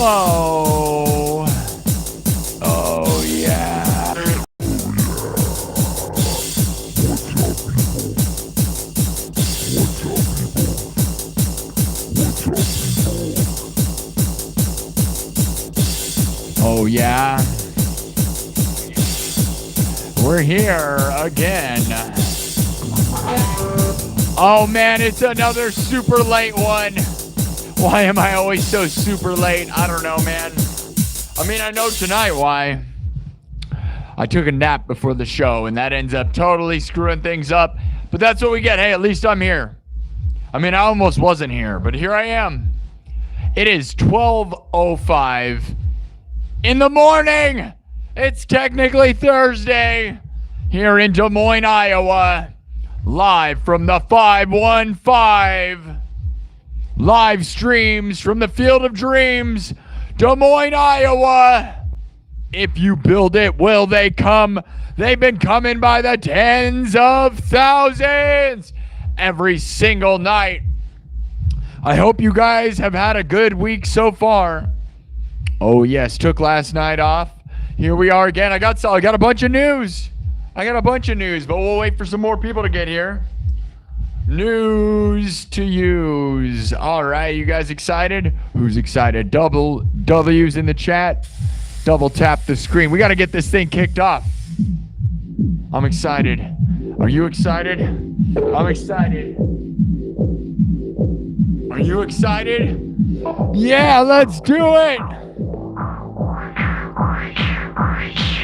flow. Oh, yeah. Oh, yeah. We're here again. Oh, man, it's another super late one. Why am I always so super late? I don't know, man. I mean, I know tonight why. I took a nap before the show, and that ends up totally screwing things up. But that's what we get. Hey, at least I'm here. I mean, I almost wasn't here, but here I am. It is 12:05 in the morning. It's technically Thursday here in Des Moines, Iowa. Live from the 515. Live streams from the Field of Dreams, Des Moines, Iowa. If you build it, will they come? They've been coming by the tens of thousands every single night. I hope you guys have had a good week so far. Oh yes, took last night off. Here we are again. I got a bunch of news. But we'll wait for some more people to get here. News to use. All right, you guys excited? Who's excited? Double W's in the chat. Double tap the screen. We got to get this thing kicked off. I'm excited. Are you excited? I'm excited. Are you excited? Yeah, let's do it.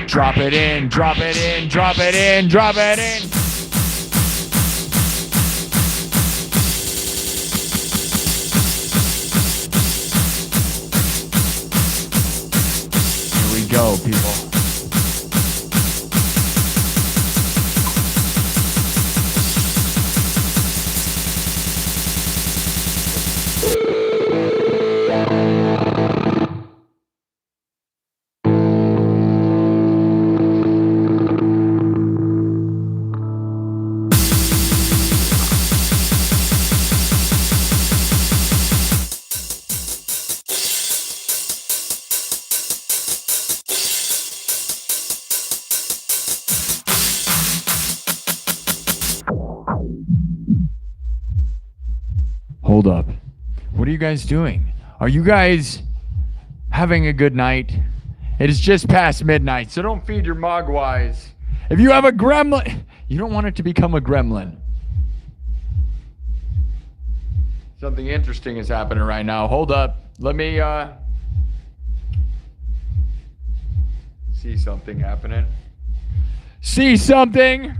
Drop it in, drop it in, drop it in, drop it in. Go, people. Hold up. What are you guys doing? Are you guys having a good night? It is just past midnight, so don't feed your mogwais. If you have a gremlin, you don't want it to become a gremlin. Something interesting is happening right now. Hold up. Let me see something happening. See something?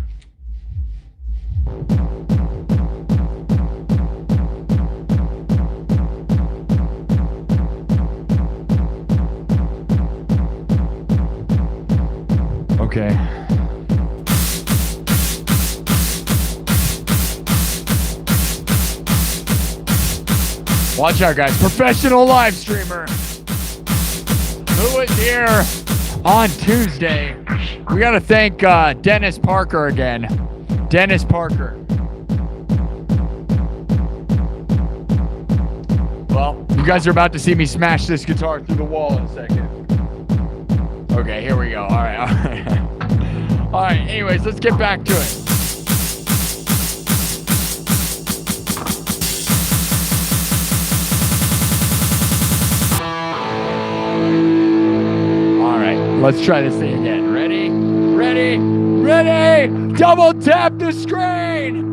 Okay. Watch out, guys. Professional live streamer who is here on Tuesday. We got to thank Dennis Parker again. Dennis Parker. Well, you guys are about to see me smash this guitar through the wall in a second. Okay, here we go. All right, all right. All right, anyways, let's get back to it. All right, let's try this thing again. Ready? Ready? Ready? Double tap the screen!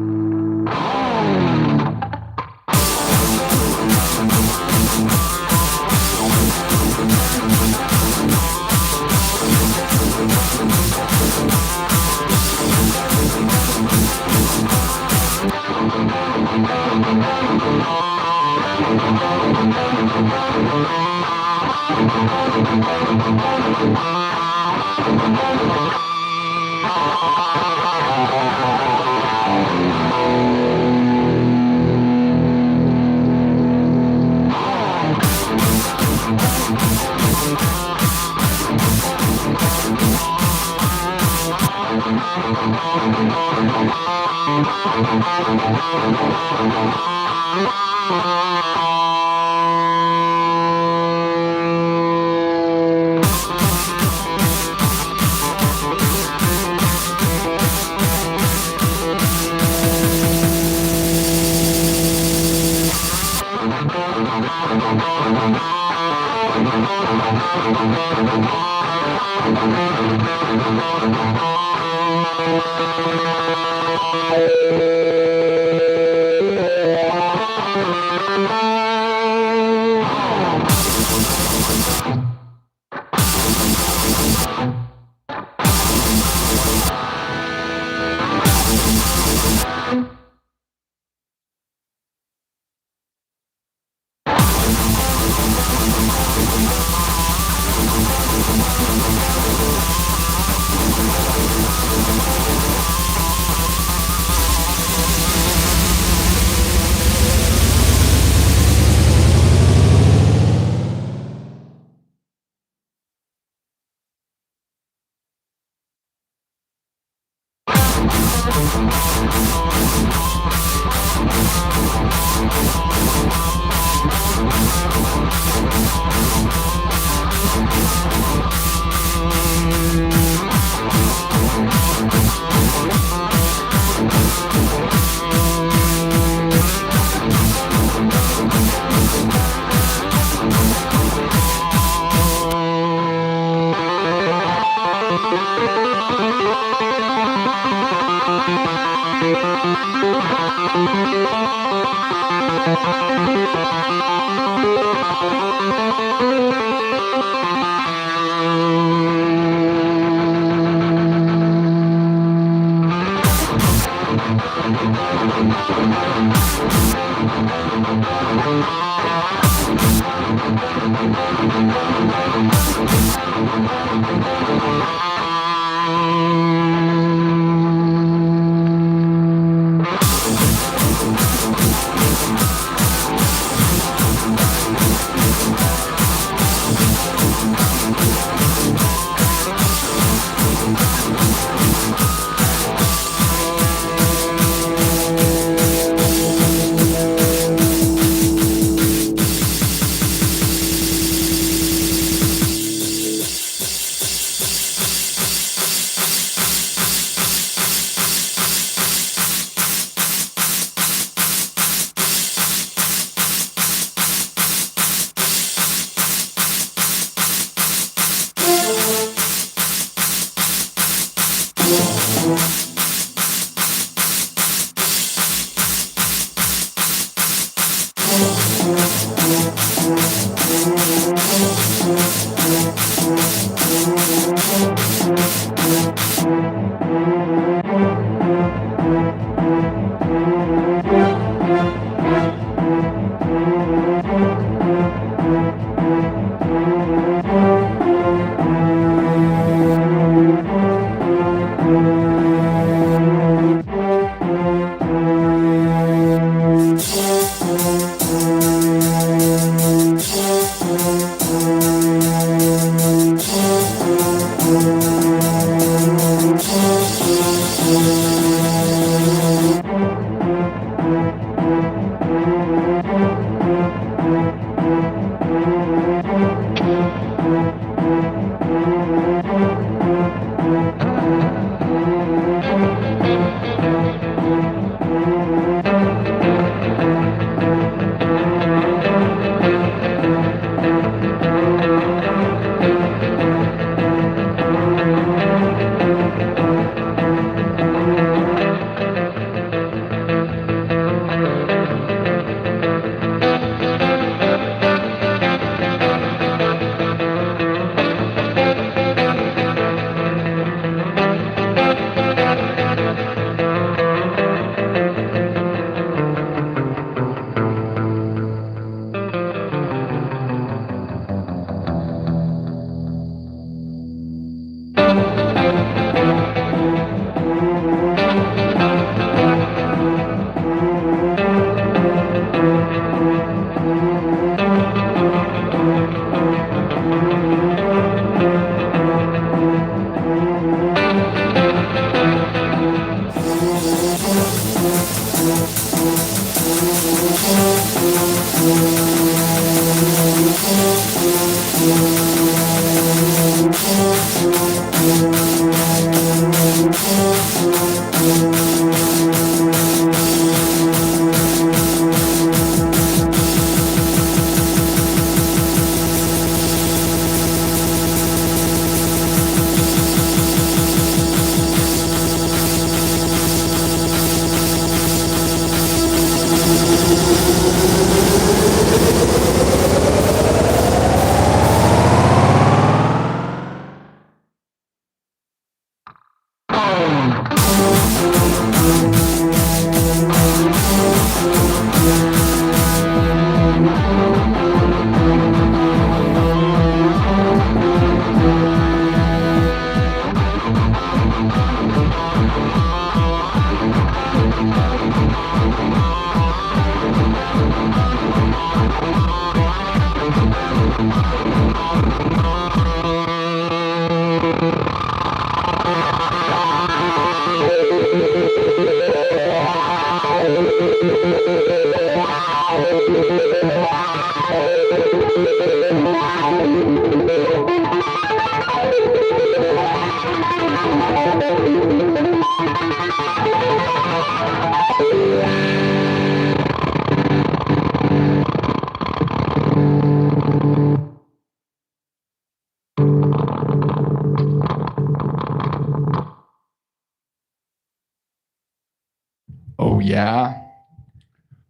Oh, yeah.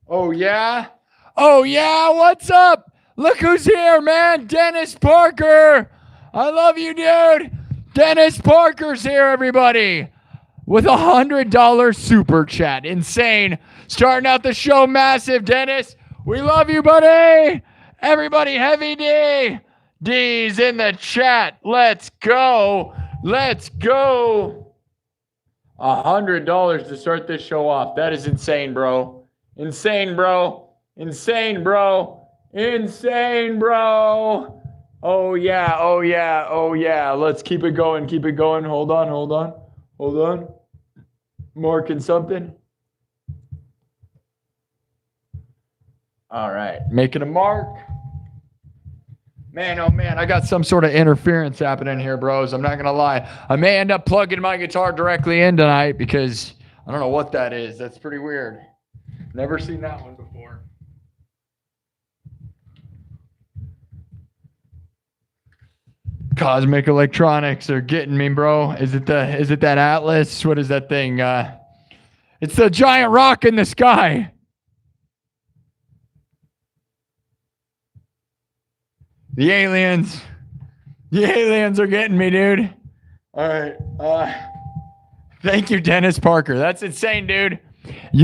Oh, yeah. Oh, yeah. What's up? Look who's here, man. Dennis Parker. I love you, dude. Dennis Parker's here, everybody. With $100 super chat. Insane. Starting out the show massive, Dennis. We love you, buddy. Everybody, Heavy D. D's in the chat. Let's go. Let's go. $100 to start this show off. That is insane, bro. Insane, bro. Insane, bro. Insane, bro. Oh, yeah. Oh, yeah. Oh, yeah. Let's keep it going. Keep it going. Hold on. Hold on. Hold on. Marking something. All right. Making a mark. Man, oh man, I got some sort of interference happening here, bros. I'm not going to lie. I may end up plugging my guitar directly in tonight because I don't know what that is. That's pretty weird. Never seen that one before. Cosmic Electronics are getting me, bro. Is it that Atlas? What is that thing? It's the giant rock in the sky. The aliens are getting me, dude. All right. Thank you, Dennis Parker. That's insane, dude.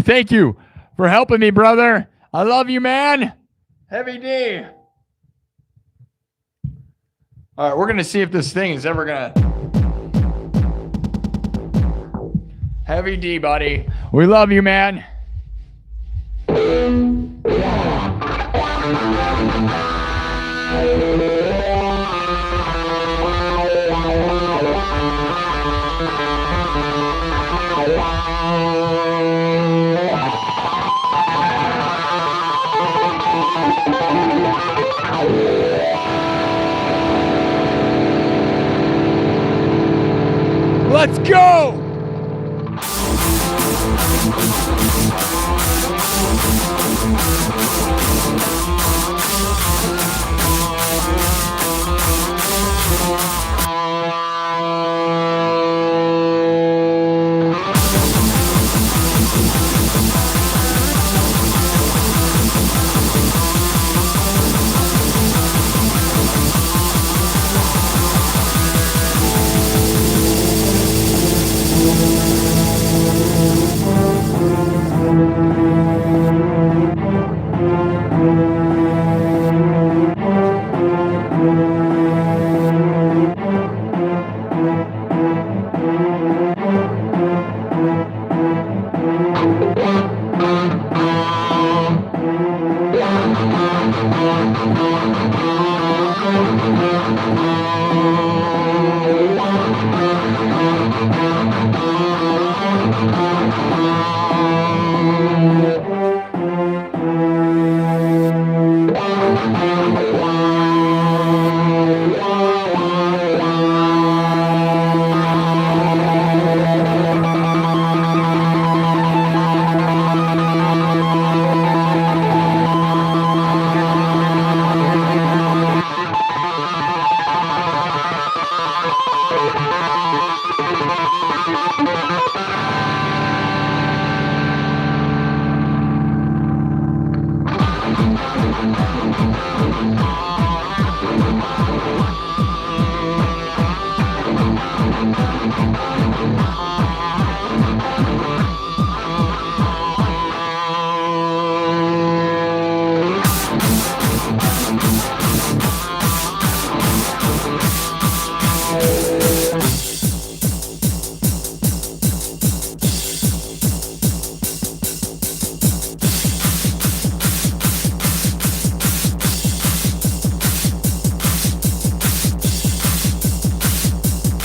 Thank you for helping me, brother. I love you, man. Heavy D. All right, we're going to see if this thing is ever going to... Heavy D, buddy. We love you, man. Let's go!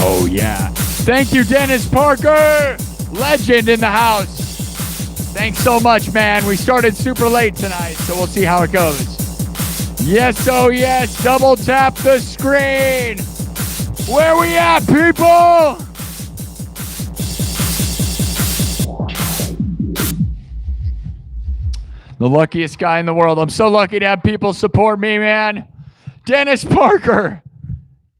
Oh, yeah. Thank you, Dennis Parker. Legend in the house. Thanks so much, man. We started super late tonight, so we'll see how it goes. Yes, oh yes, double tap the screen. Where we at, people? The luckiest guy in the world. I'm so lucky to have people support me, man. Dennis Parker.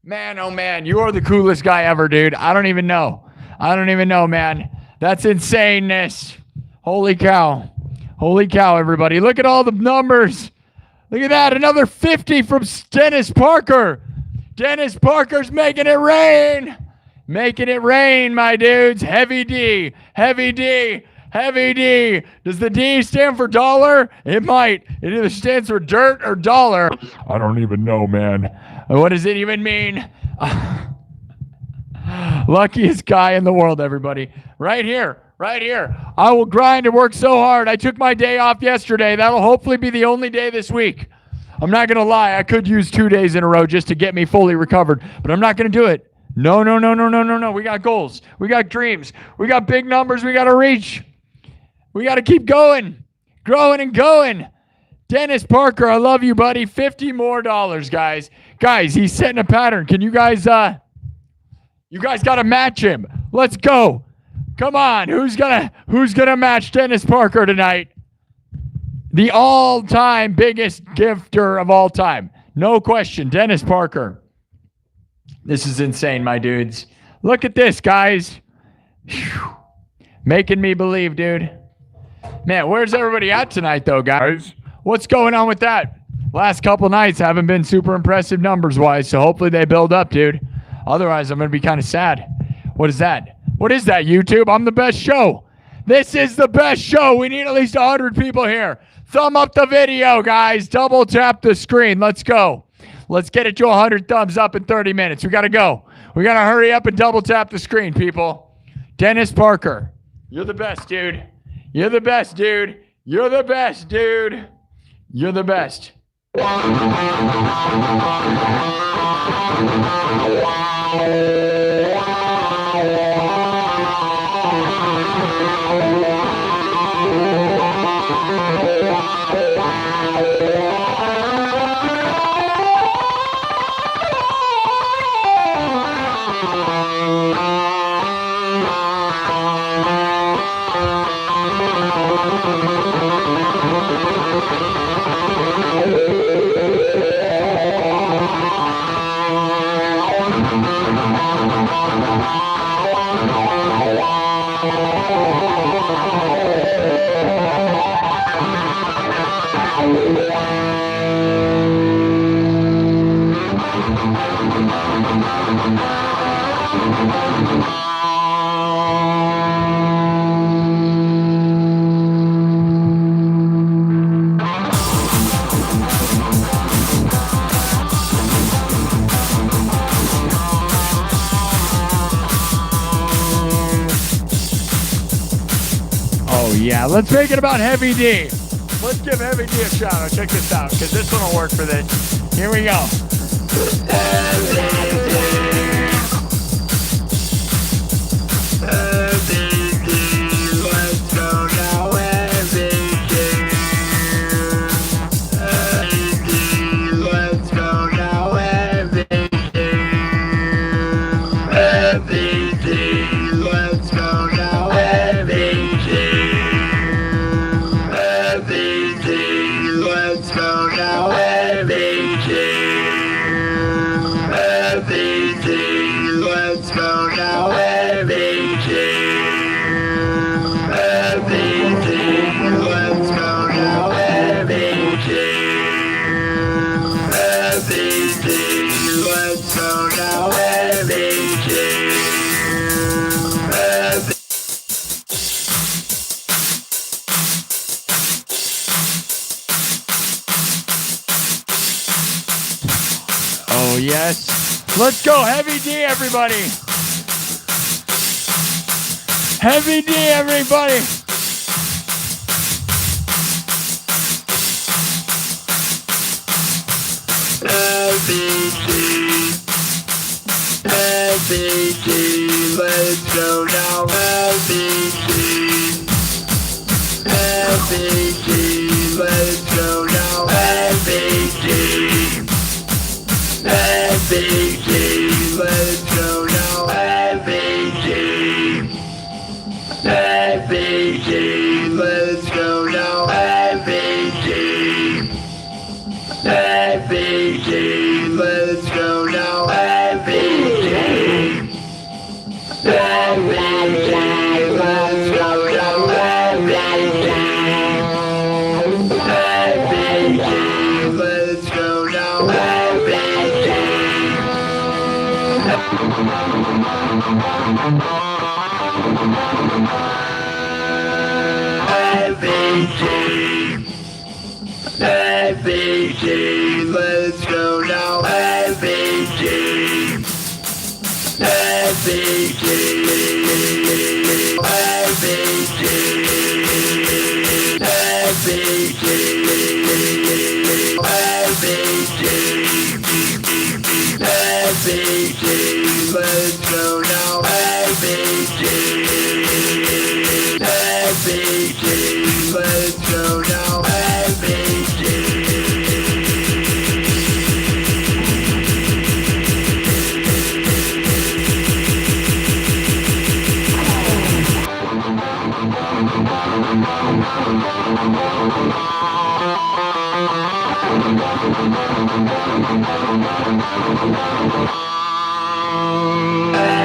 Man, oh man, you are the coolest guy ever, dude. I don't even know, man. That's insaneness. Holy cow. Holy cow, everybody. Look at all the numbers. Look at that. Another 50 from Dennis Parker. Dennis Parker's making it rain. Making it rain, my dudes. Heavy D. Heavy D. Heavy D. Does the D stand for dollar? It might. It either stands for dirt or dollar. I don't even know, man. What does it even mean? Luckiest guy in the world, everybody. Right here. Right here. I will grind and work so hard. I took my day off yesterday. That'll hopefully be the only day this week. I'm not going to lie. I could use 2 days in a row just to get me fully recovered, but I'm not going to do it. No. We got goals. We got dreams. We got big numbers we got to reach. We got to keep going, growing and going. Dennis Parker, I love you, buddy. $50 more, guys. Guys, he's setting a pattern. Can you guys got to match him. Let's go. Come on. Who's gonna match Dennis Parker tonight? The all-time biggest gifter of all time. No question. Dennis Parker. This is insane, my dudes. Look at this, guys. Whew. Making me believe, dude. Man, where's everybody at tonight, though, guys? What's going on with that? Last couple nights haven't been super impressive numbers-wise, so hopefully they build up, dude. Otherwise, I'm going to be kind of sad. What is that? What is that, YouTube? I'm the best show. This is the best show. We need at least 100 people here. Thumb up the video, guys. Double tap the screen. Let's go. Let's get it to 100 thumbs up in 30 minutes. We got to go. We got to hurry up and double tap the screen, people. Dennis Parker, you're the best, dude. You're the best, dude. You're the best, dude. You're the best. Yeah, let's make it about Heavy D. Let's give Heavy D a shout out. Check this out, because this one will work for this. Here we go. Oh, yes. Let's go, Heavy D, everybody. Heavy D, everybody. Heavy D. Heavy D. Let's go now, Heavy D. Heavy G, let's go now. Heavy G. Heavy G. Heavy G. Heavy G. Heavy G. Heavy G, let's go now. Heavy G. Heavy G, let's go now. Heavy G.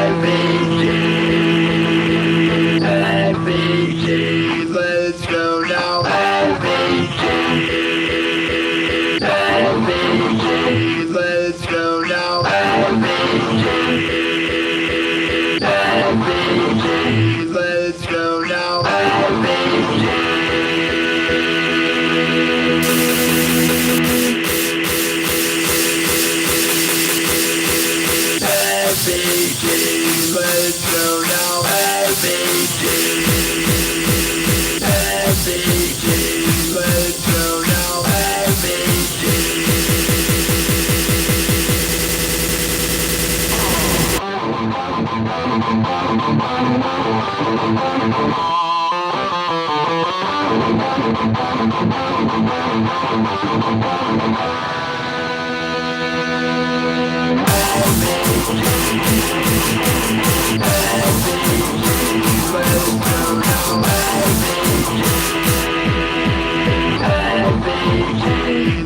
Let's go now. Heavy G. Heavy G. Let's go now. Heavy G. Heavy G. Let's go now. Heavy G. Heavy G. Let's go now. Heavy G. Heavy G, let's go now. Heavy G.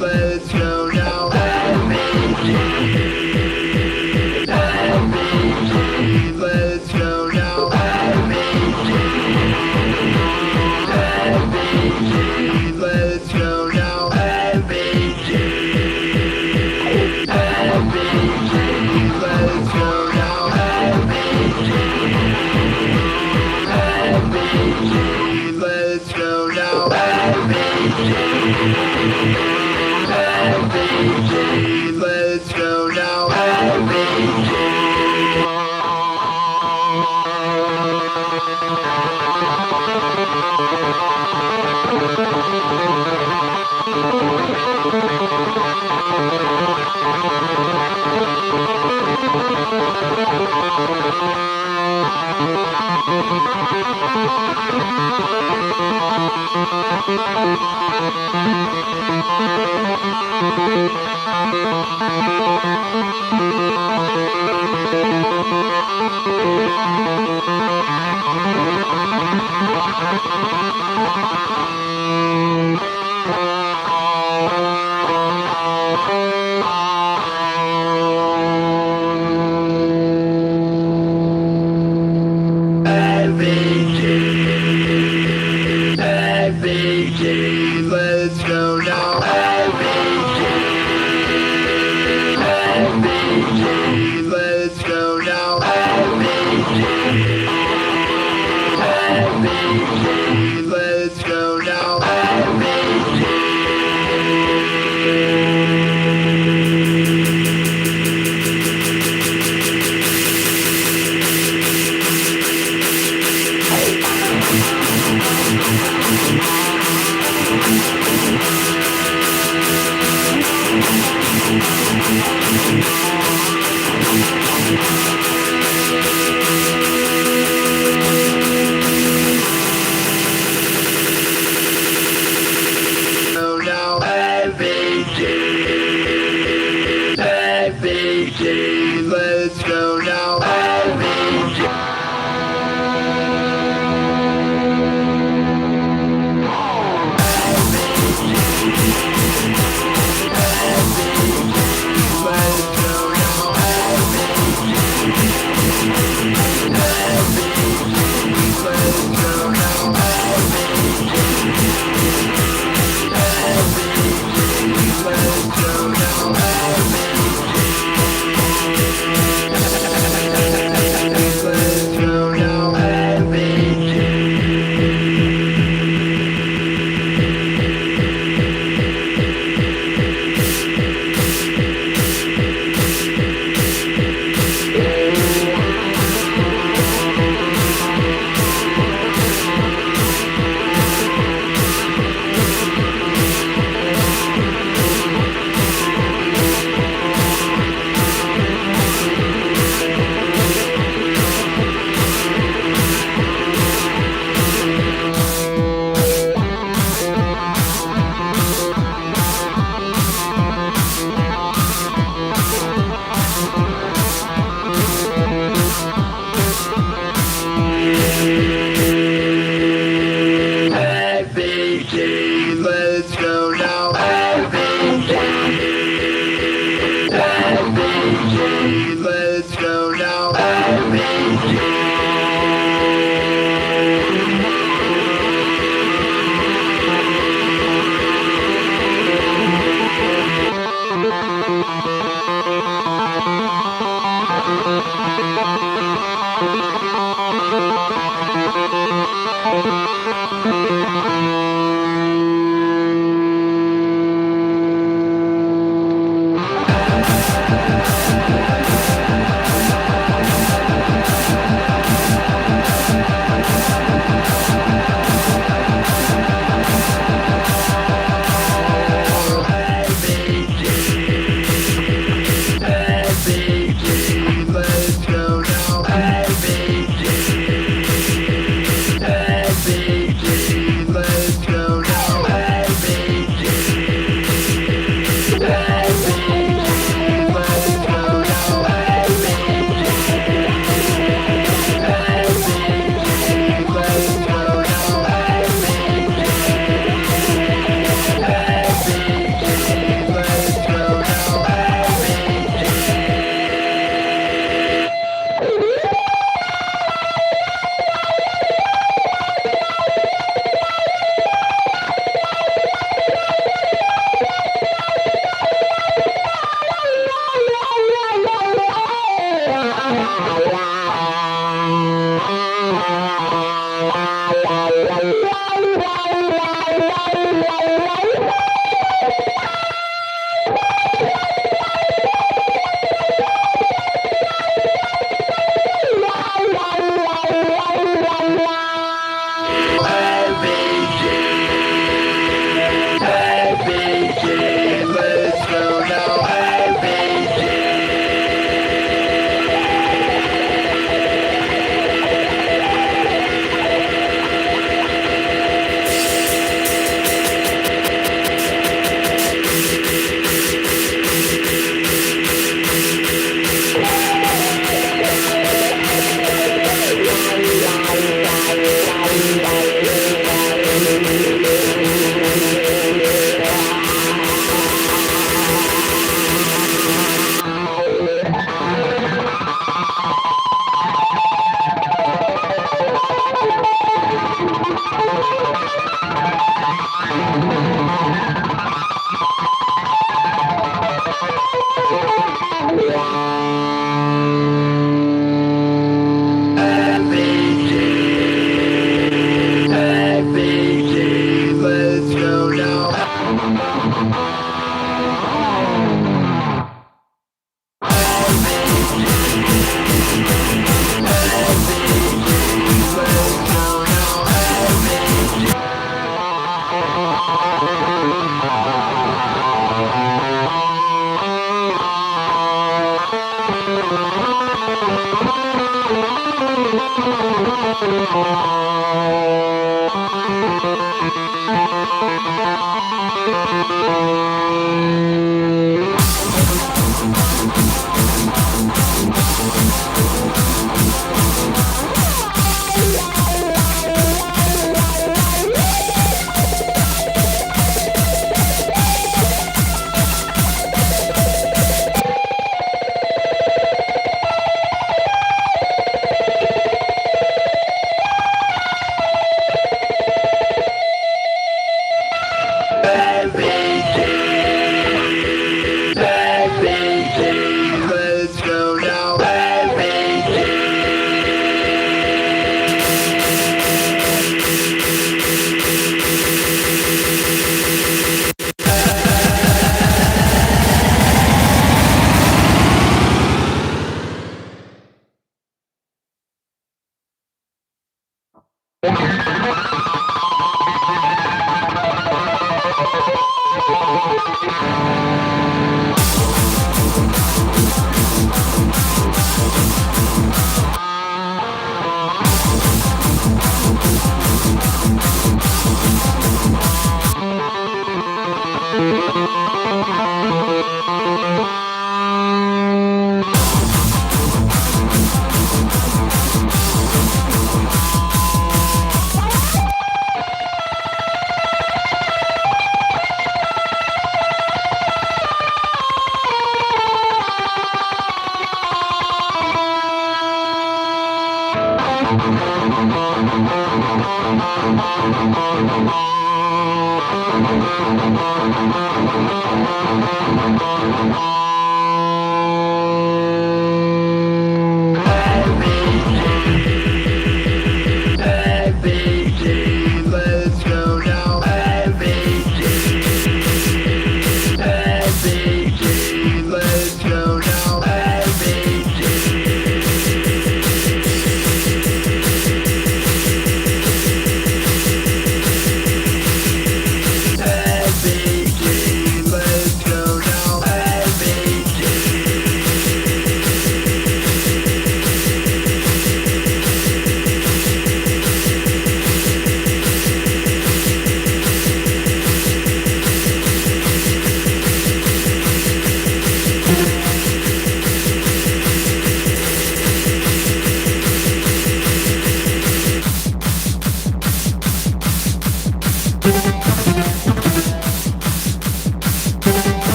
Let's go now. Heavy G. Heavy G. Let's go now. Heavy G. Heavy G. Let's go now. Heavy G. Heavy G. Let's go now. Heavy G. Heavy G. Let's go now. Heavy G. Heavy G, let's go now. Heavy G. Let's go now. Heavy G. Heavy G. Let's go now. Heavy G. Heavy G. Let's go now. Heavy G.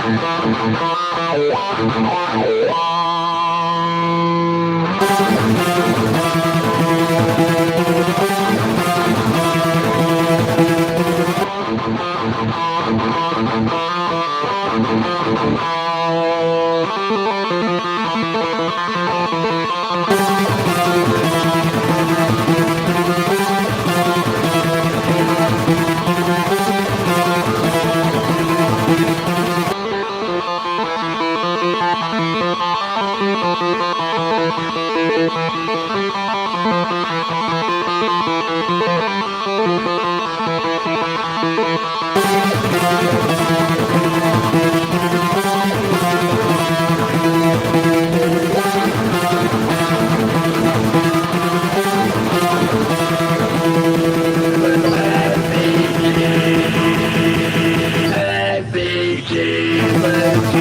Let's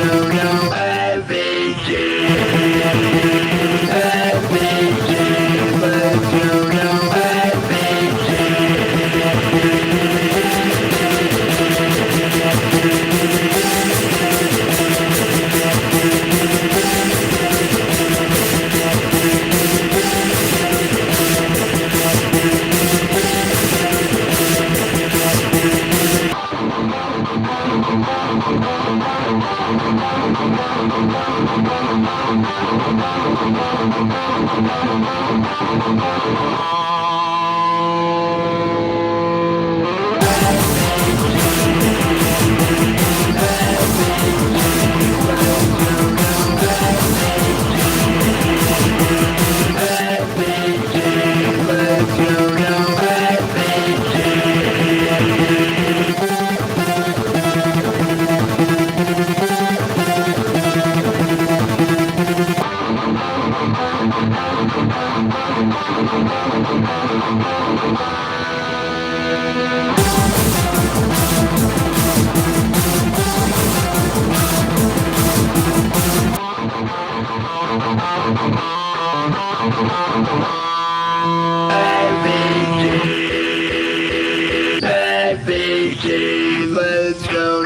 go now. Let's go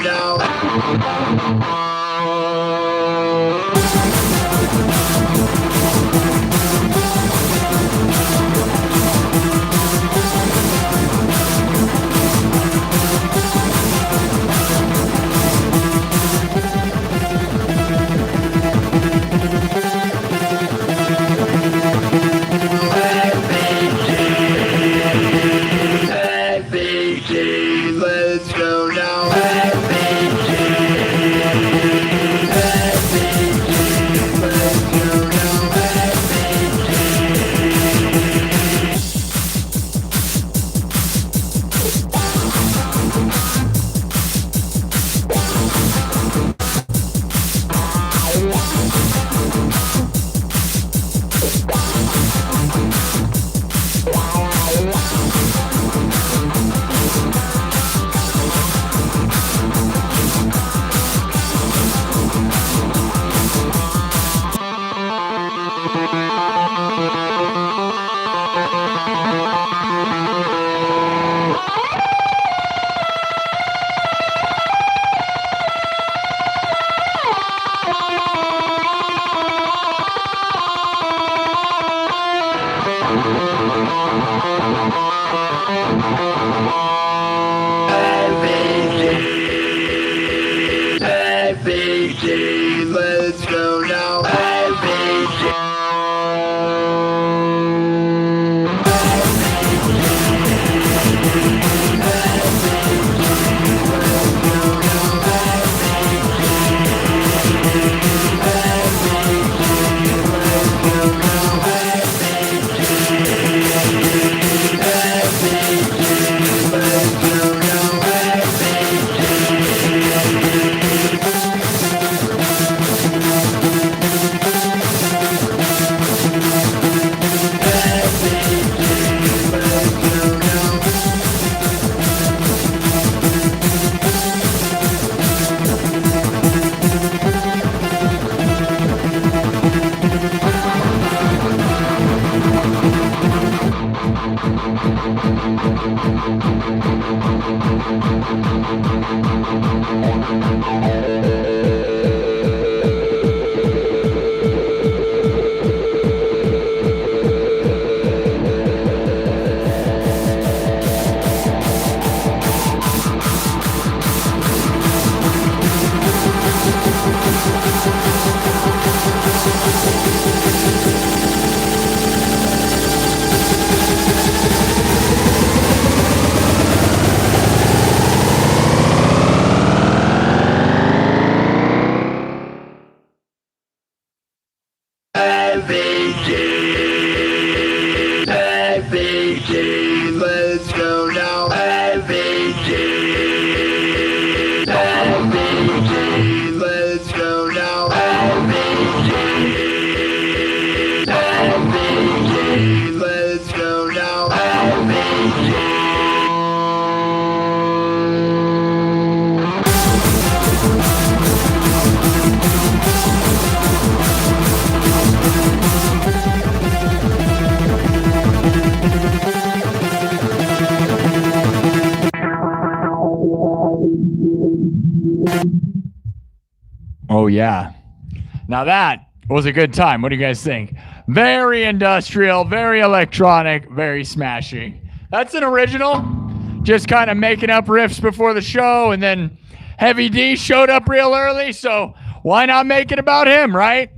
now. Let's go now. Let's go now. Let's go now. Let's go now. Oh, yeah. Now that was a good time. What do you guys think? Very industrial, very electronic, very smashy. That's an original. Just kind of making up riffs before the show, and then Heavy D showed up real early, so why not make it about him, right?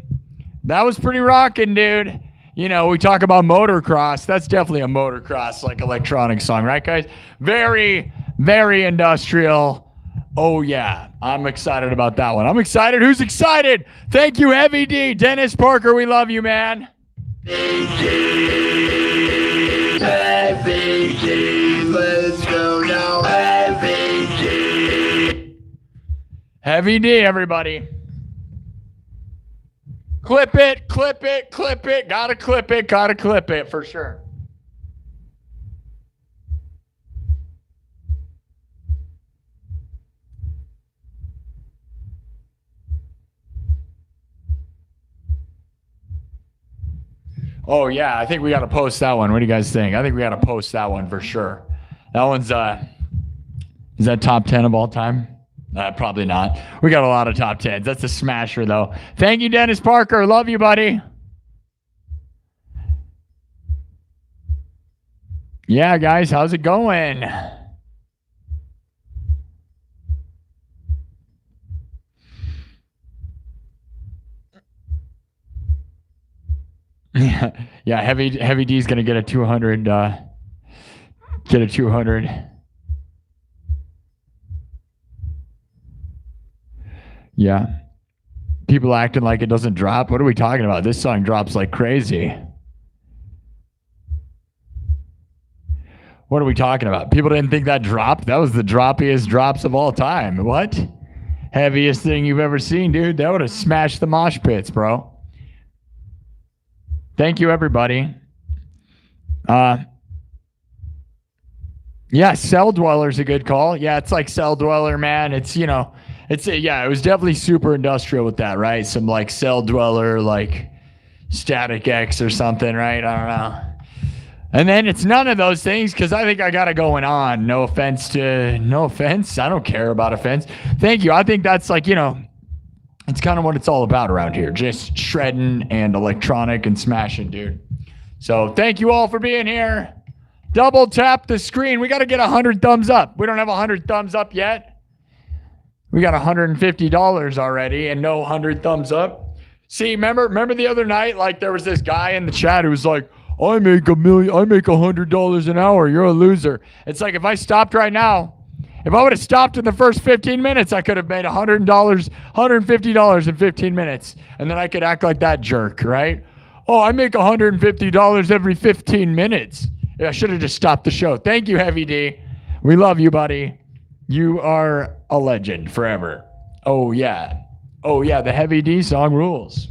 That was pretty rocking, dude. You know, we talk about motocross. That's definitely a motocross, like, electronic song, right, guys? Very, very industrial. Oh, yeah. I'm excited about that one. I'm excited. Who's excited? Thank you, Heavy D. Dennis Parker, we love you, man. Heavy D, let's go now. Heavy D. Heavy D, everybody. Clip it, clip it, clip it. Gotta clip it for sure. Oh, yeah, I think we got to post that one. What do you guys think? I think we got to post that one for sure. That one's, is that top 10 of all time? Probably not. We got a lot of top 10s. That's a smasher, though. Thank you, Dennis Parker. Love you, buddy. Yeah, guys, how's it going? Yeah, Heavy D's gonna get a 200. Get a 200. Yeah, people acting like it doesn't drop. What are we talking about? This song drops like crazy. What are we talking about? People didn't think that dropped. That was the droppiest drops of all time. What? Heaviest thing you've ever seen, dude. That would have smashed the mosh pits, bro. Thank you, everybody. Yeah, Cell Dweller's a good call. Yeah, it's like Cell Dweller, man. It's, you know, yeah, it was definitely super industrial with that, right? Some like Cell Dweller, like Static X or something, right? I don't know. And then it's none of those things because I think I got it going on. No offense. I don't care about offense. Thank you. I think that's like, you know, it's kind of what it's all about around here. Just shredding and electronic and smashing, dude. So thank you all for being here. Double tap the screen. We got to get 100 thumbs up. We don't have 100 thumbs up yet. We got $150 already and no 100 thumbs up. See, remember the other night, like there was this guy in the chat who was like, I make $100 an hour. You're a loser. It's like if I stopped right now, if I would have stopped in the first 15 minutes, I could have made $150 in 15 minutes. And then I could act like that jerk, right? Oh, I make $150 every 15 minutes. I should have just stopped the show. Thank you, Heavy D. We love you, buddy. You are a legend forever. Oh, yeah. Oh, yeah, the Heavy D song rules.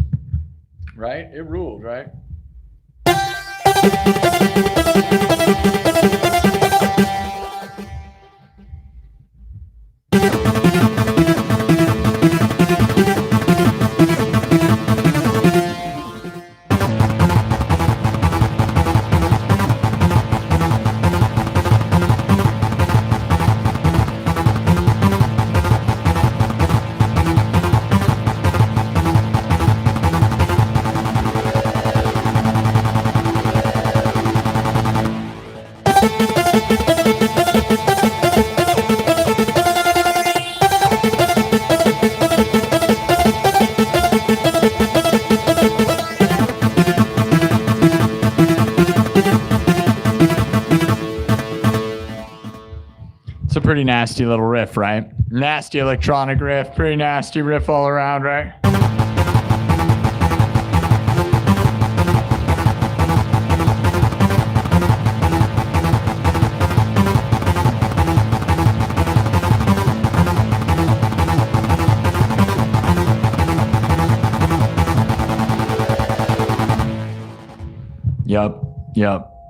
Right? It ruled, right? It's a pretty nasty little riff, right? Nasty electronic riff, pretty nasty riff all around, right?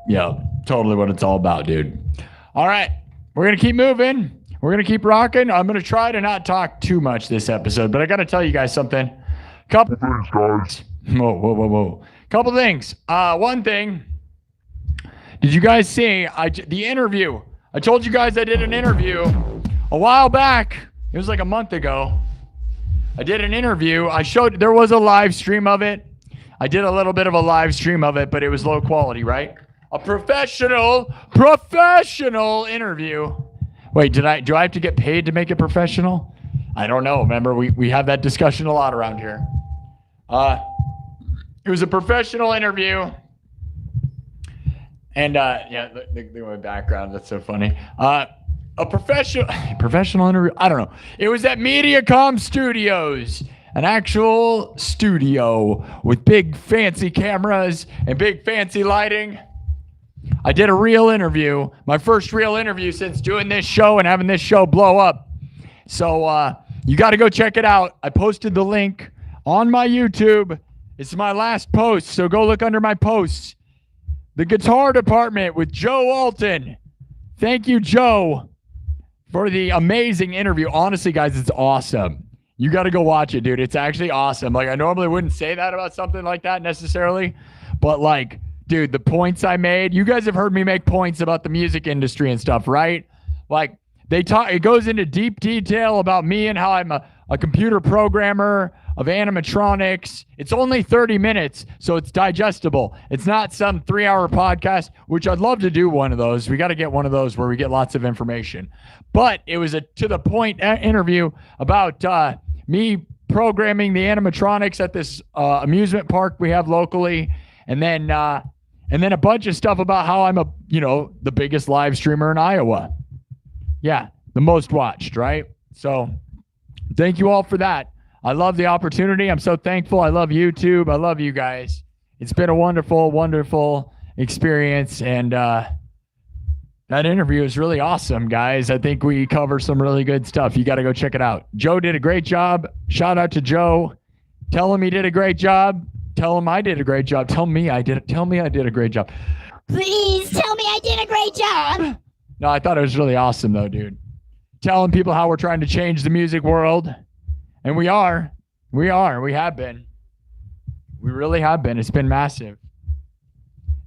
Yep. Totally what it's all about, dude. All right. We're going to keep moving. We're going to keep rocking. I'm going to try to not talk too much this episode, but I got to tell you guys something. Couple things, guys. Whoa. Couple things. One thing. Did you guys see the interview? I told you guys I did an interview a while back. It was like a month ago. I did an interview. There was a live stream of it. I did a little bit of a live stream of it, but it was low quality, right? A professional interview. Wait, do I have to get paid to make it professional? I don't know. Remember, we have that discussion a lot around here. It was a professional interview. And yeah, look at my background. That's so funny. A professional interview. I don't know. It was at MediaCom Studios, an actual studio with big fancy cameras and big fancy lighting. I did a real interview, my first real interview since doing this show and having this show blow up. So you got to go check it out. I posted the link on my YouTube. It's my last post, so go look under my posts. The Guitar Department with Joe Alton. Thank you, Joe, for the amazing interview. Honestly, guys, it's awesome. You got to go watch it, dude. It's actually awesome. Like, I normally wouldn't say that about something like that necessarily, but like, dude, the points I made, you guys have heard me make points about the music industry and stuff, right? Like, it goes into deep detail about me and how I'm a computer programmer of animatronics. It's only 30 minutes, so it's digestible. It's not some 3-hour podcast, which I'd love to do one of those. We got to get one of those where we get lots of information. But it was a to-the-point interview about me programming the animatronics at this amusement park we have locally, and then a bunch of stuff about how I'm the biggest live streamer in Iowa. Yeah, the most watched, right? So thank you all for that. I love the opportunity. I'm so thankful. I love YouTube. I love you guys. It's been a wonderful, wonderful experience. And that interview is really awesome, guys. I think we cover some really good stuff. You got to go check it out. Joe did a great job. Shout out to Joe. Tell him he did a great job. Tell him I did a great job. Tell me I did a great job. Please tell me I did a great job. No, I thought it was really awesome, though, dude. Telling people how we're trying to change the music world. And we are. We have been. We really have been. It's been massive.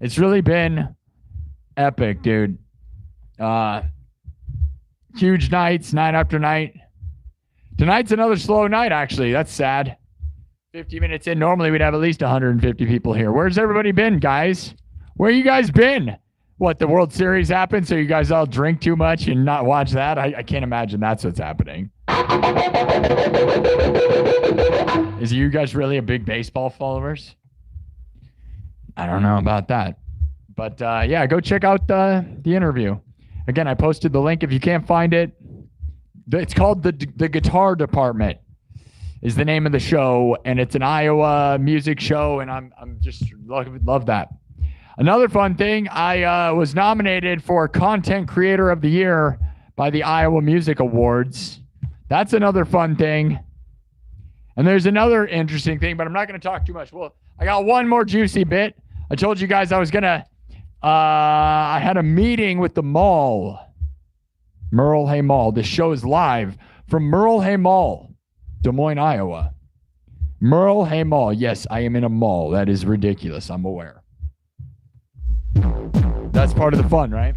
It's really been epic, dude. Huge nights, night after night. Tonight's another slow night, actually. That's sad. 50 minutes in, normally we'd have at least 150 people here. Where's everybody been, guys? Where you guys been? What, the World Series happened, so you guys all drink too much and not watch that? I can't imagine that's what's happening. Is you guys really a big baseball followers? I don't know about that. But yeah, go check out the interview. Again, I posted the link if you can't find it. It's called the Guitar Department is the name of the show, and it's an Iowa music show, and I'm just love that. Another fun thing, I was nominated for Content Creator of the Year by the Iowa Music Awards. That's another fun thing. And there's another interesting thing, but I'm not going to talk too much. Well, I got one more juicy bit. I told you guys I was going to, I had a meeting with the mall, Merle Hay Mall. This show is live from Merle Hay Mall, Des Moines, Iowa. Merle Hay Mall. Yes, I am in a mall. That is ridiculous. I'm aware. That's part of the fun, right?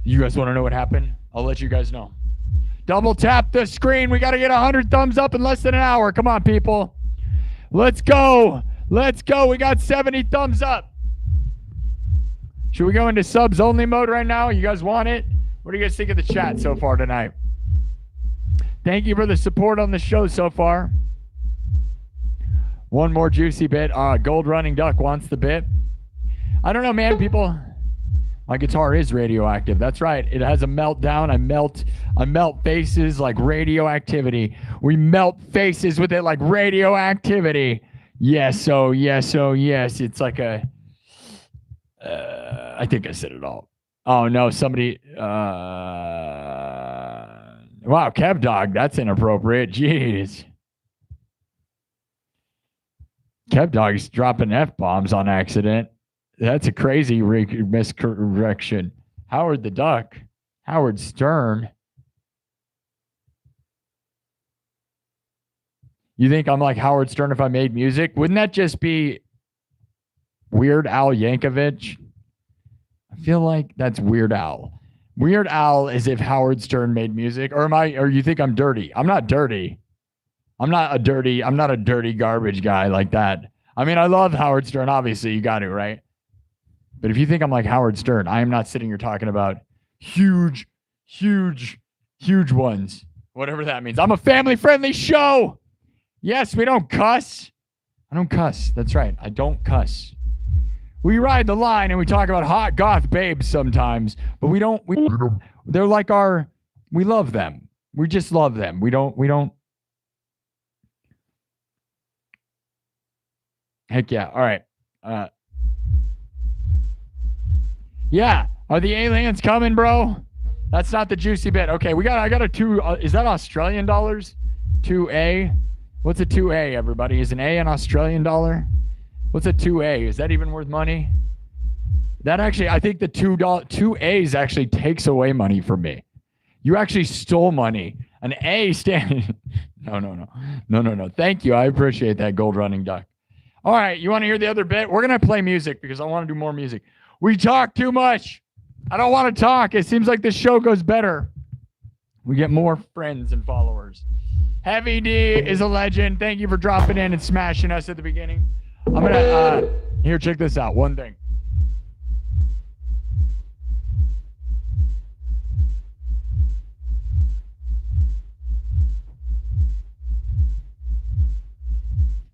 You guys want to know what happened? I'll let you guys know. Double tap the screen. We got to get 100 thumbs up in less than an hour. Come on, people. Let's go. Let's go. We got 70 thumbs up. Should we go into subs only mode right now? You guys want it? What do you guys think of the chat so far tonight? Thank you for the support on the show so far. One more juicy bit. Gold Running Duck wants the bit. I don't know, man. People, my guitar is radioactive. That's right. It has a meltdown. I melt faces like radioactivity. We melt faces with it like radioactivity. Yes, oh yes, oh yes. It's like a. I think I said it all. Oh no, somebody. Wow, Kev Dog. That's inappropriate. Jeez. Kev Dog's dropping F-bombs on accident. That's a crazy miscorrection. Howard the Duck. Howard Stern. You think I'm like Howard Stern if I made music? Wouldn't that just be Weird Al Yankovic? I feel like that's Weird Al. Weird Al is if Howard Stern made music. Or you think I'm dirty? I'm not dirty. I'm not a dirty garbage guy like that. I mean, I love Howard Stern. Obviously, you got to, right? But if you think I'm like Howard Stern, I am not sitting here talking about huge ones. Whatever that means. I'm a family-friendly show. Yes, we don't cuss. I don't cuss. That's right. I don't cuss. We ride the line and we talk about hot goth babes sometimes, but we don't. They're like we love them. We just love them. We don't. Heck yeah. All right. Yeah. Are the aliens coming, bro? That's not the juicy bit. Okay, I got a 2. Is that Australian dollars? 2A? What's a 2A, everybody? Is an A an Australian dollar? What's a 2A? Is that even worth money? That actually, I think the two A's actually takes away money from me. You actually stole money. An A stand. No. Thank you. I appreciate that, Gold Running Duck. All right, you want to hear the other bit? We're going to play music because I want to do more music. We talk too much. I don't want to talk. It seems like this show goes better. We get more friends and followers. Heavy D is a legend. Thank you for dropping in and smashing us at the beginning. I'm going to, here, check this out. One thing.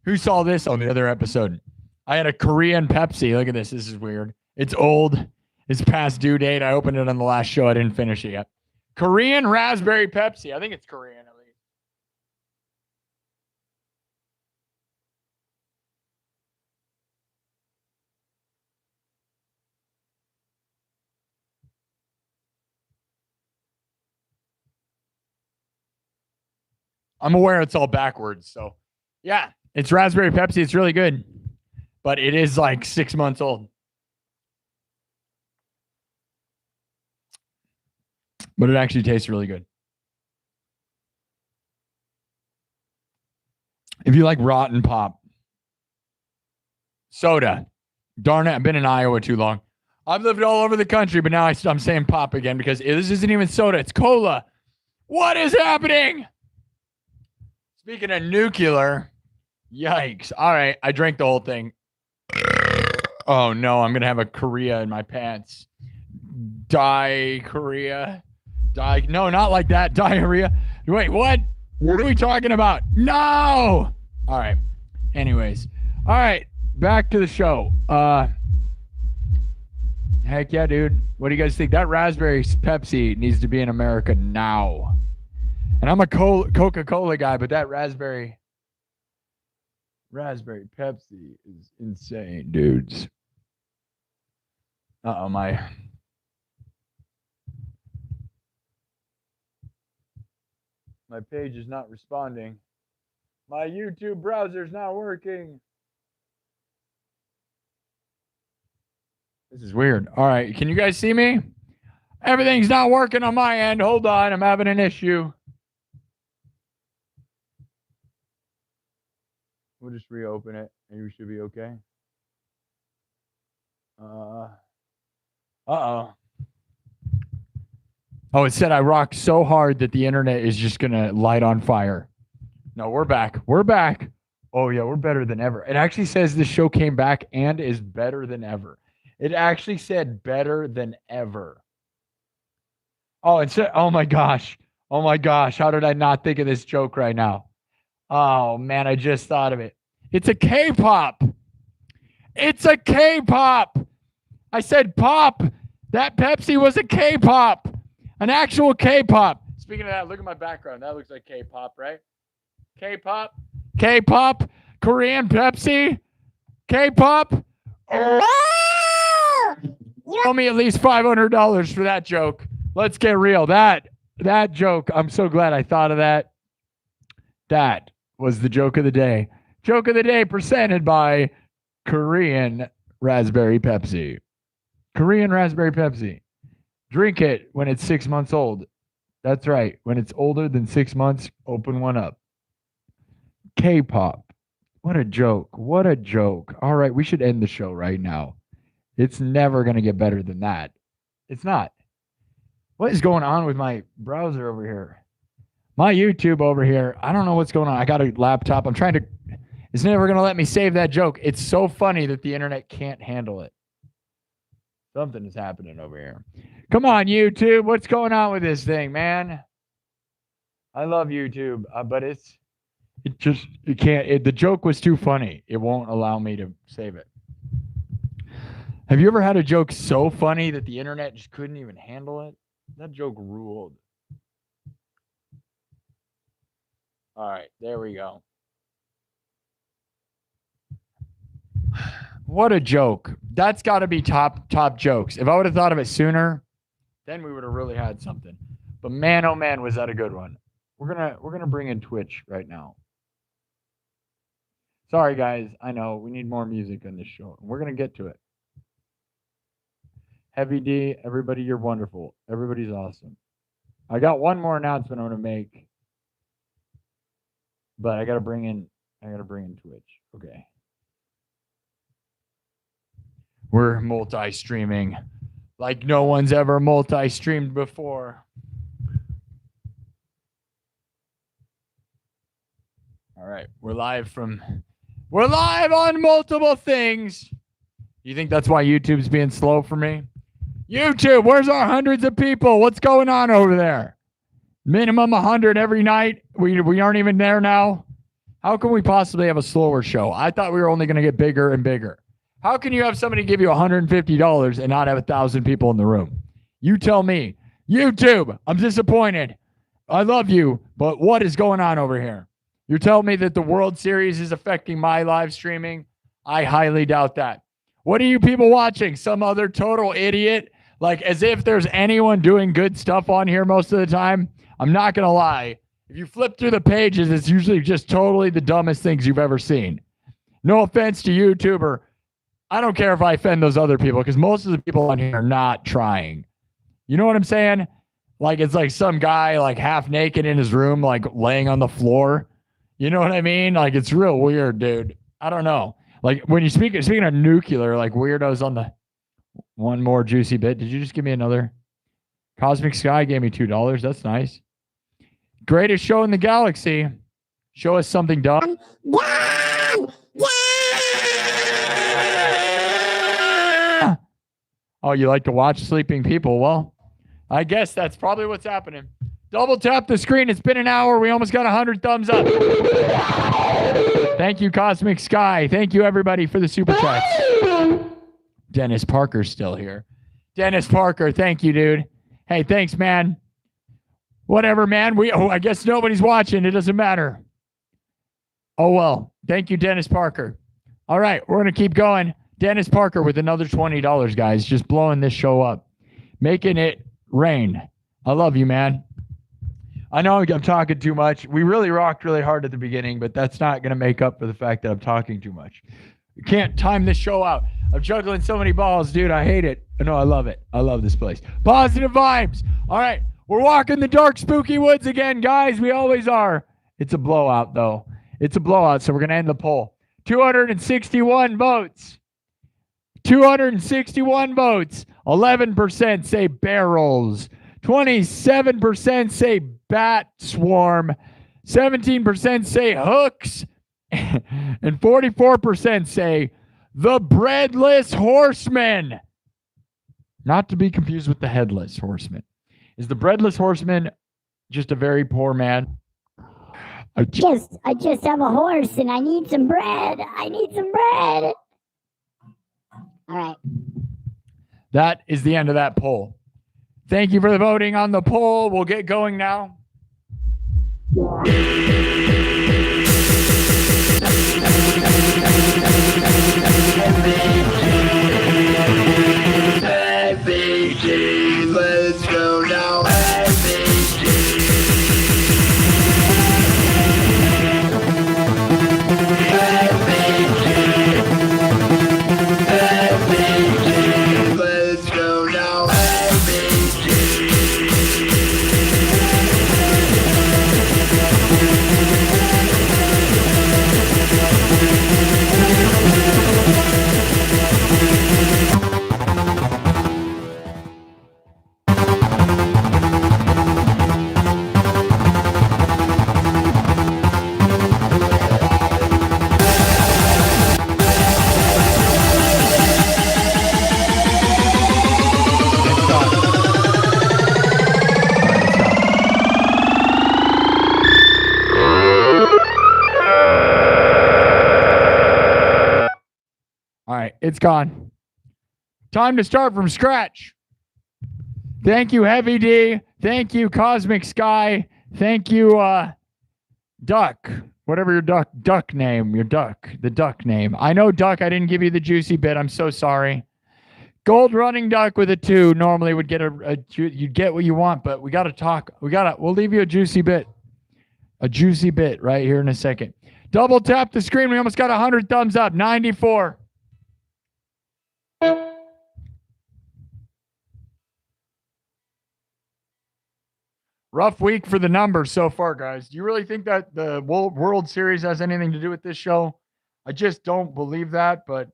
Who saw this on the other episode? I had a Korean Pepsi. Look at this. This is weird. It's old. It's past due date. I opened it on the last show. I didn't finish it yet. Korean raspberry Pepsi. I think it's Korean at least. I'm aware it's all backwards. So, yeah. It's raspberry Pepsi. It's really good. But it is like 6 months old. But it actually tastes really good. If you like rotten pop. Soda. Darn it, I've been in Iowa too long. I've lived all over the country, but now I'm saying pop again because this isn't even soda. It's cola. What is happening? Speaking of nuclear, yikes. All right, I drank the whole thing. Oh, no, I'm going to have a Korea in my pants. Korea. No, not like that. Diarrhea. Wait, what? What are we talking about? No! All right. Anyways. All right, back to the show. Heck yeah, dude. What do you guys think? That raspberry Pepsi needs to be in America now. And I'm a Coca-Cola guy, but that raspberry Pepsi is insane, dudes. Uh-oh, my page is not responding. My YouTube browser's not working. This is weird. All right, can you guys see me? Everything's not working on my end. Hold on, I'm having an issue. We'll just reopen it, and we should be okay. Uh-oh. Oh, it said I rocked so hard that the internet is just going to light on fire. No, we're back. We're back. Oh, yeah, we're better than ever. It actually says this show came back and is better than ever. It actually said better than ever. Oh, it said, oh my gosh. Oh my gosh. How did I not think of this joke right now? Oh man, I just thought of it. It's a K-pop. It's a K-pop. I said pop. That Pepsi was a K-pop. An actual K-pop. Speaking of that, look at my background. That looks like K-pop, right? K-pop. K-pop. Korean Pepsi. K-pop. Owe me at least $500 for that joke. Let's get real. That joke, I'm so glad I thought of that. That was the joke of the day. Joke of the day presented by Korean Raspberry Pepsi. Korean Raspberry Pepsi. Drink it when it's 6 months old. That's right. When it's older than 6 months, open one up. K-pop. What a joke. What a joke. All right, we should end the show right now. It's never going to get better than that. It's not. What is going on with my browser over here? My YouTube over here. I don't know what's going on. I got a laptop. I'm trying to. It's never going to let me save that joke. It's so funny that the internet can't handle it. Something is happening over here. Come on, YouTube. What's going on with this thing, man? I love YouTube, but it can't. The joke was too funny. It won't allow me to save it. Have you ever had a joke so funny that the internet just couldn't even handle it? That joke ruled. All right, there we go. What a joke. That's got to be top jokes. If I would have thought of it sooner, then we would have really had something. But man, oh man, was that a good one. We're gonna bring in Twitch right now. Sorry guys, I know we need more music on this show. We're gonna get to it. Heavy D, everybody, you're wonderful. Everybody's awesome. I got one more announcement I'm gonna make, but I gotta bring in Twitch. Okay. We're multi-streaming like no one's ever multi-streamed before. All right, we're live on multiple things. You think that's why YouTube's being slow for me? YouTube, where's our hundreds of people? What's going on over there? Minimum 100 every night. We aren't even there now. How can we possibly have a slower show? I thought we were only going to get bigger and bigger. How can you have somebody give you $150 and not have 1,000 people in the room? You tell me. YouTube, I'm disappointed. I love you, but what is going on over here? You're telling me that the World Series is affecting my live streaming? I highly doubt that. What are you people watching? Some other total idiot? Like as if there's anyone doing good stuff on here most of the time? I'm not going to lie. If you flip through the pages, it's usually just totally the dumbest things you've ever seen. No offense to YouTuber. I don't care if I offend those other people because most of the people on here are not trying. You know what I'm saying? Like it's like some guy like half naked in his room, like laying on the floor. You know what I mean? Like it's real weird, dude. I don't know. Like when you speaking of nuclear, like weirdos on the one more juicy bit. Did you just give me another? Cosmic Sky gave me $2. That's nice. Greatest show in the galaxy. Show us something dumb. Oh, you like to watch sleeping people? Well, I guess that's probably what's happening. Double tap the screen. It's been an hour. We almost got 100 thumbs up. Thank you, Cosmic Sky. Thank you, everybody, for the super chats. Dennis Parker's still here. Dennis Parker, thank you, dude. Hey, thanks, man. Whatever, man. I guess nobody's watching. It doesn't matter. Oh, well. Thank you, Dennis Parker. All right, we're going to keep going. Dennis Parker with another $20, guys. Just blowing this show up. Making it rain. I love you, man. I know I'm talking too much. We really rocked really hard at the beginning, but that's not going to make up for the fact that I'm talking too much. You can't time this show out. I'm juggling so many balls, dude. I hate it. No, I love it. I love this place. Positive vibes. All right. We're walking the dark, spooky woods again, guys. We always are. It's a blowout, though. It's a blowout, so we're going to end the poll. 261 votes. 261 votes. 11% say barrels. 27% say bat swarm. 17% say hooks. And 44% say the breadless horseman. Not to be confused with the headless horseman. Is the breadless horseman just a very poor man? I just have a horse and I need some bread. I need some bread. All right. That is the end of that poll. Thank you for the voting on the poll. We'll get going now. FBG, let's go now, FBG. FBG, let's go now, FBG. All right, it's gone. Time to start from scratch. Thank you, Heavy D. Thank you, Cosmic Sky. Thank you, Duck. Whatever your duck name, the duck name. I know Duck, I didn't give you the juicy bit. I'm so sorry. Gold Running Duck with a 2 normally would get you'd get what you want, but we got to talk. We'll leave you a juicy bit. A juicy bit right here in a second. Double tap the screen. We almost got 100 thumbs up. 94. Rough week for the numbers so far, guys. Do you really think that the World Series has anything to do with this show? I just don't believe that, but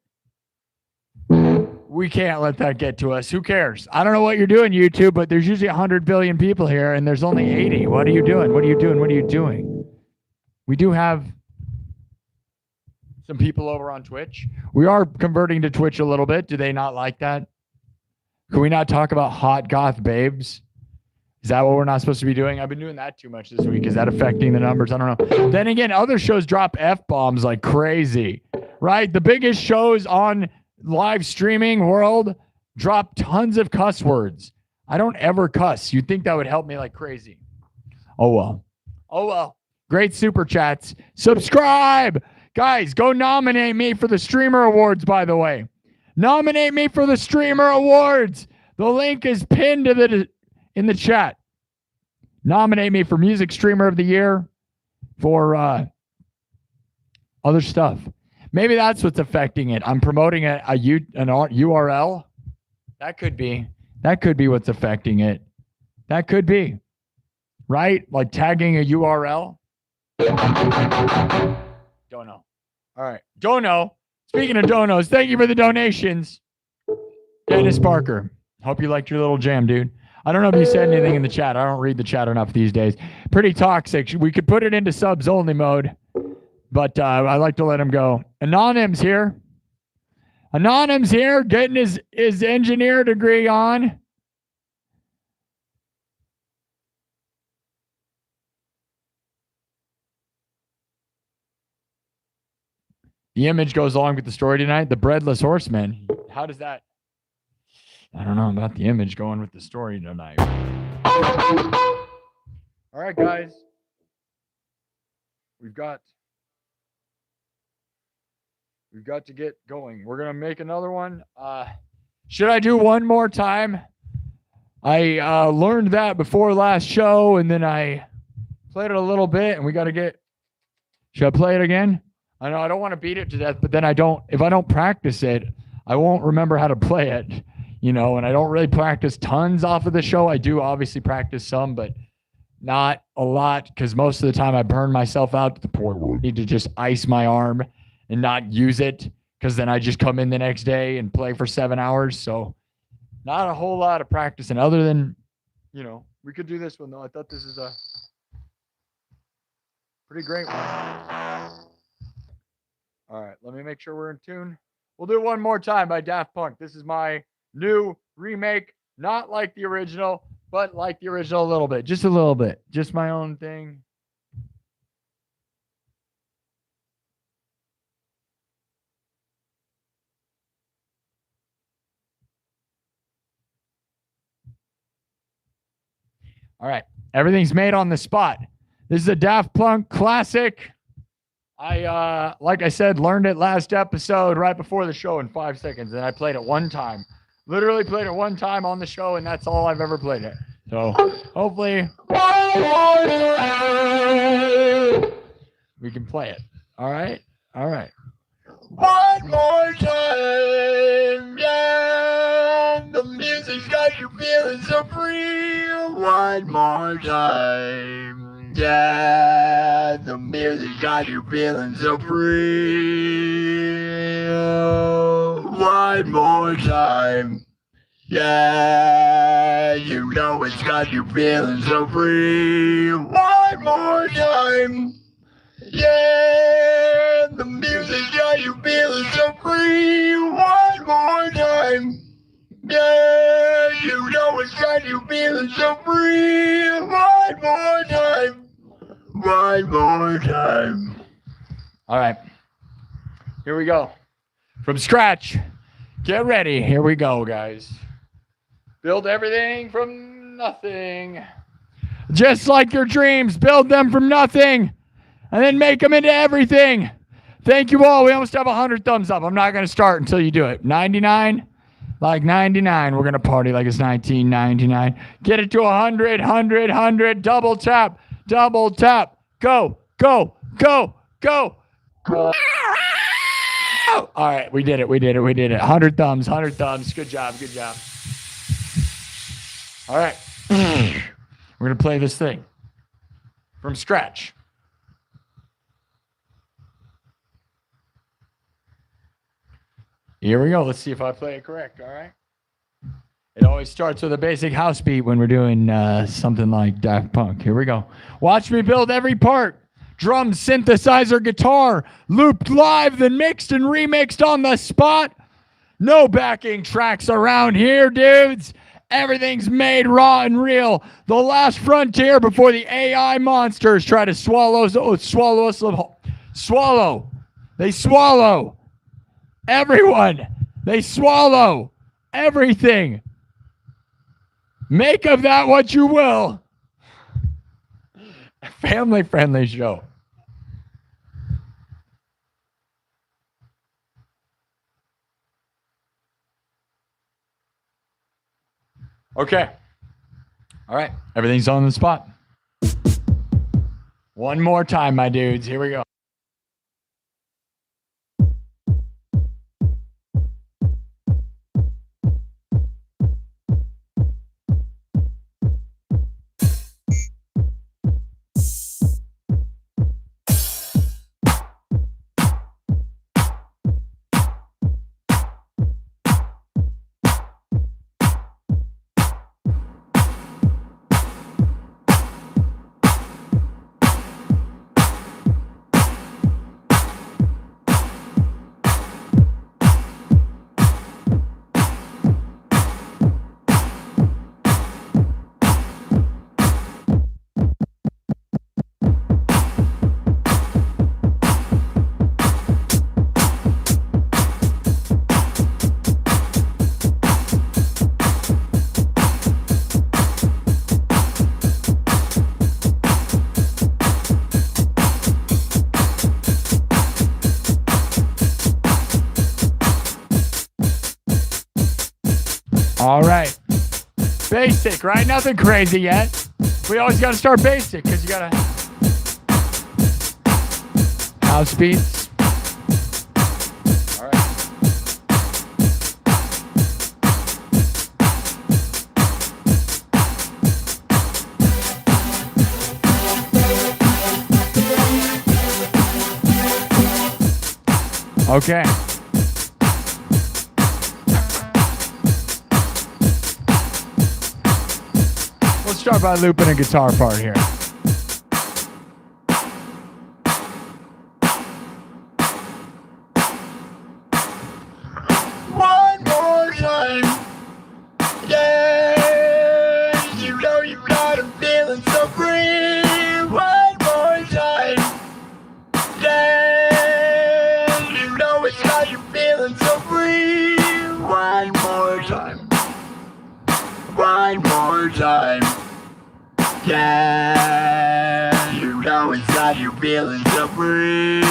we can't let that get to us. Who cares? I don't know what you're doing, YouTube, but there's usually 100 billion people here, and there's only 80. What are you doing? What are you doing? What are you doing? We do have some people over on Twitch. We are converting to Twitch a little bit. Do they not like that? Can we not talk about hot goth babes? Is that what we're not supposed to be doing? I've been doing that too much this week. Is that affecting the numbers? I don't know. Then again, other shows drop F-bombs like crazy, right? The biggest shows on live streaming world drop tons of cuss words. I don't ever cuss. You'd think that would help me like crazy. Oh, well. Oh, well. Great super chats. Subscribe. Guys, go nominate me for the Streamer Awards, by the way. Nominate me for the Streamer Awards. The link is pinned to in the chat. Nominate me for Music Streamer of the Year, for other stuff. Maybe that's what's affecting it. I'm promoting an URL. That could be what's affecting it. That could be. Right? Like tagging a URL. Don't know. All right. Don't know. Speaking of donos, thank you for the donations. Dennis Parker. Hope you liked your little jam, dude. I don't know if you said anything in the chat. I don't read the chat enough these days. Pretty toxic. We could put it into subs only mode, but I like to let him go. Anonym's here. Anonym's here, getting his engineer degree on. The image goes along with the story tonight. The breadless horseman. How does that? I don't know about the image going with the story tonight. All right, guys. We've got to get going. We're going to make another one. Should I do one more time? I learned that before last show, and then I played it a little bit, and we got to get... Should I play it again? I know I don't want to beat it to death, but then if I don't practice it, I won't remember how to play it. You know, and I don't really practice tons off of the show. I do obviously practice some, but not a lot, because most of the time I burn myself out to the point where I need to just ice my arm and not use it, because then I just come in the next day and play for 7 hours. So not a whole lot of practicing other than, you know, we could do this one though. I thought this is a pretty great one. All right, let me make sure we're in tune. We'll do one more time by Daft Punk. This is my new remake, not like the original, but like the original a little bit. Just a little bit. Just my own thing. All right. Everything's made on the spot. This is a Daft Punk classic. I, like I said, learned it last episode right before the show in 5 seconds, and I played it one time. Literally played it one time on the show, and that's all I've ever played it. So hopefully we can play it. All right? All right. One more time, yeah. The music's got you feeling so free. One more time, yeah. The music's got you feeling so free. One more time, yeah. You know it's got you feeling so free. One more time. Yeah, the music got you feeling so free. One more time. Yeah, you know it's got you feeling so free. One more time. One more time. All right. Here we go. From scratch. Get ready. Here we go, guys. Build everything from nothing. Just like your dreams, build them from nothing. And then make them into everything. Thank you all. We almost have 100 thumbs up. I'm not going to start until you do it. 99? Like 99. We're going to party like it's 1999. Get it to 100, 100, 100. Double tap. Double tap. Go, go, go, go. All right. We did it. We did it. We did it. 100 thumbs. 100 thumbs. Good job. Good job. All right. We're going to play this thing from scratch. Here we go. Let's see if I play it correct. All right. It always starts with a basic house beat when we're doing something like Daft Punk. Here we go. Watch me build every part. Drums, synthesizer, guitar, looped live, then mixed and remixed on the spot. No backing tracks around here, dudes. Everything's made raw and real. The last frontier before the AI monsters try to swallow us. Swallow. They swallow. Everyone, they swallow everything. Make of that what you will. A family-friendly show. Okay. All right. Everything's on the spot. One more time, my dudes. Here we go. All right. Basic, right? Nothing crazy yet. We always got to start basic because you got to house beats. All right. Okay. Let's start by looping a guitar part here. One more time. one more time. Yeah, you know inside you're feeling so free.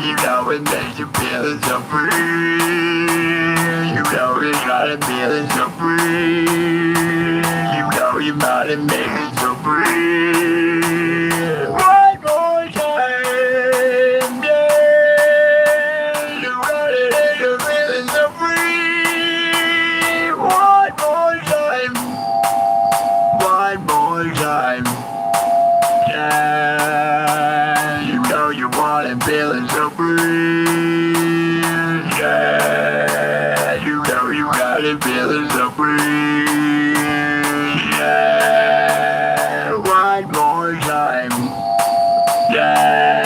You know it makes you feel so free. You know you got it feeling so free. You know you got it making so free. One more time, yeah. You got it and you're feeling so free. One more time. One more time. Yeah, you know you want it, feeling so free. Yeah, you know you got it, feeling so free. Yeah, one more time. Yeah.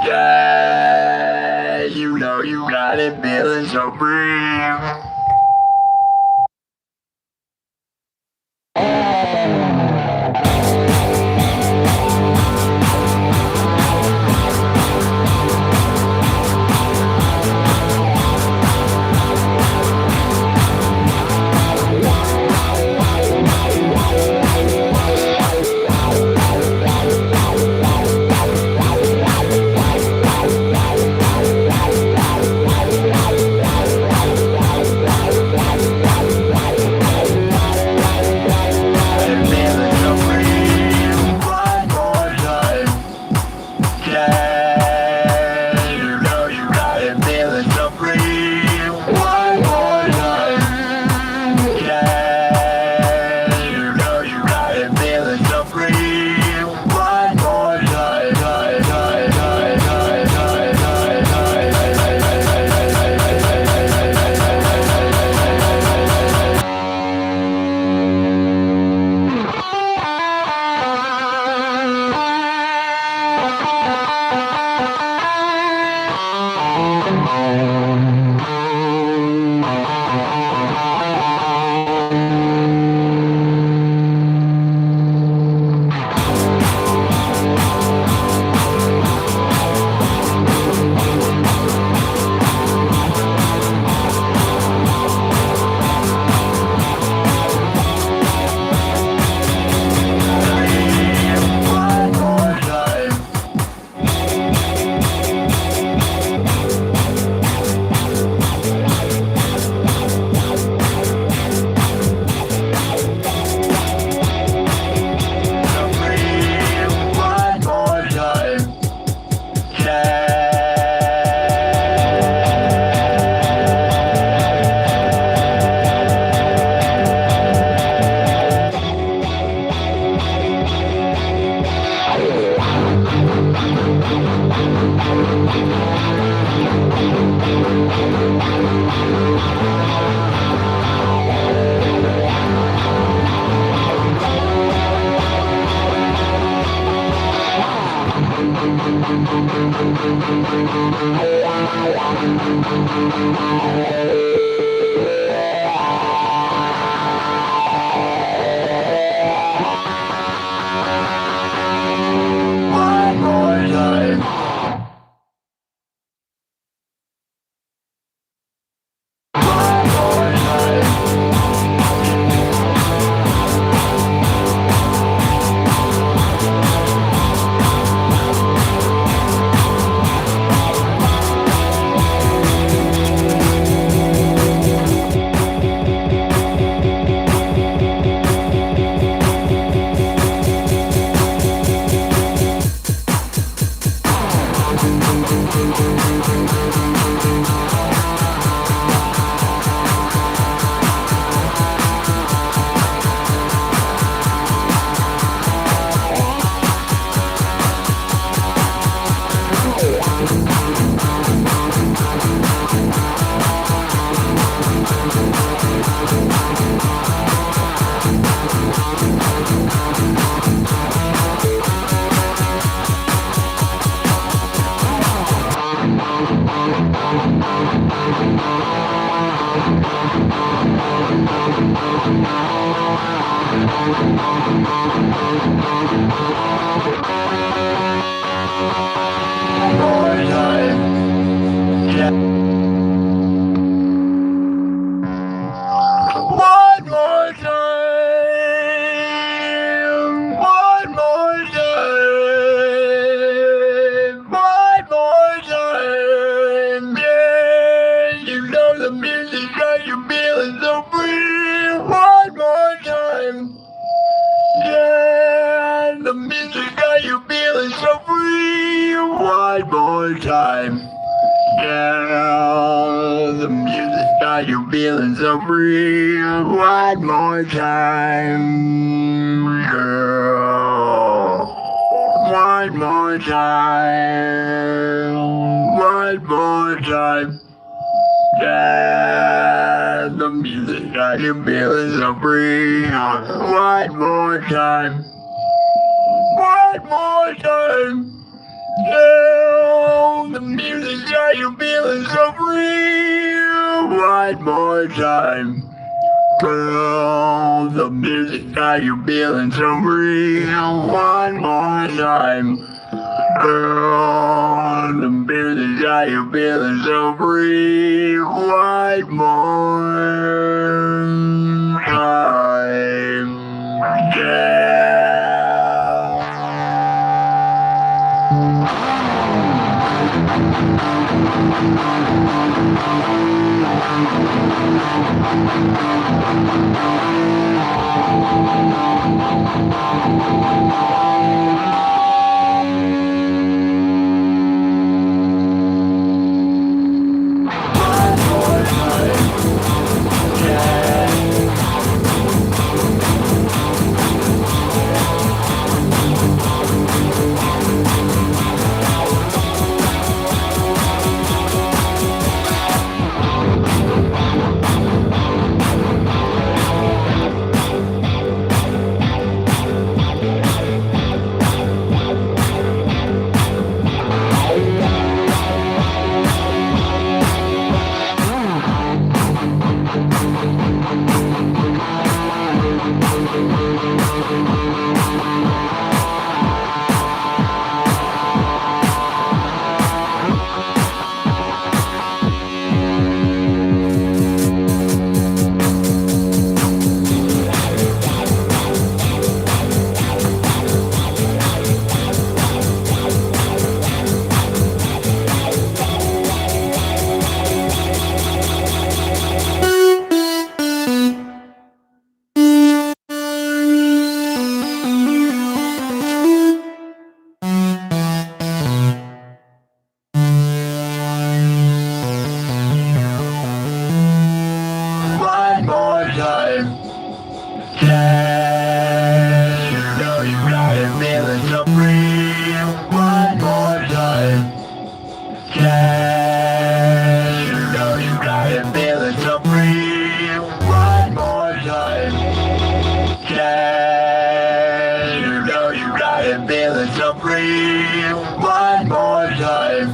Yeah, you know you got it, feeling so free. One feeling so free one more time. Yeah, the music got you feeling so free one more time. Yeah, the music got you feeling so free one more time. Yeah, one more time. One more time. Yeah, the music got you feeling so free. One more time. One more time. Yeah, the music got you feeling so free. One more time. Girl, the music got you feeling so free. One more time. Girl, the music got you feeling so free. One more time. Yeah. One more time. Yeah, you know you got it feeling so free. One more time. Yeah, you know you got it feeling so free. One more time. Yeah, you know you got it feeling so free. One more time.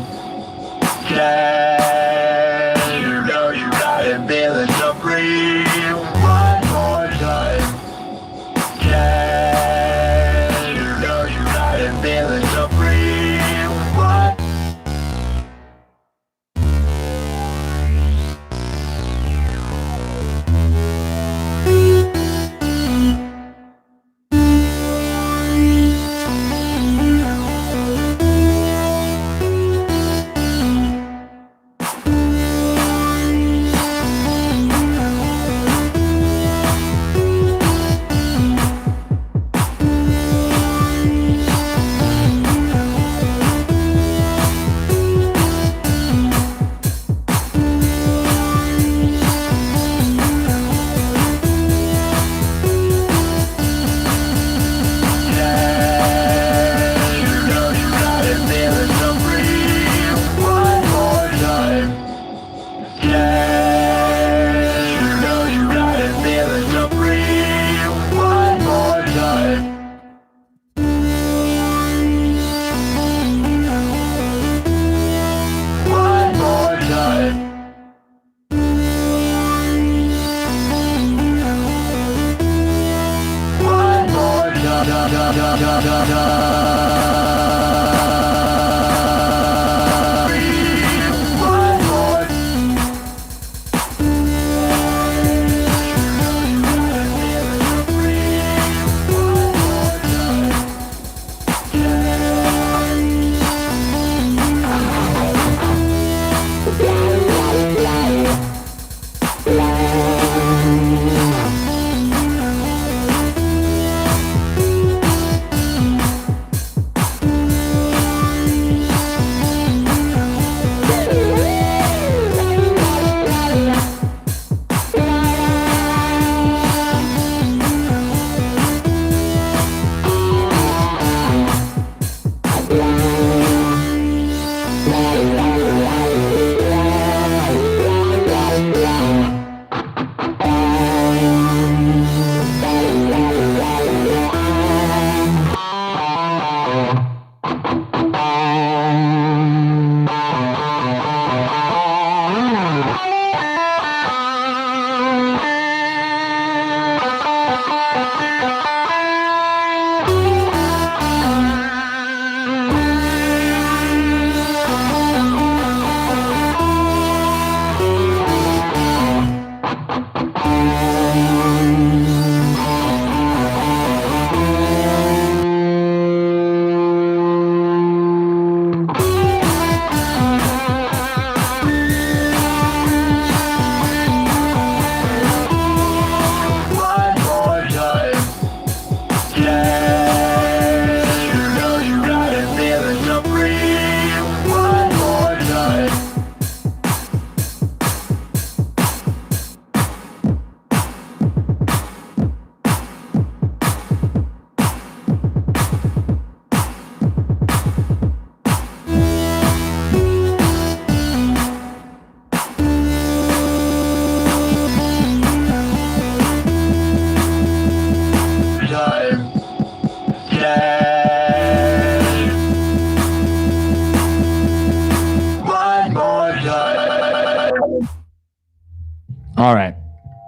Yeah, you know you got it feeling so free. One more time. Yeah, you know you got it feeling so free. One.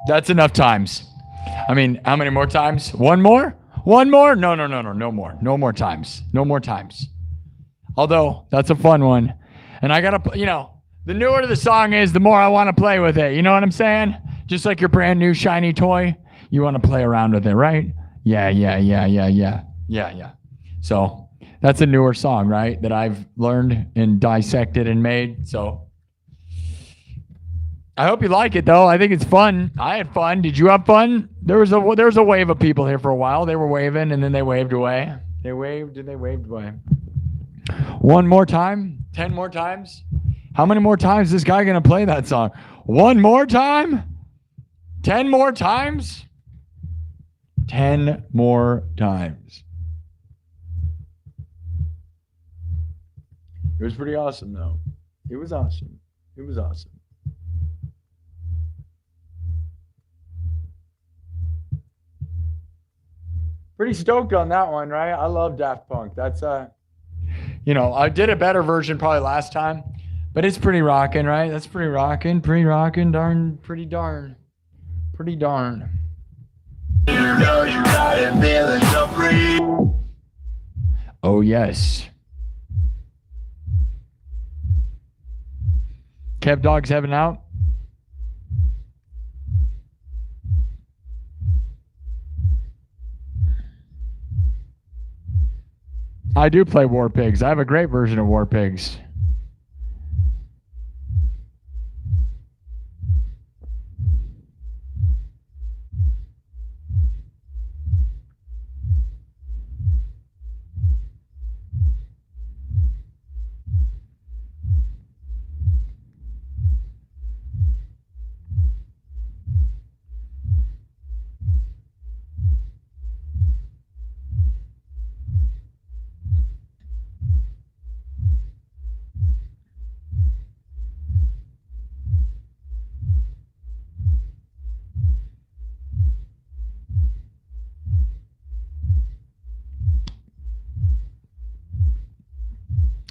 That's enough times. I mean, how many more times? One more? One more? No, no, no, no, no more. No more times. No more times. Although, that's a fun one. And I gotta, the newer the song is, the more I want to play with it. You know what I'm saying? Just like your brand new shiny toy, you want to play around with it, right? Yeah. So that's a newer song, right? That I've learned and dissected and made. So I hope you like it, though. I think it's fun. I had fun. Did you have fun? There was a wave of people here for a while. They were waving, and then they waved away. They waved, and they waved away. One more time? 10 more times? How many more times is this guy going to play that song? One more time? 10 more times? 10 more times. It was pretty awesome, though. It was awesome. It was awesome. Pretty stoked on that one, right? I love Daft Punk. That's I did a better version probably last time, but it's pretty rocking, right? That's pretty rocking, pretty darn. You know you got it feeling so free. Oh yes. Kev Dog's heaven out. I do play War Pigs. I have a great version of War Pigs.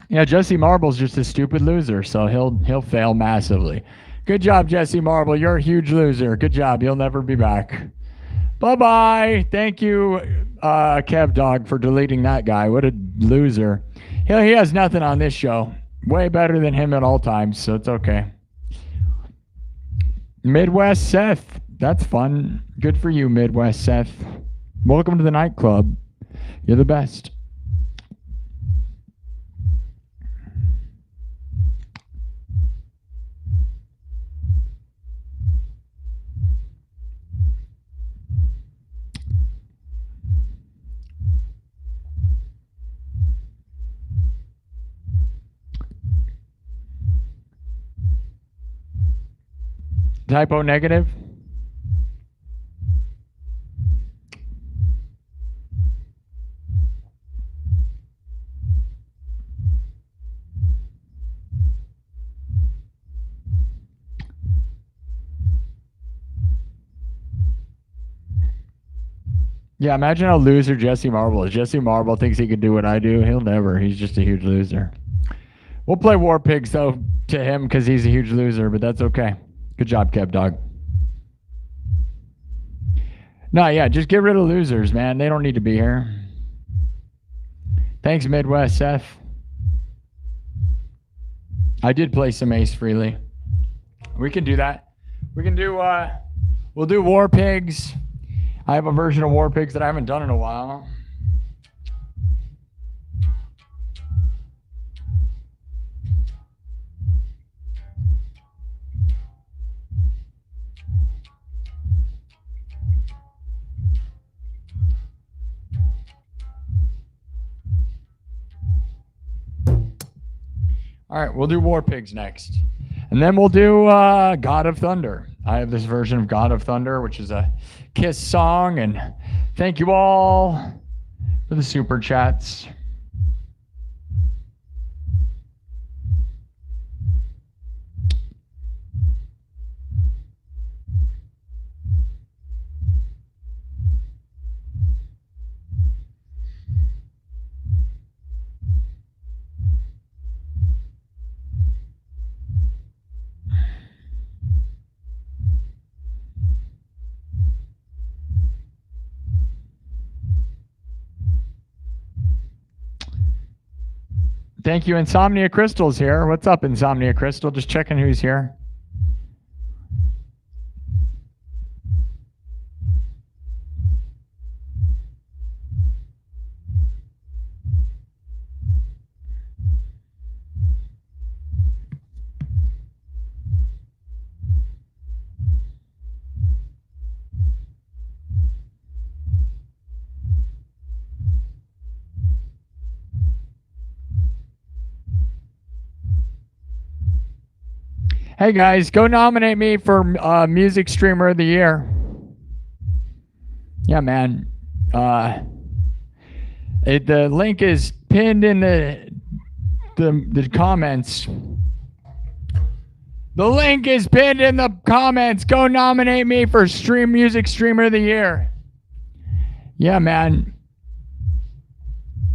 Yeah, Jesse Marble's just a stupid loser, so he'll fail massively. Good job, Jesse Marble. You're a huge loser. Good job. You'll never be back. Bye-bye. Thank you, Kev Dog, for deleting that guy. What a loser. He has nothing on this show. Way better than him at all times, so it's okay. Midwest Seth. That's fun. Good for you, Midwest Seth. Welcome to the nightclub. You're the best. Typo negative. Yeah, imagine how loser Jesse Marble is. Jesse Marble thinks he could do what I do. He'll never. He's just a huge loser. We'll play War Pigs, though, to him because he's a huge loser, but that's okay. Good job, Kev Dog. No, yeah, just get rid of losers, man. They don't need to be here. Thanks, Midwest Seth. I did play some Ace Freely. We can do that. We can do, we'll do War Pigs. I have a version of War Pigs that I haven't done in a while. All right, we'll do War Pigs next. And then we'll do God of Thunder. I have this version of God of Thunder, which is a Kiss song. And thank you all for the super chats. Thank you. Insomnia Crystal's here. What's up, Insomnia Crystal? Just checking who's here. Hey guys, go nominate me for Music Streamer of the Year. Yeah, man. The link is pinned in the comments. The link is pinned in the comments. Go nominate me for Music Streamer of the Year. Yeah, man.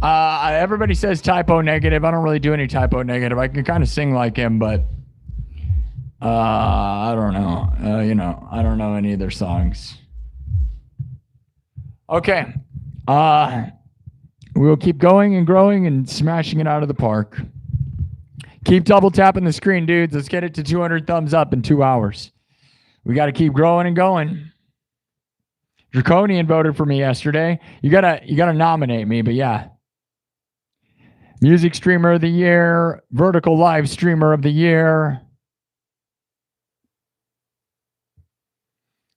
Everybody says typo negative. I don't really do any typo negative. I can kind of sing like him, but I don't know. I don't know any of their songs. Okay. We'll keep going and growing and smashing it out of the park. Keep double tapping the screen, dudes. Let's get it to 200 thumbs up in 2 hours. We got to keep growing and going. Draconian voted for me yesterday. You gotta nominate me, but yeah. Music Streamer of the Year, Vertical Live Streamer of the Year.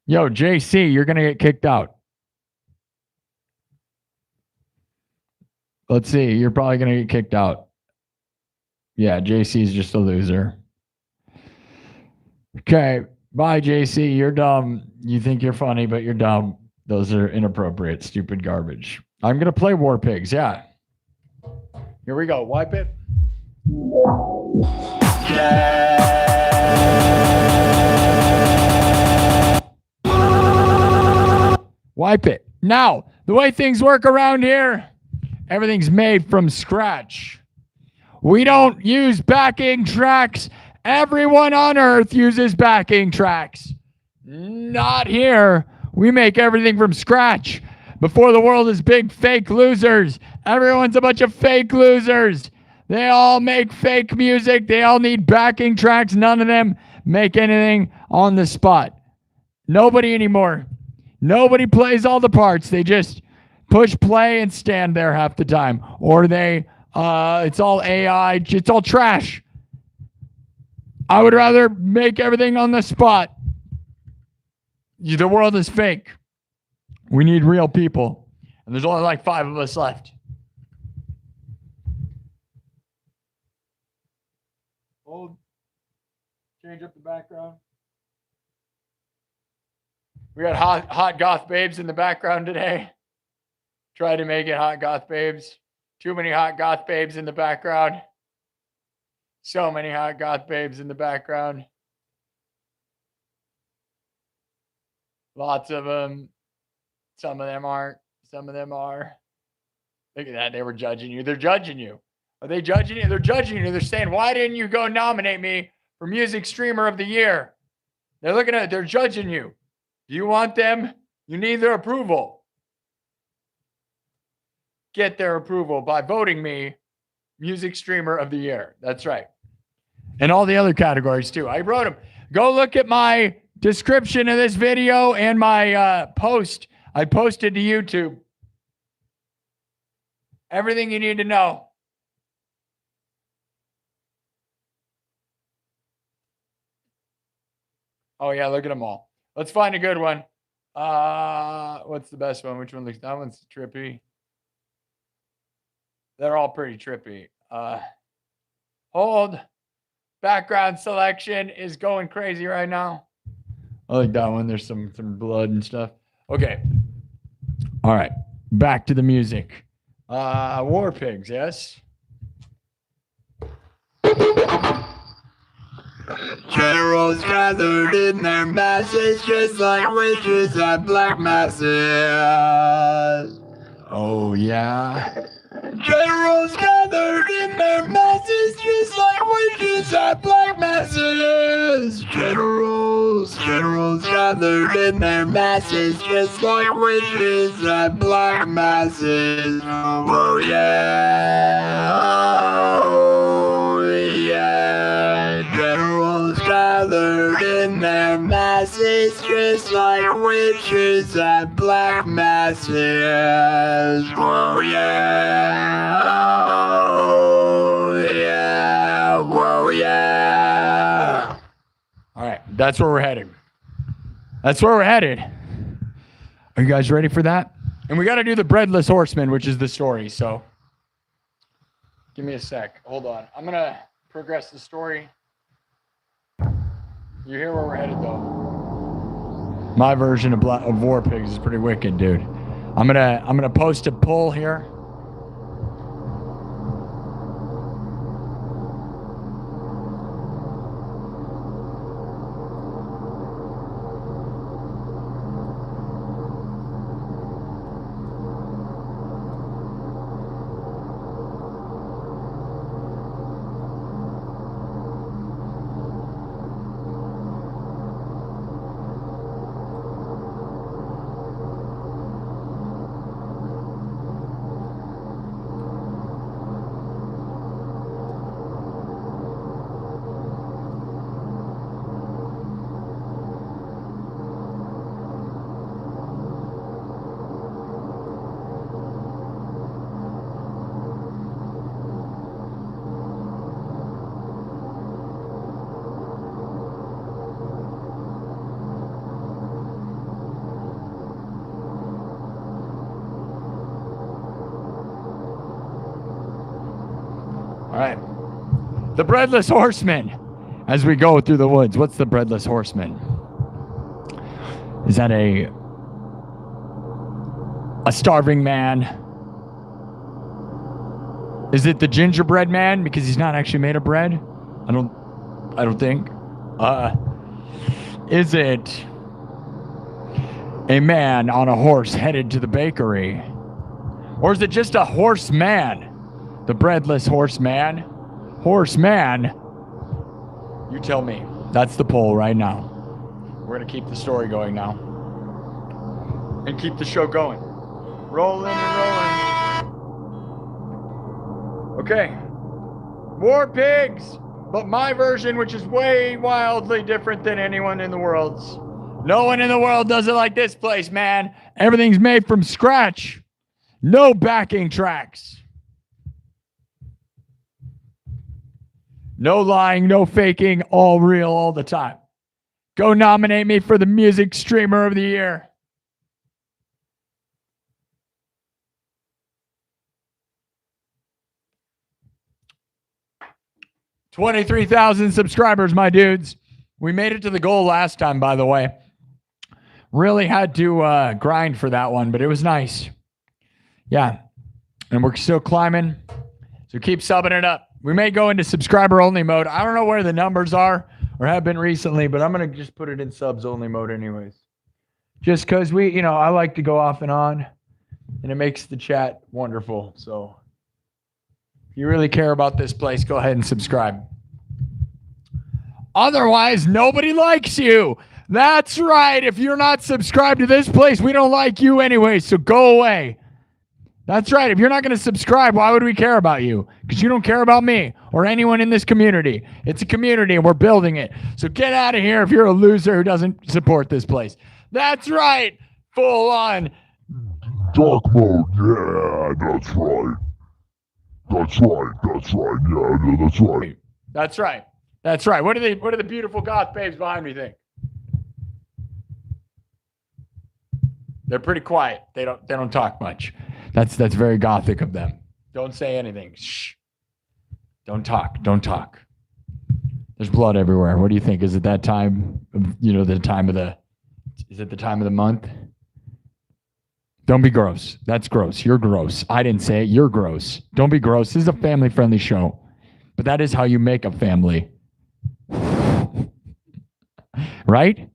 Yo, JC, you're going to get kicked out. Let's see. You're probably going to get kicked out. Yeah, JC's just a loser. Okay. Bye, JC. You're dumb. You think you're funny, but you're dumb. Those are inappropriate, stupid garbage. I'm going to play War Pigs. Yeah. Here we go. Wipe it. Wipe it. Now, the way things work around here, everything's made from scratch. We don't use backing tracks. Everyone on earth uses backing tracks. Not here. We make everything from scratch. Before the world is big fake losers. Everyone's a bunch of fake losers. They all make fake music. They all need backing tracks. None of them make anything on the spot. Nobody anymore. Nobody plays all the parts. They just push play and stand there half the time. Or it's all AI. It's all trash. I would rather make everything on the spot. The world is fake. We need real people. And there's only like 5 of us left. Change up the background. We got hot goth babes in the background today. Try to make it hot goth babes. Too many hot goth babes in the background. So many hot goth babes in the background. Lots of them. Some of them aren't. Some of them are. Look at that. They were judging you. They're judging you. Are they judging you? They're judging you. They're saying, why didn't you go nominate me for Music Streamer of the Year? They're looking at it. They're judging you. Do you want them? You need their approval. Get their approval by voting me Music Streamer of the Year. That's right. And all the other categories too. I wrote them. Go look at my description of this video and my post. I posted to YouTube. Everything you need to know. Oh yeah, look at them all. Let's find a good one. What's the best one? Which one looks? That one's trippy. They're all pretty trippy. Hold. Background selection is going crazy right now. I like that one. There's some blood and stuff. Okay. All right. Back to the music. War Pigs, yes? Generals gathered in their masses, just like witches at black masses. Oh, yeah. Generals gathered in their masses, just like witches at black masses. Generals gathered in their masses, just like witches at black masses. Oh, yeah. Oh. like witches and black masses. Whoa, yeah. Oh, yeah. Whoa, yeah. All right, that's where we're headed. That's where we're headed. Are you guys ready for that? And we got to do the breadless horseman, which is the story. So give me a sec. Hold on. I'm going to progress the story. You hear where we're headed, though. My version of War Pigs is pretty wicked, dude. I'm gonna post a poll here. All right. The breadless horseman. As we go through the woods, what's the breadless horseman? Is that a starving man? Is it the gingerbread man because he's not actually made of bread? I don't think. Is it a man on a horse headed to the bakery? Or is it just a horseman? The breadless horseman? Horseman? You tell me. That's the poll right now. We're going to keep the story going now. And keep the show going. Rolling and rolling. Okay. War Pigs, but my version, which is way wildly different than anyone in the world's. No one in the world does it like this place, man. Everything's made from scratch. No backing tracks. No lying, no faking, all real all the time. Go nominate me for the Music Streamer of the Year. $23,000 subscribers, my dudes. We made it to the goal last time, by the way. Really had to grind for that one, but it was nice. Yeah, and we're still climbing, so keep subbing it up. We may go into subscriber-only mode. I don't know where the numbers are or have been recently, but I'm going to just put it in subs-only mode anyways. Just because I like to go off and on, and it makes the chat wonderful. So if you really care about this place, go ahead and subscribe. Otherwise, nobody likes you. That's right. If you're not subscribed to this place, we don't like you anyway, so go away. That's right. If you're not going to subscribe, why would we care about you? Because you don't care about me or anyone in this community. It's a community and we're building it. So get out of here if you're a loser who doesn't support this place. That's right. Full on. Dark mode, yeah, that's right. That's right. Yeah, that's right. That's right. That's right. What do the beautiful goth babes behind me think? They're pretty quiet. They don't talk much. That's very gothic of them. Don't say anything. Shh. Don't talk. There's blood everywhere. What do you think? Is it that time? Is it the time of the month? Don't be gross. That's gross. You're gross. I didn't say it. You're gross. Don't be gross. This is a family-friendly show. But that is how you make a family. Right?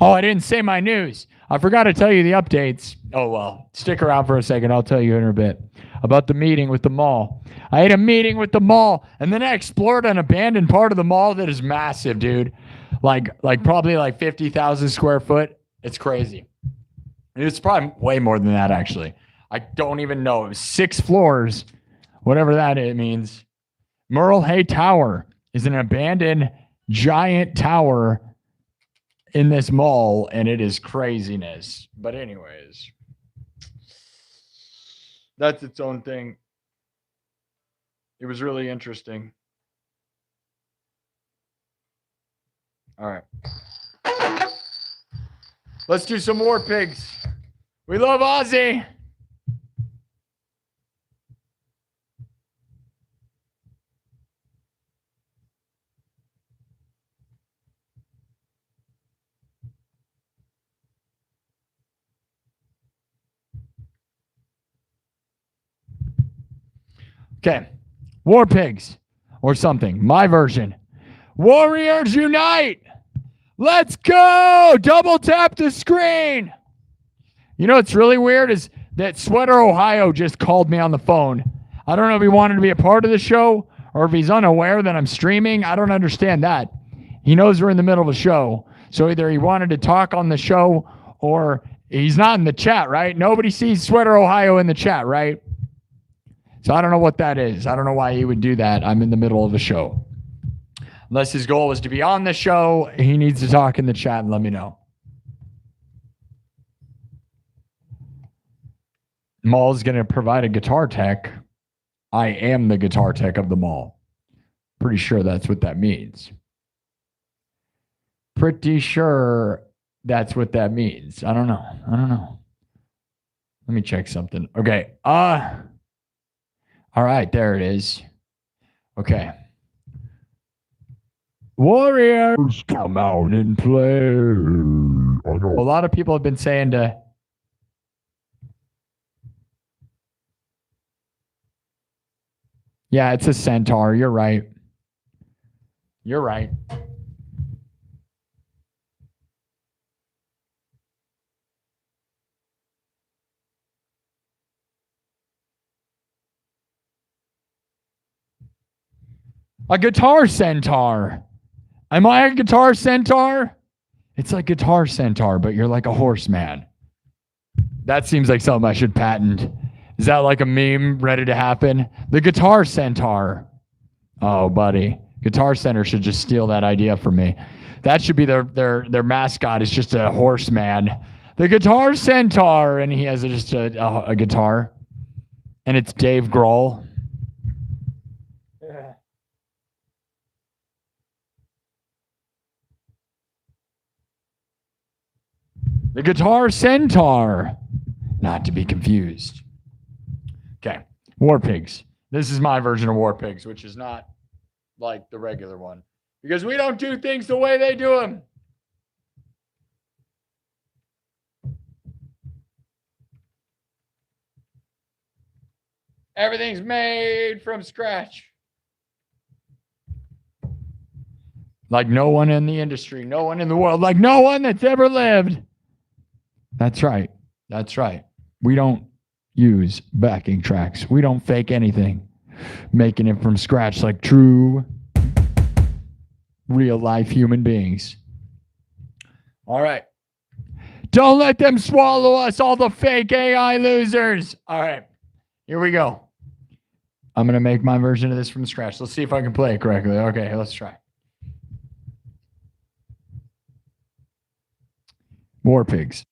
Oh, I didn't say my news. I forgot to tell you the updates. Oh, well, stick around for a second. I'll tell you in a bit about the meeting with the mall. I had a meeting with the mall, and then I explored an abandoned part of the mall that is massive, dude. Like probably like 50,000 square foot. It's crazy. It's probably way more than that, actually. I don't even know. It was 6 floors, whatever that it means. Merle Hay Tower is an abandoned giant tower in this mall, and it is craziness. But anyways, that's its own thing. It was really interesting. All right. Let's do some War Pigs. We love Ozzy. Okay. War Pigs or something. My version. Warriors Unite. Let's go. Double tap the screen. You know what's really weird is that Sweater Ohio just called me on the phone. I don't know if he wanted to be a part of the show or if he's unaware that I'm streaming. I don't understand that. He knows we're in the middle of a show. So either he wanted to talk on the show or he's not in the chat, right? Nobody sees Sweater Ohio in the chat, right? So I don't know what that is. I don't know why he would do that. I'm in the middle of the show. Unless his goal is to be on the show, he needs to talk in the chat and let me know. Mall's going to provide a guitar tech. I am the guitar tech of the mall. Pretty sure that's what that means. Pretty sure that's what that means. I don't know. Let me check something. Okay. All right, there it is. Okay. Warriors, come out and play. A lot of people have been saying to... Yeah, it's a centaur. You're right. You're right. A guitar centaur. Am I a guitar centaur? It's like Guitar Centaur, but you're like a horseman. That seems like something I should patent. Is that like a meme ready to happen? The Guitar Centaur. Oh, buddy. Guitar Center should just steal that idea from me. That should be their mascot is just a horseman. The Guitar Centaur. And he has just a guitar. And it's Dave Grohl. The Guitar Centaur. Not to be confused. Okay. War Pigs. This is my version of War Pigs, which is not like the regular one. Because we don't do things the way they do them. Everything's made from scratch. Like no one in the industry, no one in the world, like no one that's ever lived. That's right. That's right. We don't use backing tracks. We don't fake anything. Making it from scratch like true, real life human beings. All right. Don't let them swallow us, all the fake AI losers. All right. Here we go. I'm going to make my version of this from scratch. Let's see if I can play it correctly. Okay, let's try. War Pigs.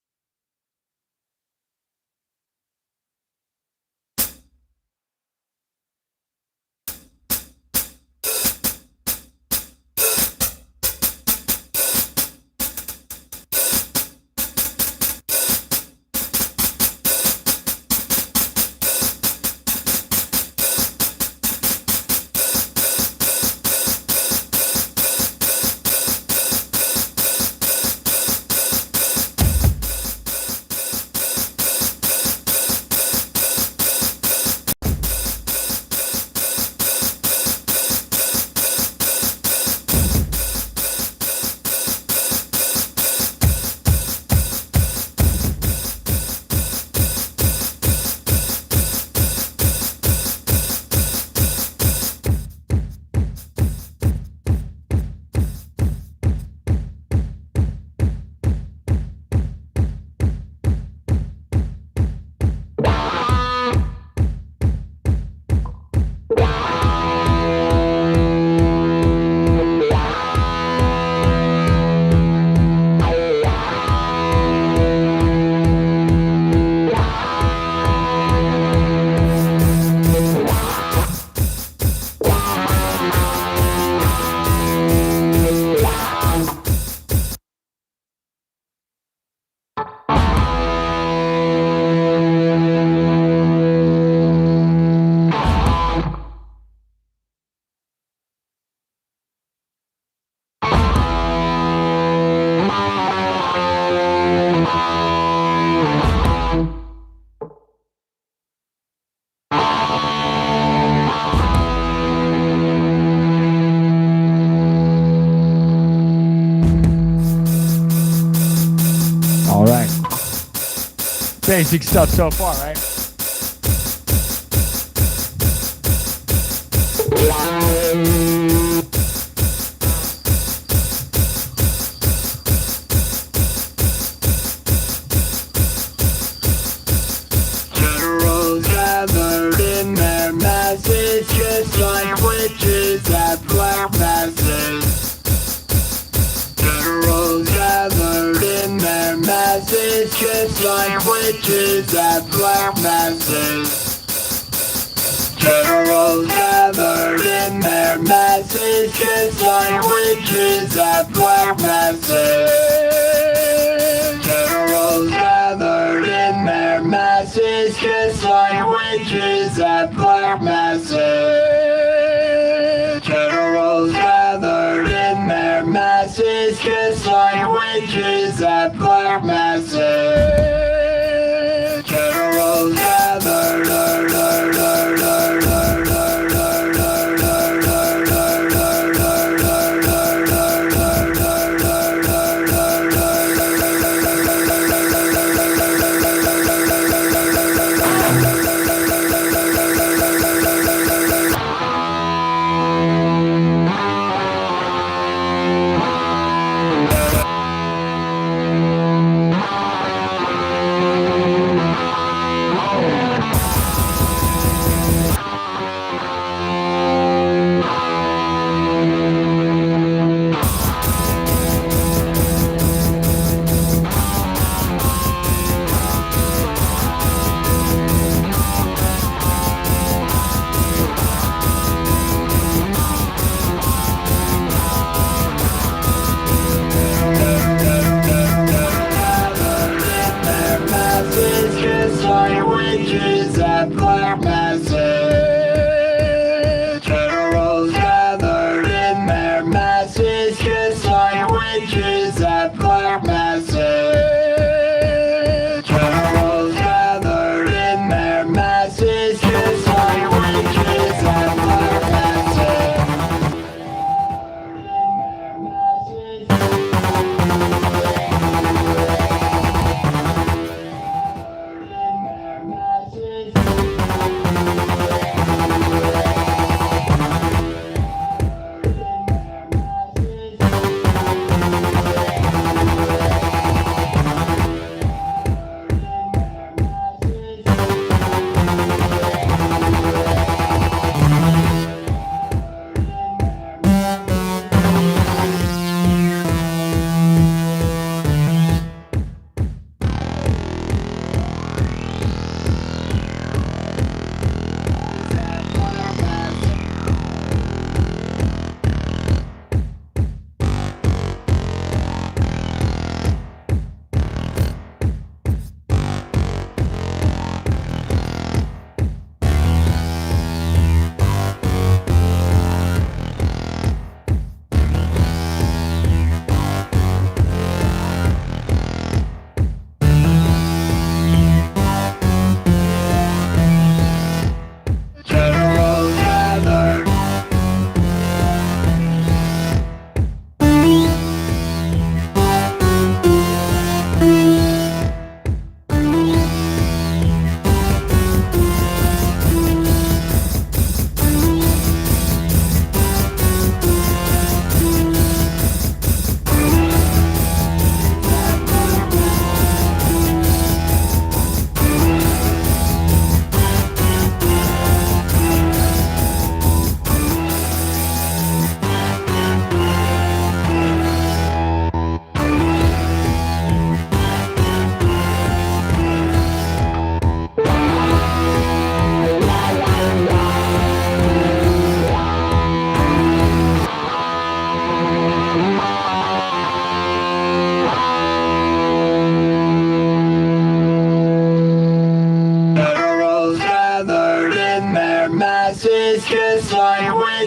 All right. Basic stuff so far, right? Generals gathered in their masses, just like witches at black masses. Generals gathered in their masses, just like witches at black masses. Generals gathered in their masses, just like witches at black masses. Generals gathered in their masses, just like witches at black masses. Generals gathered in their masses, just like witches at black masses. Generals gathered.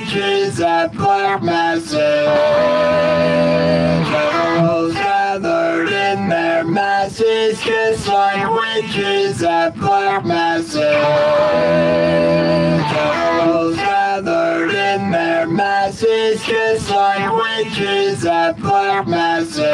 witches at black masses. Generals gathered in their masses, just like witches at black masses. Generals gathered in their masses, just like witches at black masses.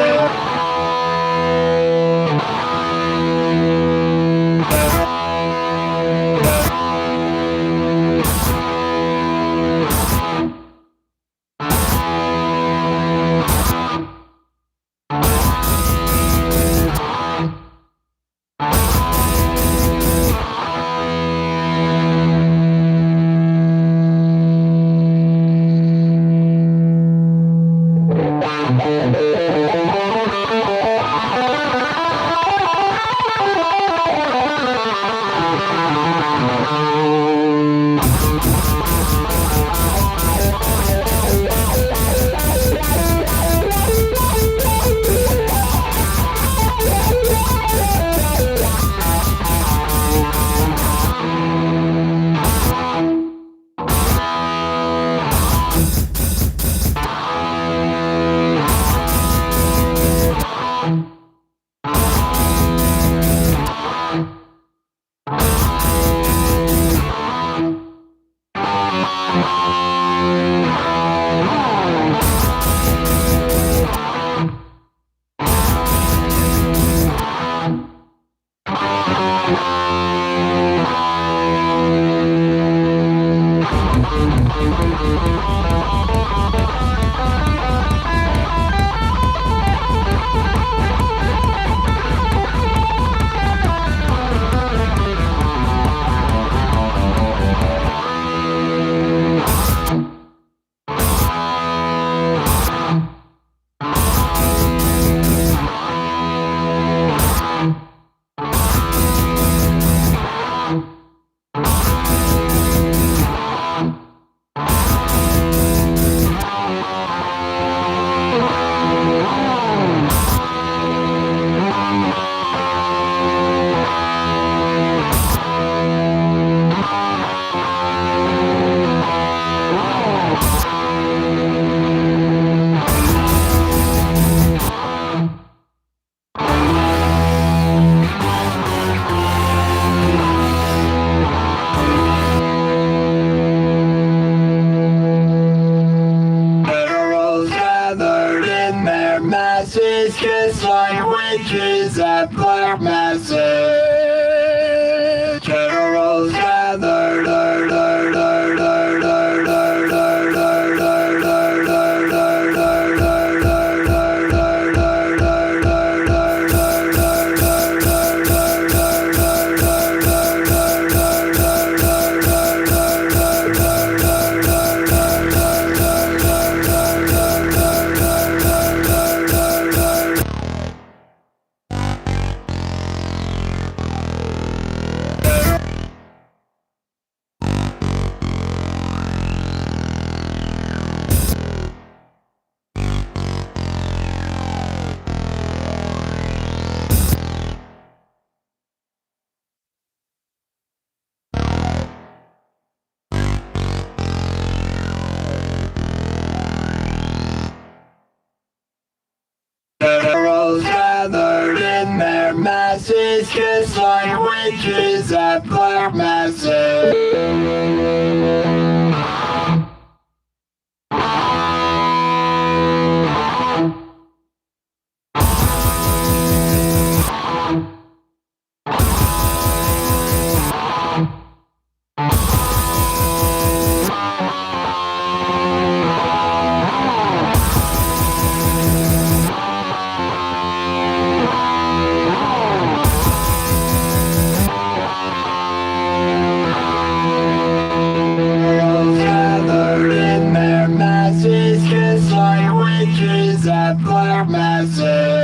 message. Generals gathered. Generals gathered in their masses, kissed like witches at black masses. Black masses.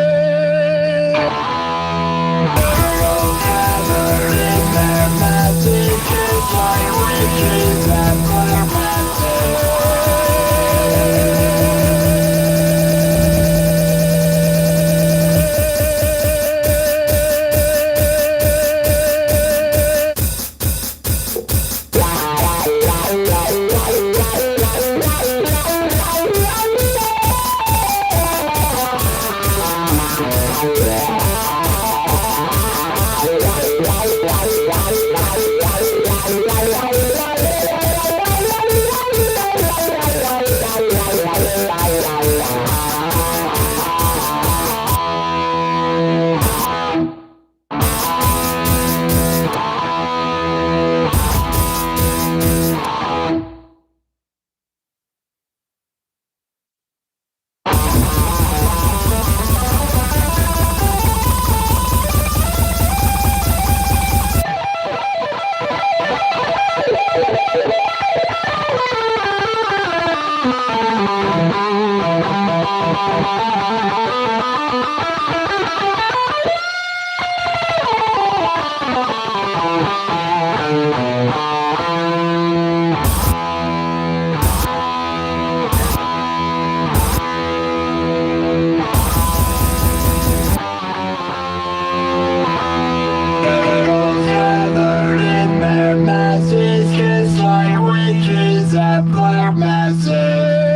Generals gathered in their masses, just like witches at black masses.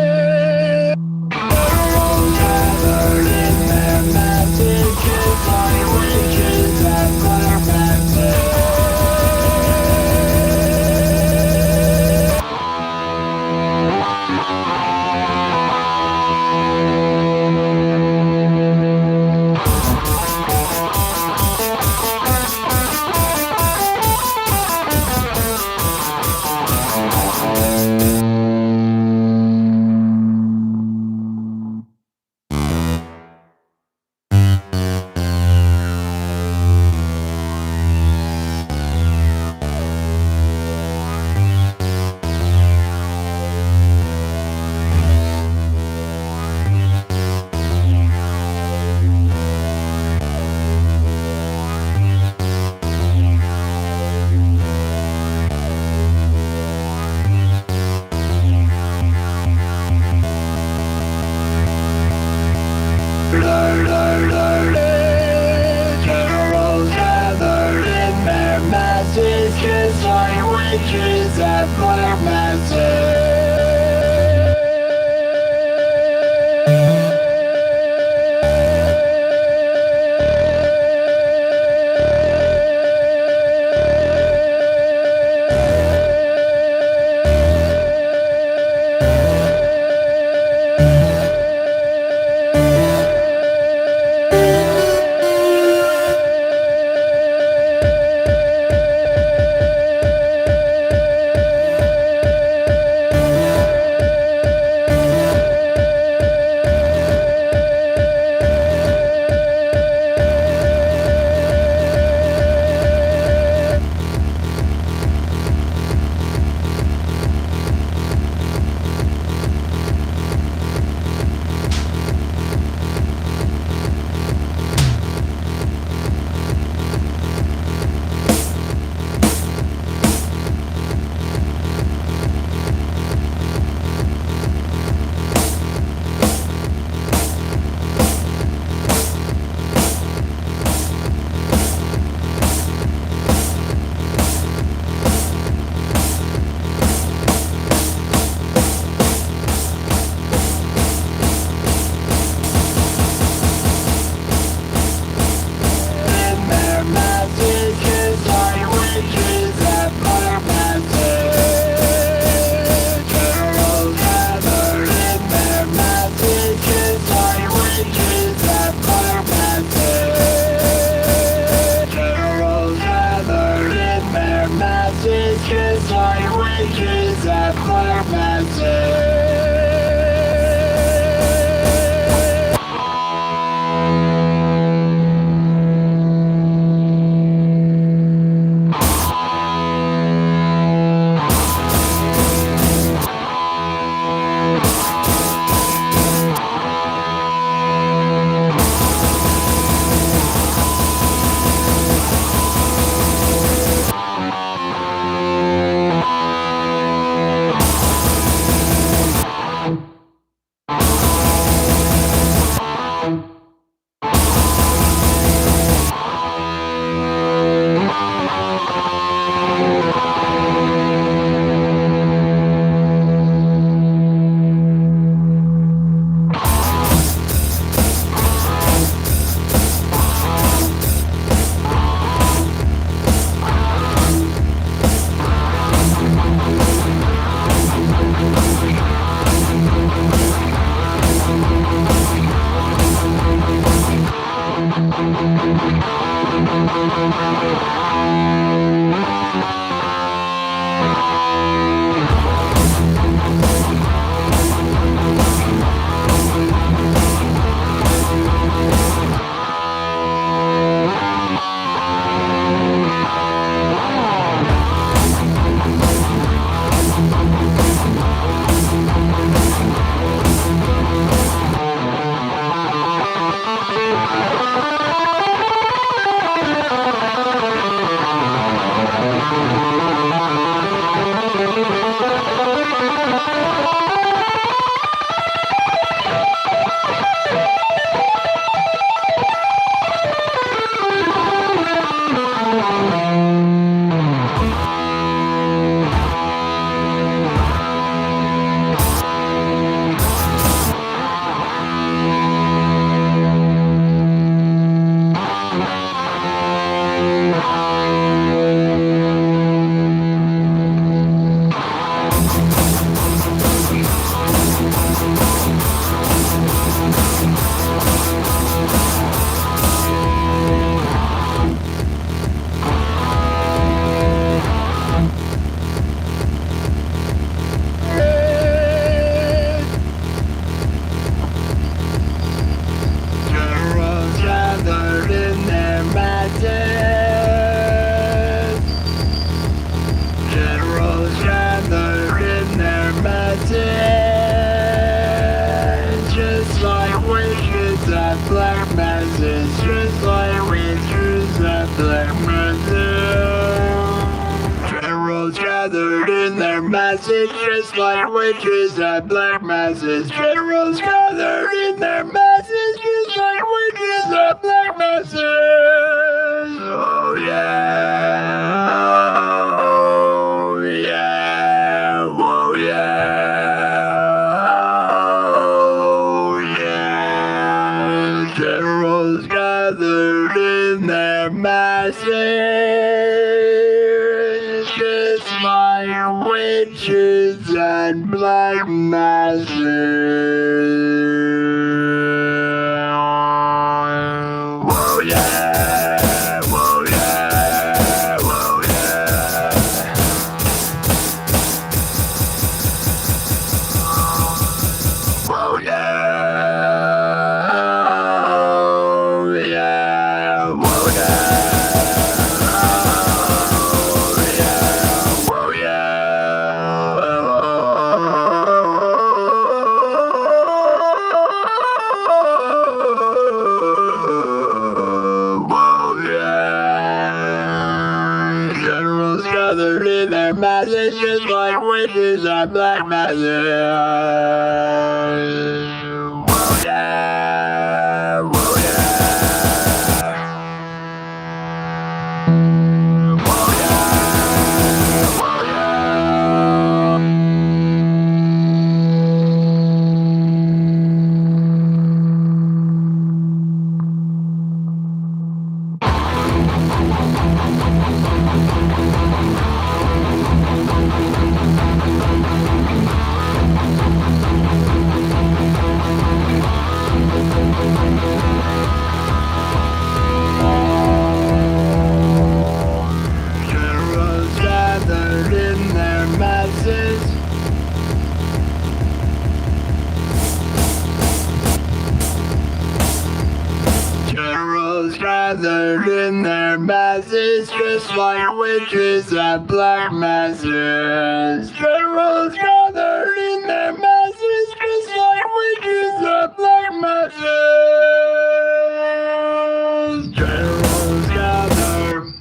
witches at black masses. Just like witches at black masses. Generals gathered in their masses, just like witches at black masses. Oh yeah, oh yeah, oh yeah, oh yeah. Generals gathered in their masses, just like witches and black masses. Whoa yeah, whoa yeah, whoa yeah. Whoa yeah, oh yeah, whoa yeah. Masses just like witches and black masses. Whoa yeah, whoa yeah. Whoa yeah, whoa yeah. Gathered in their masses, just like witches at black masses. Generals gathered in their masses, just like witches at black masses. Generals gather,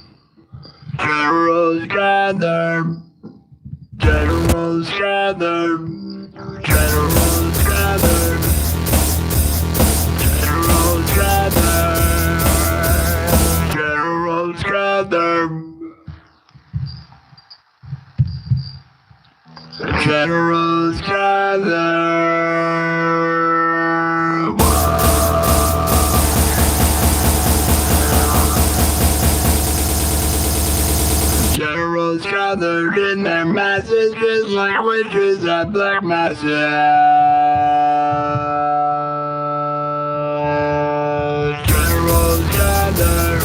generals gather, generals gather, generals gather, generals gather. Generals gather. Generals gather. Generals gathered in their masses, just like witches at black masses. Generals gather.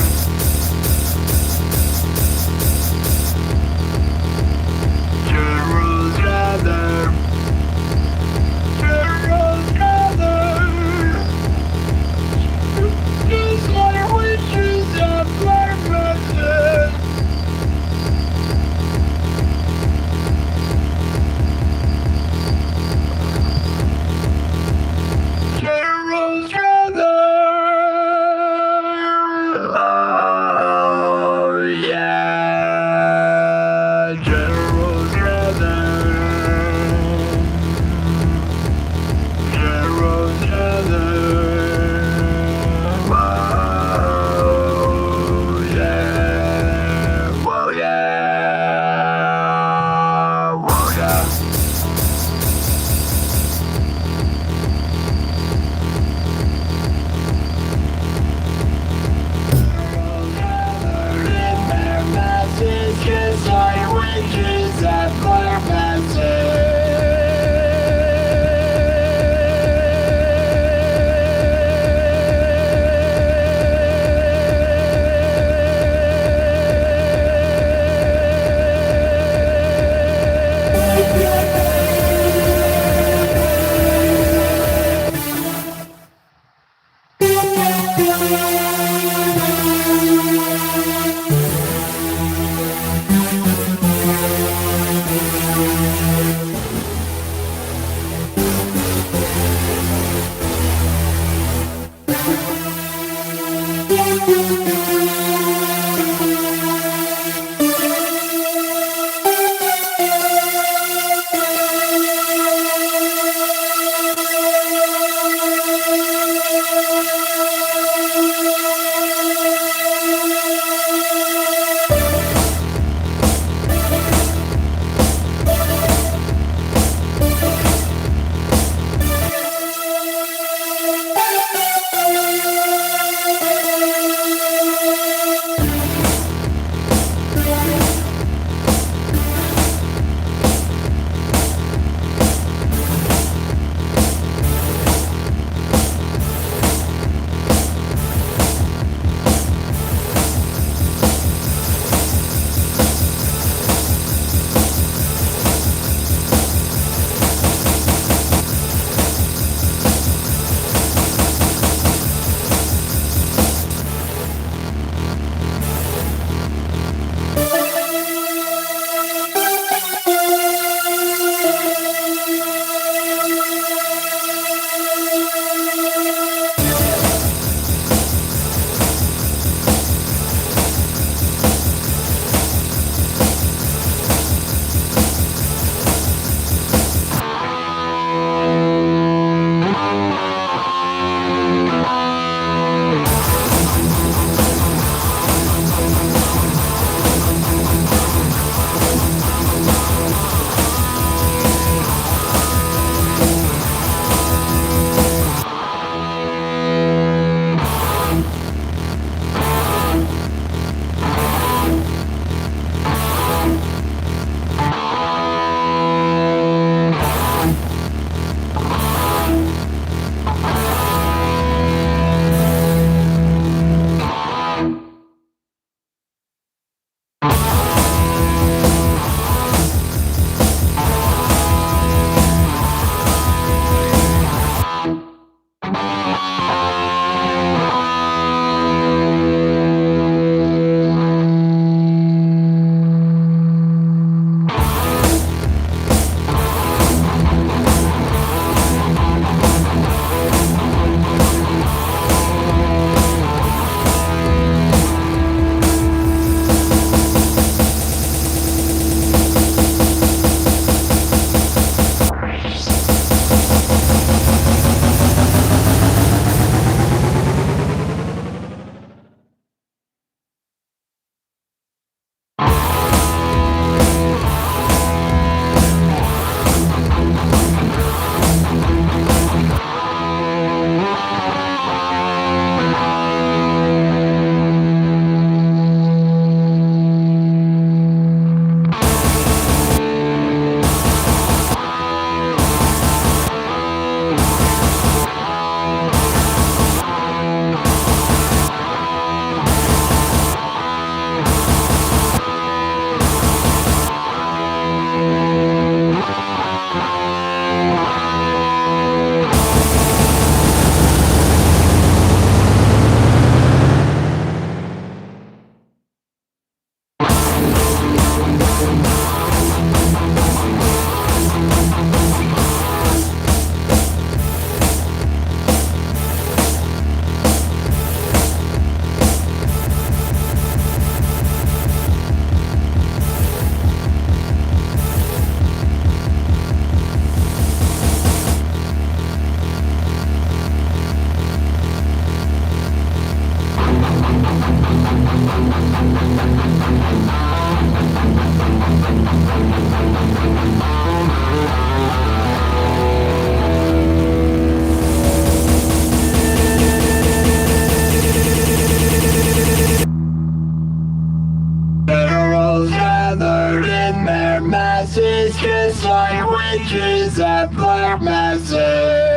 masses, just like witches at black masses.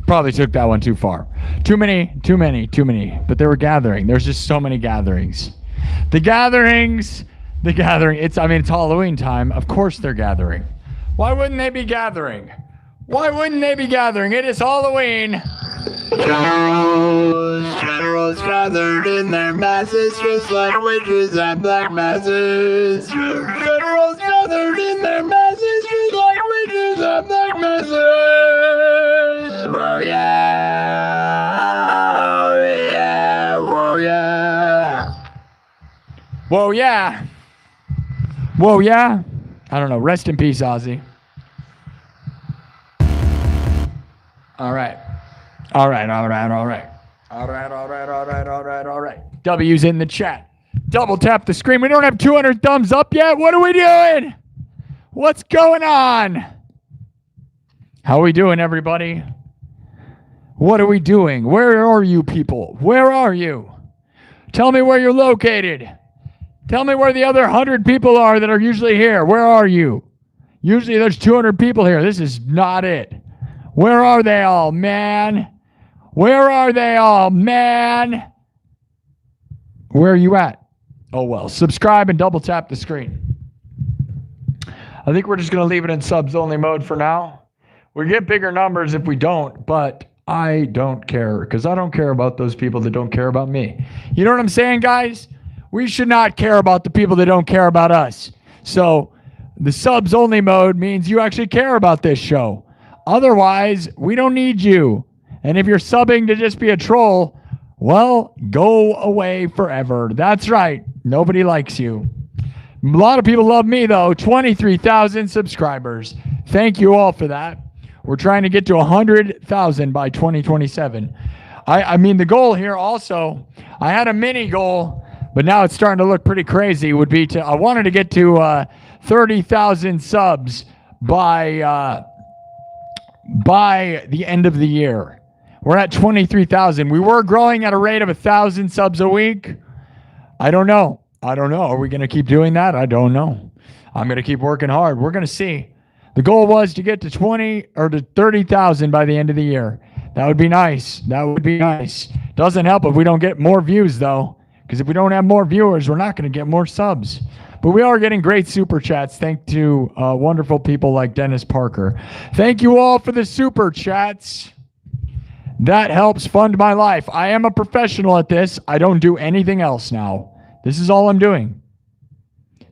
Probably took that one too far. Too many. But they were gathering. There's just so many gatherings. The gathering. It's Halloween time. Of course they're gathering. Why wouldn't they be gathering? It is Halloween. Generals gathered in their masses, just like witches at black masses. Generals gathered in their masses, just like witches at black masses. Whoa, yeah. Oh, yeah. Whoa, yeah. Whoa, yeah. Whoa, yeah. I don't know. Rest in peace, Ozzy. All right. W's in the chat. Double tap the screen. We don't have 200 thumbs up yet. What are we doing? What's going on? How are we doing, everybody? What are we doing? Where are you people? Where are you? Tell me where you're located. Tell me where the other 100 people are that are usually here. Where are you? Usually there's 200 people here. This is not it. Where are they all, man? Where are they all, man? Where are you at? Oh, well. Subscribe and double tap the screen. I think we're just going to leave it in subs only mode for now. We get bigger numbers if we don't, but I don't care because I don't care about those people that don't care about me. You know what I'm saying, guys? We should not care about the people that don't care about us. So the subs only mode means you actually care about this show. Otherwise, we don't need you. And if you're subbing to just be a troll, well, go away forever. That's right. Nobody likes you. A lot of people love me, though. 23,000 subscribers. Thank you all for that. We're trying to get to 100,000 by 2027. The goal here also, I had a mini goal, but now it's starting to look pretty crazy, would be I wanted to get to 30,000 subs by the end of the year. We're at 23,000. We were growing at a rate of 1,000 subs a week. I don't know. Are we going to keep doing that? I don't know. I'm going to keep working hard. We're going to see. The goal was to get to 20 or to 30,000 by the end of the year. That would be nice. Doesn't help if we don't get more views, though, because if we don't have more viewers, we're not going to get more subs. But we are getting great super chats thanks to wonderful people like Dennis Parker. Thank you all for the super chats. That helps fund my life. I am a professional at this. I don't do anything else now. This is all I'm doing.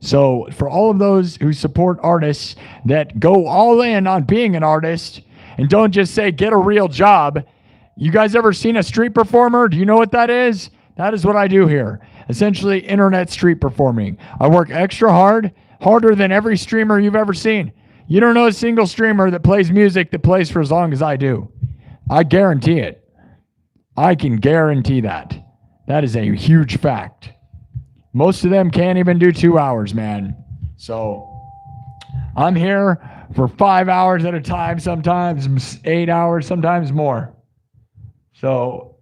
So for all of those who support artists that go all in on being an artist and don't just say, get a real job. You guys ever seen a street performer? Do you know what that is? That is what I do here. Essentially, internet street performing. I work extra hard, harder than every streamer you've ever seen. You don't know a single streamer that plays music that plays for as long as I do. I guarantee it. I can guarantee that. That is a huge fact. Most of them can't even do 2 hours, man. So I'm here for 5 hours at a time, sometimes 8 hours, sometimes more. So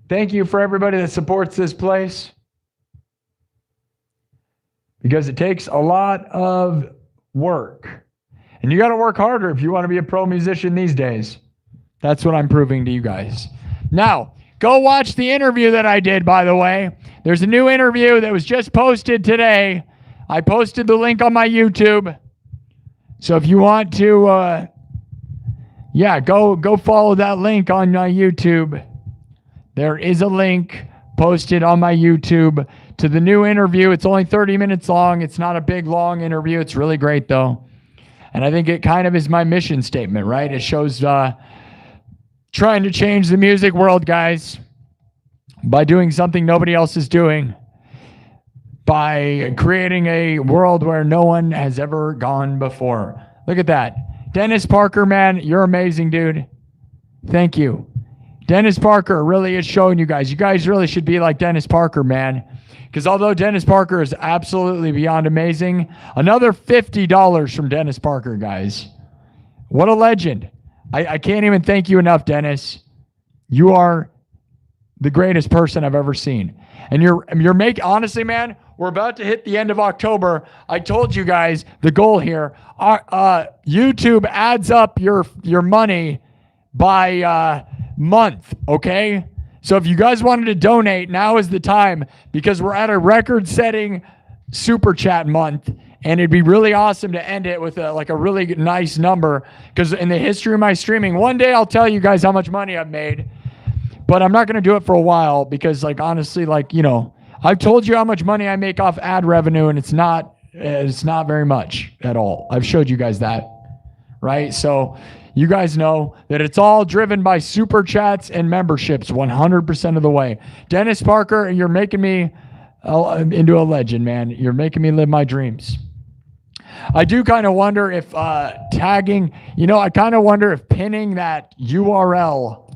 thank you for everybody that supports this place. Because it takes a lot of work. And you got to work harder if you want to be a pro musician these days. That's what I'm proving to you guys. Now, go watch the interview that I did, by the way. There's a new interview that was just posted today. I posted the link on my YouTube. So if you want to, go follow that link on my YouTube. There is a link posted on my YouTube to the new interview. It's only 30 minutes long. It's not a big, long interview. It's really great, though. And I think it kind of is my mission statement, right? It shows trying to change the music world, guys, by doing something nobody else is doing, by creating a world where no one has ever gone before. Look at that. Dennis Parker, man, you're amazing, dude. Thank you. Dennis Parker really is showing you guys. You guys really should be like Dennis Parker, man. Because although Dennis Parker is absolutely beyond amazing, another $50 from Dennis Parker, guys. What a legend. I can't even thank you enough, Dennis. You are the greatest person I've ever seen. And honestly, man, we're about to hit the end of October. I told you guys the goal here. YouTube adds up your money by month, okay? So if you guys wanted to donate, now is the time, because we're at a record-setting super chat month, and it'd be really awesome to end it with a really nice number, because in the history of my streaming, one day I'll tell you guys how much money I've made, but I'm not going to do it for a while, because honestly, I've told you how much money I make off ad revenue, and it's not very much at all. I've showed you guys that, right? So you guys know that it's all driven by super chats and memberships 100% of the way. Dennis Parker, you're making me into a legend, man. You're making me live my dreams. I do kind of wonder if tagging, I kind of wonder if pinning that URL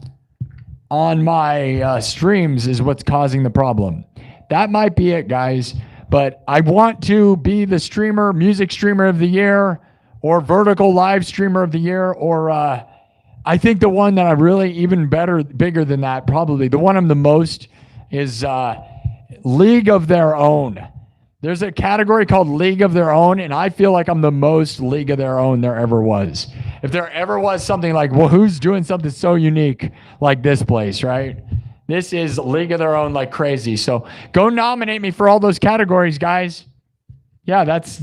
on my streams is what's causing the problem. That might be it, guys. But I want to be the music streamer of the year, or vertical live streamer of the year, or I think the one that I'm really even bigger than that, probably the one I'm the most, is League of Their Own. There's a category called League of Their Own, and I feel like I'm the most League of Their Own there ever was. If there ever was something like, well, who's doing something so unique like this place, right? This is League of Their Own like crazy. So go nominate me for all those categories, guys. Yeah, that's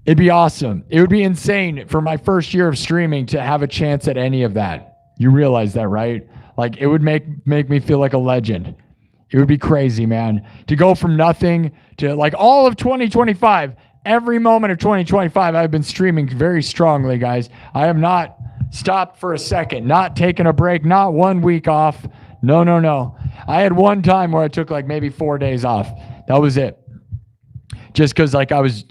it'd be awesome. It would be insane for my first year of streaming to have a chance at any of that. You realize that, right? It would make me feel like a legend. It would be crazy, man. To go from nothing to all of 2025, every moment of 2025, I've been streaming very strongly, guys. I have not stopped for a second, not taking a break, not 1 week off. No. I had one time where I took maybe 4 days off. That was it. Just because I was,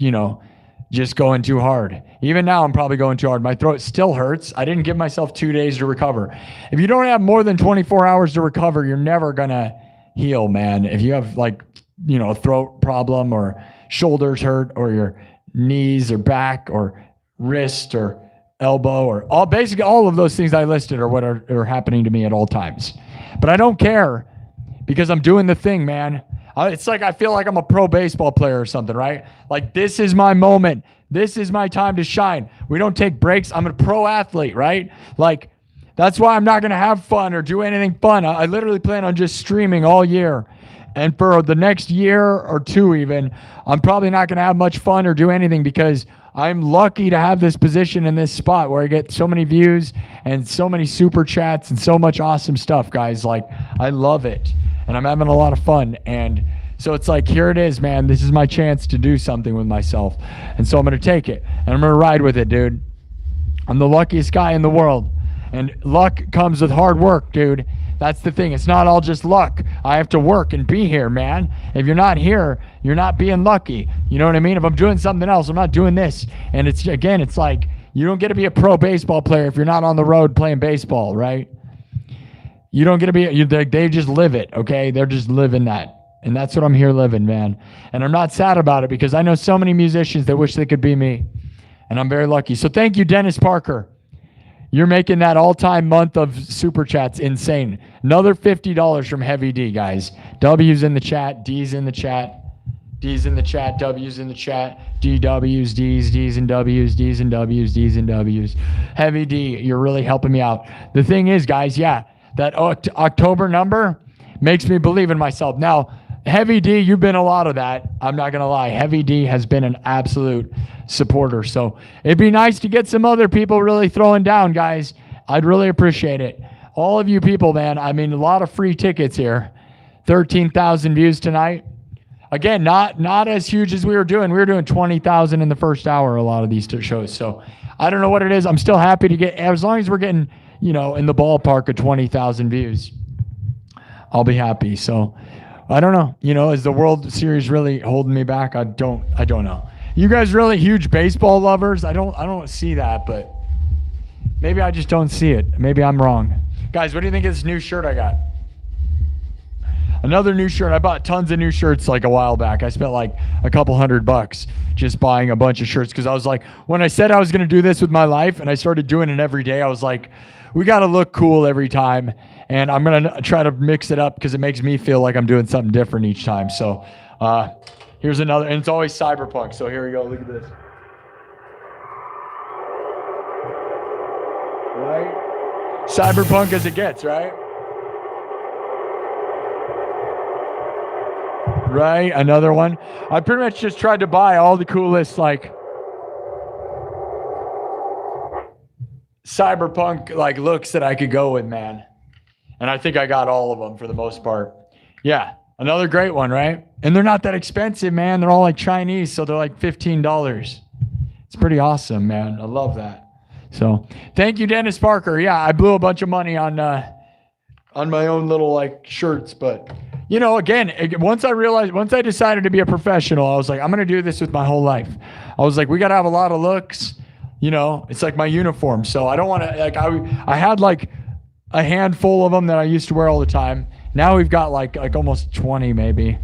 just going too hard. Even now, I'm probably going too hard. My throat still hurts. I didn't give myself 2 days to recover. If you don't have more than 24 hours to recover, you're never going to heal, man. If you have a throat problem, or shoulders hurt, or your knees or back or wrist or elbow, or basically all of those things I listed are what are happening to me at all times. But I don't care, because I'm doing the thing, man. It's I feel like I'm a pro baseball player or something, right? This is my moment. This is my time to shine. We don't take breaks. I'm a pro athlete, right? That's why I'm not going to have fun or do anything fun. I literally plan on just streaming all year. And for the next year or two even, I'm probably not going to have much fun or do anything, because I'm lucky to have this position in this spot where I get so many views and so many super chats and so much awesome stuff, guys. I love it. And I'm having a lot of fun. And so it's here it is, man. This is my chance to do something with myself. And so I'm going to take it. And I'm going to ride with it, dude. I'm the luckiest guy in the world. And luck comes with hard work, dude. That's the thing. It's not all just luck. I have to work and be here, man. If you're not here, you're not being lucky. You know what I mean? If I'm doing something else, I'm not doing this. And it's you don't get to be a pro baseball player if you're not on the road playing baseball, right? You don't get to be, they just live it, okay? They're just living that. And that's what I'm here living, man. And I'm not sad about it, because I know so many musicians that wish they could be me. And I'm very lucky. So thank you, Dennis Parker. You're making that all-time month of super chats insane. Another $50 from Heavy D, guys. W's in the chat, D's in the chat, D's in the chat, W's in the chat, W's, D's and W's, D's and W's, D's and W's. Heavy D, you're really helping me out. The thing is, guys, yeah, that October number makes me believe in myself. Now, Heavy D, you've been a lot of that. I'm not going to lie. Heavy D has been an absolute supporter. So it'd be nice to get some other people really throwing down, guys. I'd really appreciate it. All of you people, man. I mean, a lot of free tickets here. 13,000 views tonight. Again, not as huge as we were doing. We were doing 20,000 in the first hour, a lot of these shows. So I don't know what it is. I'm still happy to get, as long as we're getting, in the ballpark of 20,000 views, I'll be happy. So I don't know, is the World Series really holding me back? I don't know. You guys really huge baseball lovers? I don't see that, but maybe I just don't see it. Maybe I'm wrong. Guys, what do you think of this new shirt I got? Another new shirt. I bought tons of new shirts like a while back. I spent like a couple $100 just buying a bunch of shirts because I was like, when I said I was going to do this with my life and I started doing it every day, I was like, we got to look cool every time. And I'm going to try to mix it up because it makes me feel like I'm doing something different each time. So here's another, and it's always cyberpunk. So here we go. Look at this. Right? Cyberpunk as it gets, right? Right, another one. I pretty much just tried to buy all the coolest like cyberpunk like looks that I could go with, man. And I think I got all of them for the most part. Yeah, another great one, right? And they're not that expensive, man. They're all like Chinese, so they're like $15. It's pretty awesome, man. I love that. So thank you, Dennis Parker. Yeah, I blew a bunch of money on my own little like shirts, but you know, again, once I decided to be a professional, I was like, I'm going to do this with my whole life. I was like, we got to have a lot of looks, you know, it's like my uniform. So I don't want to, like, I had like a handful of them that I used to wear all the time. Now we've got like almost 20 maybe.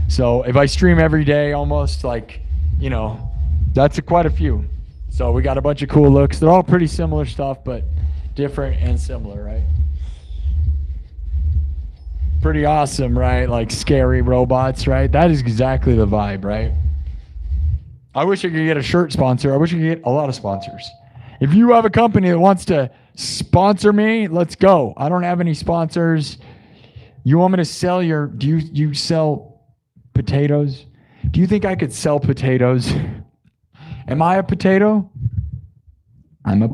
So if I stream every day, almost like, you know, that's quite a few. So we got a bunch of cool looks. They're all pretty similar stuff, but different and similar, right? Pretty awesome, right? Like scary robots, right? That is exactly the vibe, right? I wish I could get a shirt sponsor. I wish I could get a lot of sponsors. If you have a company that wants to sponsor me, let's go. I don't have any sponsors. You want me to sell do you sell potatoes? Do you think I could sell potatoes? Am I a potato? I'm a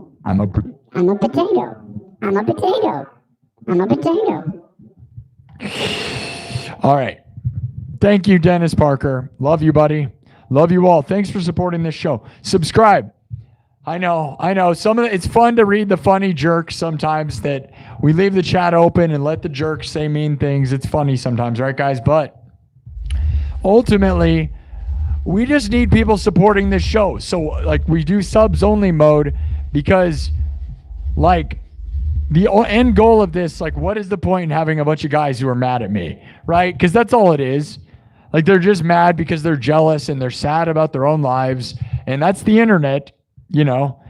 potato. I'm a potato. I'm a potato. All right. Thank you, Dennis Parker. Love you, buddy. Love you all. Thanks for supporting this show. Subscribe. I know. It's fun to read the funny jerks sometimes that we leave the chat open and let the jerks say mean things. It's funny sometimes, right, guys? But ultimately, we just need people supporting this show. So, like, we do subs only mode because, like, the end goal of this, like, what is the point in having a bunch of guys who are mad at me, right? Because that's all it is. Like, they're just mad because they're jealous and they're sad about their own lives. And that's the internet, you know.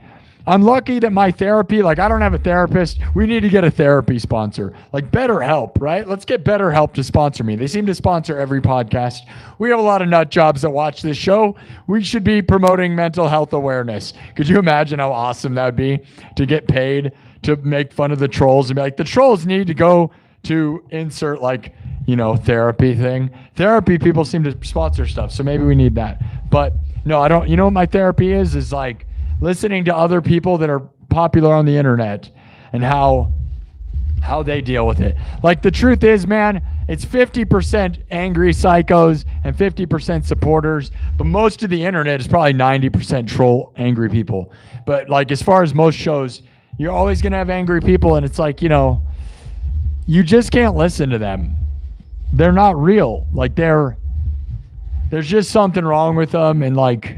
I'm lucky that my therapy, like, I don't have a therapist. We need to get a therapy sponsor. Like, BetterHelp, right? Let's get BetterHelp to sponsor me. They seem to sponsor every podcast. We have a lot of nut jobs that watch this show. We should be promoting mental health awareness. Could you imagine how awesome that would be to get paid to make fun of the trolls and be like, the trolls need to go to insert, like, you know, therapy thing. Therapy people seem to sponsor stuff, so maybe we need that. But no, I don't. You know what my therapy is like listening to other people that are popular on the internet and how they deal with it. Like, the truth is, man, it's 50% angry psychos and 50% supporters, but most of the internet is probably 90% troll angry people. But like, as far as most shows, you're always going to have angry people, and it's like, you know, you just can't listen to them. They're not real. Like, there's just something wrong with them, and like,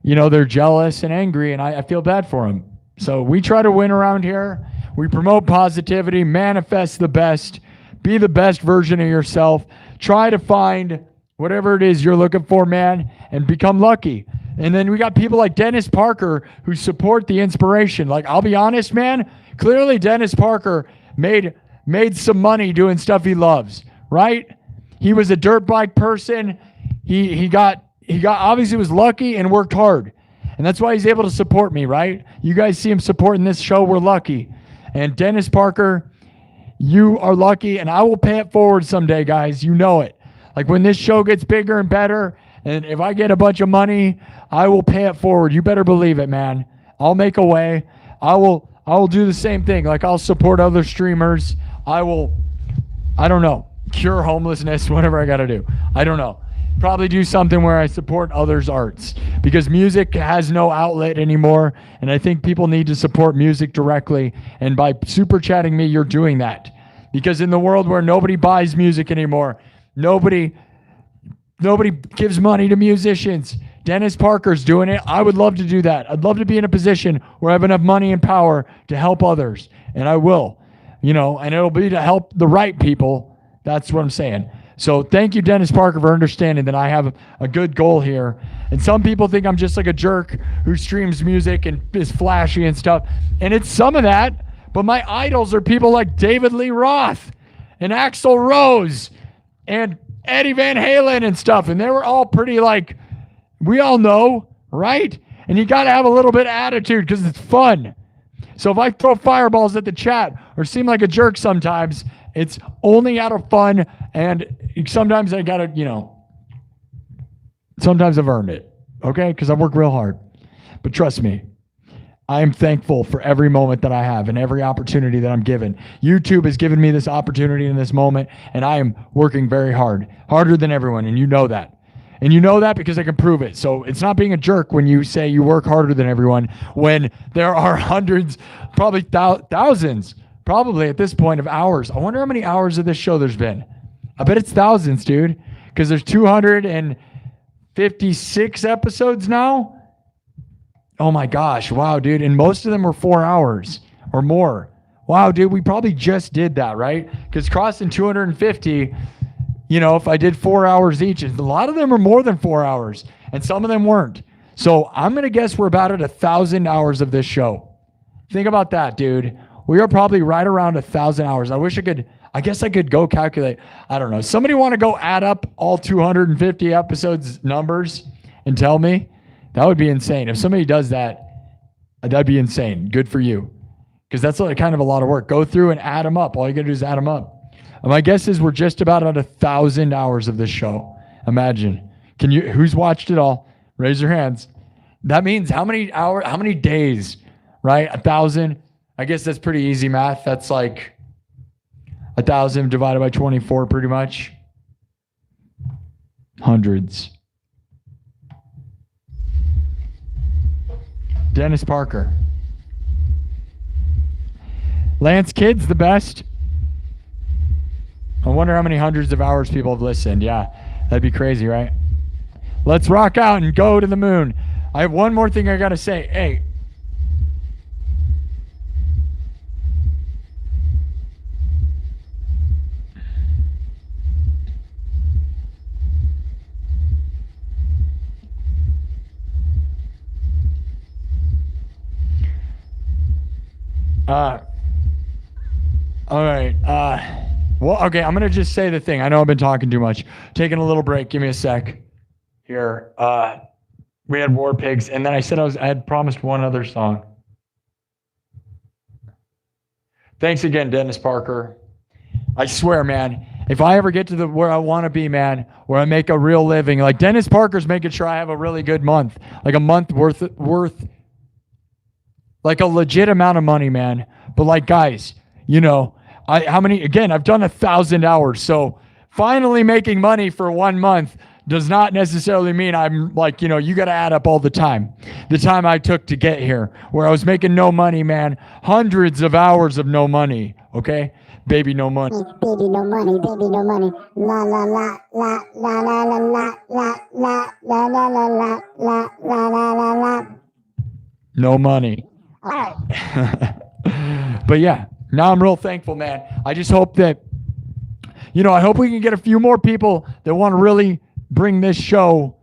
you know, they're jealous and angry, and I feel bad for them. So we try to win around here. We promote positivity, manifest the best, be the best version of yourself. Try to find whatever it is you're looking for, man, and become lucky. And then we got people like Dennis Parker who support the inspiration. Like, I'll be honest, man, clearly Dennis Parker made some money doing stuff he loves, right? He was a dirt bike person. He got obviously was lucky and worked hard. And that's why he's able to support me, right? You guys see him supporting this show. We're lucky. And Dennis Parker, you are lucky, and I will pay it forward someday, guys. You know it. Like, when this show gets bigger and better, and if I get a bunch of money, I will pay it forward. You better believe it, man. I'll make a way. I will do the same thing. Like, I'll support other streamers. I don't know, cure homelessness, whatever I got to do. I don't know. Probably do something where I support others' arts, because music has no outlet anymore, and I think people need to support music directly. And by super chatting me, you're doing that, because in the world where nobody buys music anymore, nobody gives money to musicians. Dennis Parker's doing it. I would love to do that. I'd love to be in a position where I have enough money and power to help others. And I will, and it'll be to help the right people. That's what I'm saying. So thank you, Dennis Parker, for understanding that I have a good goal here. And some people think I'm just like a jerk who streams music and is flashy and stuff. And it's some of that, but my idols are people like David Lee Roth and Axl Rose and Eddie Van Halen and stuff. And they were all pretty we all know, right? And you got to have a little bit of attitude because it's fun. So if I throw fireballs at the chat or seem like a jerk sometimes, it's only out of fun. And sometimes I got to, sometimes I've earned it, okay? Because I work real hard. But trust me, I am thankful for every moment that I have and every opportunity that I'm given. YouTube has given me this opportunity in this moment, and I am working very hard, harder than everyone, and you know that. And you know that because I can prove it. So it's not being a jerk when you say you work harder than everyone when there are hundreds, probably thousands, probably at this point of hours. I wonder how many hours of this show there's been. I bet it's thousands, dude, because there's 256 episodes now. Oh my gosh. Wow, dude. And most of them were 4 hours or more. Wow, dude, we probably just did that, right? Because crossing 250, if I did 4 hours each, a lot of them are more than 4 hours and some of them weren't. So I'm going to guess we're about at 1,000 hours of this show. Think about that, dude. We are probably right around 1,000 hours. I guess I could go calculate. I don't know. Somebody want to go add up all 250 episodes numbers and tell me? That would be insane. If somebody does that, that'd be insane. Good for you. Because that's kind of a lot of work. Go through and add them up. All you got to do is add them up. And my guess is we're just about at 1,000 hours of this show. Imagine. Who's watched it all? Raise your hands. That means how many days, right? 1,000. I guess that's pretty easy math. That's like 1,000 divided by 24 pretty much. Hundreds. Dennis Parker. Lance Kidd's the best. I wonder how many hundreds of hours people have listened. Yeah, that'd be crazy, right? Let's rock out and go to the moon. I have one more thing I got to say. Hey. All right. Well, okay, I'm going to just say the thing. I know I've been talking too much. Taking a little break. Give me a sec. Here. We had War Pigs, and then I said I had promised one other song. Thanks again, Dennis Parker. I swear, man, if I ever get to where I want to be, man, where I make a real living, like Dennis Parker's making sure I have a really good month, like a month worth like a legit amount of money, man. But like, guys, I've done 1,000 hours. So finally making money for 1 month does not necessarily mean I'm like, you got to add up all the time I took to get here, where I was making no money, man. Hundreds of hours of no money. Okay. Baby, no money. Baby, no money. Baby, no money. La la la la la la la la la la la la la la la la la la. No money. All right. But yeah, now I'm real thankful, man. I just hope that, I hope we can get a few more people that want to really bring this show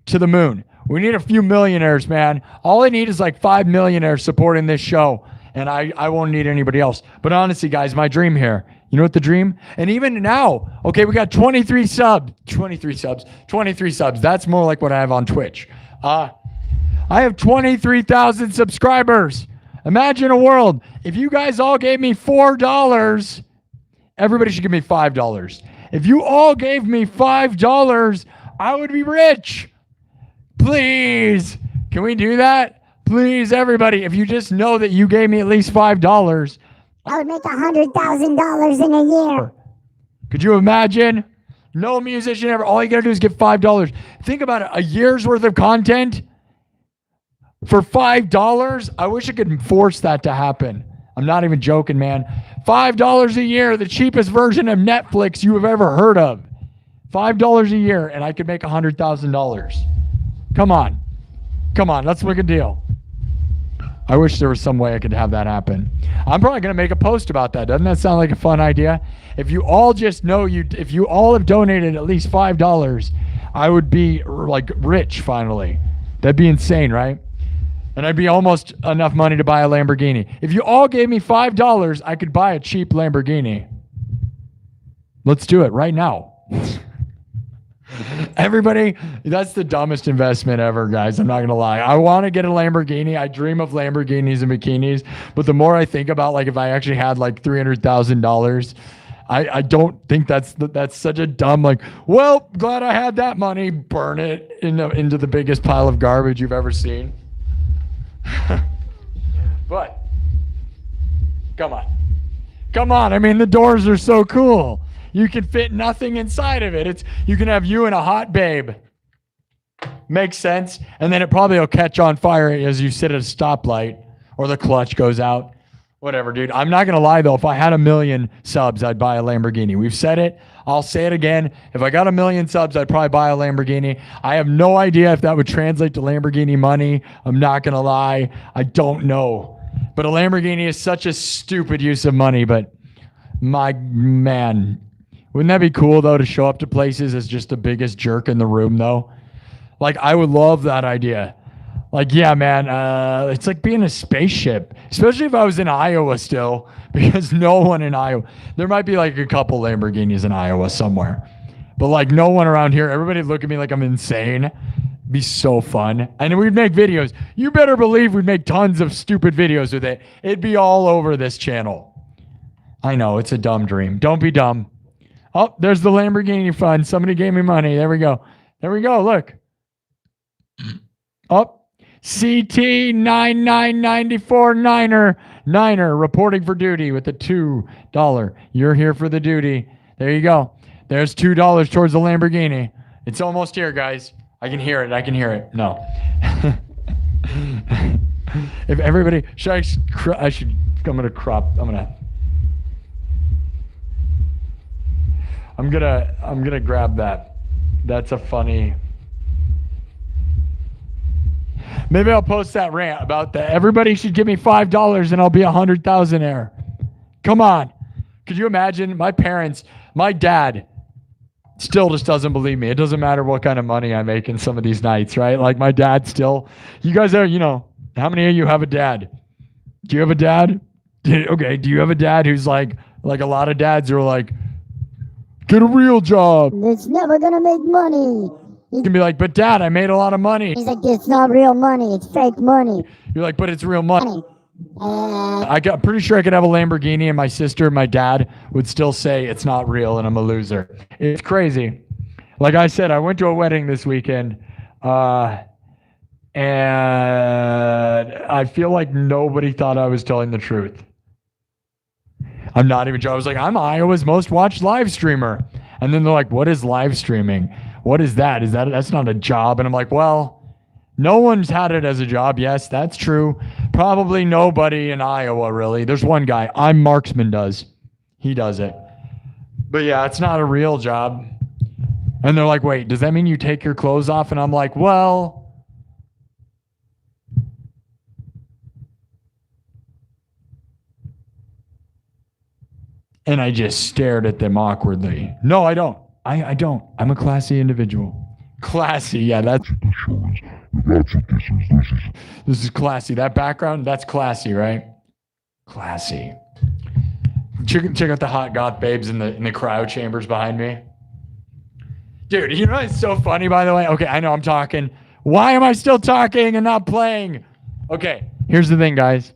to the moon. We need a few millionaires, man. All I need is like 5 millionaires supporting this show, and I won't need anybody else. But honestly, guys, my dream here, you know what the dream? And even now, okay, we got 23 subs. That's more like what I have on Twitch. I have 23,000 subscribers. Imagine a world. If you guys all gave me $4, everybody should give me $5. If you all gave me $5, I would be rich. Please. Can we do that? Please, everybody. If you just know that you gave me at least $5. I would make $100,000 in a year. Could you imagine? No musician ever. All you got to do is give $5. Think about it. A year's worth of content for $5. I wish I could force that to happen. I'm not even joking, man. $5 a year, the cheapest version of Netflix you have ever heard of. $5 a year, and I could make $100,000. Come on. Come on, let's make a deal. I wish there was some way I could have that happen. I'm probably going to make a post about that. Doesn't that sound like a fun idea? If you all just know if you all have donated at least $5, I would be like rich finally. That'd be insane, right? And I'd be almost enough money to buy a Lamborghini. If you all gave me $5, I could buy a cheap Lamborghini. Let's do it right now. Everybody, that's the dumbest investment ever, guys. I'm not going to lie. I want to get a Lamborghini. I dream of Lamborghinis and bikinis. But the more I think about, like, if I actually had like $300,000, I don't think that's such a dumb, like, well, glad I had that money. Burn it into the biggest pile of garbage you've ever seen. But come on. I mean, the doors are so cool. You can fit nothing inside of it. You can have you and a hot babe. Makes sense. And then it probably will catch on fire as you sit at a stoplight or the clutch goes out. Whatever, dude. I'm not going to lie, though. If I had 1 million subs, I'd buy a Lamborghini. We've said it. I'll say it again. If I got 1 million subs, I'd probably buy a Lamborghini. I have no idea if that would translate to Lamborghini money. I'm not going to lie. I don't know. But a Lamborghini is such a stupid use of money. But my man, wouldn't that be cool, though, to show up to places as just the biggest jerk in the room, though? Like, I would love that idea. Like, yeah, man, it's like being a spaceship, especially if I was in Iowa still, because no one in Iowa, there might be like a couple Lamborghinis in Iowa somewhere, but like no one around here. Everybody look at me like I'm insane. Be so fun. And we'd make videos. You better believe we'd make tons of stupid videos with it. It'd be all over this channel. I know, it's a dumb dream. Don't be dumb. Oh, there's the Lamborghini fund. Somebody gave me money. There we go. Look. Oh, CT9994 Niner reporting for duty with the $2. You're here for the duty. There you go. There's $2 towards the Lamborghini. It's almost here, guys. I can hear it. No. If everybody, I'm gonna grab that. That's a funny. Maybe I'll post that rant about that. Everybody should give me $5 and I'll be $100,000-aire. Come on. Could you imagine? My dad still just doesn't believe me. It doesn't matter what kind of money I make in some of these nights, right? Like my dad still, you guys are, how many of you have a dad? Do you have a dad? Okay. Do you have a dad who's like a lot of dads are like, get a real job. It's never gonna make money. You can be like, but Dad, I made a lot of money. He's like, it's not real money. It's fake money. You're like, but it's real money. I'm pretty sure I could have a Lamborghini and my sister and my dad would still say it's not real and I'm a loser. It's crazy. Like I said, I went to a wedding this weekend and I feel like nobody thought I was telling the truth. I'm not even joking. I was like, I'm Iowa's most watched live streamer. And then they're like, what is live streaming? What is that? That's not a job? And I'm like, well, no one's had it as a job. Yes, that's true. Probably nobody in Iowa, really. There's one guy. Marksman does. He does it. But yeah, it's not a real job. And they're like, wait, does that mean you take your clothes off? And I'm like, well, and I just stared at them awkwardly. No, I don't. I don't. I'm a classy individual. Classy, yeah, that's what this is. This is classy. That background, that's classy, right? Classy. Check out the hot goth babes in the cryo chambers behind me. Dude, you know it's so funny, by the way? Okay, I know I'm talking. Why am I still talking and not playing? Okay, here's the thing, guys.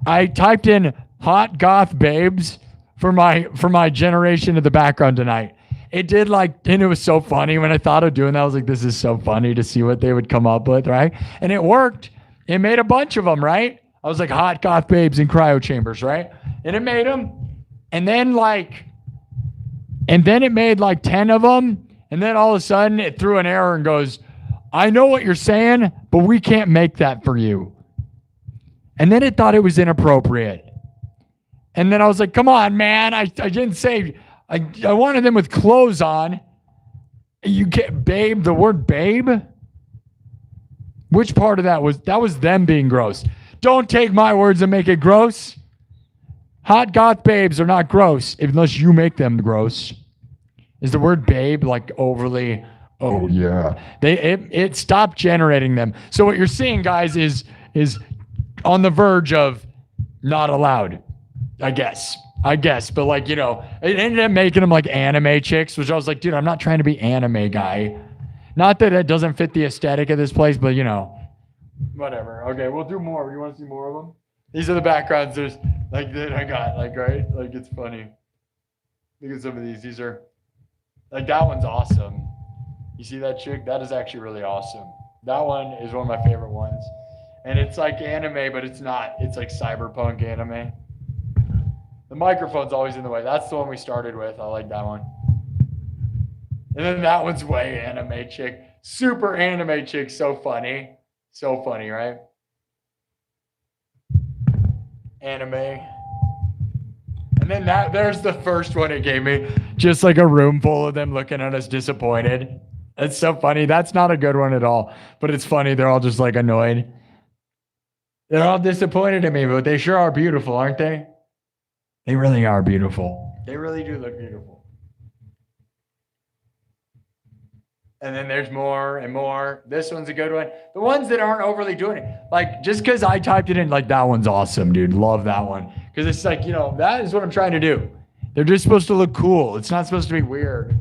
I typed in hot goth babes for my generation of the background tonight. It did and it was so funny when I thought of doing that. I was like, this is so funny to see what they would come up with, right? And it worked. It made a bunch of them, right? I was like, hot goth babes in cryo chambers, right? And it made them. And then it made 10 of them. And then all of a sudden it threw an error and goes, I know what you're saying, but we can't make that for you. And then it thought it was inappropriate. And then I was like, come on, man. I didn't say... I wanted them with clothes on. You get babe, the word babe? Which part of that was them being gross? Don't take my words and make it gross. Hot goth babes are not gross unless you make them gross. Is the word babe like overly? Oh yeah. It stopped generating them. So what you're seeing, guys, is on the verge of not allowed. I guess. But like, you know, it ended up making them like anime chicks, which I was like, dude, I'm not trying to be anime guy. Not that it doesn't fit the aesthetic of this place, but you know, whatever. Okay, we'll do more. You want to see more of them? These are the backgrounds. There's like that I got, like, right? Like, it's funny. Look at some of these. These are like, that one's awesome. You see that chick? That is actually really awesome. That one is one of my favorite ones. And it's like anime, but it's not. It's like cyberpunk anime. The microphone's always in the way. That's the one we started with. I like that one. And then that one's way anime chick. Super anime chick. So funny. So funny, right? Anime. And then there's the first one it gave me. Just like a room full of them looking at us disappointed. It's so funny. That's not a good one at all. But it's funny. They're all just like annoyed. They're all disappointed in me, but they sure are beautiful, aren't they? They really are beautiful. They really do look beautiful. And then there's more and more. This one's a good one. The ones that aren't overly doing it. Like, just because I typed it in, like, that one's awesome, dude. Love that one. Because it's like, you know, that is what I'm trying to do. They're just supposed to look cool. It's not supposed to be weird.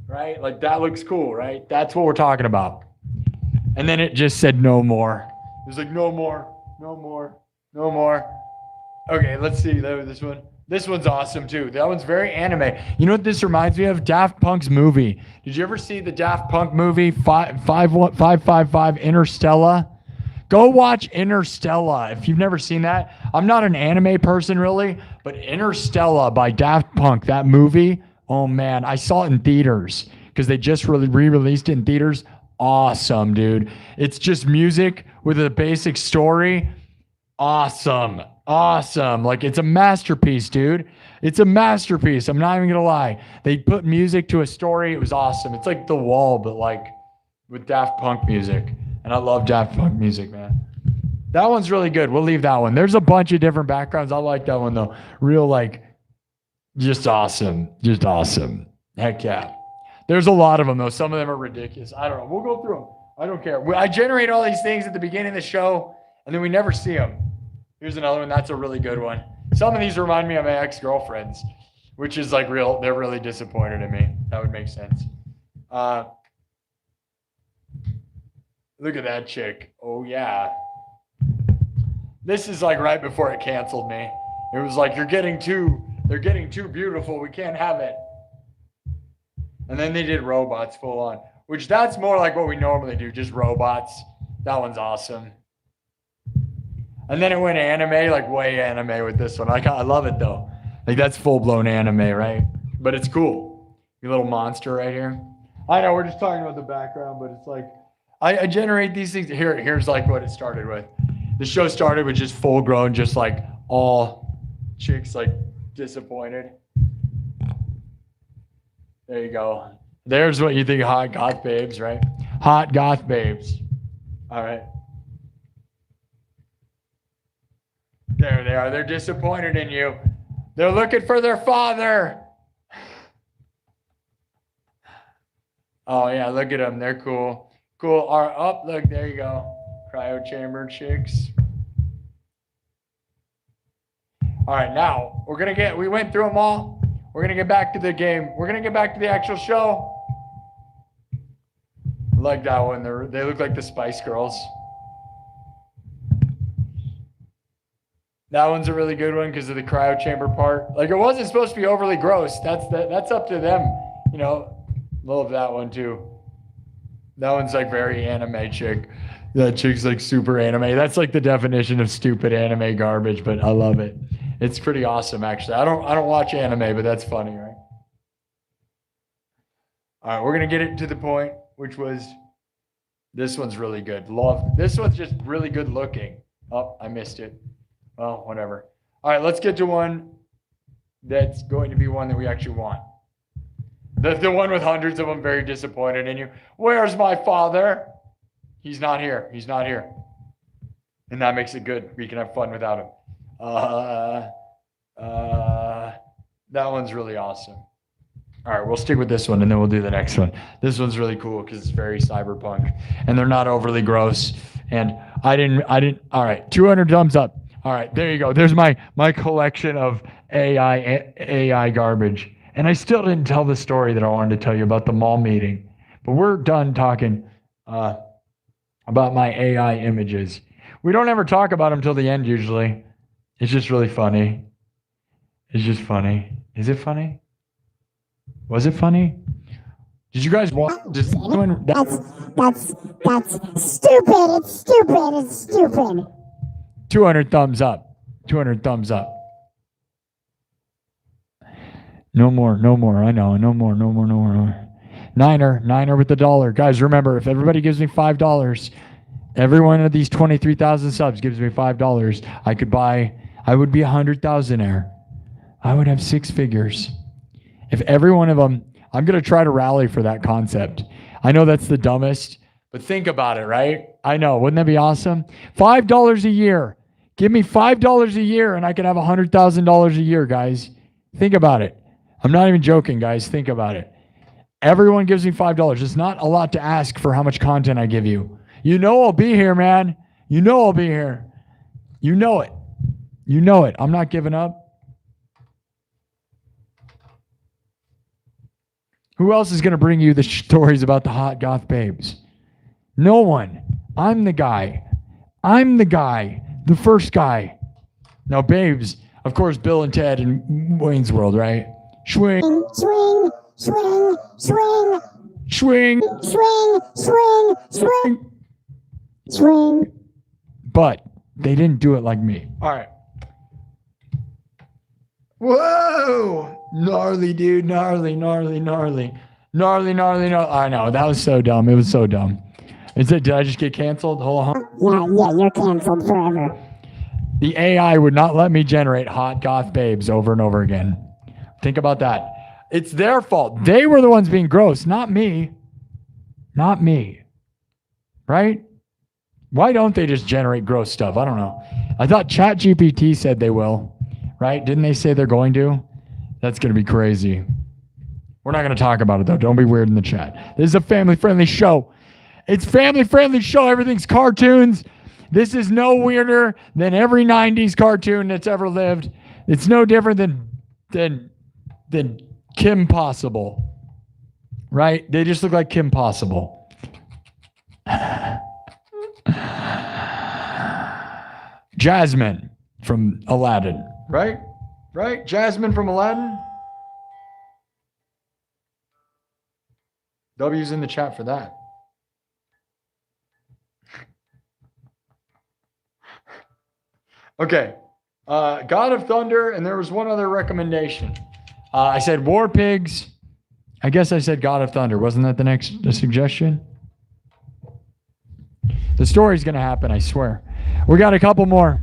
Right? Like, that looks cool, right? That's what we're talking about. And then it just said no more. It was like, no more, no more, no more. Okay, let's see this one. This one's awesome too. That one's very anime. You know what this reminds me of? Daft Punk's movie. Did you ever see the Daft Punk movie 555 Interstellar? Go watch Interstellar if you've never seen that. I'm not an anime person really, but Interstellar by Daft Punk, that movie, oh man, I saw it in theaters because they just re-released it in theaters. Awesome, dude. It's just music with a basic story. Awesome. Awesome. Like, it's a masterpiece, dude. It's a masterpiece. I'm not even going to lie. They put music to a story. It was awesome. It's like The Wall, but like with Daft Punk music. And I love Daft Punk music, man. That one's really good. We'll leave that one. There's a bunch of different backgrounds. I like that one, though. Real, like, just awesome. Just awesome. Heck yeah. There's a lot of them, though. Some of them are ridiculous. I don't know. We'll go through them. I don't care. I generate all these things at the beginning of the show, and then we never see them. Here's another one. That's a really good one. Some of these remind me of my ex-girlfriends, which is like real. They're really disappointed in me. That would make sense. Look at that chick. Oh, yeah. This is like right before it canceled me. It was like, they're getting too beautiful. We can't have it. And then they did robots full on, which that's more like what we normally do, just robots. That one's awesome. And then it went anime, like way anime with this one. I love it though. Like, that's full-blown anime, right? But it's cool. Your little monster right here. I know we're just talking about the background, but it's like, I generate these things. Here's like what it started with. The show started with just full-grown, just like all chicks like disappointed. There you go. There's what you think of hot goth babes, right? Hot goth babes. All right. There they are. They're disappointed in you. They're looking for their father. Oh, yeah. Look at them. They're cool. Cool. All right. Oh, look. There you go. Cryo chamber chicks. All right. Now, we went through them all. We're going to get back to the game. We're going to get back to the actual show. I like that one. They look like the Spice Girls. That one's a really good one because of the cryo chamber part. Like, it wasn't supposed to be overly gross. That's up to them. You know, love that one too. That one's like very anime chick. That chick's like super anime. That's like the definition of stupid anime garbage, but I love it. It's pretty awesome, actually. I don't watch anime, but that's funny, right? All right, we're gonna get it to the point, which was this one's really good. This one's just really good looking. Oh, I missed it. Well, whatever. All right, let's get to one that's going to be one that we actually want. The one with hundreds of them very disappointed in you. Where's my father? He's not here. He's not here. And that makes it good. We can have fun without him. That one's really awesome. All right, we'll stick with this one and then we'll do the next one. This one's really cool because it's very cyberpunk and they're not overly gross. And I didn't, all right, 200 thumbs up. All right, there you go. There's my collection of AI garbage. And I still didn't tell the story that I wanted to tell you about the mall meeting. But we're done talking about my AI images. We don't ever talk about them till the end usually. It's just really funny. It's just funny. Is it funny? Was it funny? Did you guys watch? That's stupid. It's stupid. It's stupid. 200 thumbs up. 200 thumbs up. No more. I know. No more. Niner with the dollar. Guys, remember, if everybody gives me $5, every one of these 23,000 subs gives me $5, I would be a 100,000-aire. I would have 6 figures. If every one of them, I'm going to try to rally for that concept. I know that's the dumbest, but think about it, right? I know. Wouldn't that be awesome? $5 a year. Give me $5 a year and I could have $100,000 a year, guys. Think about it. I'm not even joking, guys. Think about it. Everyone gives me $5. It's not a lot to ask for how much content I give you. You know I'll be here, man. You know I'll be here. You know it. You know it. I'm not giving up. Who else is going to bring you the stories about the hot goth babes? No one. I'm the guy. The first guy. Now, babes, of course, Bill and Ted and Wayne's World, right? Swing. Swing. Swing. Swing. Swing. Swing. Swing. Swing. Swing. But they didn't do it like me. All right. Whoa! Gnarly, dude. Gnarly. I know. That was so dumb. It was so dumb. Did I just get canceled? Hold on. Yeah, you're canceled forever. The AI would not let me generate hot goth babes over and over again. Think about that. It's their fault. They were the ones being gross, not me. Not me. Right? Why don't they just generate gross stuff? I don't know. I thought ChatGPT said they will. Right? Didn't they say they're going to? That's going to be crazy. We're not going to talk about it, though. Don't be weird in the chat. This is a family-friendly show. It's family-friendly show. Everything's cartoons. This is no weirder than every 90s cartoon that's ever lived. It's no different than Kim Possible. Right? They just look like Kim Possible. Jasmine from Aladdin. Right? Right? Jasmine from Aladdin? W's in the chat for that. Okay. God of Thunder, and there was one other recommendation. I said War Pigs. I guess I said God of Thunder. Wasn't that the suggestion? The story's going to happen, I swear. We got a couple more.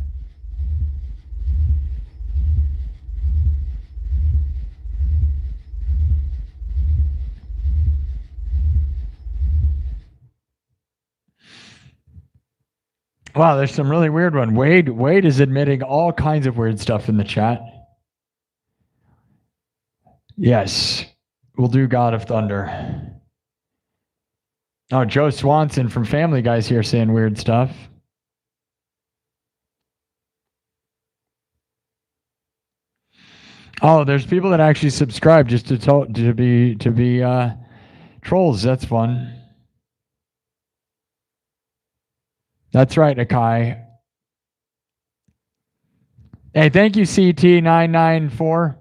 Wow, there's some really weird one. Wade is admitting all kinds of weird stuff in the chat. Yes, we'll do God of Thunder. Oh, Joe Swanson from Family Guy's here saying weird stuff. Oh, there's people that actually subscribe just to be trolls. That's fun. That's right, Akai. Hey, thank you, CT994.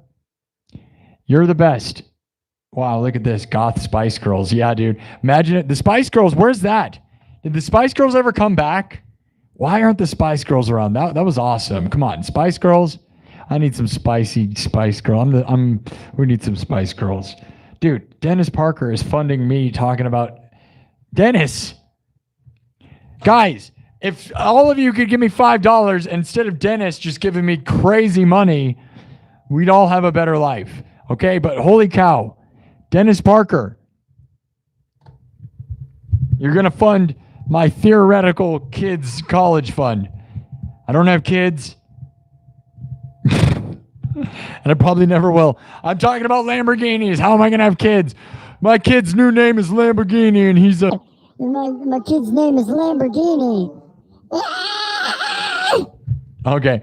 You're the best. Wow, look at this. Goth Spice Girls. Yeah, dude. Imagine it. The Spice Girls, where's that? Did the Spice Girls ever come back? Why aren't the Spice Girls around? That was awesome. Come on, Spice Girls. I need some spicy Spice Girl. We need some Spice Girls. Dude, Dennis Parker is funding me talking about Dennis. Guys, if all of you could give me $5 instead of Dennis just giving me crazy money, we'd all have a better life. Okay, but holy cow, Dennis Parker, you're going to fund my theoretical kids' college fund. I don't have kids. And I probably never will. I'm talking about Lamborghinis. How am I going to have kids? My kid's new name is Lamborghini, and he's a... My kid's name is Lamborghini. Okay.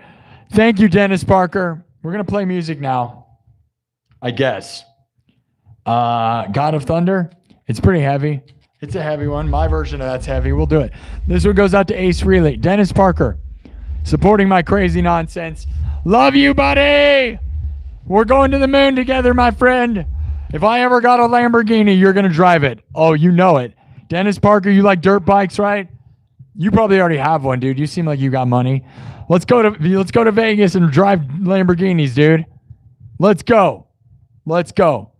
Thank you, Dennis Parker. We're going to play music now, I guess. God of Thunder. It's pretty heavy. It's a heavy one. My version of that's heavy. We'll do it. This one goes out to Ace Relay. Dennis Parker, supporting my crazy nonsense. Love you, buddy. We're going to the moon together, my friend. If I ever got a Lamborghini, you're going to drive it. Oh, you know it. Dennis Parker, you like dirt bikes, right? You probably already have one, dude. You seem like you got money. Let's go to Vegas and drive Lamborghinis, dude. Let's go. Let's go.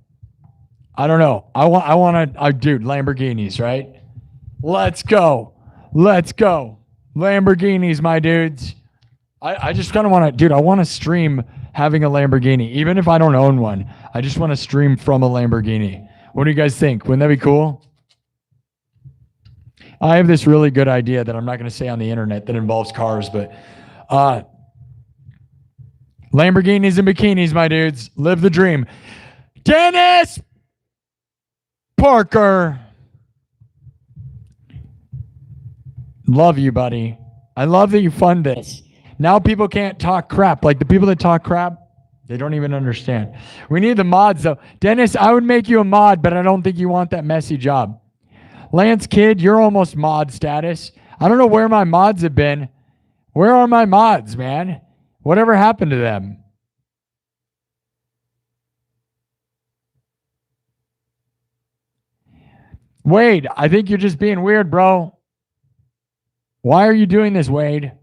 I don't know. I want to, dude, Lamborghinis, right? Let's go. Let's go. Lamborghinis, my dudes. I just kind of want to, dude, I want to stream having a Lamborghini. Even if I don't own one, I just want to stream from a Lamborghini. What do you guys think? Wouldn't that be cool? I have this really good idea that I'm not going to say on the internet that involves cars, but Lamborghinis and bikinis, my dudes. Live the dream. Dennis Parker. Love you, buddy. I love that you fund this. Now people can't talk crap. Like the people that talk crap, they don't even understand. We need the mods, though. Dennis, I would make you a mod, but I don't think you want that messy job. Lance Kidd, you're almost mod status. I don't know where my mods have been. Where are my mods, man? Whatever happened to them? Wade, I think you're just being weird, bro. Why are you doing this, Wade?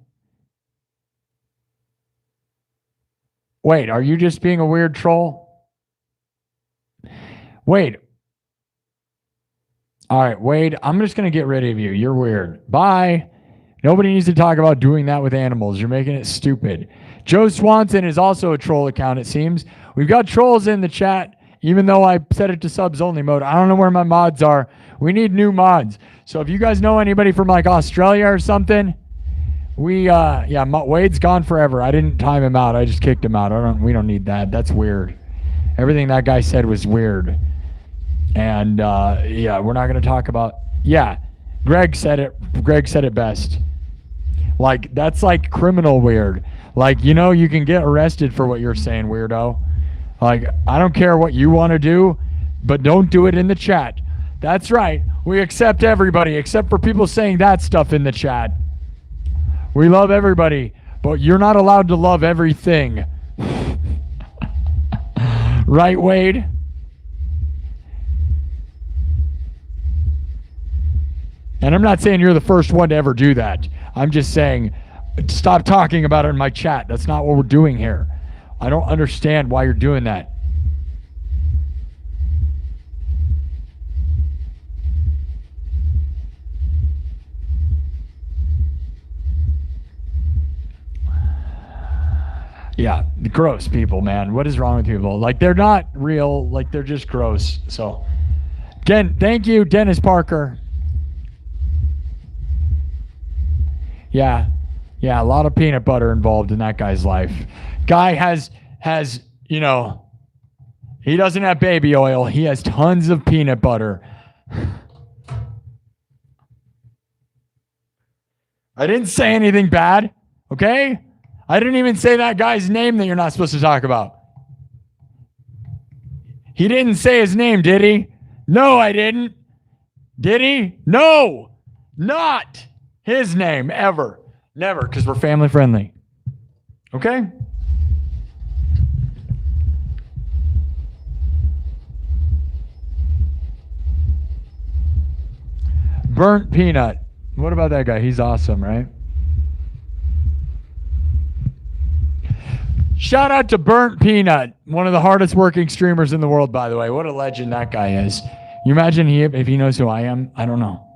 Wait, are you just being a weird troll? Wade. All right, Wade, I'm just going to get rid of you. You're weird. Bye. Nobody needs to talk about doing that with animals. You're making it stupid. Joe Swanson is also a troll account, it seems. We've got trolls in the chat, even though I set it to subs only mode. I don't know where my mods are. We need new mods. So if you guys know anybody from like Australia or something, Wade's gone forever. I didn't time him out. I just kicked him out. We don't need that. That's weird. Everything that guy said was weird. And we're not going to talk about. Yeah, Greg said it best. Like that's like criminal weird. Like, you know, you can get arrested for what you're saying, weirdo. Like, I don't care what you want to do, but don't do it in the chat. That's right. We accept everybody except for people saying that stuff in the chat. We love everybody, but you're not allowed to love everything. Right, Wade? And I'm not saying you're the first one to ever do that. I'm just saying, stop talking about it in my chat. That's not what we're doing here. I don't understand why you're doing that. Yeah, gross people, man. What is wrong with people? Like, they're not real. Like, they're just gross. So, again, thank you, Dennis Parker. Yeah, a lot of peanut butter involved in that guy's life. Guy has, you know, he doesn't have baby oil. He has tons of peanut butter. I didn't say anything bad, okay? I didn't even say that guy's name that you're not supposed to talk about. He didn't say his name, did he? No, I didn't. Did he? No, not his name ever. Never, because we're family friendly. Okay? Burnt Peanut. What about that guy? He's awesome, right? Shout out to Burnt Peanut, one of the hardest working streamers in the world, by the way. What a legend that guy is. You imagine if he knows who I am? I don't know.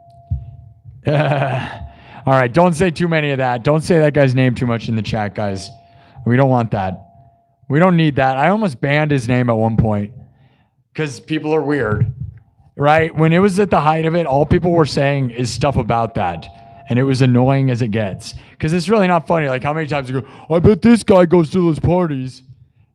All right, don't say too many of that. Don't say that guy's name too much in the chat, guys. We don't want that. We don't need that. I almost banned his name at one point because people are weird. right? When it was at the height of it, all people were saying is stuff about that. And it was annoying as it gets. Because it's really not funny. Like, how many times you go, I bet this guy goes to those parties.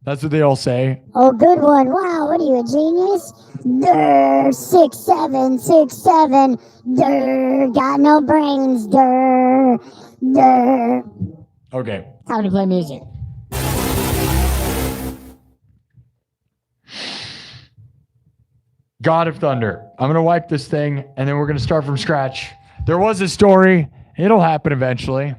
That's what they all say. Oh, good one. Wow, what are you, a genius? Durr, 6'7", 6'7". Durr, got no brains. Durr, durr. Okay. Time to play music. God of Thunder. I'm going to wipe this thing, and then we're going to start from scratch. There was a story. It'll happen eventually.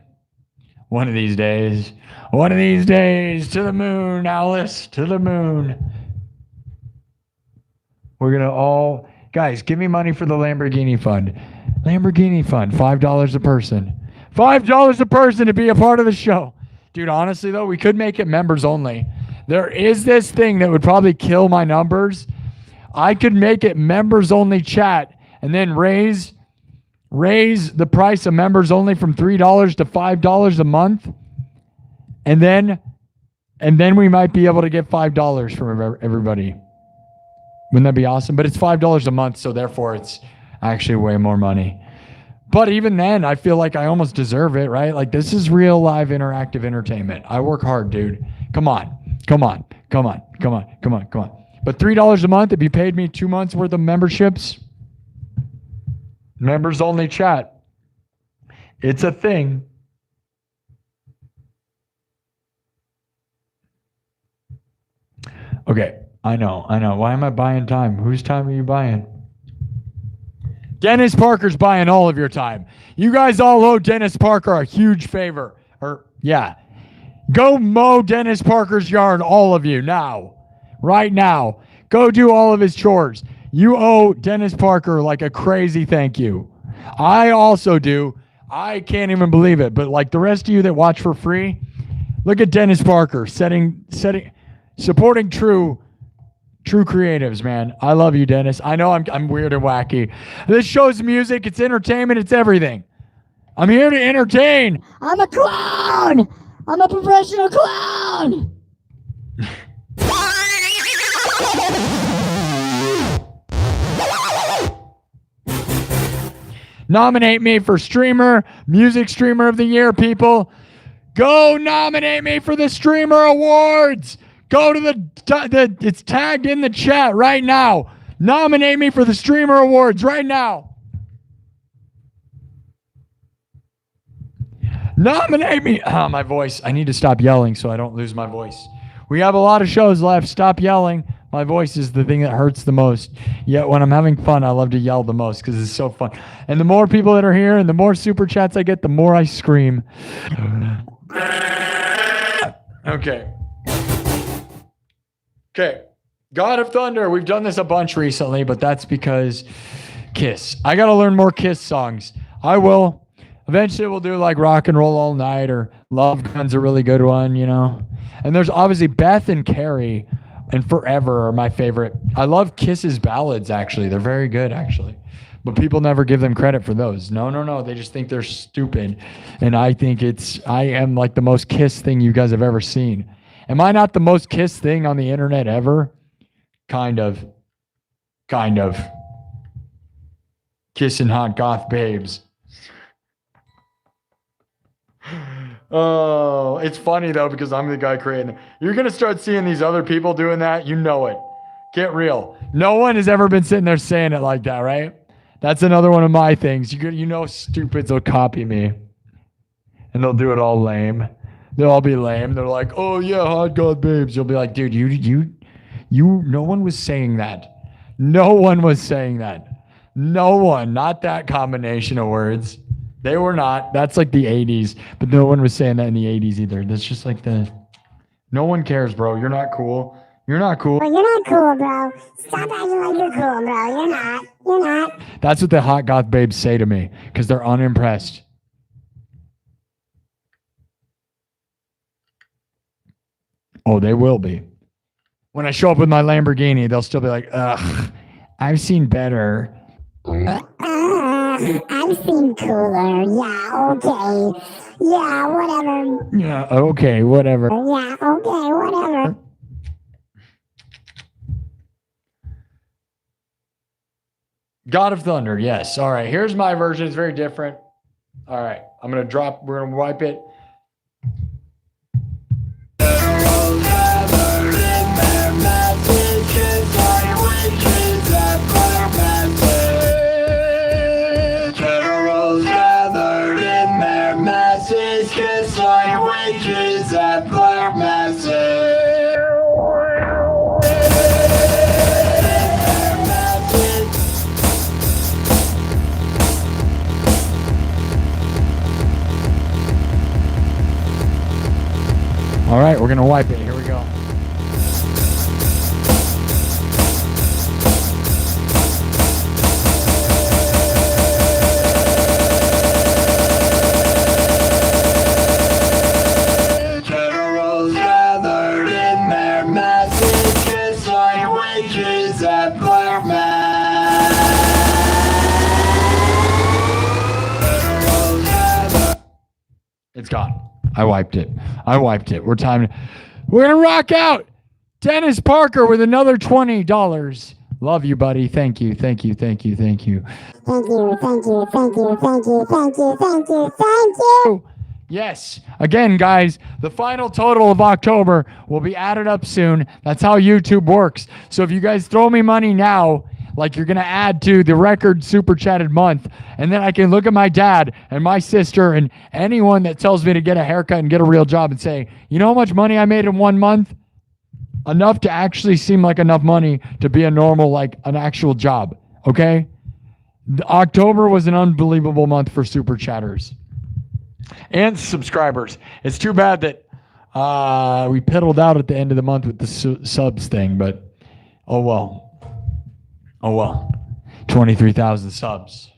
One of these days. One of these days. To the moon, Alice. To the moon. We're going to all... Guys, give me money for the Lamborghini Fund. Lamborghini Fund. $5 a person. $5 a person to be a part of the show. Dude, honestly, though, we could make it members only. There is this thing that would probably kill my numbers. I could make it members only chat and then raise the price of members only from $3 to $5 a month. And then we might be able to get $5 from everybody. Wouldn't that be awesome? But it's $5 a month, so therefore it's actually way more money. But even then, I feel like I almost deserve it, right? Like, this is real live interactive entertainment. I work hard, dude. Come on. But $3 a month, if you paid me 2 months worth of memberships, members only chat. It's a thing. Okay, I know. Why am I buying time? Whose time are you buying? Dennis Parker's buying all of your time. You guys all owe Dennis Parker a huge favor. Go mow Dennis Parker's yard, all of you, now. Right now. Go do all of his chores. You owe Dennis Parker like a crazy thank you. I also do. I can't even believe it. But like the rest of you that watch for free, look at Dennis Parker supporting true creatives, man. I love you, Dennis. I know I'm weird and wacky. This show's music. It's entertainment. It's everything. I'm here to entertain. I'm a clown. I'm a professional clown. Nominate me for music streamer of the year, people. Go nominate me for the Streamer Awards. Go to it's tagged in the chat right now. Nominate me for the Streamer Awards right now. Nominate me. My voice. I need to stop yelling so I don't lose my voice. We have a lot of shows left. Stop yelling. My voice is the thing that hurts the most. Yet when I'm having fun, I love to yell the most because it's so fun. And the more people that are here and the more super chats I get, the more I scream. Okay. God of Thunder. We've done this a bunch recently, but that's because Kiss. I got to learn more Kiss songs. I will. Eventually we'll do like Rock and Roll All Night or Love Gun's a really good one, you know. And there's obviously Beth and Carrie and Forever are my favorite. I love Kiss's ballads, actually. They're very good, actually. But people never give them credit for those. No. They just think they're stupid. And I think I am like the most Kiss thing you guys have ever seen. Am I not the most Kiss thing on the internet ever? Kind of. Kissing hot goth babes. Oh, it's funny though because I'm the guy creating it. You're going to start seeing these other people doing that. You know it. Get real. No one has ever been sitting there saying it like that, right? That's another one of my things. You know stupids will copy me. And they'll do it all lame. They'll all be lame. They're like, oh yeah, hot god babes. You'll be like, dude, no one was saying that. No one was saying that. No one. Not that combination of words. They were not. That's like the 80s. But no one was saying that in the 80s either. That's just like no one cares, bro. You're not cool. You're not cool. Well, you're not cool, bro. Stop acting like you're cool, bro. You're not. That's what the hot goth babes say to me because they're unimpressed. Oh, they will be. When I show up with my Lamborghini, they'll still be like, ugh, I've seen better. I've seen cooler. Yeah, okay. Yeah, whatever. Yeah, okay, whatever. Yeah, okay, whatever. God of Thunder, yes. All right, here's my version. It's very different. All right, I'm going to drop, we're going to wipe it. All right, we're going to wipe it. Here we go. Generals gathered in their masses, just like witches at Black Mass. It's gone. I wiped it. We're going to rock out. Dennis Parker with another $20. Love you, buddy. Thank you. Thank you, thank you, thank you, thank you, thank you, thank you, thank you, thank you. Yes. Again, guys, the final total of October will be added up soon. That's how YouTube works. So if you guys throw me money now, like you're going to add to the record super chatted month, and then I can look at my dad and my sister and anyone that tells me to get a haircut and get a real job and say, you know how much money I made in 1 month? Enough to actually seem like enough money to be a normal, like an actual job. Okay? October was an unbelievable month for super chatters and subscribers. It's too bad that we piddled out at the end of the month with the subs thing, but oh well. 23,000 subs.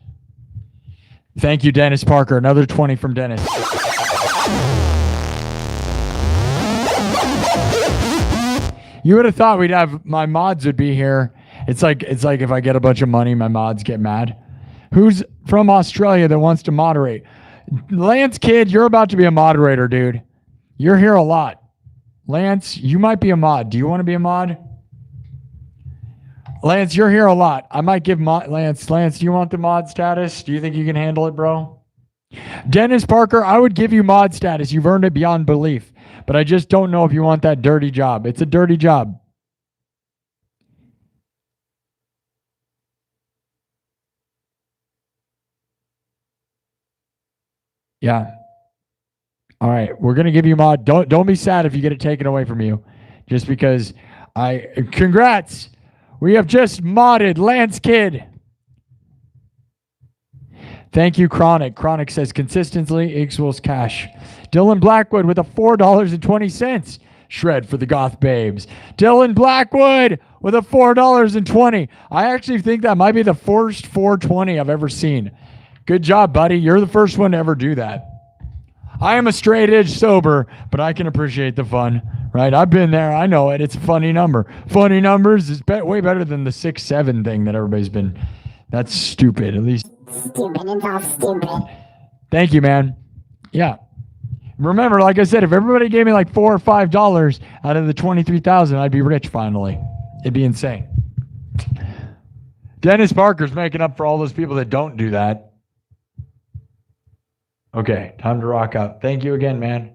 Thank you, Dennis Parker. Another 20 from Dennis. You would have thought we'd have my mods would be here. It's like if I get a bunch of money, my mods get mad. Who's from Australia that wants to moderate? Lance Kid, you're about to be a moderator, dude. You're here a lot. Lance, you might be a mod. Do you want to be a mod? Lance, you're here a lot. I might give Lance, do you want the mod status? Do you think you can handle it, bro? Dennis Parker, I would give you mod status. You've earned it beyond belief. But I just don't know if you want that dirty job. It's a dirty job. Yeah. All right. We're going to give you mod. Don't be sad if you get it taken away from you. Just because congrats. We have just modded Lance Kid. Thank you, Chronic. Chronic says consistently equals cash. Dylan Blackwood with a $4.20 shred for the goth babes. Dylan Blackwood with a $4.20. I actually think that might be the first 420 I've ever seen. Good job, buddy. You're the first one to ever do that. I am a straight edge sober, but I can appreciate the fun, right? I've been there. I know it. It's a funny number. Funny numbers is way better than the 6-7 thing that everybody's been. That's stupid. At least. Stupid. It's all stupid. Thank you, man. Yeah. Remember, like I said, if everybody gave me like $4 or $5 out of the 23,000, I'd be rich finally. It'd be insane. Dennis Parker's making up for all those people that don't do that. Okay, time to rock out. Thank you again, man.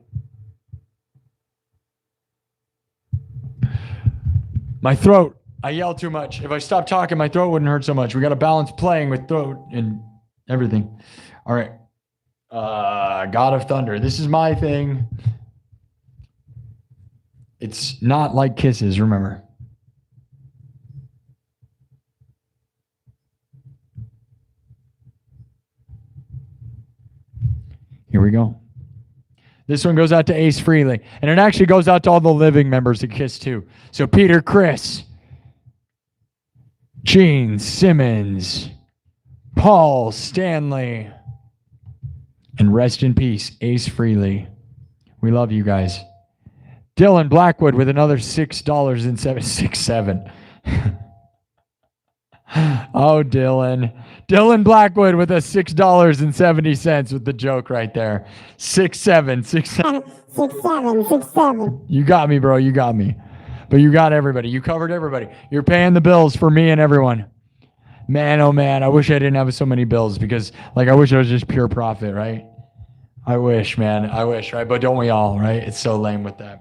My throat. I yell too much. If I stopped talking, my throat wouldn't hurt so much. We got to balance playing with throat and everything. All right. God of Thunder. This is my thing. It's not like Kisses, remember. Here we go. This one goes out to Ace Frehley. And it actually goes out to all the living members of KISS too. So Peter, Chris, Gene Simmons, Paul Stanley, and rest in peace, Ace Frehley. We love you guys. Dylan Blackwood with another $6.67. Oh, Dylan. Dylan Blackwood with a $6.70 with the joke right there. 6-7, 6-7. 6-7, 6-7. You got me, bro. You got me. But you got everybody. You covered everybody. You're paying the bills for me and everyone. Man, oh man, I wish I didn't have so many bills because, like, I wish it was just pure profit, right? I wish, man. I wish, right? But don't we all, right? It's so lame with that.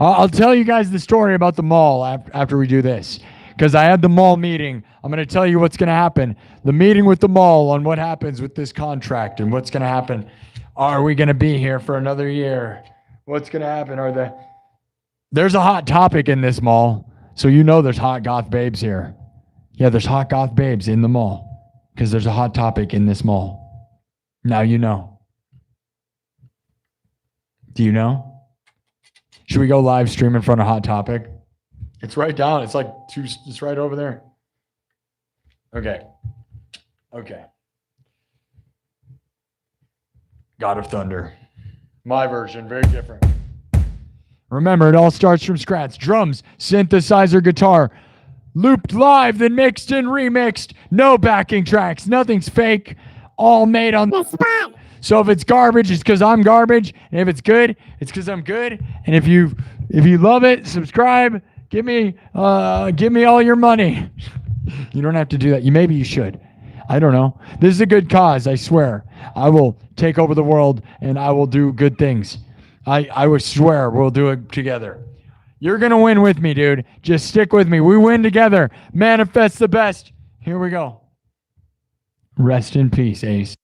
I'll tell you guys the story about the mall after we do this because I had the mall meeting. I'm going to tell you what's going to happen. The meeting with the mall on what happens with this contract and what's going to happen. Are we going to be here for another year? What's going to happen? There's a hot topic in this mall, so you know there's hot goth babes here. Yeah, there's hot goth babes in the mall because there's a hot topic in this mall. Now you know. Do you know? Should we go live stream in front of Hot Topic? It's right down. It's like it's right over there. Okay. God of Thunder. My version, very different. Remember, it all starts from scratch. Drums, synthesizer, guitar. Looped live, then mixed and remixed. No backing tracks. Nothing's fake. All made on the spot. So if it's garbage, it's because I'm garbage. And if it's good, it's because I'm good. And if you love it, subscribe. Give me all your money. You don't have to do that. Maybe you should. I don't know. This is a good cause, I swear. I will take over the world and I will do good things. I will swear we'll do it together. You're going to win with me, dude. Just stick with me. We win together. Manifest the best. Here we go. Rest in peace, Ace.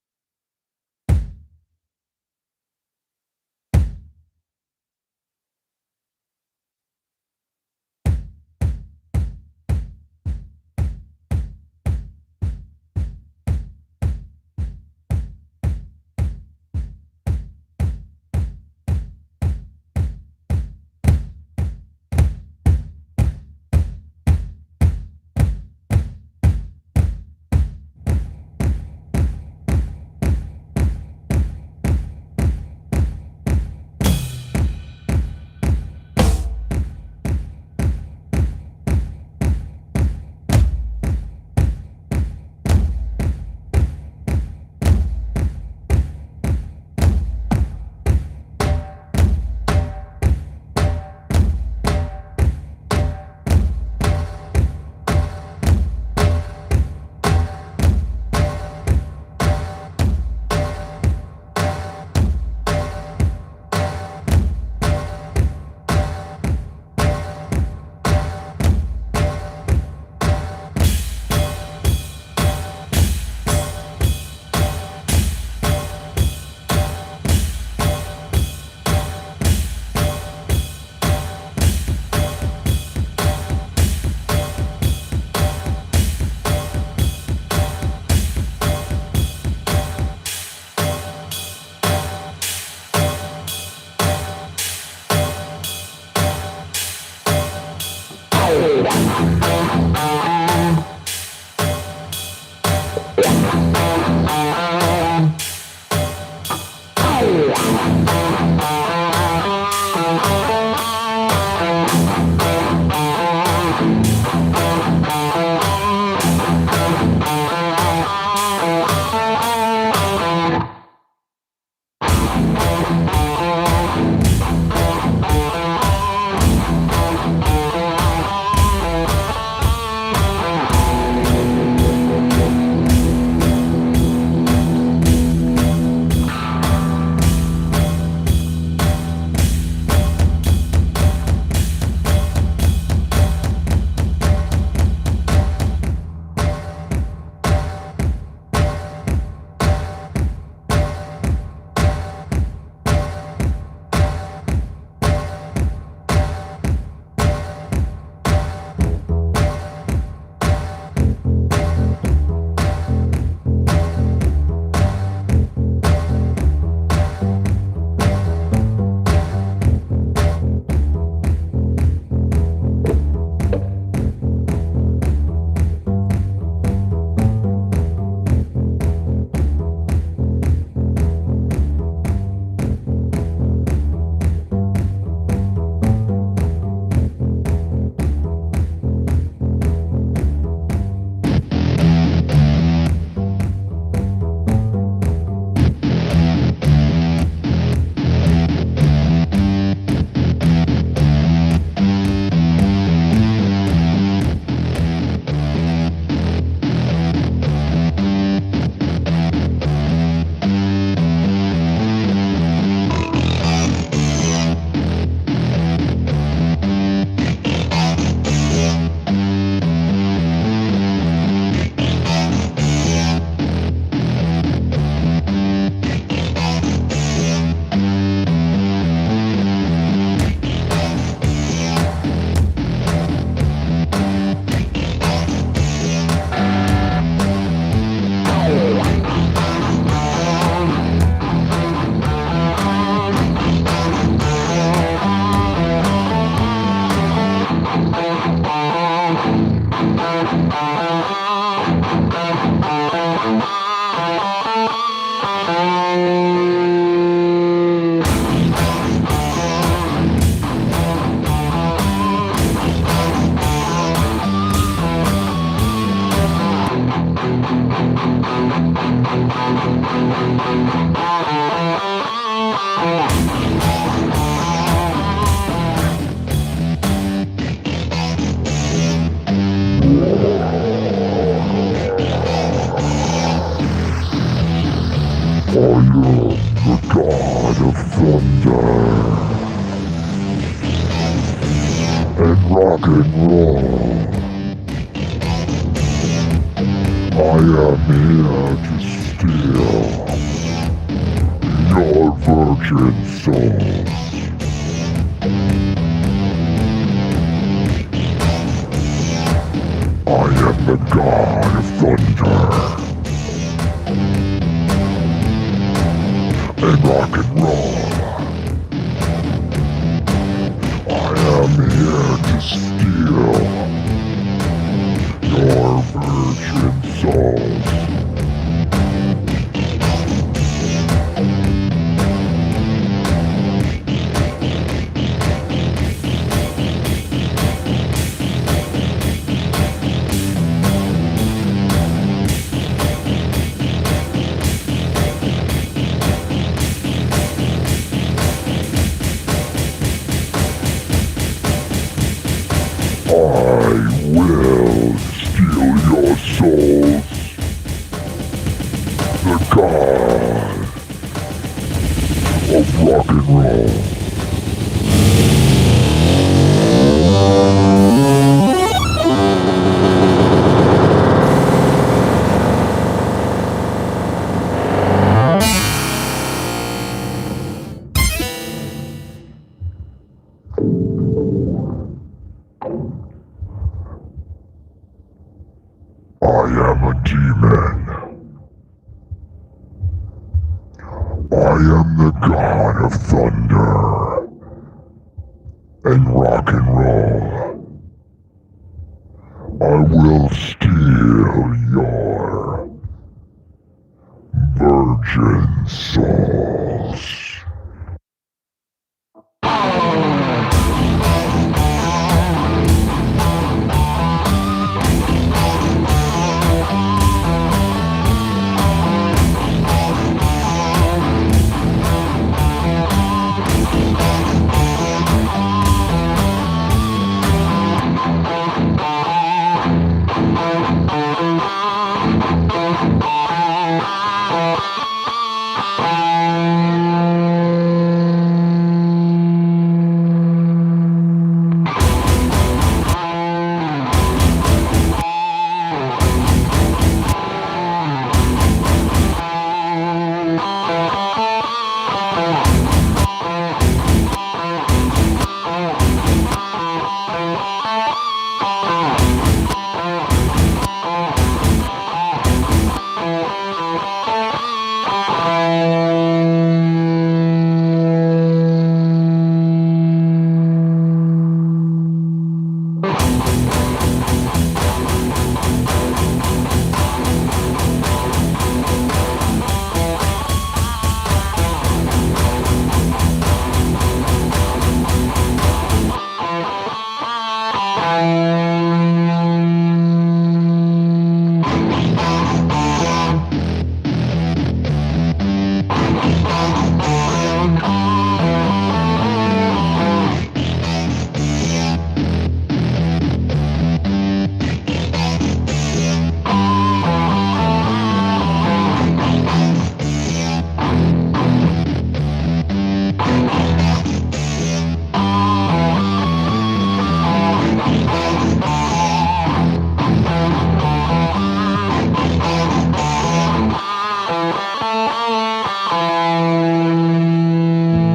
God of thunder and rock and roll. I am here to steal your virgin souls. I am the God of thunder and rock and roll. I am here to steal your virgin souls. I will steal your souls. The God of rock and roll. I am a demon. I am the God of thunder and rock and roll. I will steal your virgin souls.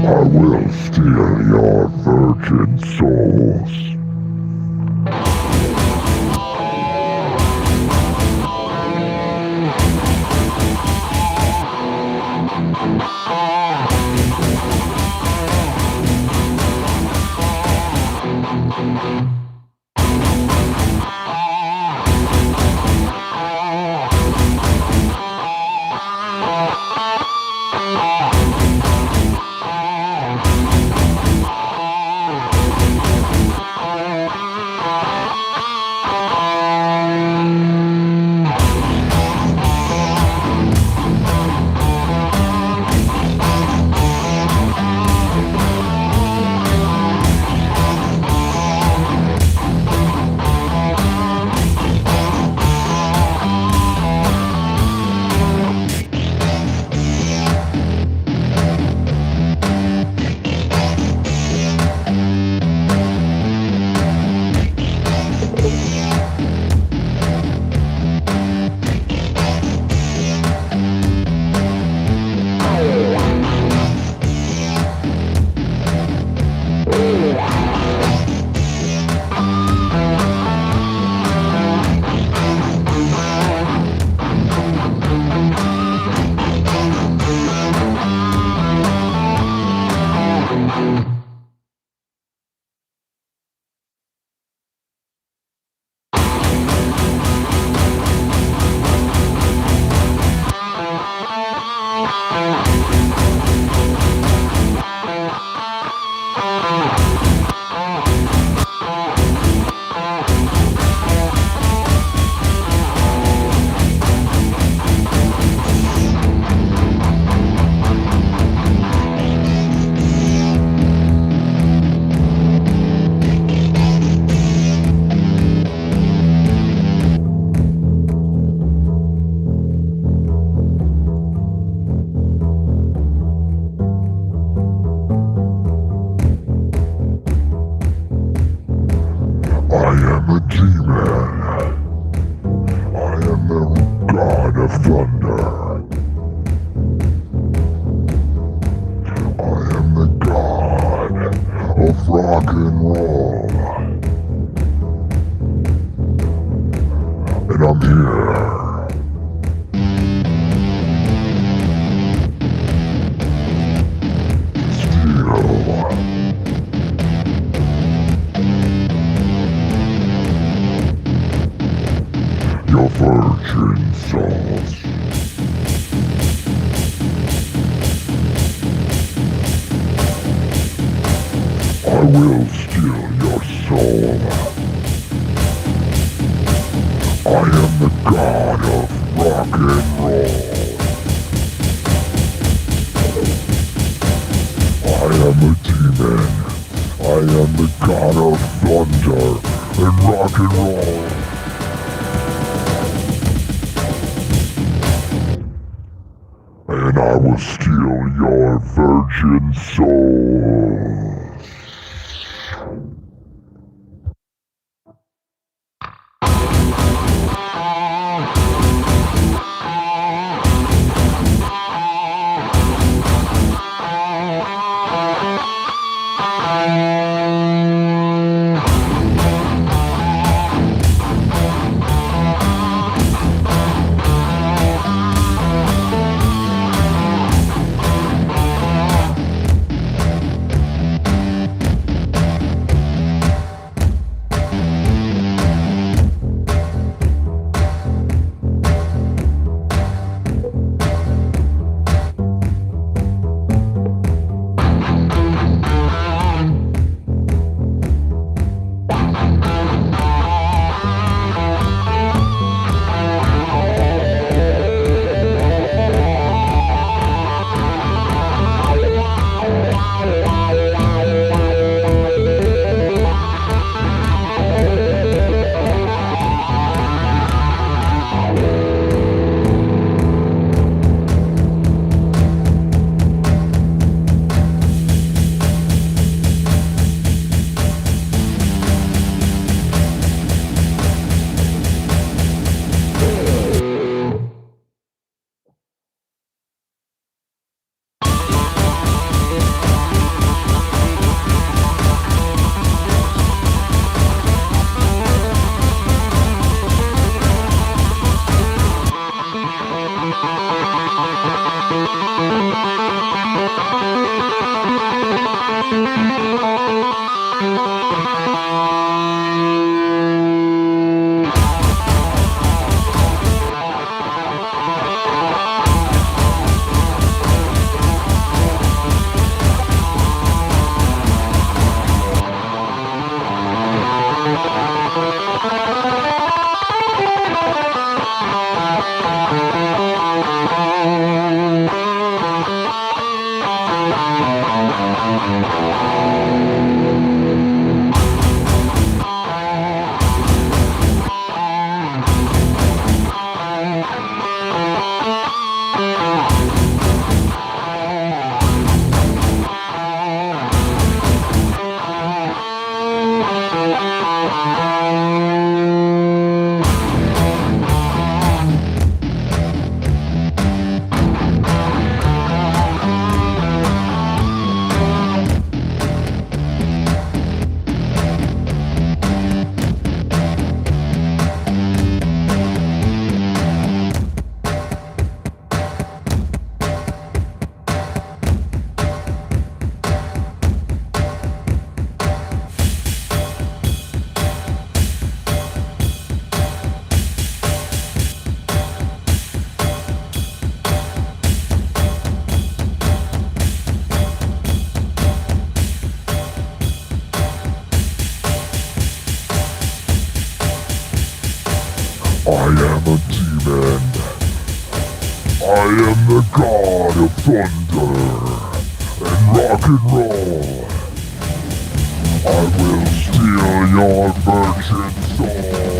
I will steal your virgin souls. and roll. And I'm here. Your virgin souls. I will steal your soul. I am the god of rock and roll. I am a demon. I am the god of thunder and rock and roll. And I will steal your virgin souls. I am a demon. I am the god of thunder and rock and roll. I will steal your virgin souls.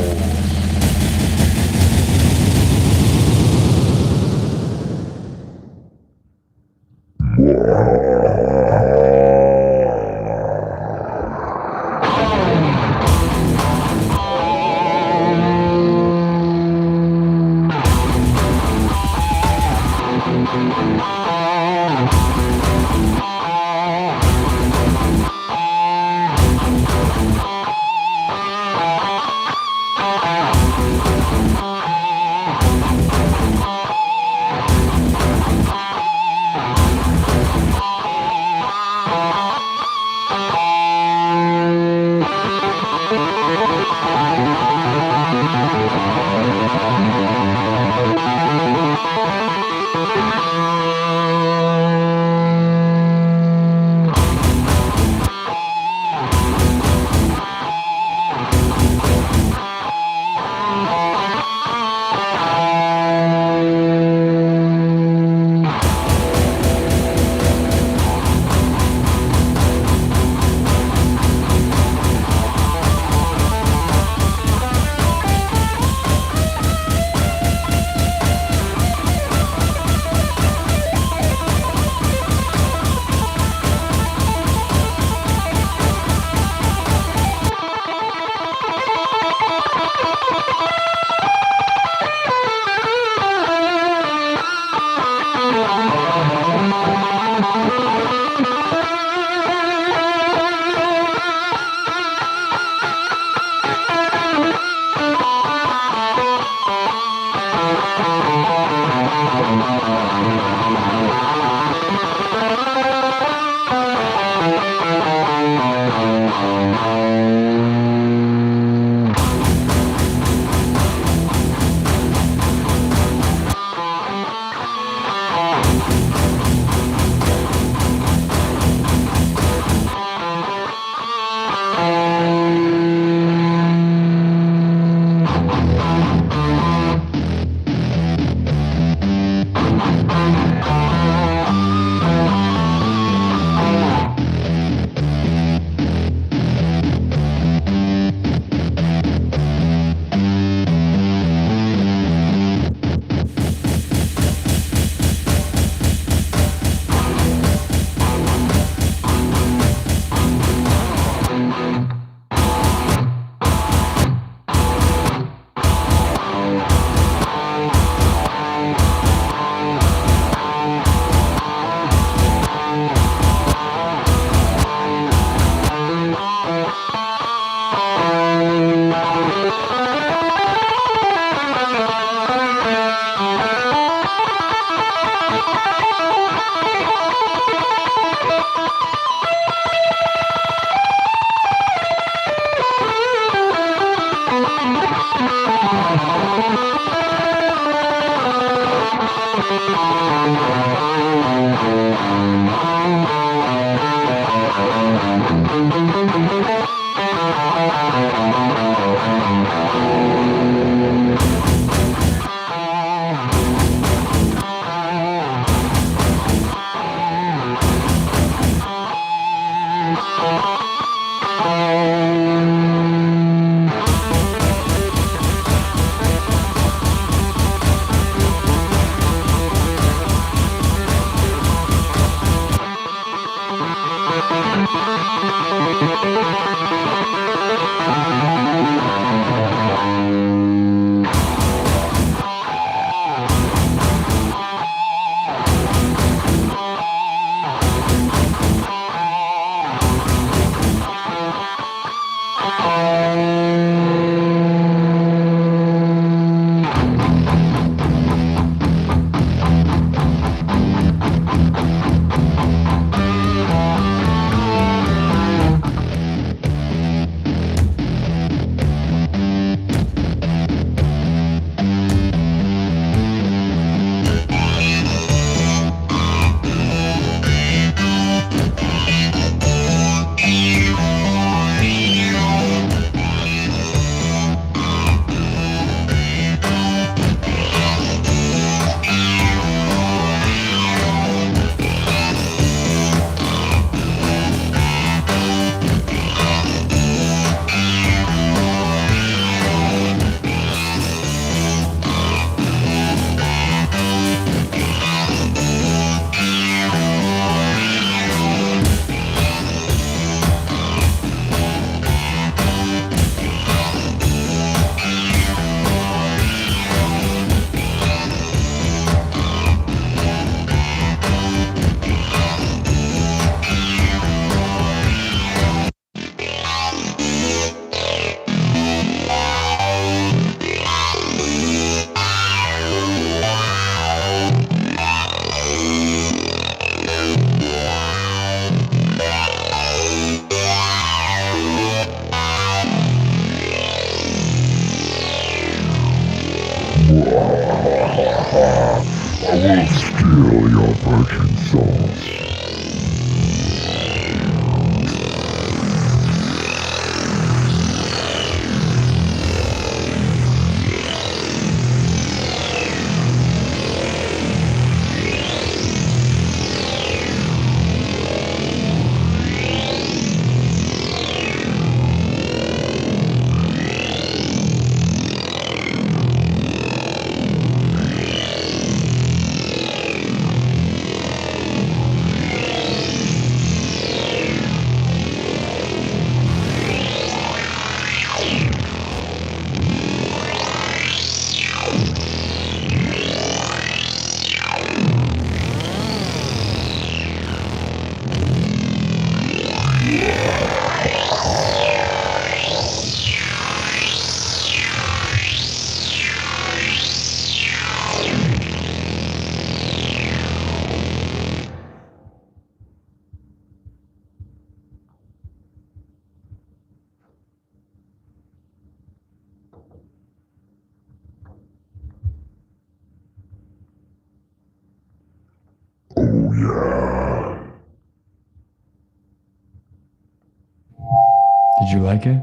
Did you like it?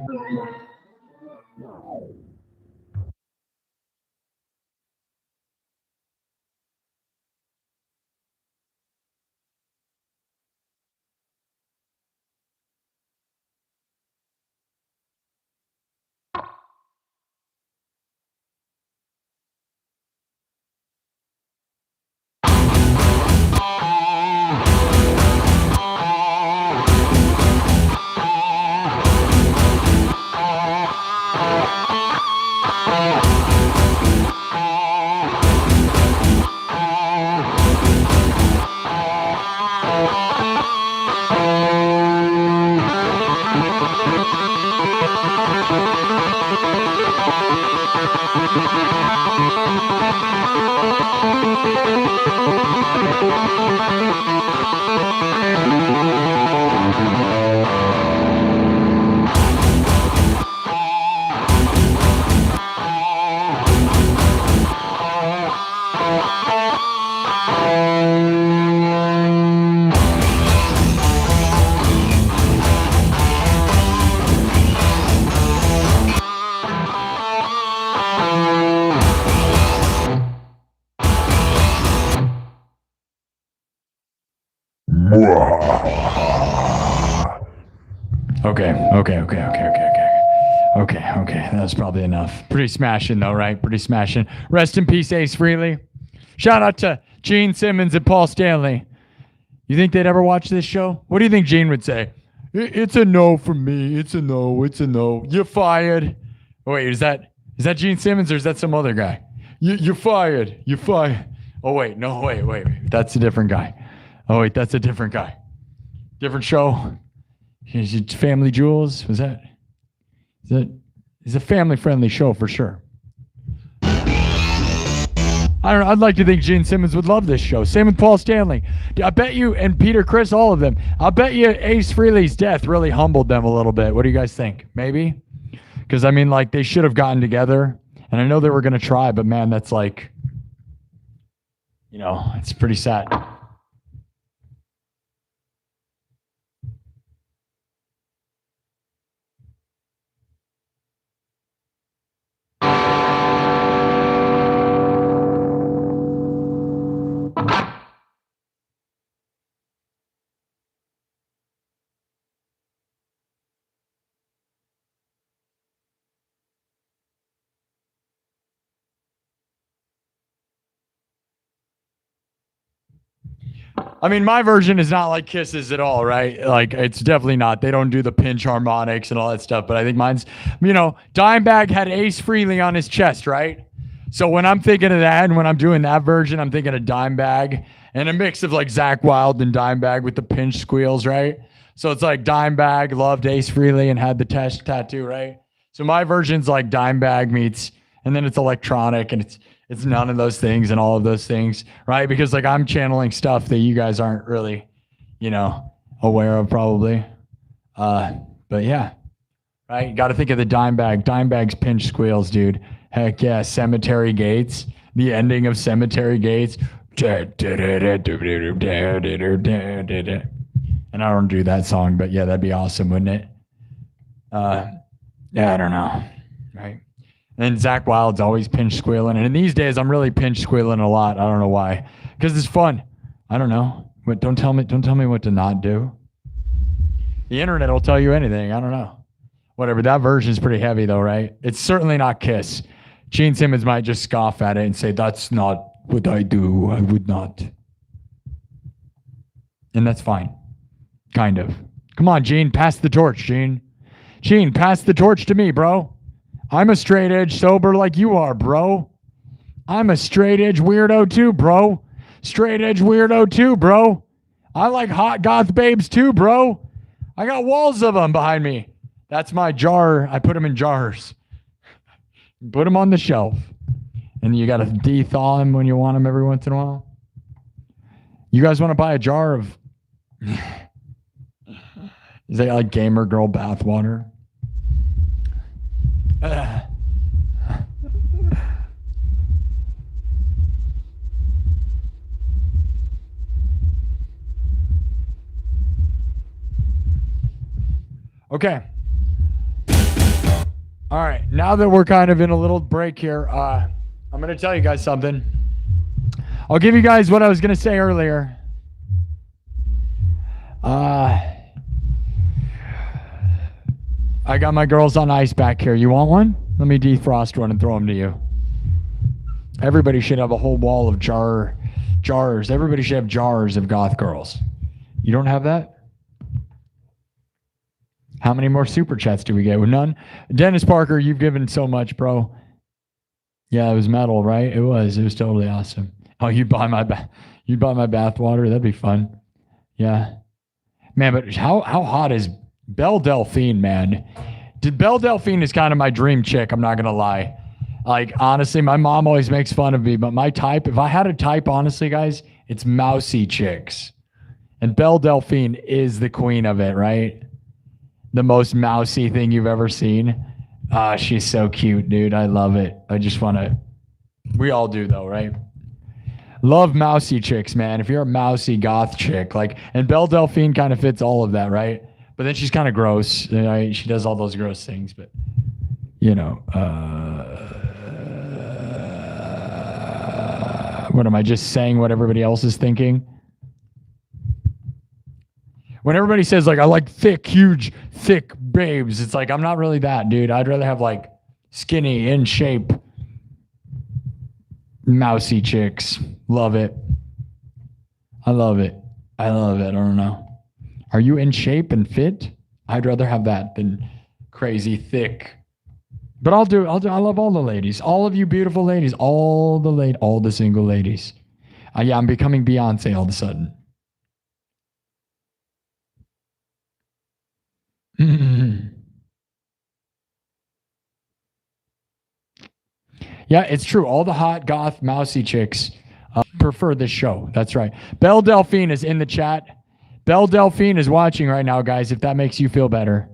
Okay. That's probably enough. Pretty smashing though, right? Pretty smashing. Rest in peace, Ace Frehley. Shout out to Gene Simmons and Paul Stanley. You think they'd ever watch this show? What do you think Gene would say? It's a no from me. It's a no. It's a no. You're fired. Oh, wait, is that Gene Simmons or is that some other guy? You're fired. You're fired. Oh, wait. No, wait. That's a different guy. Oh, wait, that's a different guy. Different show. Is it Family Jewels? Is it's a family-friendly show for sure. I don't know. I'd like to think Gene Simmons would love this show. Same with Paul Stanley. I bet you, and Peter Criss, all of them. I'll bet you Ace Frehley's death really humbled them a little bit. What do you guys think? Maybe? Because, I mean, like, they should have gotten together. And I know they were going to try, but, man, that's like, you know, it's pretty sad. I mean, my version is not like Kiss's at all, right? Like, it's definitely not. They don't do the pinch harmonics and all that stuff, but I think mine's, you know, Dimebag had Ace Frehley on his chest, right? So when I'm thinking of that and when I'm doing that version, I'm thinking of Dimebag and a mix of like Zakk Wylde and Dimebag with the pinch squeals, right? So it's like Dimebag loved Ace Frehley and had the test tattoo, right? So my version's like Dimebag meets, and then it's electronic and it's none of those things and all of those things, right? Because like I'm channeling stuff that you guys aren't really, you know, aware of probably. But yeah, right? You got to think of the Dimebag. Dimebag's pinch squeals, dude. Heck yeah, Cemetery Gates. The ending of Cemetery Gates. And I don't do that song, but yeah, that'd be awesome, wouldn't it? Yeah, I don't know. Right. And Zach Wilde's always pinch squealing. And these days I'm really pinch squealing a lot. I don't know why. Because it's fun. I don't know. But don't tell me what to not do. The internet will tell you anything. I don't know. Whatever. That version's pretty heavy though, right? It's certainly not Kiss. Gene Simmons might just scoff at it and say, that's not what I do. I would not. And that's fine. Kind of. Come on, Gene. Pass the torch, Gene. Gene, pass the torch to me, bro. I'm a straight edge sober like you are, bro. I'm a straight edge weirdo too, bro. Straight edge weirdo too, bro. I like hot goth babes too, bro. I got walls of them behind me. That's my jar. I put them in jars. Put them on the shelf. And you got to de-thaw them when you want them every once in a while. You guys want to buy a jar of... Is that like gamer girl bathwater? Okay. All right. Now that we're kind of in a little break here, I'm going to tell you guys something. I'll give you guys what I was going to say earlier. I got my girls on ice back here. You want one? Let me defrost one and throw them to you. Everybody should have a whole wall of jars. Everybody should have jars of goth girls. You don't have that? How many more super chats do we get? With none? Dennis Parker, you've given so much, bro. Yeah, it was metal, right? It was totally awesome. Oh, you'd buy my bath water? That'd be fun. Yeah. Man, but how hot is Belle Delphine, man? Belle Delphine is kind of my dream chick, I'm not going to lie. Like, honestly, my mom always makes fun of me, but my type, if I had a type, honestly, guys, it's mousy chicks. And Belle Delphine is the queen of it, right? The most mousy thing you've ever seen. She's so cute, dude. I love it. I just want to... We all do, though, right? Love mousy chicks, man. If you're a mousy goth chick, like... And Belle Delphine kind of fits all of that, right? But then she's kind of gross. Right? She does all those gross things, but... You know... What am I just saying what everybody else is thinking? When everybody says, like, I like thick, huge, thick babes, it's like, I'm not really that, dude. I'd rather have, like, skinny, in shape, mousy chicks. Love it. I love it. I love it. I don't know. Are you in shape and fit? I'd rather have that than crazy, thick. But I love all the ladies. All of you beautiful ladies. All the single ladies. Yeah, I'm becoming Beyonce all of a sudden. Yeah, it's true. All the hot, goth, mousy chicks prefer this show. That's right. Belle Delphine is in the chat. Belle Delphine is watching right now, guys, if that makes you feel better.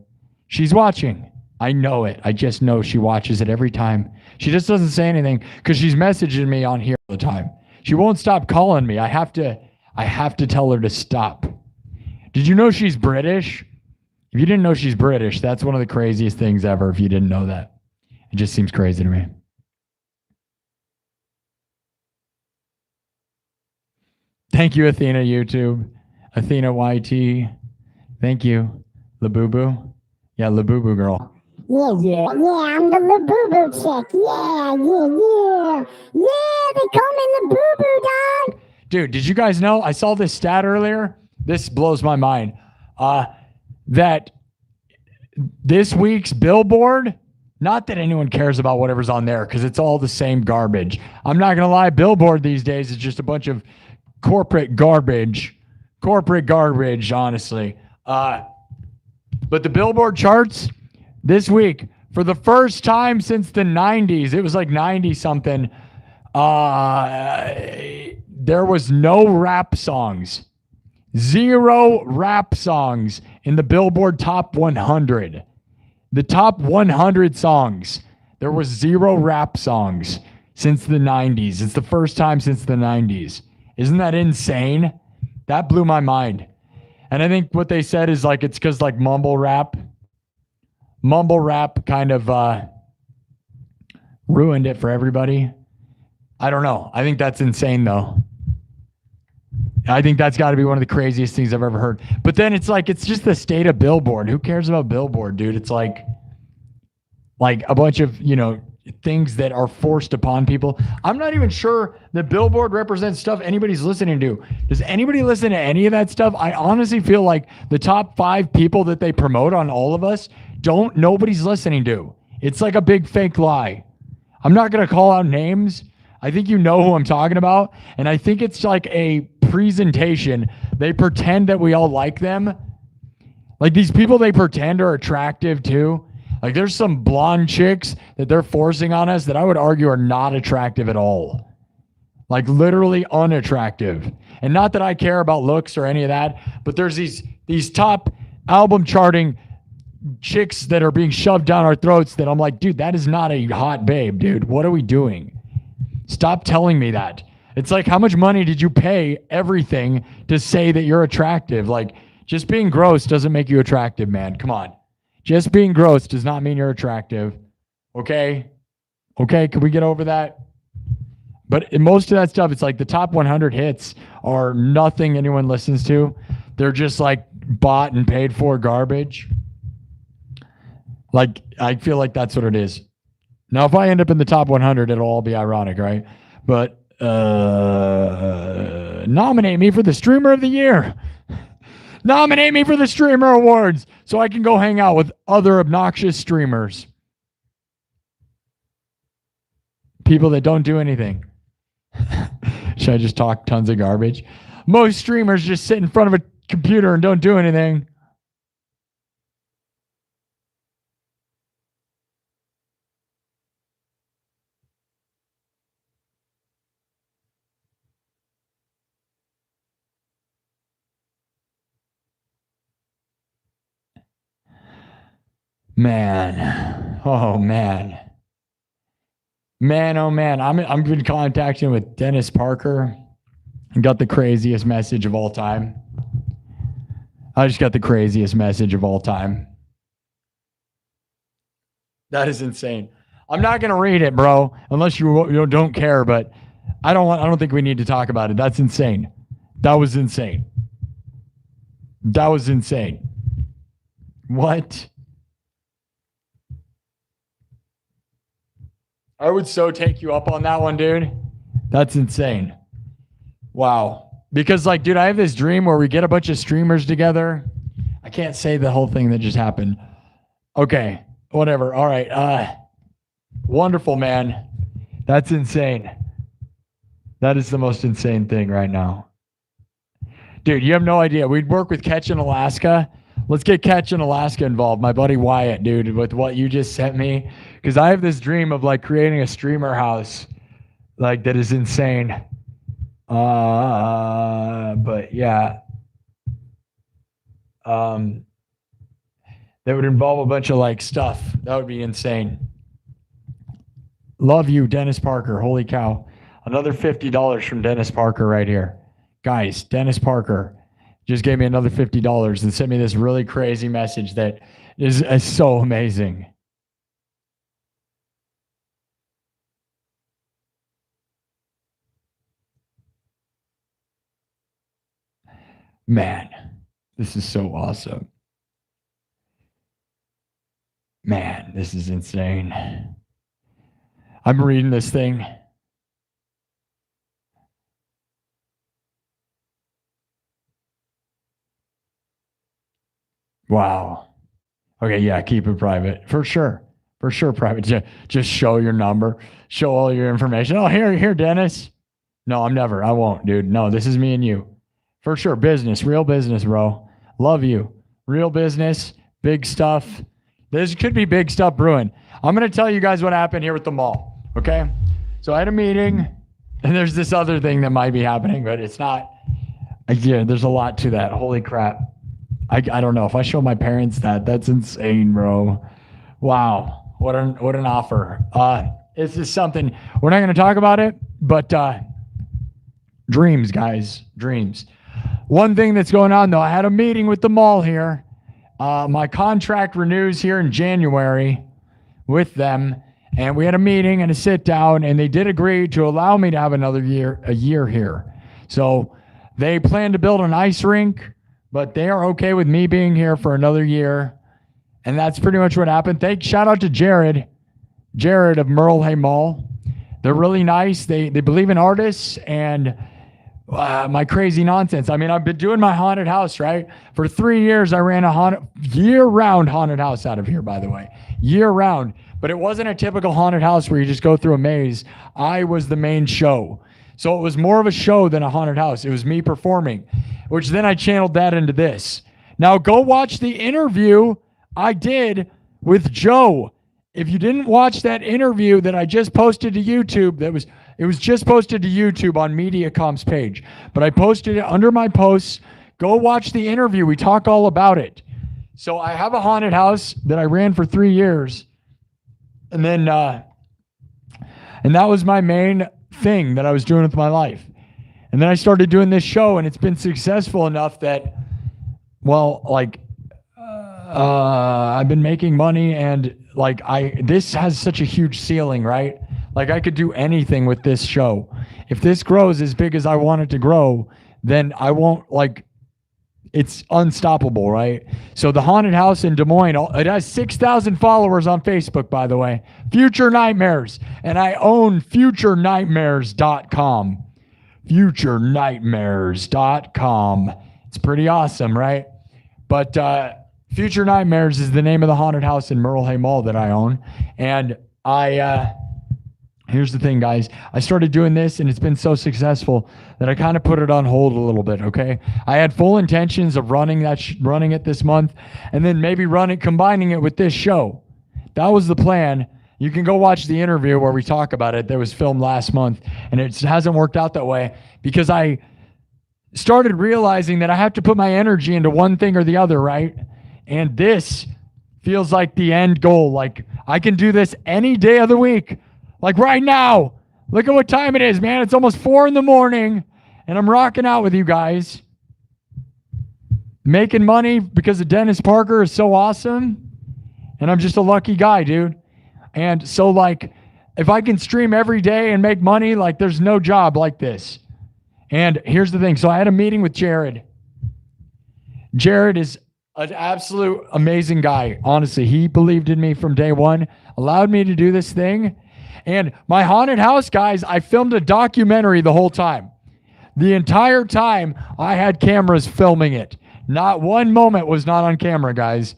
She's watching. I know it. I just know she watches it every time. She just doesn't say anything because she's messaging me on here all the time. She won't stop calling me. I have to tell her to stop. Did you know she's British? If you didn't know she's British, that's one of the craziest things ever if you didn't know that. It just seems crazy to me. Thank you, Athena YouTube. Athena YT. Thank you. Labubu. Yeah, Labubu girl. Yeah, I'm the Labubu chick. Yeah. They call me Labubu, dog. Dude, did you guys know? I saw this stat earlier. This blows my mind. That this week's Billboard, not that anyone cares about whatever's on there because it's all the same garbage. I'm not going to lie. Billboard these days is just a bunch of corporate garbage, honestly. But the Billboard charts this week, for the first time since the 90s, it was like 90 something, there was no rap songs. 0 rap songs in the Billboard Top 100. The top 100 songs, there was 0 rap songs since the 90s. It's the first time since the 90s. Isn't that insane? That blew my mind. And I think what they said is like, it's because like mumble rap kind of ruined it for everybody. I don't know. I think that's insane though. I think that's got to be one of the craziest things I've ever heard. But then it's like, it's just the state of Billboard. Who cares about Billboard, dude? It's like a bunch of, things that are forced upon people. I'm not even sure that Billboard represents stuff anybody's listening to. Does anybody listen to any of that stuff? I honestly feel like the top 5 people that they promote on All of Us, nobody's listening to. It's like a big fake lie. I'm not going to call out names. I think you know who I'm talking about. And I think it's like a presentation. They pretend that we all like them. Like these people they pretend are attractive too. Like there's some blonde chicks that they're forcing on us that I would argue are not attractive at all. Like literally unattractive. And not that I care about looks or any of that, but there's these top album charting chicks that are being shoved down our throats that I'm like, dude, that is not a hot babe, dude. What are we doing? Stop telling me that. It's like, how much money did you pay everything to say that you're attractive? Like just being gross doesn't make you attractive, man. Come on. Just being gross does not mean you're attractive. Okay? Okay, can we get over that? But in most of that stuff, it's like the top 100 hits are nothing anyone listens to. They're just like bought and paid for garbage. Like, I feel like that's what it is. Now, if I end up in the top 100, it'll all be ironic, right? But nominate me for the Streamer of the Year. Nominate me for the Streamer Awards so I can go hang out with other obnoxious streamers. People that don't do anything. Should I just talk tons of garbage? Most streamers just sit in front of a computer and don't do anything. Man. Oh, man. Man, oh, man. I'm been contacting with Dennis Parker and got the craziest message of all time. I just got the craziest message of all time. That is insane. I'm not going to read it, bro, unless you don't care, but I don't think we need to talk about it. That's insane. That was insane. That was insane. What? I would so take you up on that one, dude. That's insane. Wow. Because, like, dude, I have this dream where we get a bunch of streamers together. I can't say the whole thing that just happened. Okay. Whatever. All right. Wonderful, man. That's insane. That is the most insane thing right now. Dude, you have no idea. We'd work with Catch in Alaska. Let's get Catch in Alaska involved. My buddy Wyatt, dude, with what you just sent me. Because I have this dream of like creating a streamer house like that is insane. But yeah. That would involve a bunch of like stuff. That would be insane. Love you, Dennis Parker. Holy cow. Another $50 from Dennis Parker right here. Guys, Dennis Parker just gave me another $50 and sent me this really crazy message that is so amazing. Man, this is so awesome. Man, this is insane. I'm reading this thing. Wow. Okay, yeah, keep it private. For sure. For sure, private. Just show your number. Show all your information. Oh, here, Dennis. No, I won't, dude. No, this is me and you. For sure. Business. Real business, bro. Love you. Real business. Big stuff. This could be big stuff brewing. I'm going to tell you guys what happened here with the mall. Okay? So I had a meeting, and there's this other thing that might be happening, but it's not. Yeah, there's a lot to that. Holy crap. I don't know. If I show my parents that, that's insane, bro. Wow. What an offer. It's just something. We're not going to talk about it, but Dreams, guys. Dreams. One thing that's going on, though, I had a meeting with the mall here. My contract renews here in January with them. And we had a meeting and a sit down, and they did agree to allow me to have a year here. So they plan to build an ice rink, but they are okay with me being here for another year. And that's pretty much what happened. Shout out to Jared of Merle Hay Mall. They're really nice. They believe in artists and my crazy nonsense. I mean, I've been doing my haunted house, right? For 3 years, I ran a year-round haunted house out of here, by the way. Year-round. But it wasn't a typical haunted house where you just go through a maze. I was the main show. So it was more of a show than a haunted house. It was me performing, which then I channeled that into this. Now go watch the interview I did with Joe. If you didn't watch that interview that I just posted to YouTube, it was just posted to YouTube on MediaCom's page. But I posted it under my posts. Go watch the interview. We talk all about it. So I have a haunted house that I ran for 3 years. And then, and that was my main thing that I was doing with my life. And then I started doing this show, and it's been successful enough that, well, like, I've been making money, and like, this has such a huge ceiling, right? Like, I could do anything with this show. If this grows as big as I want it to grow, then I won't, like, it's unstoppable, right? So the haunted house in Des Moines, it has 6,000 followers on Facebook, by the way. Future Nightmares. And I own futurenightmares.com. Futurenightmares.com. It's pretty awesome, right? But Future Nightmares is the name of the haunted house in Merle Hay Mall that I own. And here's the thing, guys. I started doing this, and it's been so successful that I kind of put it on hold a little bit, okay? I had full intentions of running it this month, and then maybe combining it with this show. That was the plan. You can go watch the interview where we talk about it that was filmed last month, and it hasn't worked out that way because I started realizing that I have to put my energy into one thing or the other, right? And this feels like the end goal. Like, I can do this any day of the week. Like right now, look at what time it is, man. It's almost 4 a.m, and I'm rocking out with you guys. Making money because of Dennis Parker is so awesome. And I'm just a lucky guy, dude. And so, like, if I can stream every day and make money, like, there's no job like this. And here's the thing. So I had a meeting with Jared. Jared is an absolute amazing guy. Honestly, he believed in me from day one, allowed me to do this thing. And my haunted house, guys, I filmed a documentary the whole time. The entire time, I had cameras filming it. Not one moment was not on camera, guys.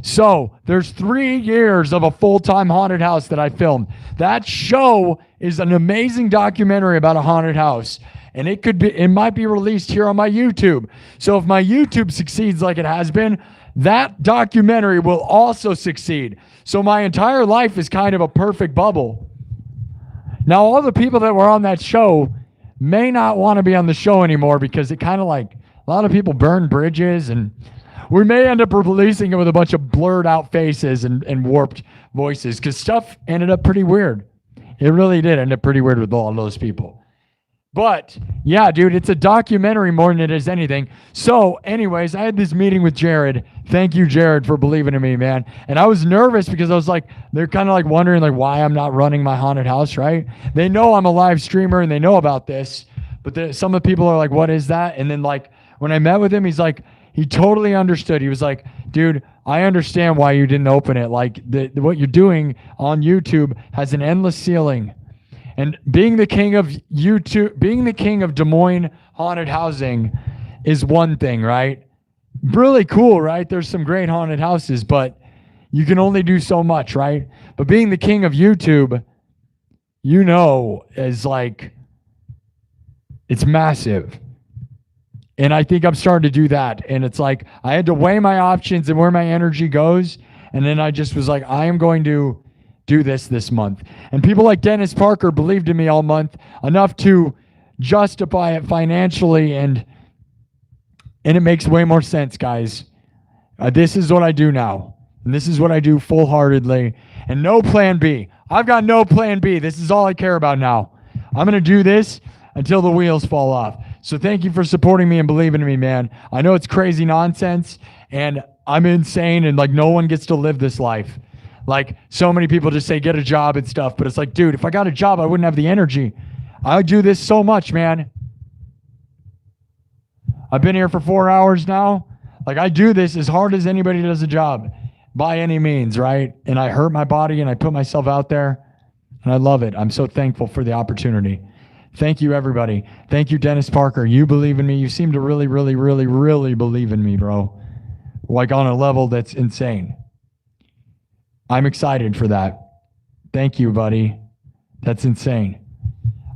So there's 3 years of a full-time haunted house that I filmed. That show is an amazing documentary about a haunted house. And it might be released here on my YouTube. So if my YouTube succeeds like it has been, that documentary will also succeed. So my entire life is kind of a perfect bubble. Now, all the people that were on that show may not want to be on the show anymore because it kind of like a lot of people burn bridges, and we may end up releasing it with a bunch of blurred out faces and warped voices because stuff ended up pretty weird. It really did end up pretty weird with all those people. But yeah, dude, it's a documentary more than it is anything. So anyways, I had this meeting with Jared. Thank you, Jared, for believing in me, man. And I was nervous because I was like, they're kind of like wondering like why I'm not running my haunted house, right? They know I'm a live streamer and they know about this, but some of the people are like, what is that? And then like when I met with him, he's like, he totally understood. He was like, dude, I understand why you didn't open it. Like what you're doing on YouTube has an endless ceiling. And being the king of YouTube, being the king of Des Moines haunted housing is one thing, right? Really cool, right? There's some great haunted houses, but you can only do so much, right? But being the king of YouTube, you know, is like, it's massive. And I think I'm starting to do that. And it's like, I had to weigh my options and where my energy goes. And then I just was like, I am going to do this month. And people like Dennis Parker believed in me all month enough to justify it financially, and it makes way more sense, guys. This is what I do now, and this is what I do full-heartedly, and no plan B. I've got no plan B. This is all I care about now. I'm going to do this until the wheels fall off. So thank you for supporting me and believing in me, man. I know it's crazy nonsense and I'm insane and like no one gets to live this life. Like so many people just say get a job and stuff, but it's like, dude, if I got a job, I wouldn't have the energy. I do this so much, man. I've been here for 4 hours now. Like I do this as hard as anybody does a job by any means, right? And I hurt my body and I put myself out there and I love it. I'm so thankful for the opportunity. Thank you, everybody. Thank you, Dennis Parker. You believe in me. You seem to really, really, really, really believe in me, bro. Like on a level that's insane. I'm excited for that. Thank you, buddy. That's insane.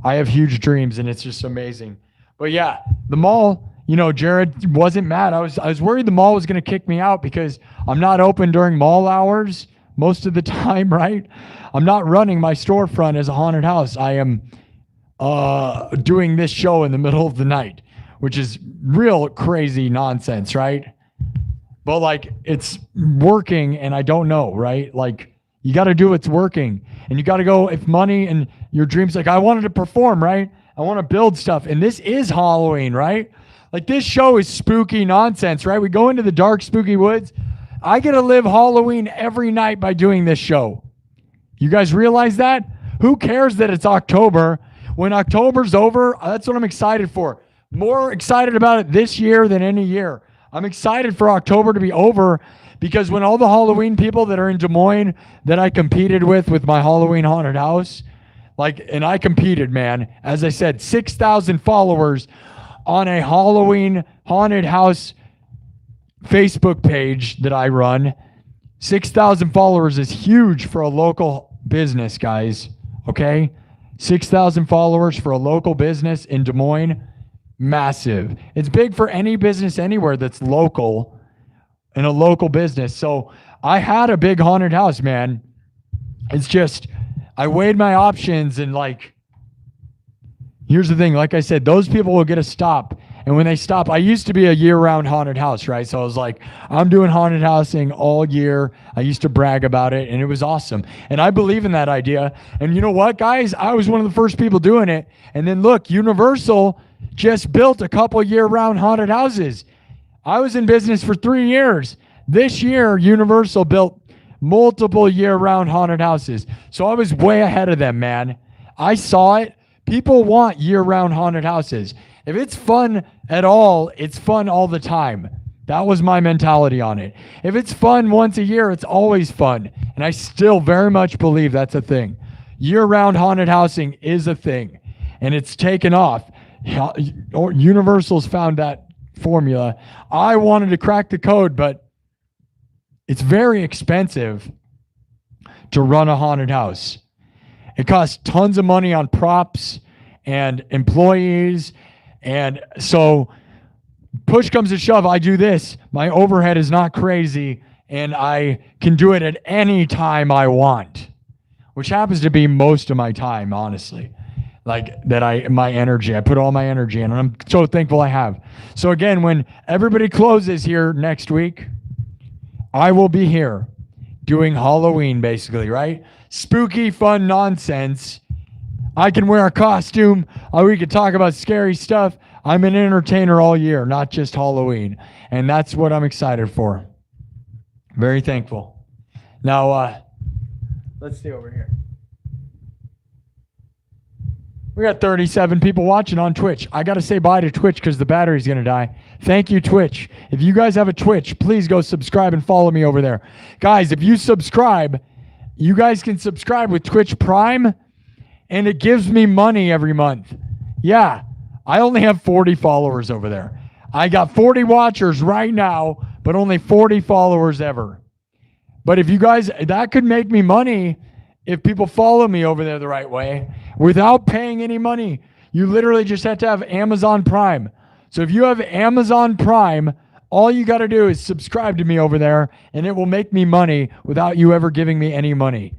I have huge dreams and it's just amazing. But yeah, the mall, you know, Jared wasn't mad. I was worried the mall was going to kick me out because I'm not open during mall hours most of the time, right? I'm not running my storefront as a haunted house. I am doing this show in the middle of the night, which is real crazy nonsense, right? But like it's working and I don't know, right? Like you got to do what's working and you got to go if money and your dreams, like I wanted to perform, right? I want to build stuff. And this is Halloween, right? Like this show is spooky nonsense, right? We go into the dark, spooky woods. I get to live Halloween every night by doing this show. You guys realize that? Who cares that it's October? When October's over, that's what I'm excited for. More excited about it this year than any year. I'm excited for October to be over because when all the Halloween people that are in Des Moines that I competed with my Halloween haunted house, like, and I competed, man. As I said, 6,000 followers on a Halloween haunted house Facebook page that I run. 6,000 followers is huge for a local business, guys. Okay? 6,000 followers for a local business in Des Moines, massive. It's big for any business anywhere that's local and a local business. So I had a big haunted house, man. It's just, I weighed my options and like, here's the thing. Like I said, those people will get a stop. And when they stop, I used to be a year-round haunted house, right? So I was like, I'm doing haunted housing all year. I used to brag about it, and it was awesome. And I believe in that idea. And you know what, guys? I was one of the first people doing it. And then look, Universal just built a couple year-round haunted houses. I was in business for 3 years. This year, Universal built multiple year-round haunted houses. So I was way ahead of them, man. I saw it. People want year-round haunted houses. If it's fun at all, it's fun all the time. That was my mentality on it. If it's fun once a year, it's always fun. And I still very much believe that's a thing. Year-round haunted housing is a thing. And it's taken off. Universal's found that formula. I wanted to crack the code, but it's very expensive to run a haunted house. It costs tons of money on props and employees. And so push comes to shove, I do this. My overhead is not crazy and I can do it at any time I want, which happens to be most of my time, honestly. Like that my energy, I put all my energy in and I'm so thankful I have. So again, when everybody closes here next week, I will be here doing Halloween basically, right? Spooky, fun nonsense. I can wear a costume. We can talk about scary stuff. I'm an entertainer all year, not just Halloween. And that's what I'm excited for. Very thankful. Now, let's see over here. We got 37 people watching on Twitch. I got to say bye to Twitch because the battery's going to die. Thank you, Twitch. If you guys have a Twitch, please go subscribe and follow me over there. Guys, if you subscribe, you guys can subscribe with Twitch Prime. And it gives me money every month. Yeah, I only have 40 followers over there. I got 40 watchers right now, but only 40 followers ever. But if you guys, that could make me money if people follow me over there the right way without paying any money. You literally just have to have Amazon Prime. So if you have Amazon Prime, all you got to do is subscribe to me over there, and it will make me money without you ever giving me any money.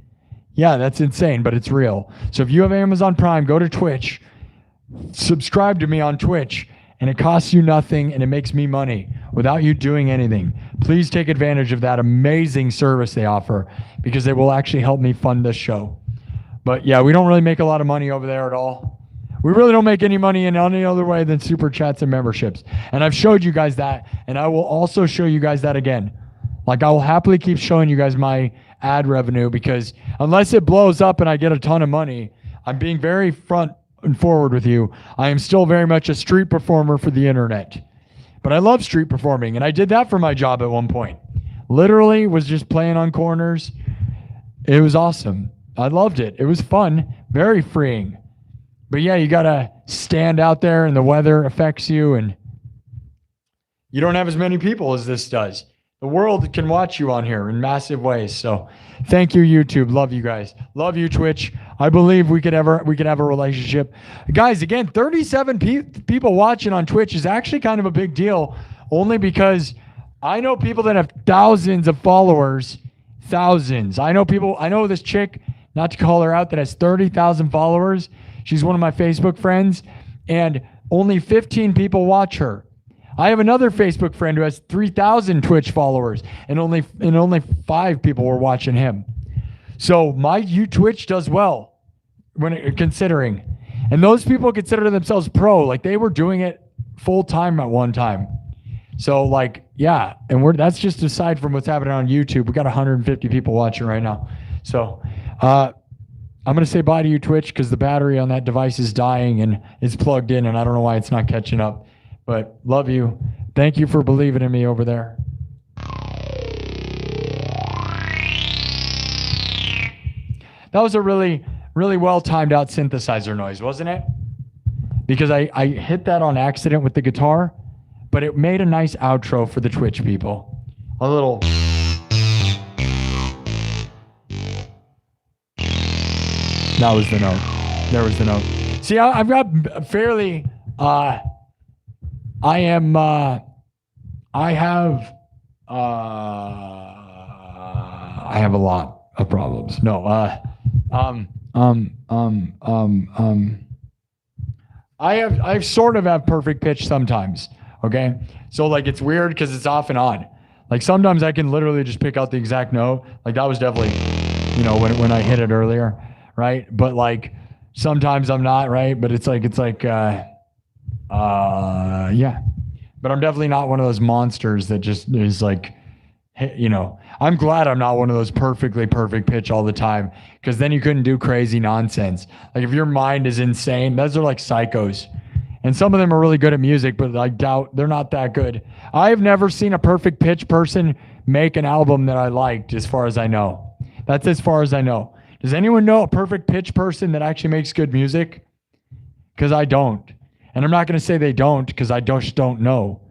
Yeah, that's insane, but it's real. So if you have Amazon Prime, go to Twitch, subscribe to me on Twitch, and it costs you nothing, and it makes me money without you doing anything. Please take advantage of that amazing service they offer because it will actually help me fund this show. But yeah, we don't really make a lot of money over there at all. We really don't make any money in any other way than super chats and memberships. And I've showed you guys that, and I will also show you guys that again. Like, I will happily keep showing you guys my ad revenue, because unless it blows up and I get a ton of money, I'm being very front and forward with you. I am still very much a street performer for the internet. But I love street performing, and I did that for my job at one point. Literally was just playing on corners. It was awesome. I loved it. It was fun, very freeing. But yeah, you gotta stand out there and the weather affects you, and you don't have as many people as this does. The world can watch you on here in massive ways. So thank you, YouTube. Love you guys. Love you, Twitch. I believe we could have a relationship. Guys, again, 37 people watching on Twitch is actually kind of a big deal, only because I know people that have thousands of followers. Thousands. I know this chick, not to call her out, that has 30,000 followers. She's one of my Facebook friends, and only 15 people watch her. I have another Facebook friend who has 3,000 Twitch followers, and only 5 people were watching him. So my Twitch does well when considering, and those people consider themselves pro. Like, they were doing it full time at one time. So like, yeah, and that's just aside from what's happening on YouTube. We got 150 people watching right now. So I'm gonna say bye to you, Twitch, because the battery on that device is dying and it's plugged in, and I don't know why it's not catching up. But love you. Thank you for believing in me over there. That was a really, really well timed out synthesizer noise, wasn't it? Because I hit that on accident with the guitar, but it made a nice outro for the Twitch people. A little. That was the note. There was the note. See, I've got fairly, I have a lot of problems. No, I sort of have perfect pitch sometimes. Okay. So like, it's weird because it's off and on. Like, sometimes I can literally just pick out the exact note. Like, that was definitely, when I hit it earlier. Right. But like, sometimes I'm not, right. But it's like, yeah. But I'm definitely not one of those monsters that just is like, I'm glad I'm not one of those perfectly perfect pitch all the time, because then you couldn't do crazy nonsense. Like, if your mind is insane, those are like psychos. And some of them are really good at music, but I doubt they're not that good. I've never seen a perfect pitch person make an album that I liked, as far as I know. That's as far as I know. Does anyone know a perfect pitch person that actually makes good music? Because I don't. And I'm not going to say they don't, because I just don't know.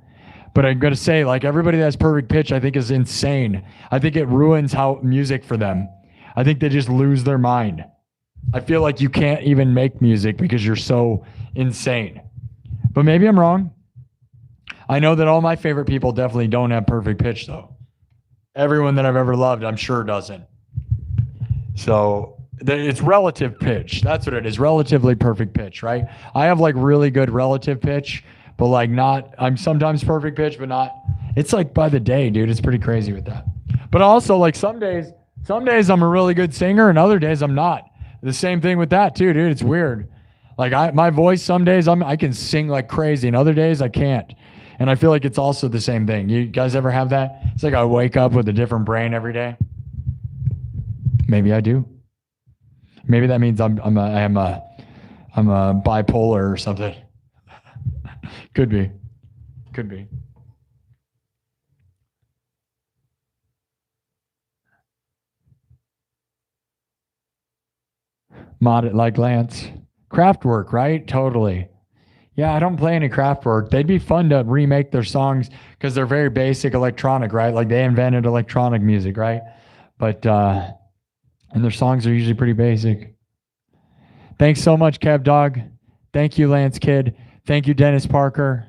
But I'm going to say, like, everybody that has perfect pitch, I think, is insane. I think it ruins music for them. I think they just lose their mind. I feel like you can't even make music because you're so insane. But maybe I'm wrong. I know that all my favorite people definitely don't have perfect pitch, though. Everyone that I've ever loved, I'm sure, doesn't. So it's relative pitch. That's what it is. Relatively perfect pitch, right? I have like really good relative pitch, but like not, I'm sometimes perfect pitch, but not, it's like by the day, dude. It's pretty crazy with that. But also, like, some days I'm a really good singer and other days I'm not. The same thing with that too, dude. It's weird. Like, my voice, some days I can sing like crazy and other days I can't. And I feel like it's also the same thing. You guys ever have that? It's like I wake up with a different brain every day. Maybe I do. Maybe that means I'm a bipolar or something. Could be. Mod it like Lance. Kraftwerk, right? Totally. Yeah, I don't play any Kraftwerk. They'd be fun to remake their songs because they're very basic electronic, right? Like, they invented electronic music, right? But and their songs are usually pretty basic. Thanks so much, Kev Dog. Thank you, Lance Kid. Thank you, Dennis Parker.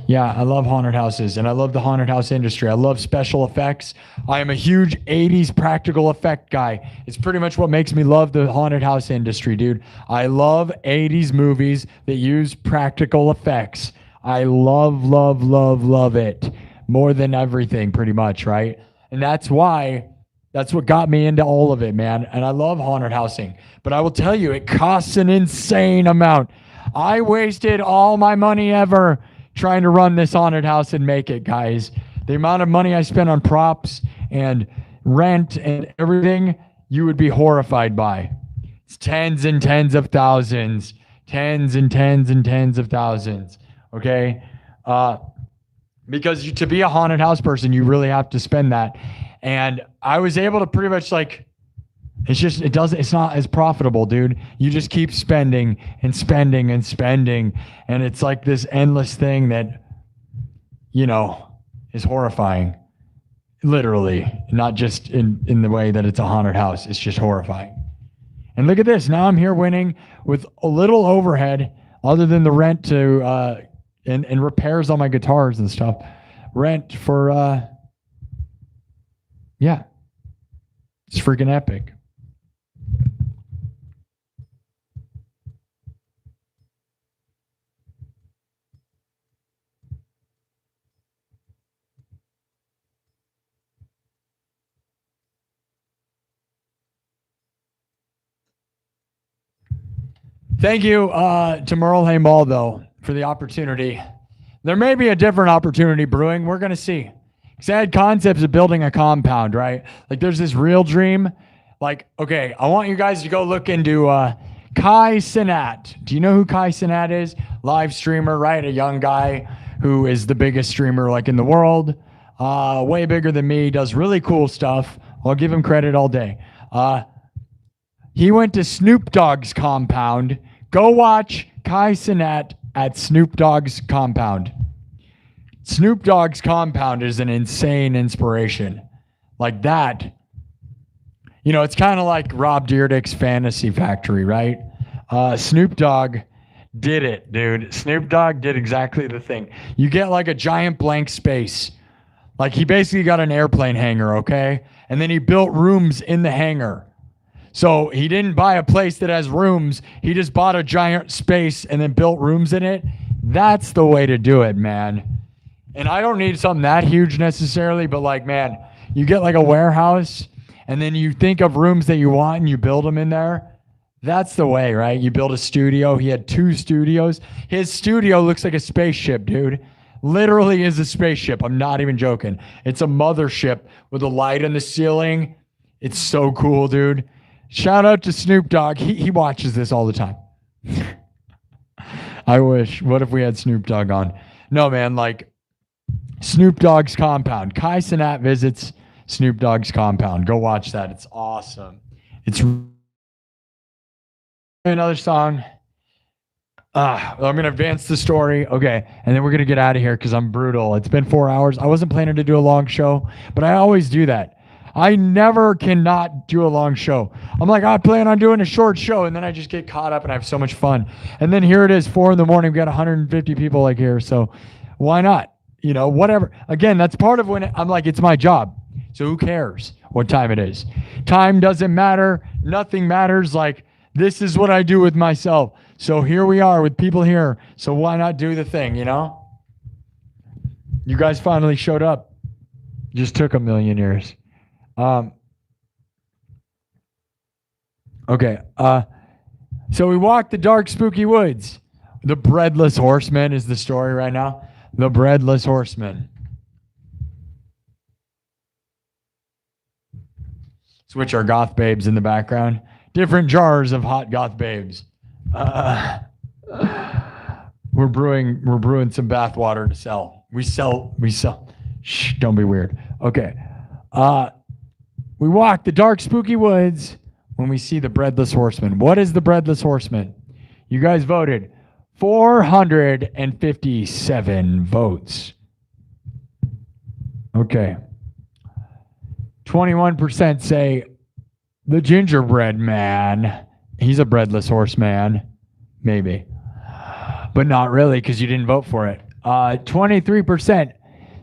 Yeah, I love haunted houses, and I love the haunted house industry. I love special effects. I am a huge 80s practical effect guy. It's pretty much what makes me love the haunted house industry, dude. I love 80s movies that use practical effects. I love it more than everything, pretty much, right? And that's why That's what got me into all of it, man. And I love haunted housing. But I will tell you, it costs an insane amount. I wasted all my money ever trying to run this haunted house and make it, guys. The amount of money I spent on props and rent and everything, you would be horrified by. It's tens and tens of thousands. Tens and tens and tens of thousands. Okay? Because to be a haunted house person, you really have to spend that. And I was able to pretty much like, it's not as profitable, dude. You just keep spending and spending and spending. And it's like this endless thing that, you know, is horrifying. Literally, not just in the way that it's a haunted house. It's just horrifying. And look at this. Now I'm here winning with a little overhead other than the rent to, and repairs on my guitars and stuff. Rent for, yeah. It's freaking epic. Thank you to Merle Haymall, though, for the opportunity. There may be a different opportunity brewing. We're going to see. Because I had concepts of building a compound, right? Like there's this real dream. Like, okay, I want you guys to go look into Kai Cenat. Do you know who Kai Cenat is? Live streamer, right? A young guy who is the biggest streamer like in the world. Way bigger than me, does really cool stuff. I'll give him credit all day. He went to Snoop Dogg's compound. Go watch Kai Cenat at Snoop Dogg's compound. Snoop Dogg's compound is an insane inspiration. Like that. You know, it's kind of like Rob Dyrdek's Fantasy Factory, right? Snoop Dogg did it, dude. Snoop Dogg did exactly the thing. You get like a giant blank space. Like he basically got an airplane hangar, okay? And then he built rooms in the hangar. So he didn't buy a place that has rooms. He just bought a giant space and then built rooms in it. That's the way to do it, man. And I don't need something that huge necessarily, but like, man, you get like a warehouse and then you think of rooms that you want and you build them in there. That's the way, right? You build a studio. He had 2 studios. His studio looks like a spaceship, dude. Literally is a spaceship. I'm not even joking. It's a mothership with a light in the ceiling. It's so cool, dude. Shout out to Snoop Dogg. He watches this all the time. I wish. What if we had Snoop Dogg on? No, man, like Snoop Dogg's compound. Kai Cenat visits Snoop Dogg's compound. Go watch that. It's awesome. It's another song. I'm going to advance the story. Okay. And then we're going to get out of here because I'm brutal. It's been 4 hours. I wasn't planning to do a long show, but I always do that. I never cannot do a long show. I'm like, I plan on doing a short show, and then I just get caught up and I have so much fun. And then here it is, 4 a.m. We've got 150 people like here. So why not? You know, whatever. Again, that's part of when I'm like, it's my job. So who cares what time it is? Time doesn't matter. Nothing matters. Like, this is what I do with myself. So here we are with people here. So why not do the thing, you know? You guys finally showed up. Just took a million years. Okay. So we walked the dark, spooky woods. The breadless horseman is the story right now. The breadless horseman. Switch our goth babes in the background. Different jars of hot goth babes. We're brewing some bath water to sell. We sell. Shh, don't be weird. Okay. We walk the dark, spooky woods when we see the breadless horseman. What is the breadless horseman? You guys voted 457 votes. Okay. 21% say the gingerbread man. He's a breadless horseman. Maybe. But not really because you didn't vote for it. 23%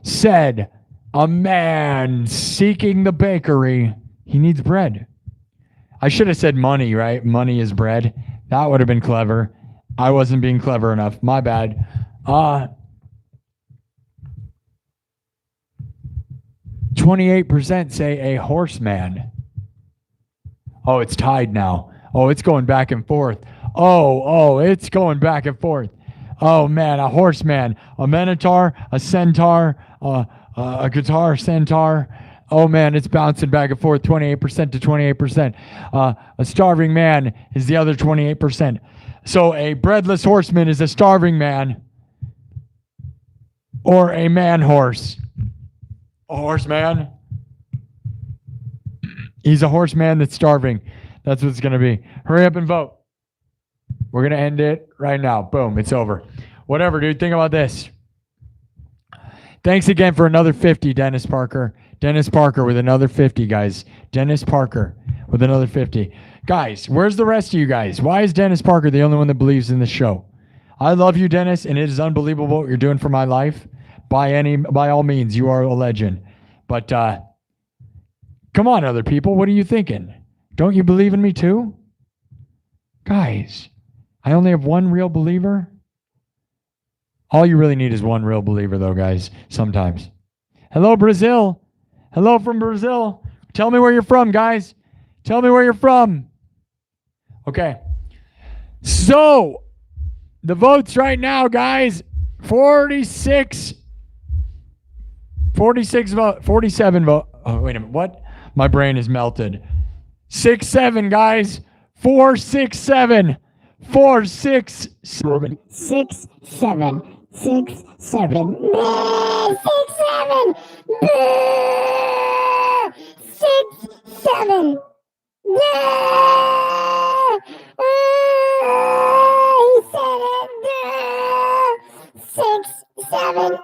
said a man seeking the bakery. He needs bread. I should have said money, right? Money is bread. That would have been clever. I wasn't being clever enough. My bad. 28% say a horseman. Oh, it's tied now. Oh, it's going back and forth. Oh, it's going back and forth. Oh, man, a horseman, a minotaur, a centaur, a guitar centaur. Oh, man, it's bouncing back and forth, 28% to 28%. A starving man is the other 28%. So a breadless horseman is a starving man or a man horse. A horseman. He's a horseman that's starving. That's what it's going to be. Hurry up and vote. We're going to end it right now. Boom. It's over. Whatever, dude. Think about this. Thanks again for another 50, Dennis Parker. Dennis Parker with another 50, guys. Dennis Parker with another 50. Guys, where's the rest of you guys? Why is Dennis Parker the only one that believes in the show? I love you, Dennis, and it is unbelievable what you're doing for my life. By all means, you are a legend. But come on, other people. What are you thinking? Don't you believe in me too? Guys, I only have one real believer. All you really need is one real believer, though, guys, sometimes. Hello, Brazil. Hello from Brazil. Tell me where you're from, guys. Tell me where you're from. Okay. So, the votes right now, guys, 47 vote. Oh, wait a minute. What? My brain is melted. 6-7, guys. 4-6-7. 4-6-7. 6-7. 6-7. 6-7. 6-7. He said it. 6-7.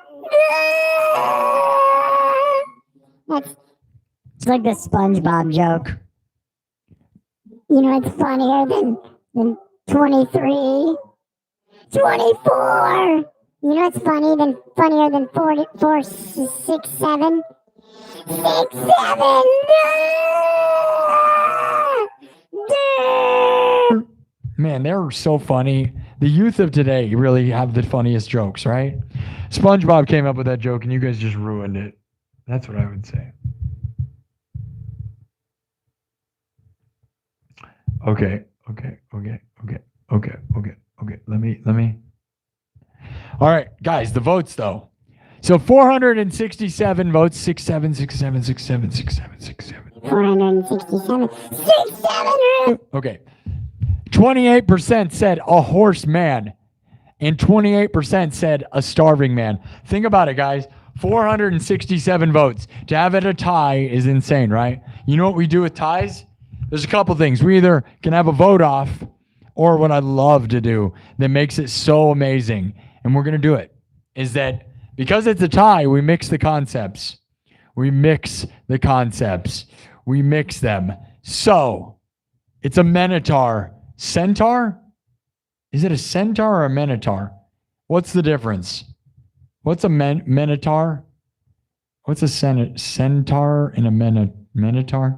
It's like the SpongeBob joke. You know, it's funnier than 23. 24. You know, it's funnier than 44, 6, 7. 6, 7. Man, they're so funny. The youth of today really have the funniest jokes, right? SpongeBob came up with that joke, and you guys just ruined it. That's what I would say. Okay. Let me. All right, guys, the votes though. So 467 votes, 6-7, 6-7, 6-7, 6-7, 6-7. 467. 6-7. Okay. 28% said a horseman, and 28% said a starving man. Think about it, guys. 467 votes. To have it a tie is insane, right? You know what we do with ties? There's a couple things. We either can have a vote off, or what I love to do that makes it so amazing, and we're going to do it, is that because it's a tie, we mix the concepts. We mix them. So, it's a minotaur. Centaur? Is it a centaur or a minotaur? What's the difference? What's a minotaur? What's a centaur and a minotaur?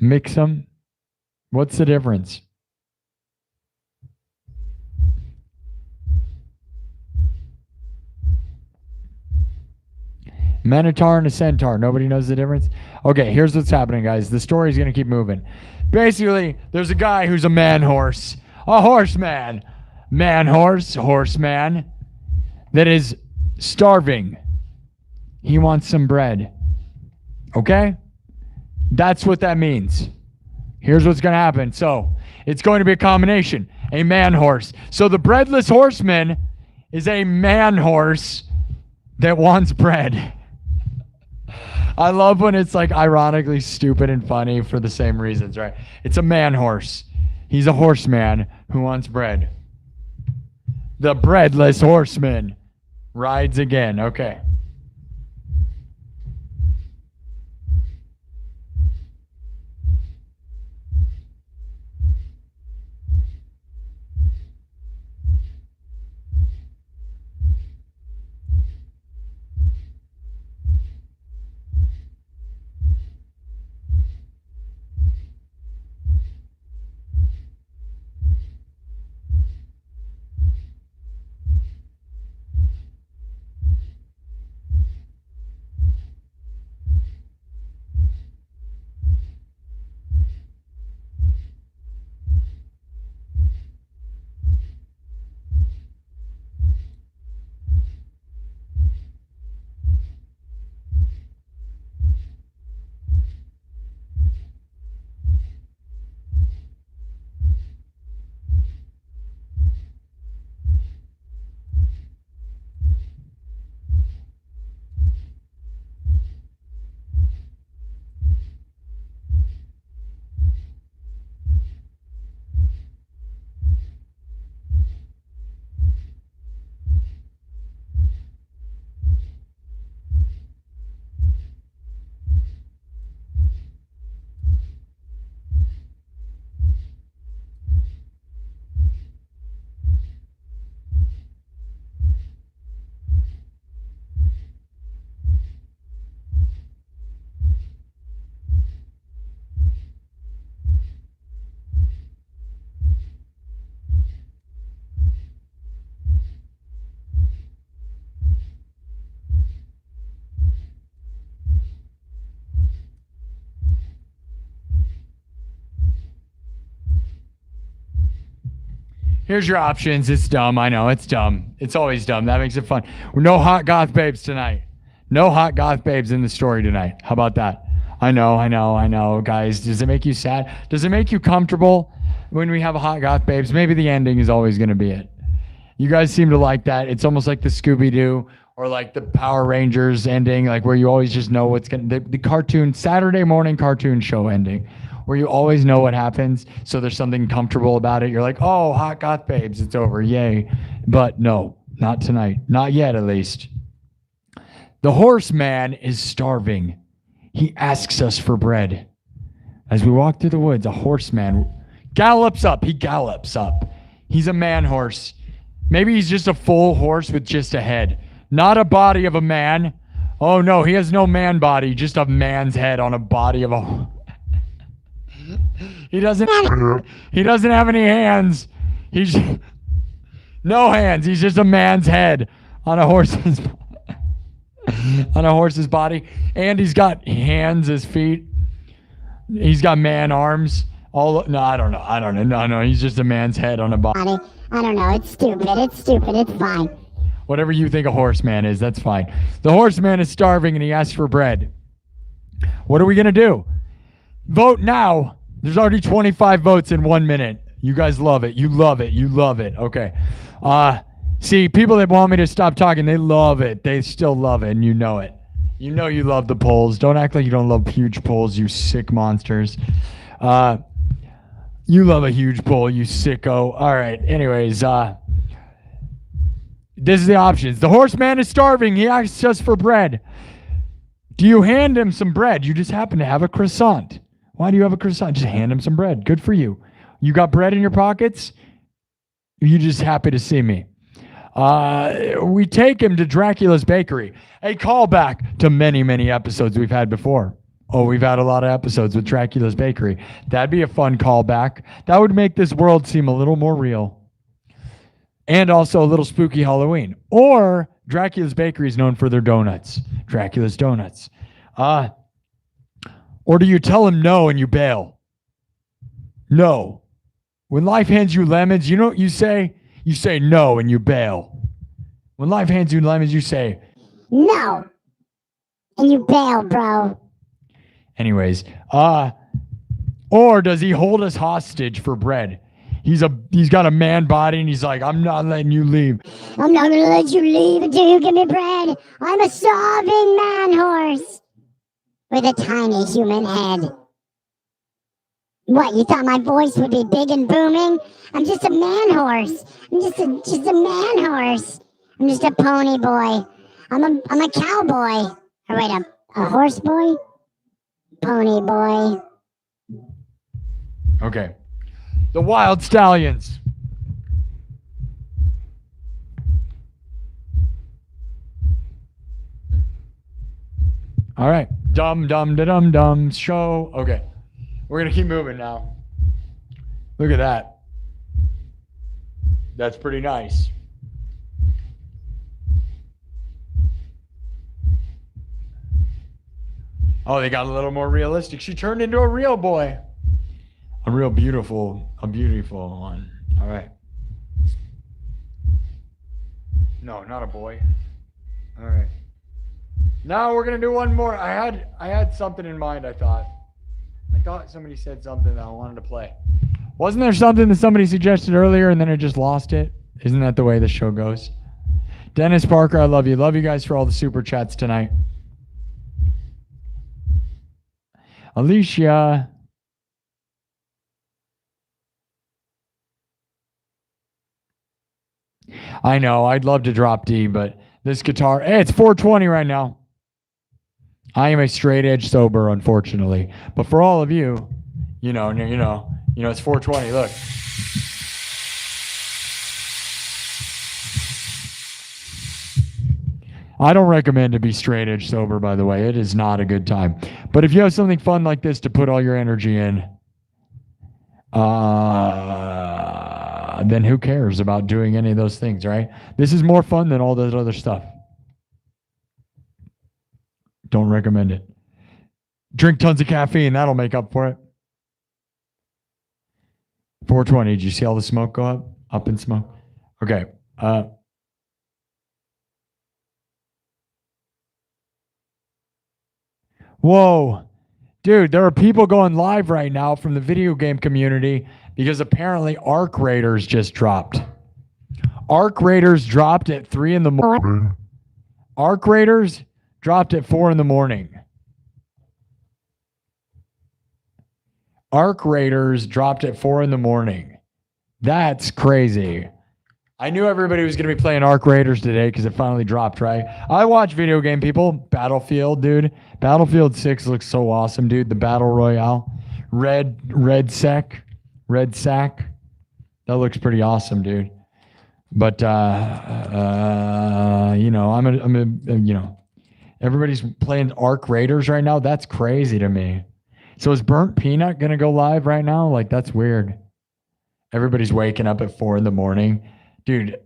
Mix them. What's the difference? Minotaur and a centaur. Nobody knows the difference? Okay, here's what's happening, guys. The story's going to keep moving. Basically, there's a guy who's a man horse. A horseman. Man horse. Horseman. That is starving. He wants some bread. Okay? That's what that means. Here's what's going to happen. So, it's going to be a combination. A man horse. So, the breadless horseman is a man horse that wants bread. I love when it's like ironically stupid and funny for the same reasons, right? It's a man horse. He's a horseman who wants bread. The breadless horseman rides again. Okay. Here's your options. It's dumb. I know it's dumb. It's always dumb. That makes it fun. No hot goth babes tonight. No hot goth babes in the story tonight. How about that? I know, guys. Does it make you sad? Does it make you comfortable when we have a hot goth babes? Maybe the ending is always going to be it. You guys seem to like that. It's almost like the Scooby-Doo or like the Power Rangers ending, like where you always just know what's going to, the cartoon, Saturday morning cartoon show ending, where you always know what happens. So there's something comfortable about it. You're like, oh, hot goth babes, it's over. Yay. But no, not tonight. Not yet, at least. The horseman is starving. He asks us for bread. As we walk through the woods, a horseman gallops up. He gallops up. He's a man horse. Maybe he's just a full horse with just a head. Not a body of a man. Oh no, he has no man body, just a man's head on a body of a... He doesn't have any hands. He's no hands. He's just a man's head on a horse's body. And he's got hands as feet. He's got man arms. I don't know. No, he's just a man's head on a body. I don't know. It's stupid. It's fine. Whatever you think a horseman is, that's fine. The horseman is starving and he asks for bread. What are we going to do? Vote now. There's already 25 votes in 1 minute. You guys love it. You love it. Okay. See, people that want me to stop talking, they love it. They still love it, and you know it. You know you love the polls. Don't act like you don't love huge polls, you sick monsters. You love a huge poll, you sicko. All right. Anyways, this is the options. The horseman is starving. He asks us for bread. Do you hand him some bread? You just happen to have a croissant. Why do you have a croissant? Just hand him some bread. Good for you. You got bread in your pockets? You just happy to see me. We take him to Dracula's Bakery. A callback to many, many episodes we've had before. Oh, we've had a lot of episodes with Dracula's Bakery. That'd be a fun callback. That would make this world seem a little more real. And also a little spooky Halloween. Or Dracula's Bakery is known for their donuts. Dracula's Donuts. Or do you tell him no and you bail? No. When life hands you lemons, you know what you say? You say no and you bail. When life hands you lemons, you say no. And you bail, bro. Anyways, or does he hold us hostage for bread? He's got a man body and he's like, I'm not letting you leave. I'm not gonna let you leave until you give me bread. I'm a starving man horse with a tiny human head. What, you thought my voice would be big and booming? I'm just a man horse. I'm just a man horse. I'm just a pony boy. I'm a cowboy. Or wait, a horse boy? Pony boy. Okay. The Wild Stallions. All right. Dum show. Okay. We're going to keep moving now. Look at that. That's pretty nice. Oh, they got a little more realistic. She turned into a real boy. A beautiful one. All right. No, not a boy. All right. Now we're going to do one more. I had something in mind, I thought somebody said something that I wanted to play. Wasn't there something that somebody suggested earlier and then I just lost it? Isn't that the way the show goes? Dennis Parker, I love you. Love you guys for all the super chats tonight. Alicia. I know, I'd love to drop D, but this guitar, hey, it's 420 right now. I am a straight edge sober, unfortunately. But for all of you, you know, it's 420. Look. I don't recommend to be straight edge sober, by the way. It is not a good time. But if you have something fun like this to put all your energy in, then who cares about doing any of those things, right? This is more fun than all that other stuff. Don't recommend it. Drink tons of caffeine. That'll make up for it. 420. Did you see all the smoke go up? Up in smoke. Okay. Whoa. Dude, there are people going live right now from the video game community because apparently Arc Raiders just dropped. Arc Raiders dropped at 3 in the morning. Arc Raiders dropped at 4 in the morning. Arc Raiders dropped at 4 in the morning. That's crazy. I knew everybody was going to be playing Arc Raiders today because it finally dropped, right? I watch video game people. Battlefield, dude. Battlefield 6 looks so awesome, dude. The Battle Royale. Red Sack. That looks pretty awesome, dude. But, you know, everybody's playing Arc Raiders right now. That's crazy to me. So is Burnt Peanut going to go live right now? Like, that's weird. Everybody's waking up at 4 in the morning. Dude,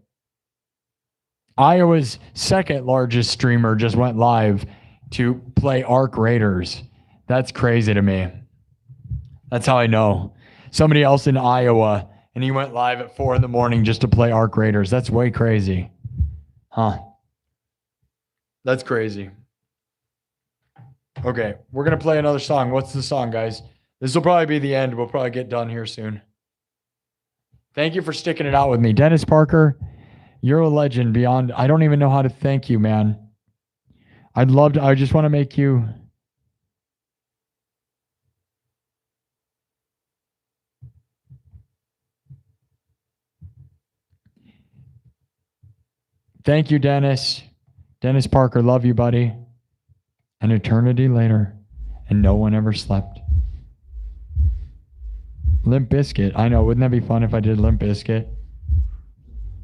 Iowa's second largest streamer just went live to play Arc Raiders. That's crazy to me. That's how I know. Somebody else in Iowa, and he went live at 4 in the morning just to play Arc Raiders. That's way crazy. Huh. That's crazy. Okay, we're going to play another song. What's the song, guys? This will probably be the end. We'll probably get done here soon. Thank you for sticking it out with me. Dennis Parker, you're a legend beyond. I don't even know how to thank you, man. I just want to make you. Thank you, Dennis. Dennis Parker, love you, buddy. An eternity later, and no one ever slept. Limp Bizkit. I know. Wouldn't that be fun if I did Limp Bizkit?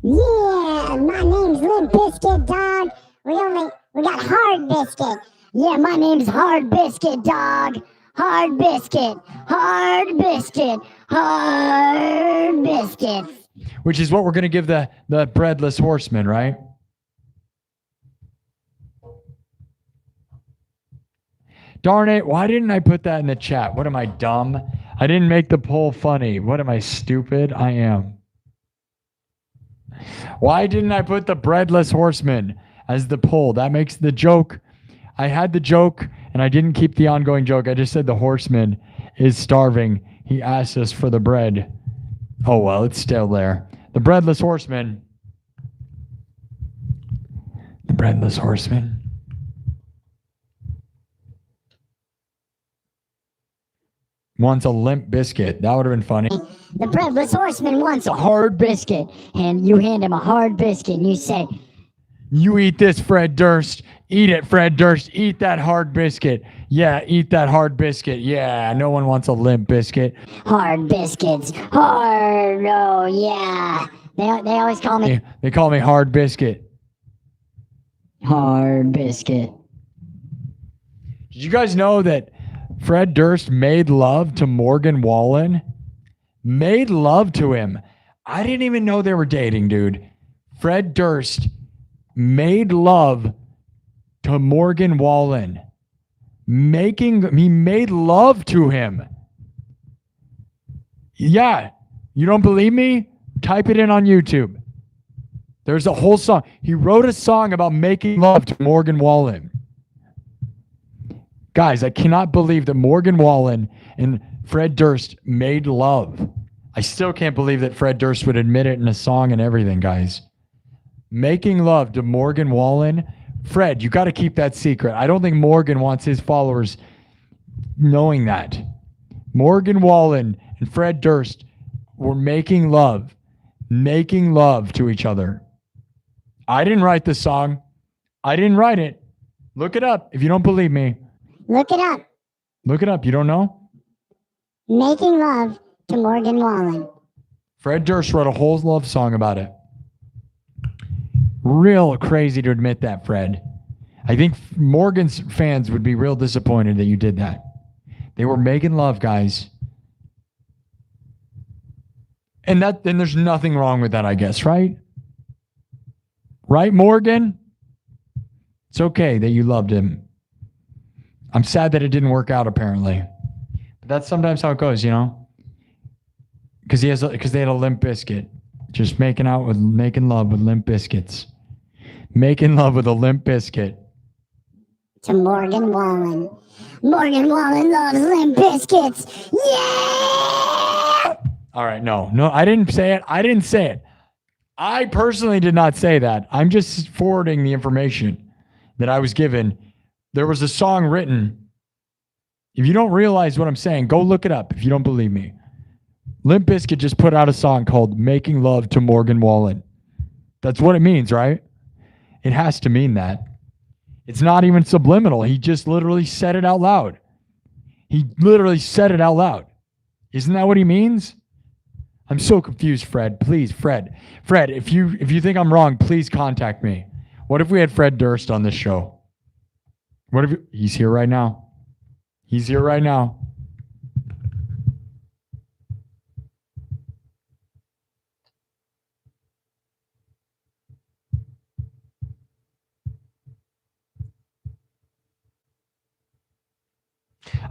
Yeah, my name's Limp Bizkit, dog. We got Hard Biscuit. Yeah, my name's Hard Biscuit, dog. Hard Biscuit. Hard Biscuit. Hard Biscuits. Which is what we're going to give the breadless horseman, right? Darn it, why didn't I put that in the chat? What am I, dumb? I didn't make the poll funny. What am I, stupid? I am. Why didn't I put the breadless horseman as the poll? That makes the joke. I had the joke, and I didn't keep the ongoing joke. I just said the horseman is starving. He asked us for the bread. Oh, well, it's still there. The breadless horseman. The breadless horseman. Wants a limp biscuit. That would have been funny. The breadless horseman wants a hard biscuit, and you hand him a hard biscuit, and you say, "You eat this, Fred Durst. Eat it, Fred Durst. Eat that hard biscuit. Yeah, eat that hard biscuit. Yeah, no one wants a limp biscuit." Hard biscuits. Hard. Oh, yeah. They always call me. They call me Hard Biscuit. Hard biscuit. Did you guys know that Fred Durst made love to Morgan Wallen? Made love to him. I didn't even know they were dating, dude. Fred Durst made love to Morgan Wallen. He made love to him. Yeah. You don't believe me? Type it in on YouTube. There's a whole song. He wrote a song about making love to Morgan Wallen. Guys, I cannot believe that Morgan Wallen and Fred Durst made love. I still can't believe that Fred Durst would admit it in a song and everything, guys. Making love to Morgan Wallen. Fred, you got to keep that secret. I don't think Morgan wants his followers knowing that. Morgan Wallen and Fred Durst were making love to each other. I didn't write the song. I didn't write it. Look it up if you don't believe me. Look it up. Look it up. You don't know? Making love to Morgan Wallen. Fred Durst wrote a whole love song about it. Real crazy to admit that, Fred. I think Morgan's fans would be real disappointed that you did that. They were making love, guys. And there's nothing wrong with that, I guess, right? Right, Morgan? It's okay that you loved him. I'm sad that it didn't work out, apparently. But that's sometimes how it goes, you know? Because they had a limp biscuit. Just making love with Limp Biscuits. Making love with a Limp Biscuit. To Morgan Wallen. Morgan Wallen loves Limp Biscuits. Yeah! All right, no, I didn't say it. I personally did not say that. I'm just forwarding the information that I was given. There was a song written. If you don't realize what I'm saying, go look it up if you don't believe me. Limp Bizkit just put out a song called Making Love to Morgan Wallen. That's what it means, right? It has to mean that. It's not even subliminal. He just literally said it out loud. Isn't that what he means? I'm so confused, Fred. Please, Fred, if you think I'm wrong, please contact me. What if we had Fred Durst on this show? He's here right now.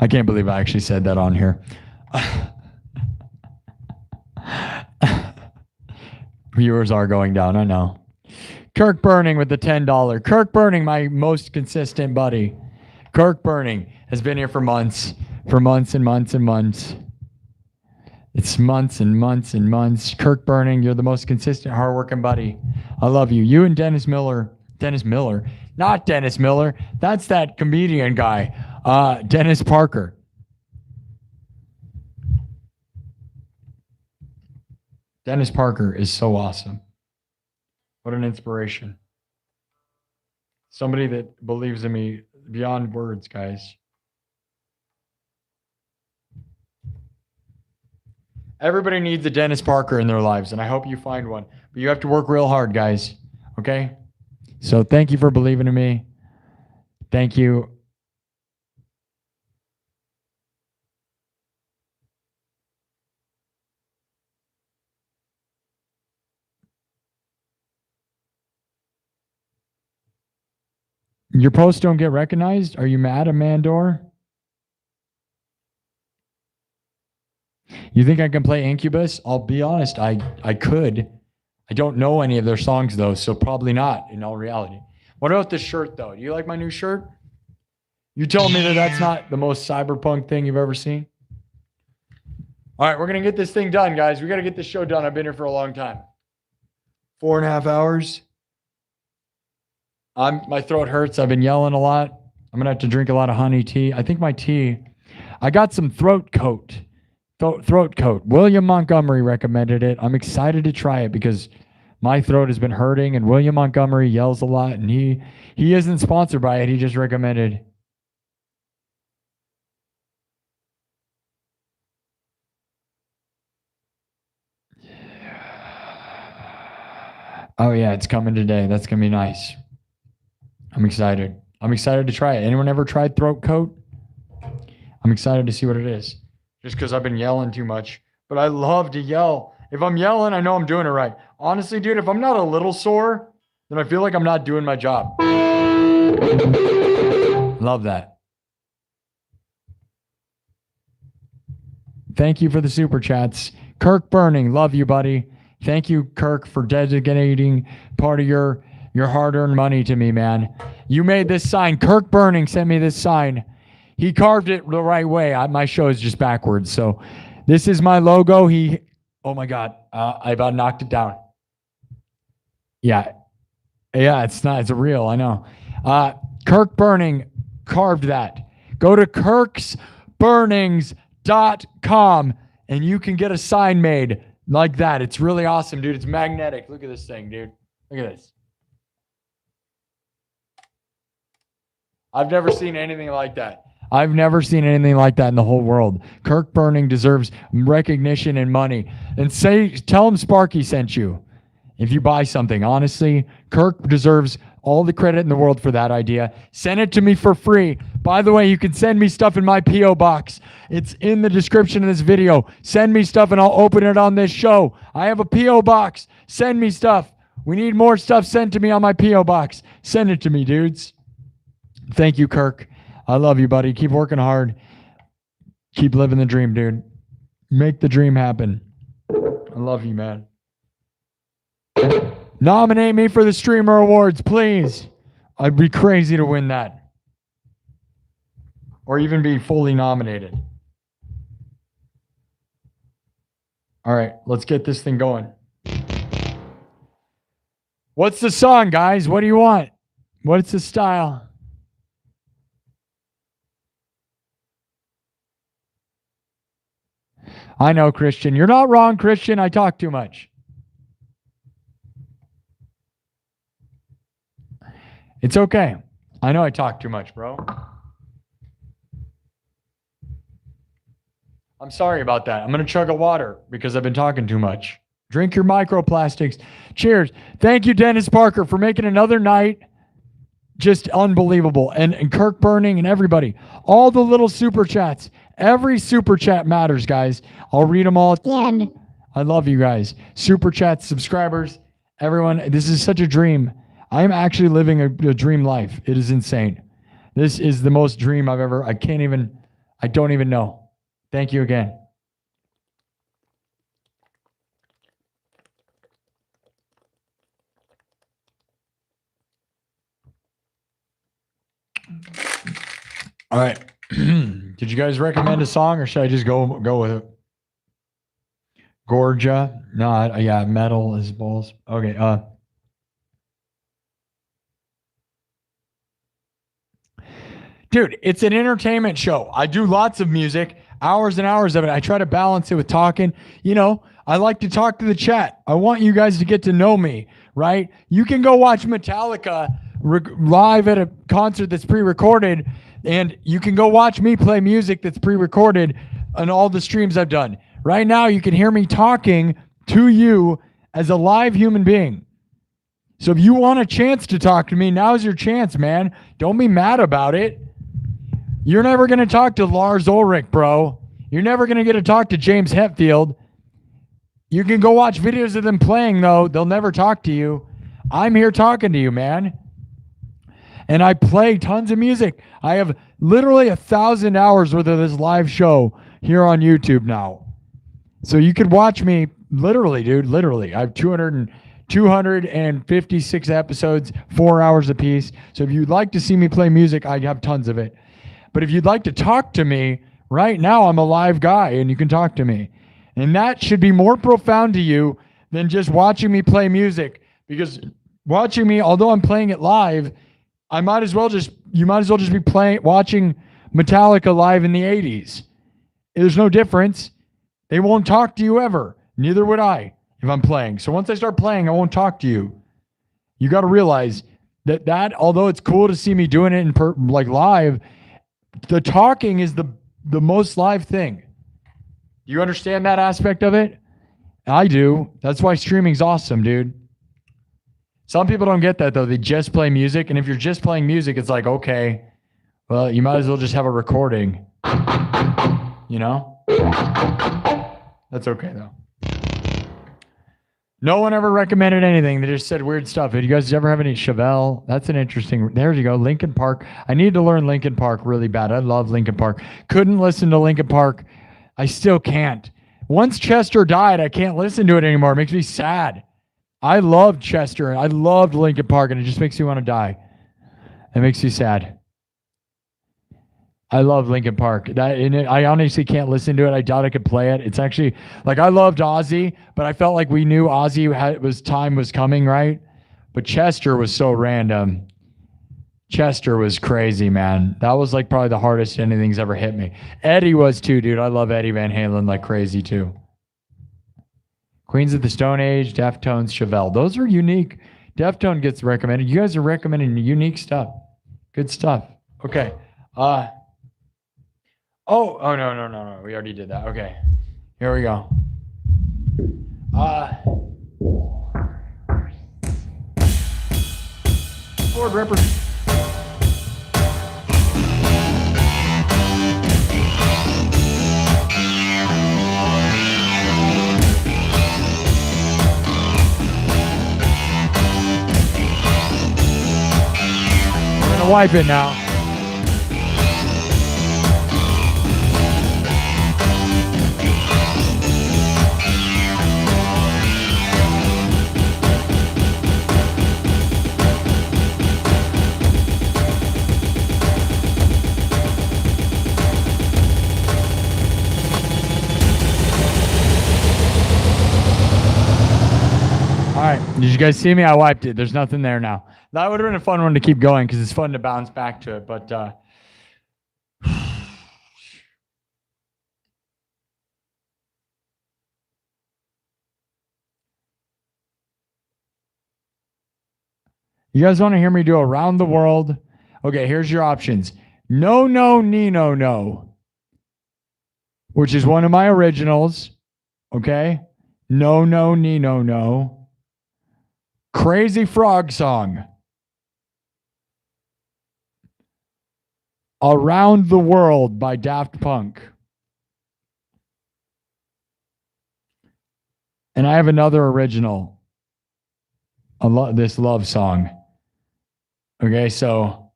I can't believe I actually said that on here. Viewers are going down, I know. Kirk Burning with the $10. Kirk Burning, my most consistent buddy. Kirk Burning has been here for months and months and months. It's months and months and months. Kirk Burning, you're the most consistent, hardworking buddy. I love you. You and Dennis Miller. Not Dennis Miller. That's that comedian guy. Dennis Parker. Dennis Parker is so awesome. What an inspiration. Somebody that believes in me beyond words, guys. Everybody needs a Dennis Parker in their lives, and I hope you find one. But you have to work real hard, guys. Okay? So thank you for believing in me. Thank you. Your posts don't get recognized? Are you mad, Amandor? You think I can play Incubus? I'll be honest, I could. I don't know any of their songs, though, so probably not, in all reality. What about this shirt, though? Do you like my new shirt? You told me that that's not the most cyberpunk thing you've ever seen? All right, we're going to get this thing done, guys. We got to get this show done. I've been here for a long time. 4.5 hours. My throat hurts. I've been yelling a lot. I'm going to have to drink a lot of honey tea. I think my tea, I got some throat coat. Throat coat. William Montgomery recommended it. I'm excited to try it because my throat has been hurting and William Montgomery yells a lot and he isn't sponsored by it. He just recommended. Oh yeah, it's coming today. That's going to be nice. I'm excited. I'm excited to try it. Anyone ever tried throat coat? I'm excited to see what it is. Just because I've been yelling too much. But I love to yell. If I'm yelling, I know I'm doing it right. Honestly, dude, if I'm not a little sore, then I feel like I'm not doing my job. Love that. Thank you for the super chats. Kirk Burning, love you, buddy. Thank you, Kirk, for designating part of your hard-earned money to me, man. You made this sign. Kirk Burning sent me this sign. He carved it the right way. My show is just backwards. So this is my logo. Oh my God. I about knocked it down. Yeah, it's not. It's a real. I know. Kirk Burning carved that. Go to kirksburnings.com and you can get a sign made like that. It's really awesome, dude. It's magnetic. Look at this thing, dude. Look at this. I've never seen anything like that. I've never seen anything like that in the whole world. Kirk Burning deserves recognition and money. And tell him Sparky sent you if you buy something. Honestly, Kirk deserves all the credit in the world for that idea. Send it to me for free. By the way, you can send me stuff in my P.O. box. It's in the description of this video. Send me stuff and I'll open it on this show. I have a P.O. box. Send me stuff. We need more stuff sent to me on my P.O. box. Send it to me, dudes. Thank you, Kirk. I love you, buddy. Keep working hard. Keep living the dream, dude. Make the dream happen. I love you, man. Nominate me for the Streamer Awards, please. I'd be crazy to win that. Or even be fully nominated. All right, let's get this thing going. What's the song, guys? What do you want? What's the style? I know, Christian. You're not wrong, Christian. I talk too much. It's okay. I know I talk too much, bro. I'm sorry about that. I'm going to chug a water because I've been talking too much. Drink your microplastics. Cheers. Thank you, Dennis Parker, for making another night just unbelievable. And Kirk Burning and everybody. All the little super chats. Every super chat matters, guys. I'll read them all at the end. I love you guys. Super chats, subscribers, everyone. This is such a dream. I'm actually living a dream life. It is insane. This is the most dream I've ever. I don't even know. Thank you again. All right. Did you guys recommend a song or should I just go with it? Gorgia? No, yeah, metal is balls. Okay, dude, it's an entertainment show. I do lots of music, hours and hours of it. I try to balance it with talking. You know, I like to talk to the chat. I want you guys to get to know me, right? You can go watch Metallica live at a concert that's pre-recorded, and you can go watch me play music that's pre-recorded on all the streams I've done. Right now, you can hear me talking to you as a live human being. So if you want a chance to talk to me, now's your chance, man. Don't be mad about it. You're never going to talk to Lars Ulrich, bro. You're never going to get to talk to James Hetfield. You can go watch videos of them playing, though. They'll never talk to you. I'm here talking to you, man. And I play tons of music. I have literally 1,000 hours worth of this live show here on YouTube now. So you could watch me literally, dude, literally. I have 256 episodes, 4 hours a piece. So if you'd like to see me play music, I have tons of it. But if you'd like to talk to me, right now I'm a live guy and you can talk to me. And that should be more profound to you than just watching me play music. Because watching me, although I'm playing it live, you might as well just be watching Metallica live in the 80s. There's no difference. They won't talk to you ever. Neither would I if I'm playing. So once I start playing, I won't talk to you. You got to realize that although it's cool to see me doing it like live, the talking is the most live thing. Do you understand that aspect of it? I do. That's why streaming's awesome, dude. Some people don't get that, though. They just play music. And if you're just playing music, it's like, okay, well, you might as well just have a recording. You know? That's okay, though. No one ever recommended anything. They just said weird stuff. Did you guys ever have any Chevelle? That's an interesting... There you go. Linkin Park. I need to learn Linkin Park really bad. I love Linkin Park. Couldn't listen to Linkin Park. I still can't. Once Chester died, I can't listen to it anymore. It makes me sad. I loved Chester. I loved Linkin Park, and it just makes me want to die. It makes me sad. I love Linkin Park. I honestly can't listen to it. I doubt I could play it. It's actually like I loved Ozzy, but I felt like we knew Ozzy time was coming, right? But Chester was so random. Chester was crazy, man. That was like probably the hardest anything's ever hit me. Eddie was too, dude. I love Eddie Van Halen like crazy too. Queens of the Stone Age, Deftones, Chevelle. Those are unique. Deftone gets recommended. You guys are recommending unique stuff. Good stuff. Okay. Oh, no. We already did that. Okay. Here we go. Ford Ripper. Wipe it now. Did you guys see me? I wiped it. There's nothing there now. That would have been a fun one to keep going because it's fun to bounce back to it. But you guys want to hear me do Around the World? Okay, here's your options. No, no, Nino, no. Which is one of my originals. Okay? No, no, Nino, no. Crazy Frog Song. Around the World by Daft Punk. And I have another original. This love song. Okay, so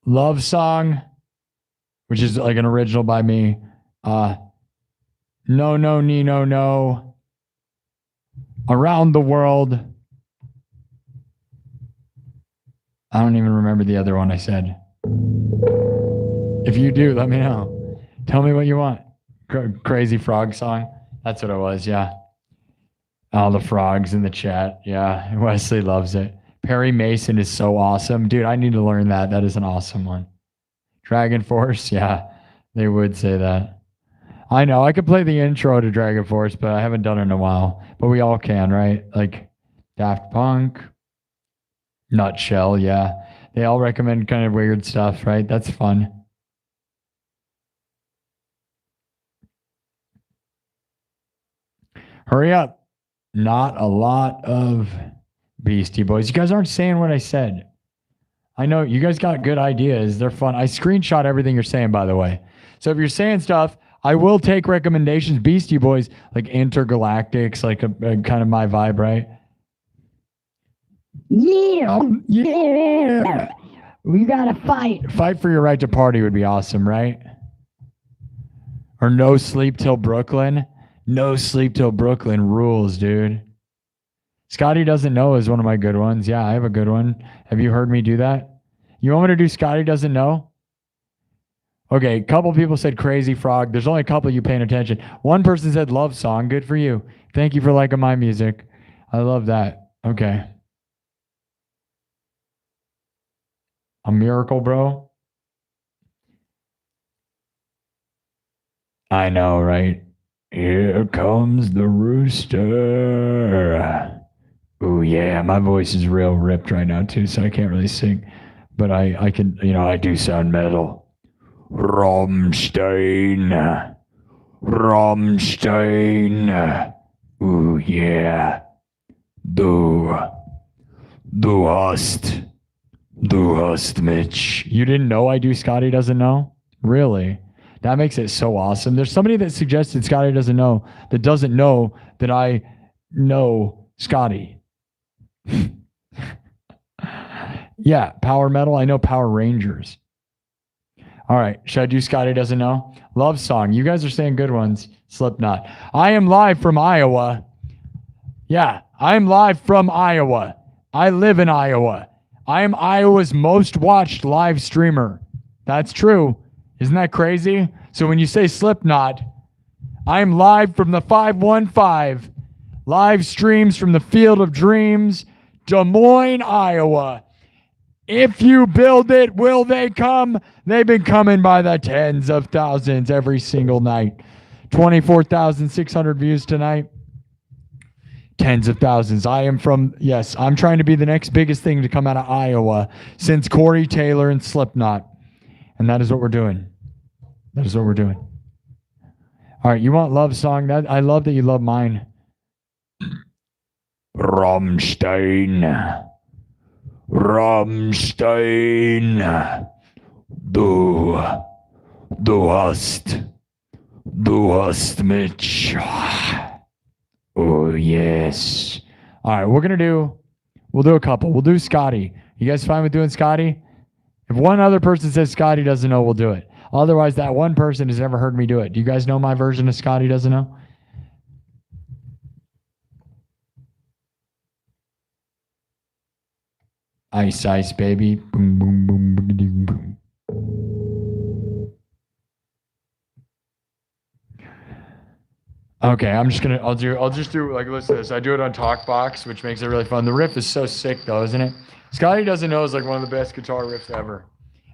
love song, which is like an original by me. No, no, Nino, no. Around the World. I don't even remember the other one I said. If you do, let me know. Tell me what you want. Crazy Frog Song. That's what it was, yeah. All the frogs in the chat. Yeah, Wesley loves it. Perry Mason is so awesome. Dude, I need to learn that. That is an awesome one. Dragon Force, yeah, they would say that. I know, I could play the intro to Dragon Force, but I haven't done it in a while. But we all can, right? Like Daft Punk, Nutshell, yeah. They all recommend kind of weird stuff, right? That's fun. Hurry up. Not a lot of Beastie Boys. You guys aren't saying what I said. I know you guys got good ideas. They're fun. I screenshot everything you're saying, by the way. So if you're saying stuff, I will take recommendations. Beastie Boys, like Intergalactics, like a kind of my vibe, right? Yeah, yeah. We gotta fight. Fight for your right to party would be awesome, right? Or No Sleep Till Brooklyn. No Sleep Till Brooklyn rules, dude. Scotty Doesn't Know is one of my good ones. Yeah, I have a good one. Have you heard me do that? You want me to do Scotty Doesn't Know? Okay, a couple people said Crazy Frog. There's only a couple of you paying attention. One person said Love Song. Good for you. Thank you for liking my music. I love that. Okay. A miracle, bro. I know, right? Here comes the rooster. Oh yeah, my voice is real ripped right now too, so I can't really sing. But I can, I do sound metal. Rammstein. Rammstein. Oh yeah. Du hast Mitch. You didn't know I do Scotty Doesn't Know? Really? That makes it so awesome. There's somebody that suggested Scotty Doesn't Know that doesn't know that I know Scotty. Yeah, Power Metal. I know Power Rangers. All right. Should I do Scotty Doesn't Know? Love Song. You guys are saying good ones. Slipknot. I am live from Iowa. Yeah, I'm live from Iowa. I live in Iowa. I am Iowa's most watched live streamer. That's true. Isn't that crazy? So when you say Slipknot, I'm live from the 515. Live streams from the Field of Dreams, Des Moines, Iowa. If you build it, will they come? They've been coming by the tens of thousands every single night. 24,600 views tonight. Tens of thousands. I'm trying to be the next biggest thing to come out of Iowa since Corey Taylor and Slipknot. And that is what we're doing. That is what we're doing. All right, you want Love Song? I love that you love mine. Rammstein. Rammstein. Du hast Mitch. Oh, yes. All right, we'll do a couple. We'll do Scotty. You guys fine with doing Scotty? If one other person says Scotty Doesn't Know, we'll do it. Otherwise, that one person has never heard me do it. Do you guys know my version of Scotty Doesn't Know? Ice, ice, baby. Boom, boom, boom, boom, boom. Okay, I'll just do, like, listen to this. I do it on TalkBox, which makes it really fun. The riff is so sick, though, isn't it? Scotty Doesn't Know is like one of the best guitar riffs ever.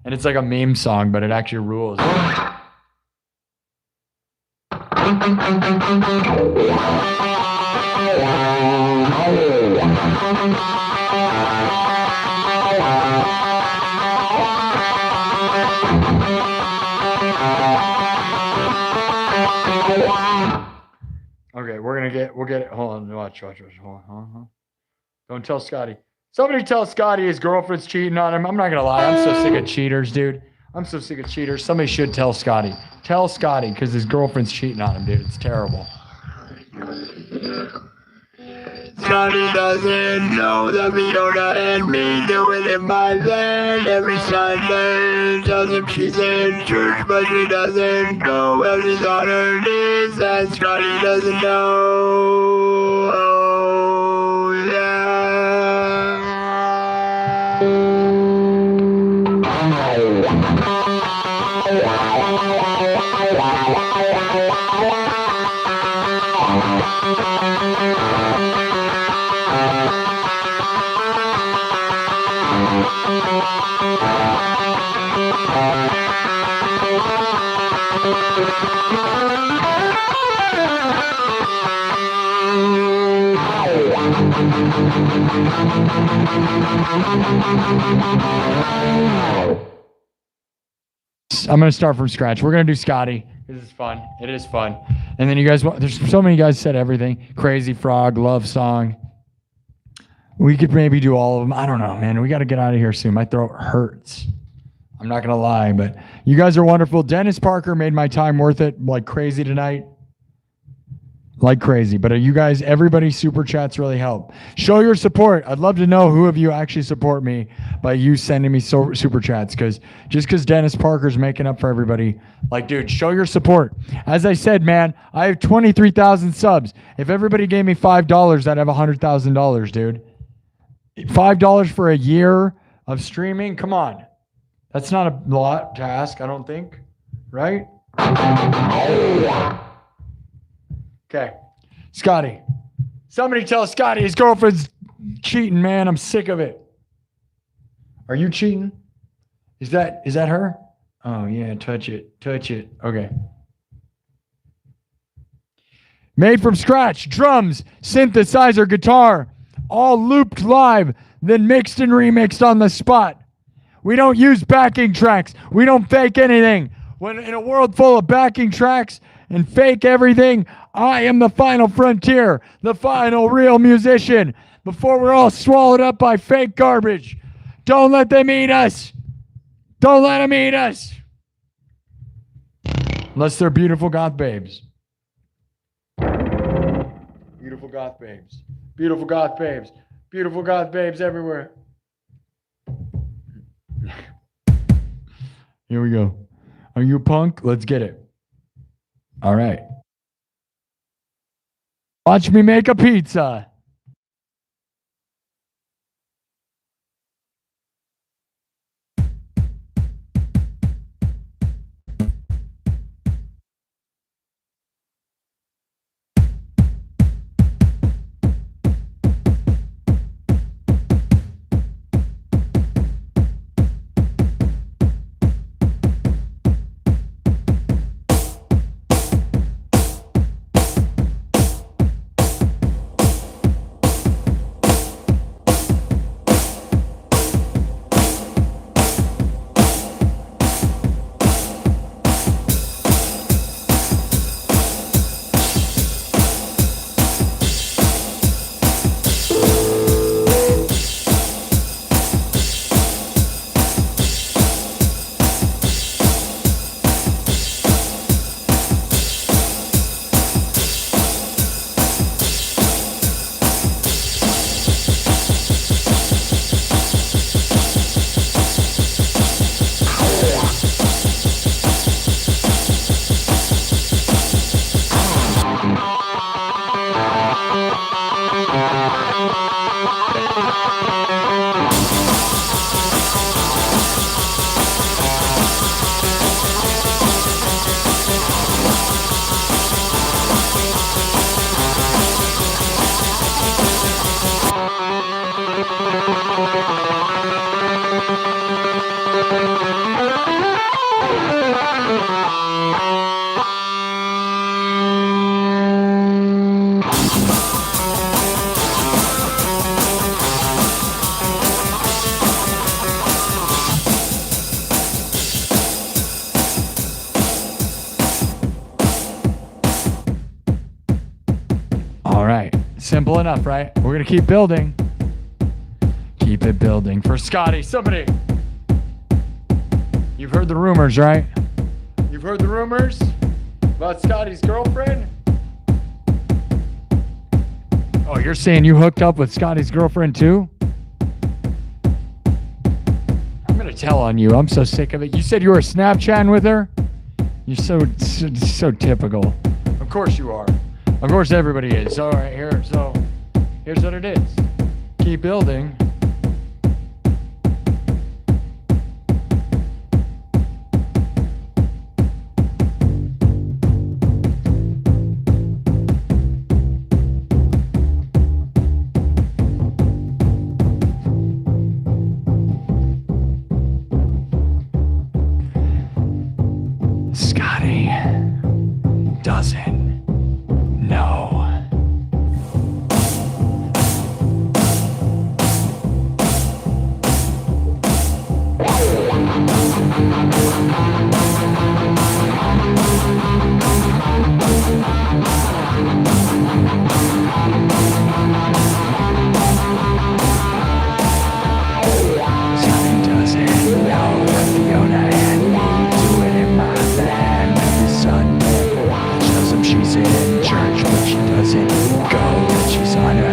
And it's like a meme song, but it actually rules. Okay, we'll get it. Hold on, watch. Hold on. Don't tell Scotty. Somebody tell Scotty his girlfriend's cheating on him. I'm not gonna lie, I'm so sick of cheaters, dude. I'm so sick of cheaters. Somebody should tell Scotty. Tell Scotty, because his girlfriend's cheating on him, dude. It's terrible. Scotty doesn't know the Fiona and me doing it my land every Sunday. Tells him she's in church, but she doesn't go. Well, she's on her knees, and Scotty doesn't know. Oh, yeah. I'm going to start from scratch. We're going to do Scotty. This is fun. It is fun. And then you guys, there's so many guys said everything. Crazy Frog, Love Song. We could maybe do all of them. I don't know, man. We got to get out of here soon. My throat hurts. I'm not going to lie, but you guys are wonderful. Dennis Parker made my time worth it like crazy tonight. Like crazy. But you guys, everybody super chats really help. Show your support. I'd love to know who of you actually support me by you sending me super chats, because just because Dennis Parker's making up for everybody, like, dude, show your support. As I said, man, I have 23,000 subs. If everybody gave me $5, I'd have $100,000, dude. $5 for a year of streaming? Come on. That's not a lot to ask, I don't think. Right? Okay. Scotty. Somebody tell Scotty his girlfriend's cheating, man. I'm sick of it. Are you cheating? Is that her? Oh, yeah. Touch it. Okay. Made from scratch. Drums, synthesizer, guitar. All looped live, then mixed and remixed on the spot. We don't use backing tracks. We don't fake anything. When in a world full of backing tracks and fake everything, I am the final frontier, the final real musician. Before we're all swallowed up by fake garbage. Don't let them eat us. Don't let them eat us. Unless they're beautiful goth babes. Beautiful goth babes. Beautiful goth babes. Beautiful goth babes everywhere. Here we go. Are you a punk? Let's get it. All right. Watch me make a pizza. All right. Simple enough, right? We're going to keep building. Keep it building. For Scotty, somebody. You've heard the rumors, right? You've heard the rumors about Scotty's girlfriend? Oh, you're saying you hooked up with Scotty's girlfriend too? I'm going to tell on you. I'm so sick of it. You said you were Snapchatting with her? You're so typical. Of course you are. Of course everybody is. All right, here's what it is. Keep building. Scotty doesn't know. She's in church, but she doesn't go. She's on her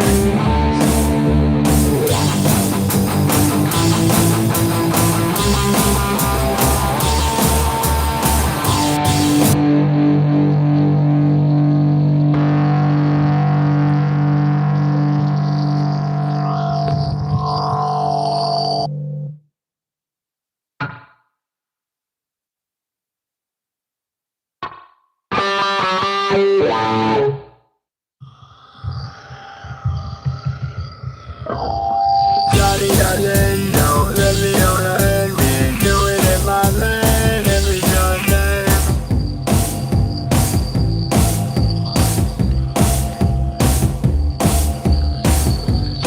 Johnny doesn't know that the owner and me do it in my van every Sunday.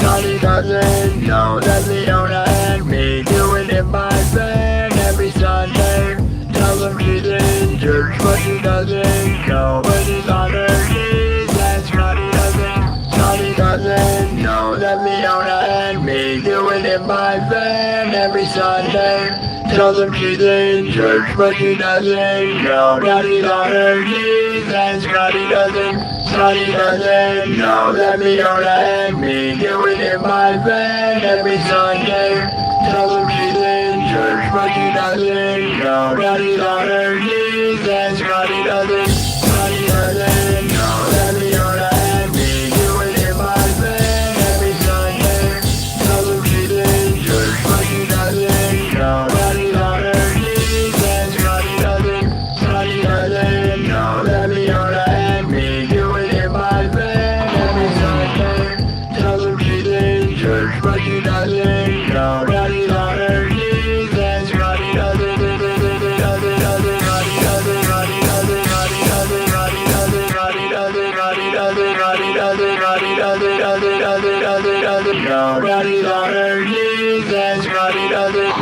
Johnny doesn't know that the owner and me do it in my van every Sunday. Tells him she's in church, but she doesn't go. But she's on her knees, and Scotty doesn't know that the owner and me do it in my van every Sunday. Tells him she's in church, but she doesn't go. Now she's on her knees, and Scotty doesn't know that the owner and me do it in my van every Sunday. Tells him she's in church, but she doesn't go. Now she's on her knees, and Scotty doesn't know that the owner and me do it in my van every Sunday. Tells him she's in church, but she doesn't go. Now she's on her knees, and Scotty doesn't know that the owner and me do it in my van every Sunday. Tells him she's in church, but she doesn't go. Now she's on her knees, and Scotty doesn't know. Now she's on her knees, and Scotty doesn't.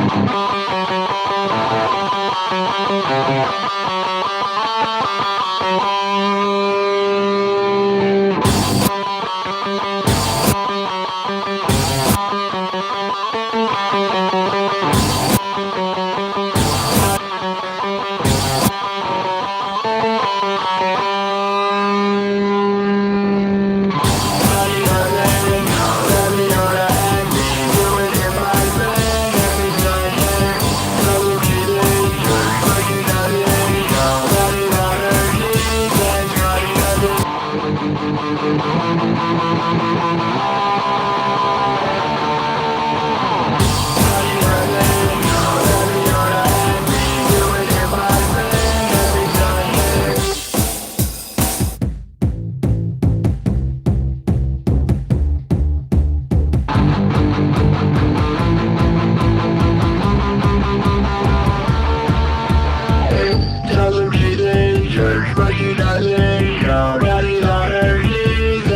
Tells him she's in church, but she doesn't go. Now she's on her knees,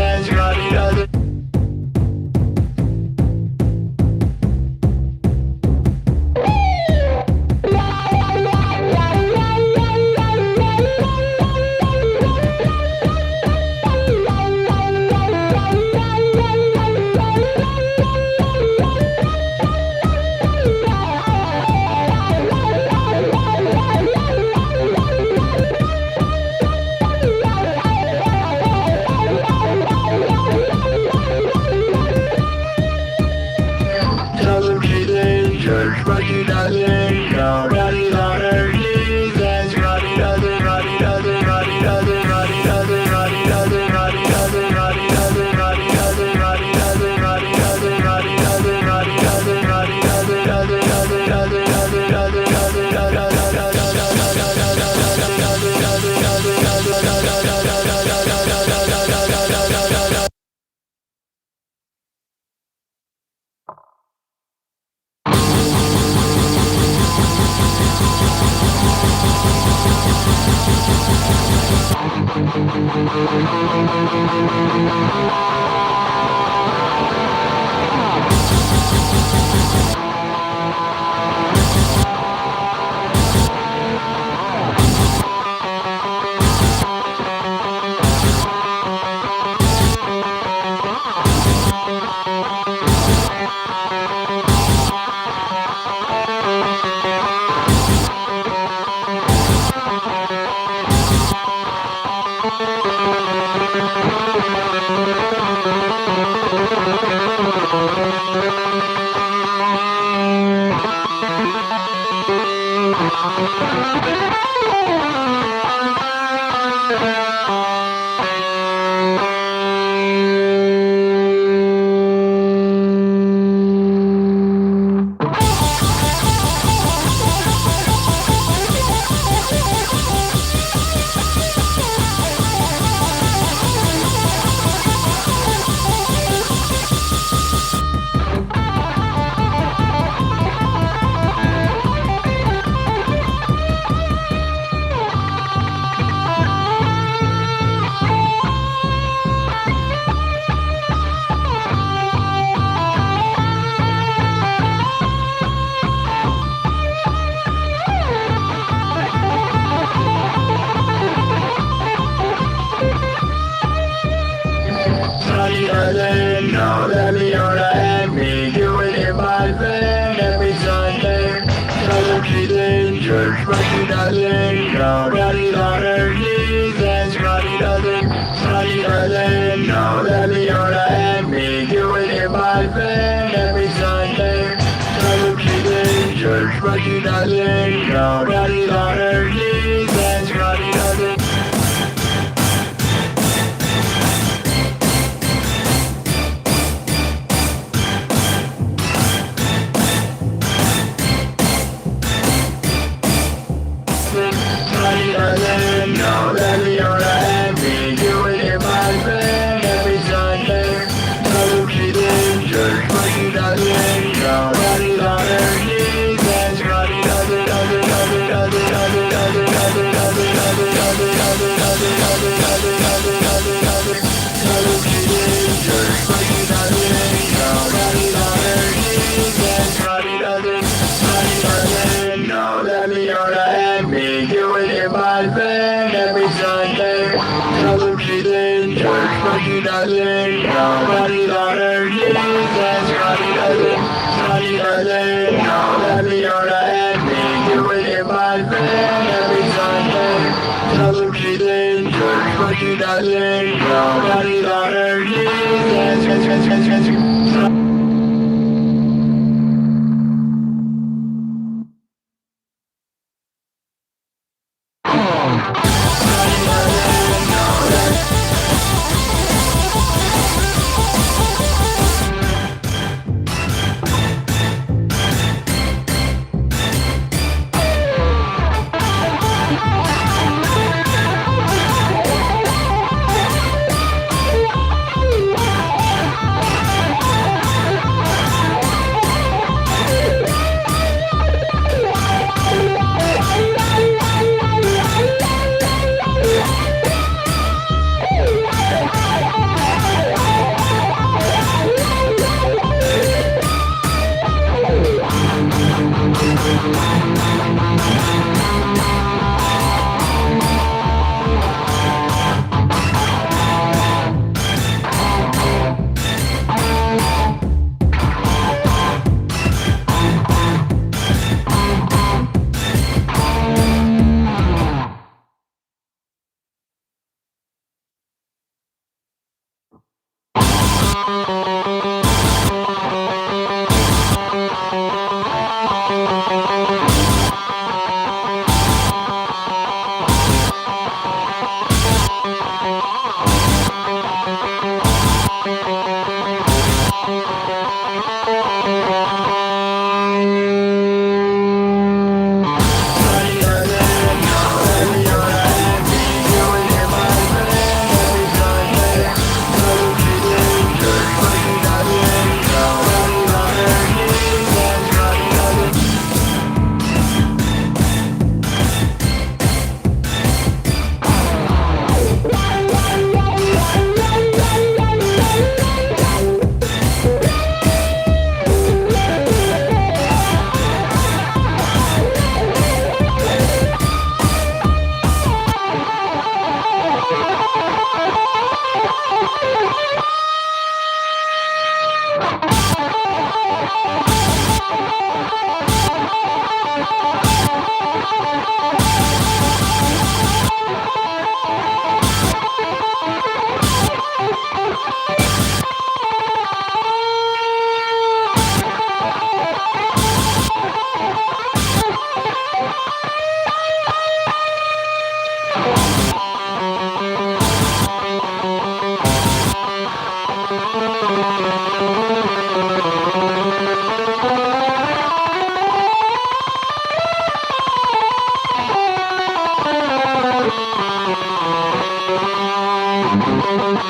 Sunny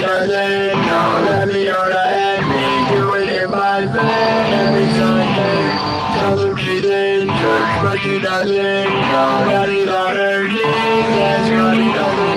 doesn't know that we are ahead. We do it in my bed every Sunday. Tells him she's in church, but she doesn't know that he's on her knees. That's what he doesn't.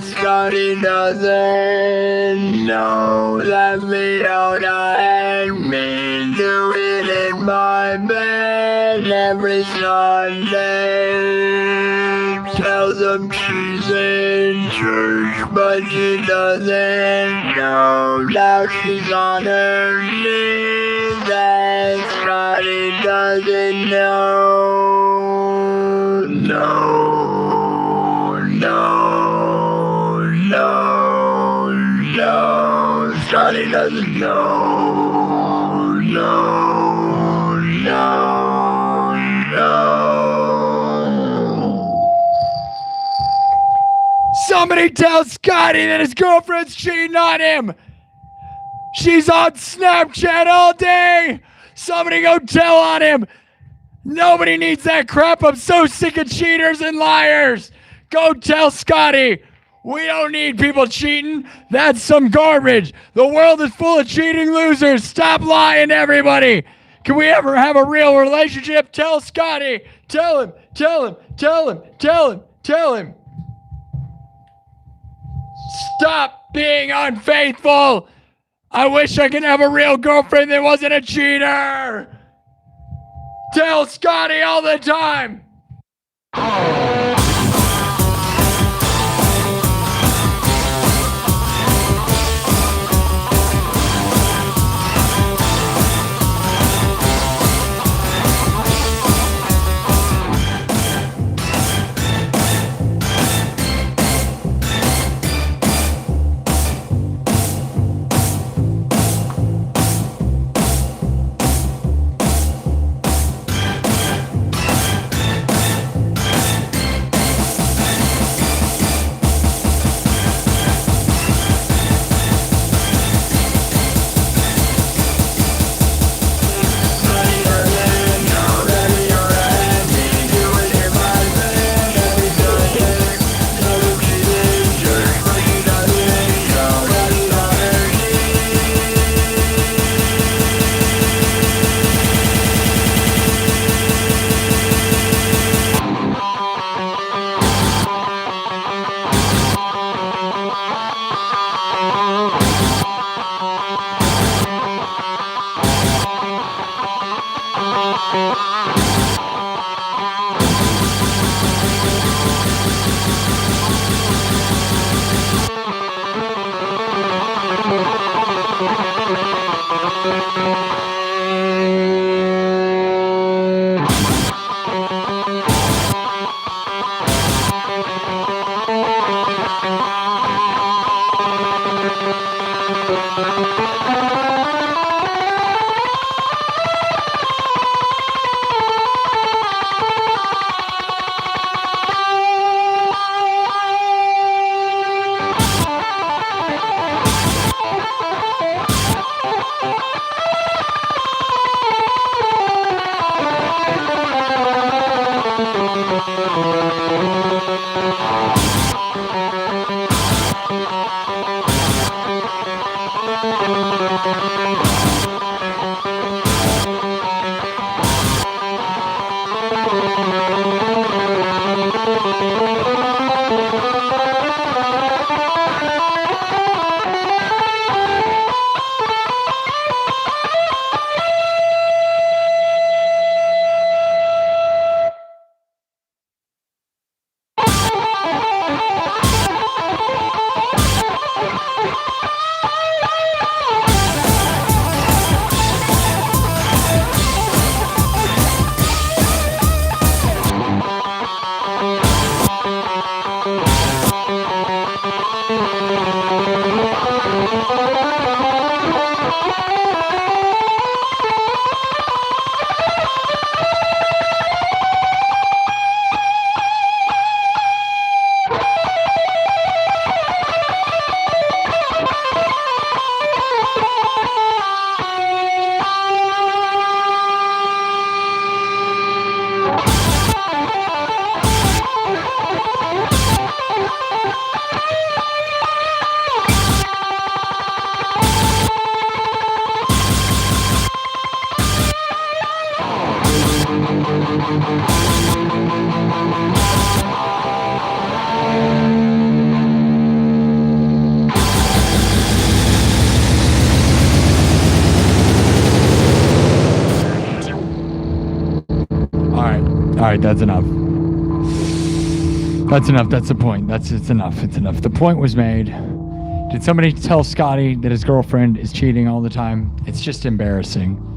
Scotty doesn't know that me don't and me do it in my bed every Sunday. Tells him she's in church, but she doesn't know. Now she's on her knees and Scotty doesn't know. No, Scotty doesn't know. No. Somebody tell Scotty that his girlfriend's cheating on him. She's on Snapchat all day. Somebody go tell on him. Nobody needs that crap. I'm so sick of cheaters and liars. Go tell Scotty. We don't need people cheating. That's some garbage. The world is full of cheating losers. Stop lying to everybody. Can we ever have a real relationship? Tell Scotty. Tell him. Stop being unfaithful. I wish I could have a real girlfriend that wasn't a cheater. Tell Scotty all the time. right, that's enough. That's enough. That's the point. It's enough. It's enough. The point was made. Did somebody tell Scotty that his girlfriend is cheating all the time? It's just embarrassing.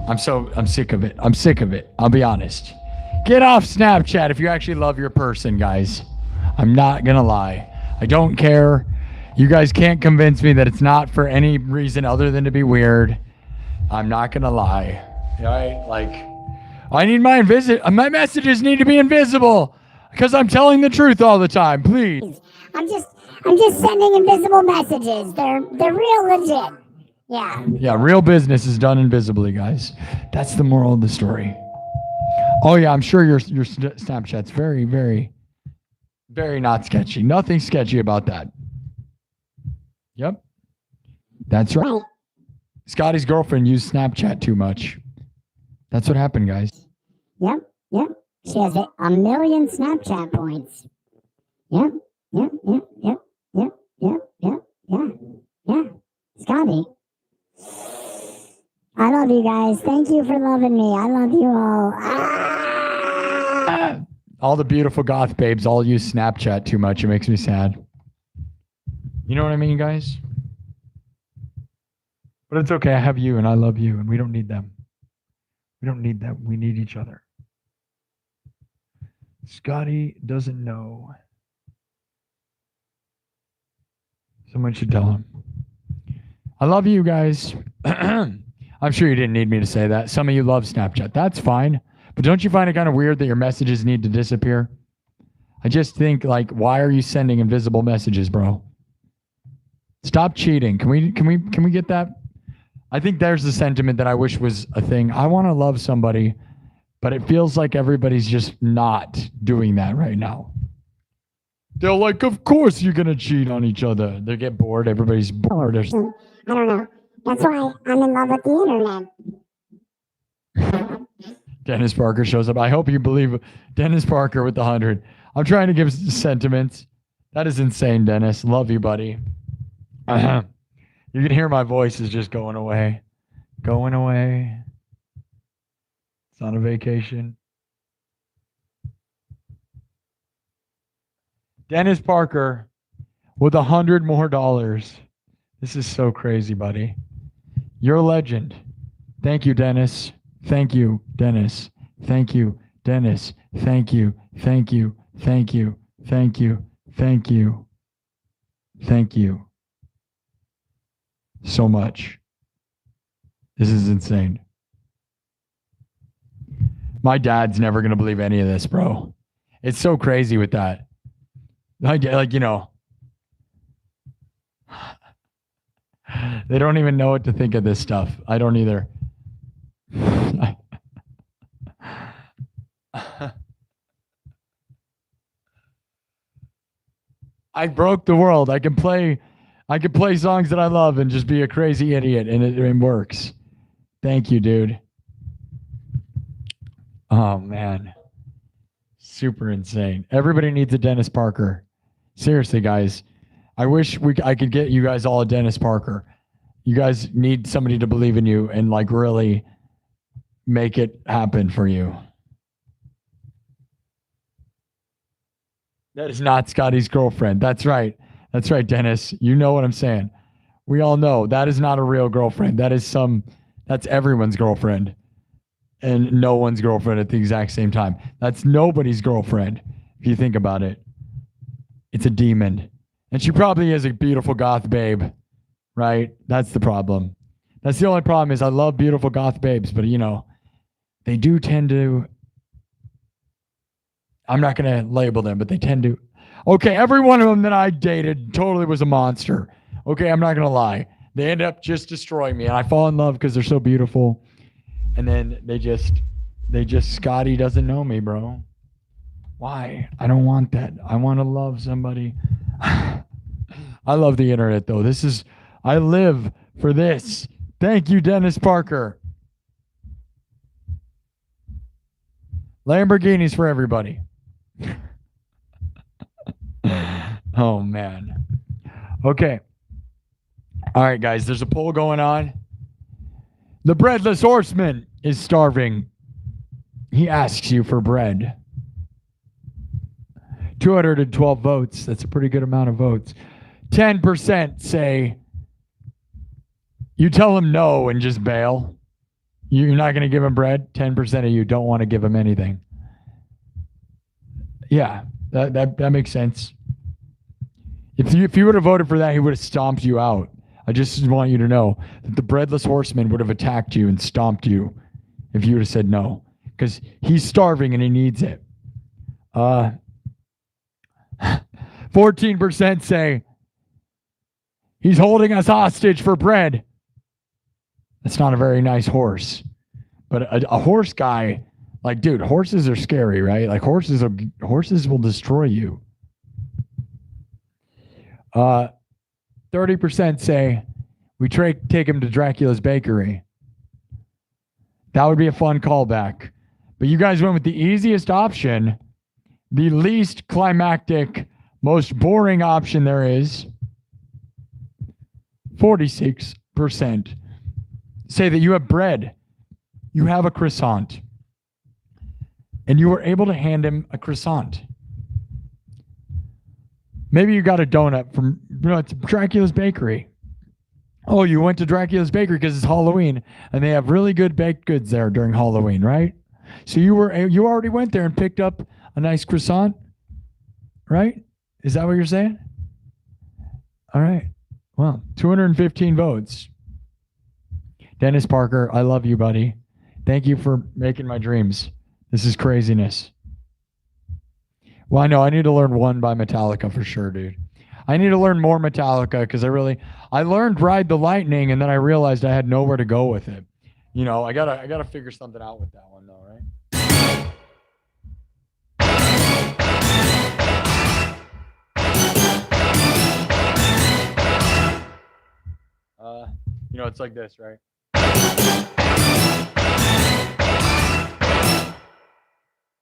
I'm sick of it. I'm sick of it. I'll be honest. Get off Snapchat if you actually love your person, guys. I'm not gonna lie. I don't care. You guys can't convince me that it's not for any reason other than to be weird. I'm not gonna lie. Right? Like, I need my messages need to be invisible because I'm telling the truth all the time. Please. I'm just sending invisible messages. They're real legit. Yeah. Yeah, real business is done invisibly, guys. That's the moral of the story. Oh yeah, I'm sure your Snapchat's very, very, very not sketchy. Nothing sketchy about that. Yep. That's right. Scotty's girlfriend used Snapchat too much. That's what happened, guys. Yep. She has 1 million Snapchat points. Yep. Scotty. I love you guys. Thank you for loving me. I love you all. All the beautiful goth babes all use Snapchat too much. It makes me sad. You know what I mean, guys? But it's okay. I have you and I love you and we don't need them. We don't need them. We need each other. Scotty doesn't know. Someone should tell him. I love you guys. I'm sure you didn't need me to say that. Some of you love Snapchat. That's fine. But don't you find it kind of weird that your messages need to disappear? I just think, like, why are you sending invisible messages, bro? Stop cheating. Can we get that? I think there's the sentiment that I wish was a thing. I want to love somebody, but it feels like everybody's just not doing that right now. They're like, of course you're going to cheat on each other. They get bored. Everybody's bored. I don't know. That's why I'm in love with the internet. Dennis Parker shows up. I hope you believe Dennis Parker with the 100. I'm trying to give sentiments. That is insane, Dennis. Love you, buddy. You can hear my voice is just going away. Going away. It's on a vacation. Dennis Parker with $100 more. This is so crazy, buddy. You're a legend. Thank you, Dennis. Thank you, Dennis. Thank you, Dennis. Thank you. Thank you. Thank you. Thank you. Thank you. Thank you. So much. This is insane. My dad's never going to believe any of this, bro. It's so crazy with that. Like, you know, they don't even know what to think of this stuff. I don't either. I broke the world. I can play songs that I love and just be a crazy idiot, and it works. Thank you, dude. Oh man, super insane. Everybody needs a Dennis Parker. Seriously, guys. I wish I could get you guys all a Dennis Parker. You guys need somebody to believe in you and like really make it happen for you. That is not Scotty's girlfriend. That's right. That's right, Dennis. You know what I'm saying. We all know that is not a real girlfriend. That's everyone's girlfriend. And no one's girlfriend at the exact same time. That's nobody's girlfriend, if you think about it. It's a demon. And she probably is a beautiful goth babe, right? That's the problem. That's the only problem is I love beautiful goth babes, but you know, they do tend to, I'm not going to label them, but they tend to, okay, every one of them that I dated totally was a monster. Okay, I'm not going to lie. They end up just destroying me, and I fall in love because they're so beautiful. And then they just, Scotty doesn't know me, bro. Why? I don't want that. I want to love somebody. I love the internet, though. I live for this. Thank you, Dennis Parker. Lamborghinis for everybody. Oh, man. Okay. All right, guys. There's a poll going on. The breadless horseman is starving. he asks you for bread. 212 votes. That's a pretty good amount of votes. 10% say you tell him no and just bail. You're not going to give him bread. 10% of you don't want to give him anything. Yeah, that makes sense. If you would have voted for that, he would have stomped you out. I just want you to know that the breadless horseman would have attacked you and stomped you if you would have said no, because he's starving and he needs it. 14% say he's holding us hostage for bread. That's not a very nice horse. But a horse guy, like, dude, horses are scary, right? Like, horses will destroy you. 30% say we take him to Dracula's bakery. That would be a fun callback. But you guys went with the easiest option, the least climactic, most boring option there is. 46% say that you have bread, you have a croissant, and you were able to hand him a croissant. Maybe you got a donut from it's Dracula's bakery. Oh, you went to Dracula's bakery because it's Halloween, and they have really good baked goods there during Halloween, right? So you already went there and picked up a nice croissant, right? Is that what you're saying? All right. Well, 215 votes. Dennis Parker, I love you, buddy. Thank you for making my dreams. This is craziness. Well, I know I need to learn One by Metallica for sure, dude. I need to learn more Metallica because I learned Ride the Lightning, and then I realized I had nowhere to go with it. You know, I gotta figure something out with that one though, right? You know, it's like this, right?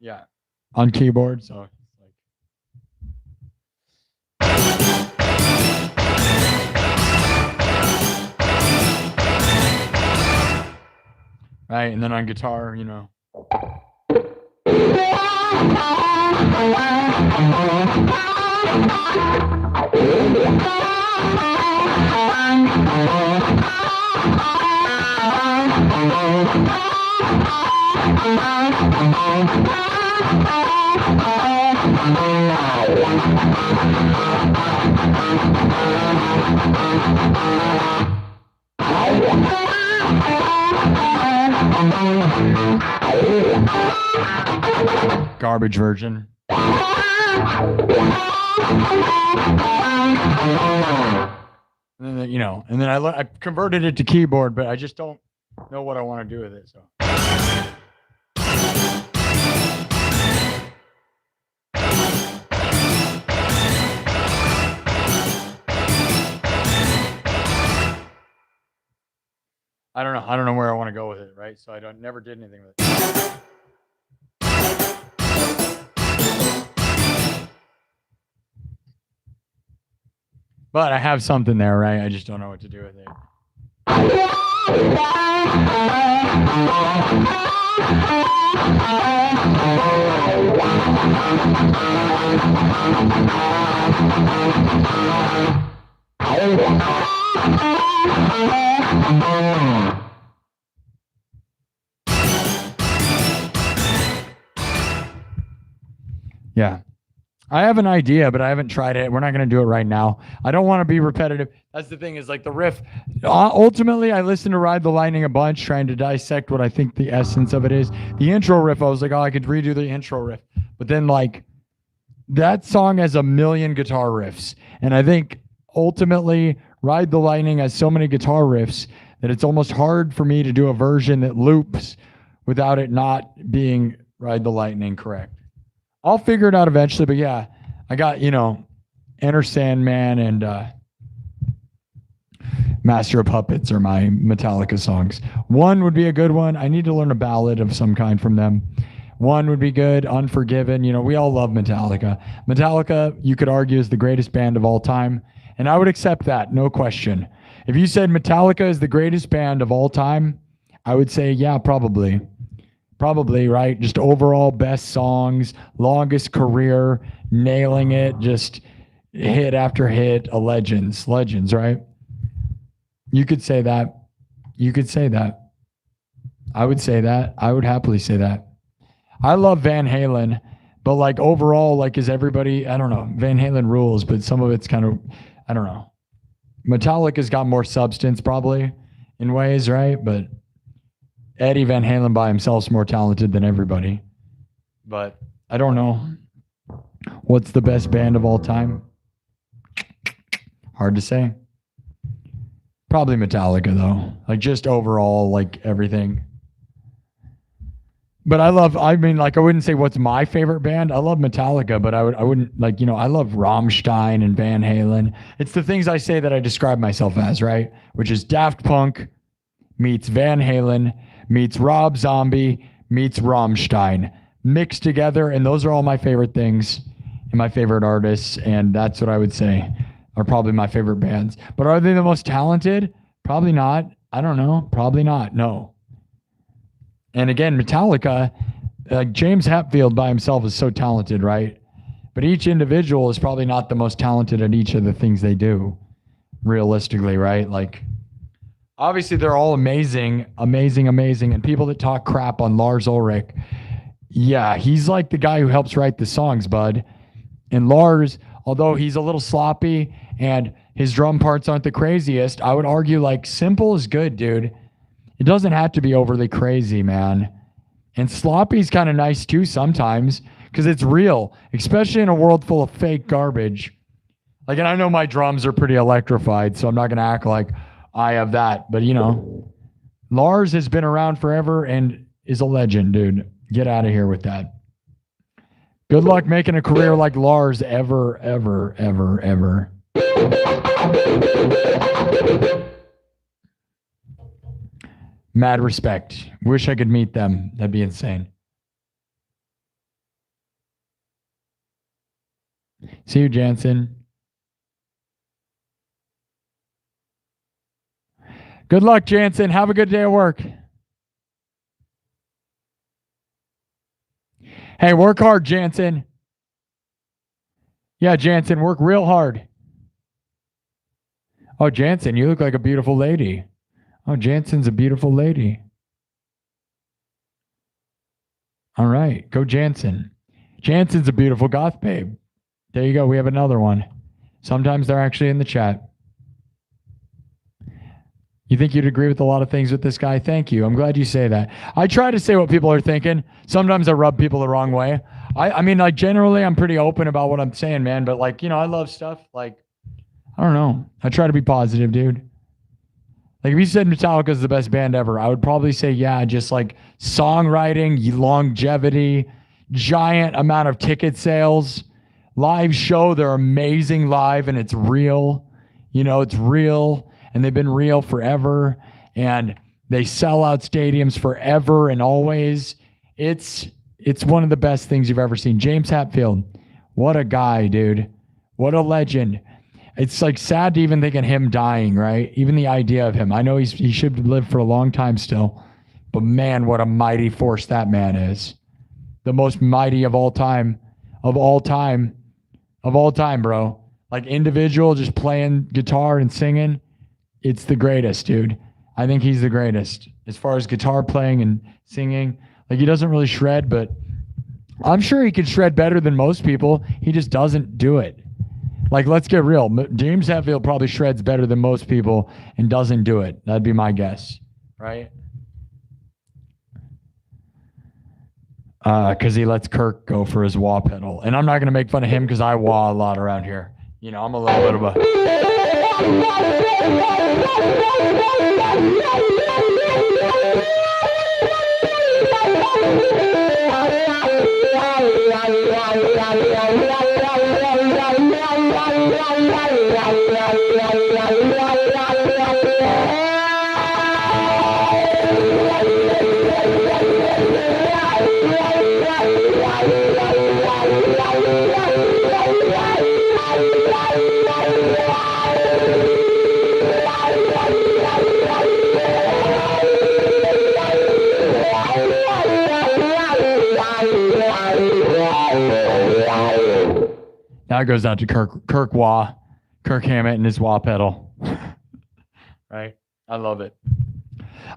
Yeah, on keyboard, so it's like. Right, and then on guitar, you know. Garbage version. And then, you know, and then I converted it to keyboard, but I just don't know what I want to do with it. So. I don't know where I want to go with it, right? So I never did anything with it. But I have something there, right? I just don't know what to do with it. Yeah. I have an idea, but I haven't tried it. We're not going to do it right now. I don't want to be repetitive. That's the thing is like the riff. Ultimately, I listened to Ride the Lightning a bunch, trying to dissect what I think the essence of it is. The intro riff, I was like, oh, I could redo the intro riff. But then like that song has a million guitar riffs. And I think ultimately Ride the Lightning has so many guitar riffs that it's almost hard for me to do a version that loops without it not being Ride the Lightning correct. I'll figure it out eventually, but yeah, I got, you know, Enter Sandman and Master of Puppets are my Metallica songs. One would be a good one. I need to learn a ballad of some kind from them. One would be good. Unforgiven. You know, we all love Metallica. Metallica, you could argue, is the greatest band of all time, and I would accept that, no question. If you said Metallica is the greatest band of all time, I would say, yeah, probably Probably, right? Just overall best songs, longest career, nailing it, just hit after hit, a legends, right? You could say that. You could say that. I would say that. I would happily say that. I love Van Halen, but like overall, like is everybody, I don't know, Van Halen rules, but some of it's kind of, I don't know. Metallica's got more substance probably in ways, right? But Eddie Van Halen by himself is more talented than everybody. But I don't know. What's the best band of all time? Hard to say. Probably Metallica though. Like just overall, like everything. But I wouldn't say what's my favorite band. I love Metallica, but I wouldn't like, I love Rammstein and Van Halen. It's the things I say that I describe myself as, right? Which is Daft Punk meets Van Halen meets Rob Zombie meets Rammstein mixed together. And those are all my favorite things and my favorite artists. And that's what I would say are probably my favorite bands. But are they the most talented? Probably not. I don't know. Probably not. No. And again, Metallica, like James Hetfield by himself is so talented, right? But each individual is probably not the most talented at each of the things they do, realistically, right? Like, obviously they're all amazing. And people that talk crap on Lars Ulrich, yeah, he's like the guy who helps write the songs, bud. And Lars, although he's a little sloppy and his drum parts aren't the craziest, I would argue like simple is good, dude. It doesn't have to be overly crazy, man. And sloppy's kind of nice too sometimes because it's real, especially in a world full of fake garbage. Like, and I know my drums are pretty electrified, so I'm not going to act like I have that. But, Lars has been around forever and is a legend, dude. Get out of here with that. Good luck making a career like Lars ever. Mad respect. Wish I could meet them. That'd be insane. See you, Jansen. Good luck, Jansen. Have a good day at work. Hey, work hard, Jansen. Yeah, Jansen, work real hard. Oh, Jansen, you look like a beautiful lady. Oh, Jansen's a beautiful lady. All right, go Jansen. Jansen's a beautiful goth babe. There you go. We have another one. Sometimes they're actually in the chat. You think you'd agree with a lot of things with this guy? Thank you. I'm glad you say that. I try to say what people are thinking. Sometimes I rub people the wrong way. I mean, like generally I'm pretty open about what I'm saying, man. But like, I love stuff. Like, I don't know. I try to be positive, dude. Like if you said Metallica is the best band ever, I would probably say, yeah, just like songwriting, longevity, giant amount of ticket sales, live show. They're amazing live and it's real. It's real and they've been real forever and they sell out stadiums forever and always. It's one of the best things you've ever seen. James Hetfield, what a guy, dude. What a legend. It's like sad to even think of him dying, right? Even the idea of him. I know he should live for a long time still, but man, what a mighty force that man is. The most mighty of all time, bro. Like individual, just playing guitar and singing. It's the greatest, dude. I think he's the greatest as far as guitar playing and singing. Like he doesn't really shred, but I'm sure he could shred better than most people. He just doesn't do it. Like, let's get real. James Hetfield probably shreds better than most people and doesn't do it. That'd be my guess, right? Because he lets Kirk go for his wah pedal. And I'm not going to make fun of him because I wah a lot around here. I'm a little bit of a... That goes out to Kirk Hammett and his wah pedal. Right? I love it.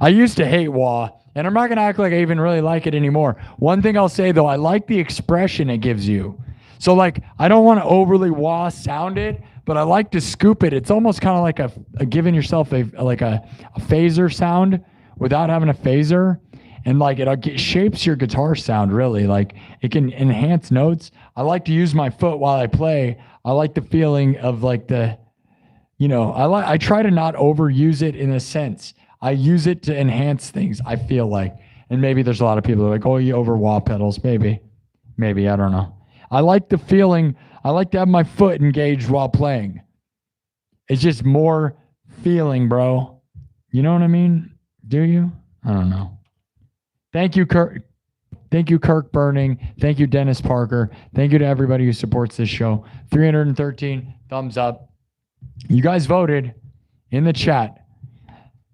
I used to hate wah, and I'm not going to act like I even really like it anymore. One thing I'll say, though, I like the expression it gives you. So, like, I don't want to overly wah sound it, but I like to scoop it. It's almost kind of like a giving yourself a phaser sound without having a phaser. And, like, it shapes your guitar sound, really. Like, it can enhance notes. I like to use my foot while I play. I like the feeling of, like, I try to not overuse it in a sense. I use it to enhance things, I feel like. And maybe there's a lot of people who are like, oh, you over wah pedals. Maybe, I don't know. I like the feeling. I like to have my foot engaged while playing. It's just more feeling, bro. You know what I mean? Do you? I don't know. Thank you, Kirk. Thank you, Kirk Burning. Thank you, Dennis Parker. Thank you to everybody who supports this show. 313 thumbs up. You guys voted in the chat.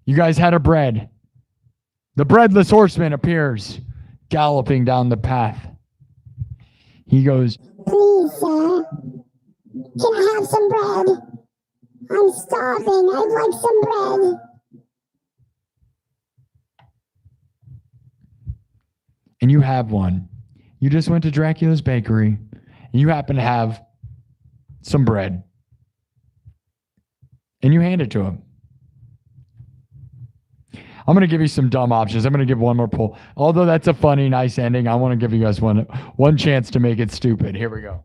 You guys had a bread. The breadless horseman appears, galloping down the path. He goes, please, sir, can I have some bread? I'm starving. I'd like some bread. And you have one. You just went to Dracula's Bakery, and you happen to have some bread. And you hand it to him. I'm going to give you some dumb options. I'm going to give one more poll. Although that's a funny, nice ending, I want to give you guys one chance to make it stupid. Here we go.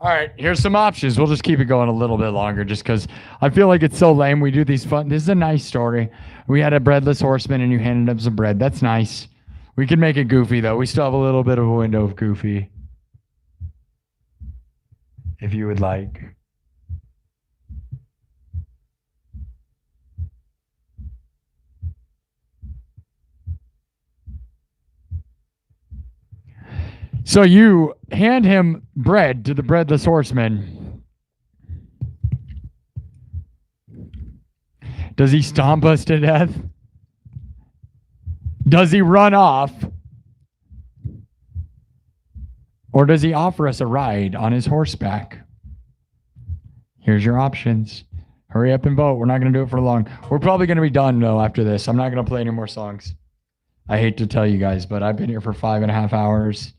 All right, here's some options. We'll just keep it going a little bit longer just because I feel like it's so lame. We do these fun. This is a nice story. We had a breadless horseman and you handed him some bread. That's nice. We can make it goofy, though. We still have a little bit of a window of goofy. If you would like. So you hand him bread to the breadless horseman. Does he stomp us to death? Does he run off? Or does he offer us a ride on his horseback? Here's your options. Hurry up and vote. We're not going to do it for long. We're probably going to be done, though, after this. I'm not going to play any more songs. I hate to tell you guys, but I've been here for 5.5 hours.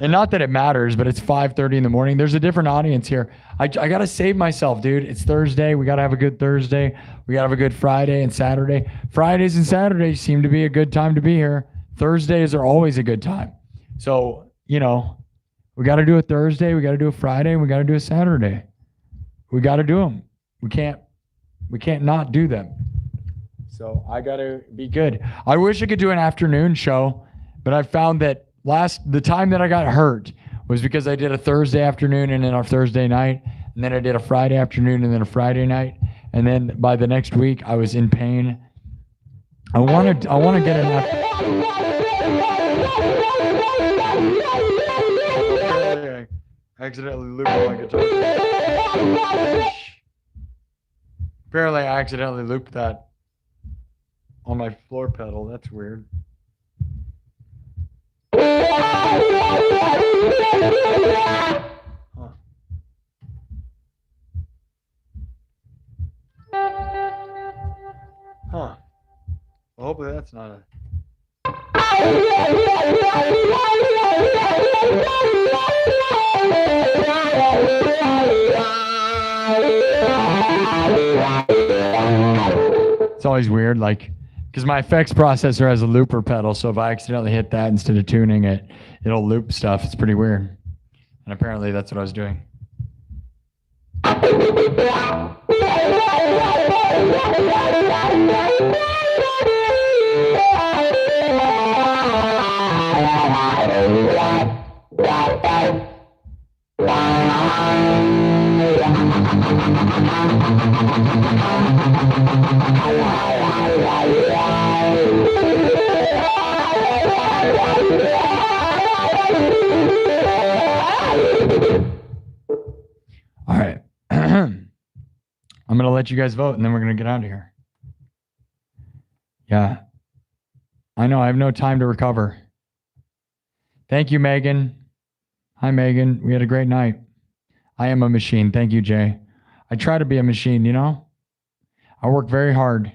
And not that it matters, but it's 5:30 in the morning. There's a different audience here. I got to save myself, dude. It's Thursday. We got to have a good Thursday. We got to have a good Friday and Saturday. Fridays and Saturdays seem to be a good time to be here. Thursdays are always a good time. So, we got to do a Thursday. We got to do a Friday. And we got to do a Saturday. We got to do them. We can't not do them. So I got to be good. I wish I could do an afternoon show, but I found that the time that I got hurt was because I did a Thursday afternoon and then a Thursday night, and then I did a Friday afternoon and then a Friday night, and then by the next week I was in pain. I want to get enough. I accidentally looped my guitar. Apparently I accidentally looped that on my floor pedal. That's weird. Huh. Well, hopefully that's not a... always weird, like, because my effects processor has a looper pedal, so if I accidentally hit that instead of tuning it, it'll loop stuff. It's pretty weird. And apparently that's what I was doing. All right. I'm going to let you guys vote, and then we're going to get out of here. Yeah. I know. I have no time to recover. Thank you, Megan. Hi, Megan. We had a great night. I am a machine. Thank you, Jay. I try to be a machine, you know? I work very hard.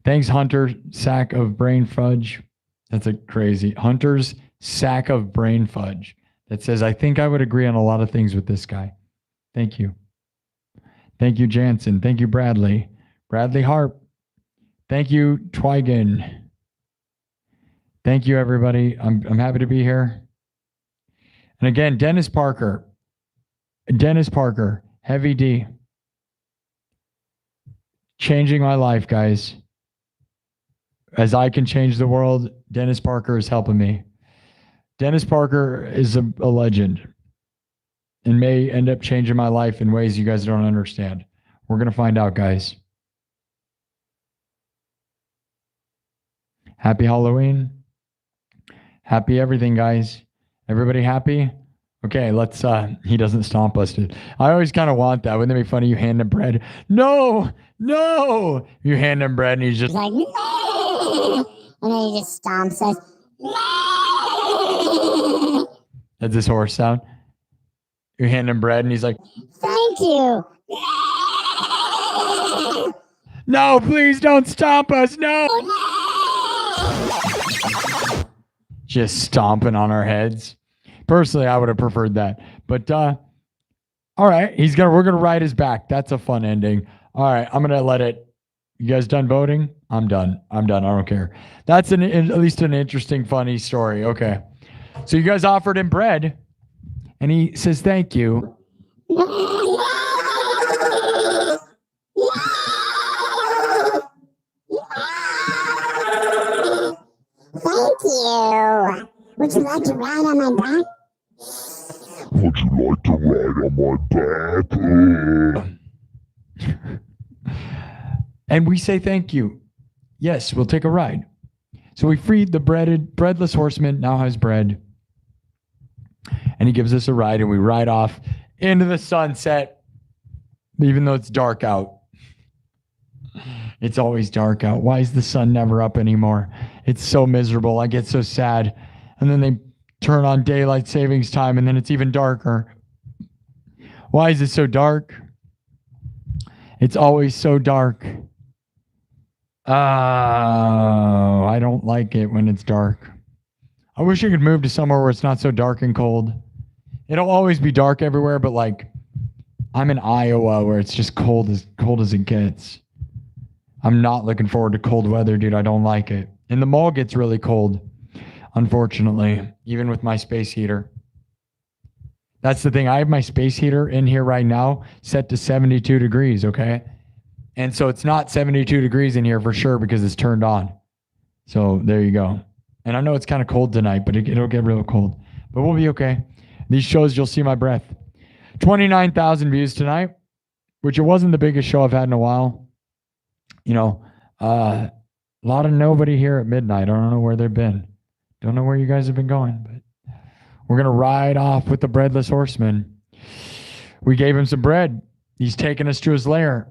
Thanks, Hunter, sack of brain fudge. That's a crazy. Hunter's sack of brain fudge. That says, I think I would agree on a lot of things with this guy. Thank you. Thank you, Jansen. Thank you, Bradley. Bradley Harp. Thank you, Twigan. Thank you, everybody. I'm happy to be here. And again, Dennis Parker. Dennis Parker. Heavy D. Changing my life, guys. As I can change the world, Dennis Parker is helping me. Dennis Parker is a legend and may end up changing my life in ways you guys don't understand. We're going to find out, guys. Happy Halloween. Happy everything, guys. Everybody happy? Okay, let's, he doesn't stomp us, dude. I always kind of want that. Wouldn't it be funny? You hand him bread. No, no. You hand him bread and he's just like, no! And then he just stomps us. No! That's his horse sound. You hand him bread and he's like, thank you. No, please don't stomp us. No. Just stomping on our heads. Personally, I would have preferred that. But all right, we're gonna ride his back. That's a fun ending. All right, I'm gonna let it. You guys done voting? I'm done. I don't care. That's at least an interesting, funny story. Okay. So you guys offered him bread, and he says thank you. Thank you. Would you like to ride on my back? Would you like to ride on my back? And we say thank you. Yes, we'll take a ride. So we freed the breadless horseman, now has bread. And he gives us a ride, and we ride off into the sunset, even though it's dark out. It's always dark out. Why is the sun never up anymore? It's so miserable. I get so sad. And then they turn on daylight savings time, and then it's even darker. Why is it so dark? It's always so dark. Oh, I don't like it when it's dark. I wish I could move to somewhere where it's not so dark and cold. It'll always be dark everywhere, but like I'm in Iowa where it's just cold as it gets. I'm not looking forward to cold weather, dude. I don't like it. And the mall gets really cold, unfortunately, even with my space heater. That's the thing. I have my space heater in here right now set to 72 degrees, okay? And so it's not 72 degrees in here for sure because it's turned on. So there you go. And I know it's kind of cold tonight, but it'll get real cold. But we'll be okay. These shows, you'll see my breath. 29,000 views tonight, which it wasn't the biggest show I've had in a while. You know, a lot of nobody here at midnight. I don't know where they've been. Don't know where you guys have been going, but we're going to ride off with the breadless horseman. We gave him some bread. He's taking us to his lair.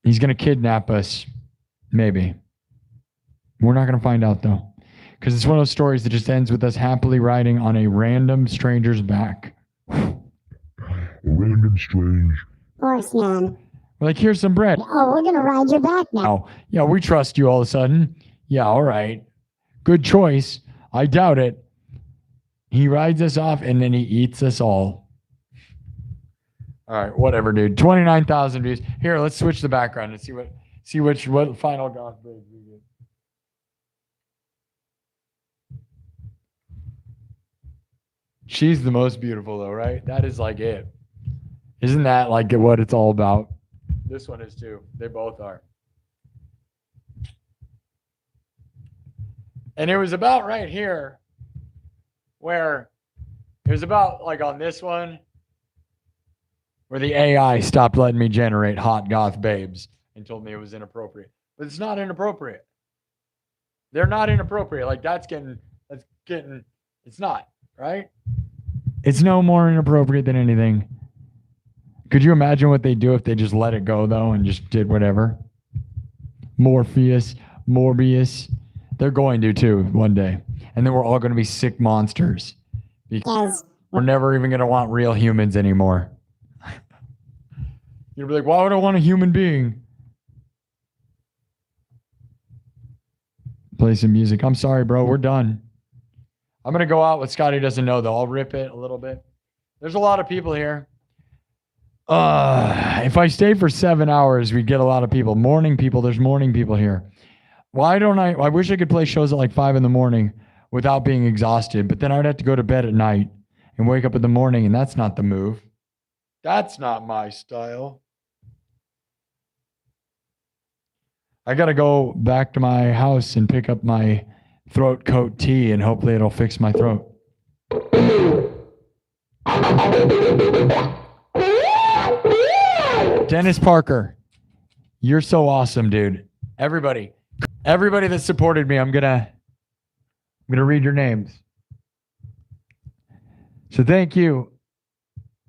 He's going to kidnap us. Maybe. We're not going to find out, though. Because it's one of those stories that just ends with us happily riding on a random stranger's back. A random strange horseman. We're like, here's some bread. Oh, we're going to ride your back now. Oh, yeah, we trust you all of a sudden. Yeah, all right. Good choice. I doubt it. He rides us off and then he eats us all. All right, whatever, dude. 29,000 views. Here, let's switch the background and see what final goth babes we get. She's the most beautiful though, right? That is like it. Isn't that like what it's all about? This one is too. They both are. And it was about right here where it was about like on this one where the AI stopped letting me generate hot goth babes and told me it was inappropriate. But it's not inappropriate. They're not inappropriate. Like that's getting, it's not, right? It's no more inappropriate than anything. Could you imagine what they'd do if they just let it go though and just did whatever? Morpheus, Morbius. They're going to too one day. And then we're all going to be sick monsters. Because we're never even going to want real humans anymore. You'll be like, why would I want a human being? Play some music. I'm sorry, bro. We're done. I'm going to go out with Scotty doesn't know, though. I'll rip it a little bit. There's a lot of people here. If I stay for 7 hours, we get a lot of people. Morning people. There's morning people here. Why don't I wish I could play shows at like 5 in the morning without being exhausted, but then I would have to go to bed at night and wake up in the morning, and that's not the move. That's not my style. I got to go back to my house and pick up my throat coat tea, and hopefully it'll fix my throat. Dennis Parker, you're so awesome, dude. Everybody that supported me, I'm gonna read your names. So thank you.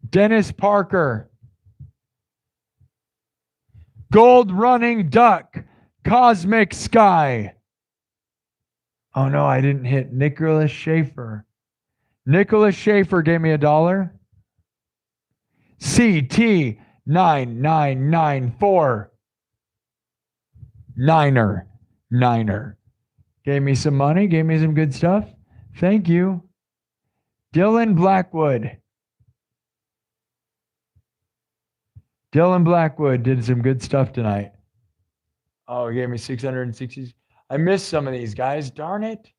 Dennis Parker. Gold Running Duck. Cosmic Sky. Oh no, I didn't hit Nicholas Schaefer. Nicholas Schaefer gave me $1. CT 9994. Niner. Gave me some money, gave me some good stuff. Thank you. Dylan Blackwood. Dylan Blackwood did some good stuff tonight. Oh, he gave me 660. I missed some of these guys. Darn it.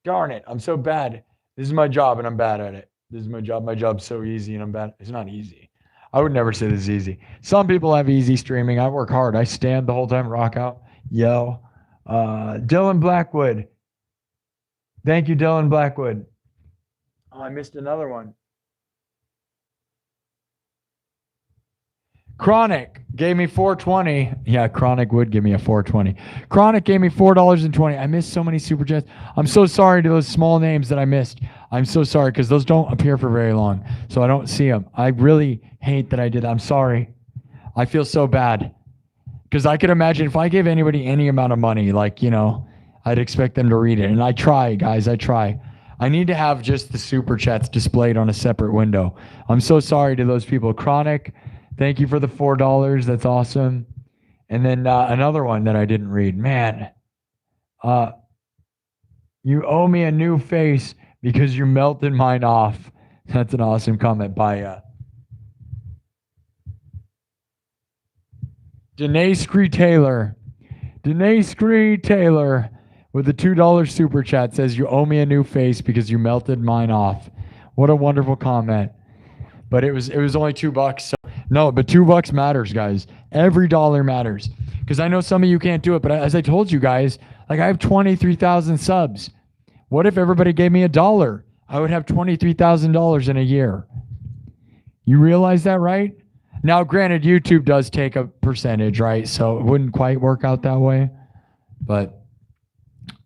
I'm so bad. This is my job and I'm bad at it. This is my job. My job's so easy and I'm bad. It's not easy. I would never say this is easy. Some people have easy streaming. I work hard. I stand the whole time, rock out, yell. Dylan Blackwood. Thank you, Dylan Blackwood. Oh, I missed another one. Chronic gave me $4.20. Yeah, Chronic would give me a $4.20. Chronic gave me $4.20. I missed so many super chats. I'm so sorry to those small names that I missed. I'm so sorry because those don't appear for very long, so I don't see them. I really hate that I did that. I'm sorry. I feel so bad because I could imagine if I gave anybody any amount of money, like, I'd expect them to read it. And I try, guys. I try. I need to have just the super chats displayed on a separate window. I'm so sorry to those people. Chronic, thank you for the $4. That's awesome. And then another one that I didn't read. Man, you owe me a new face because you melted mine off. That's an awesome comment by Danae Scree Taylor. Danae Scree Taylor with the $2 super chat says you owe me a new face because you melted mine off. What a wonderful comment. But it was only $2. So no, but $2 matters, guys. Every dollar matters. Because I know some of you can't do it, but as I told you guys, like I have 23,000 subs. What if everybody gave me $1? I would have $23,000 in a year. You realize that, right? Now, granted, YouTube does take a percentage, right? So it wouldn't quite work out that way. But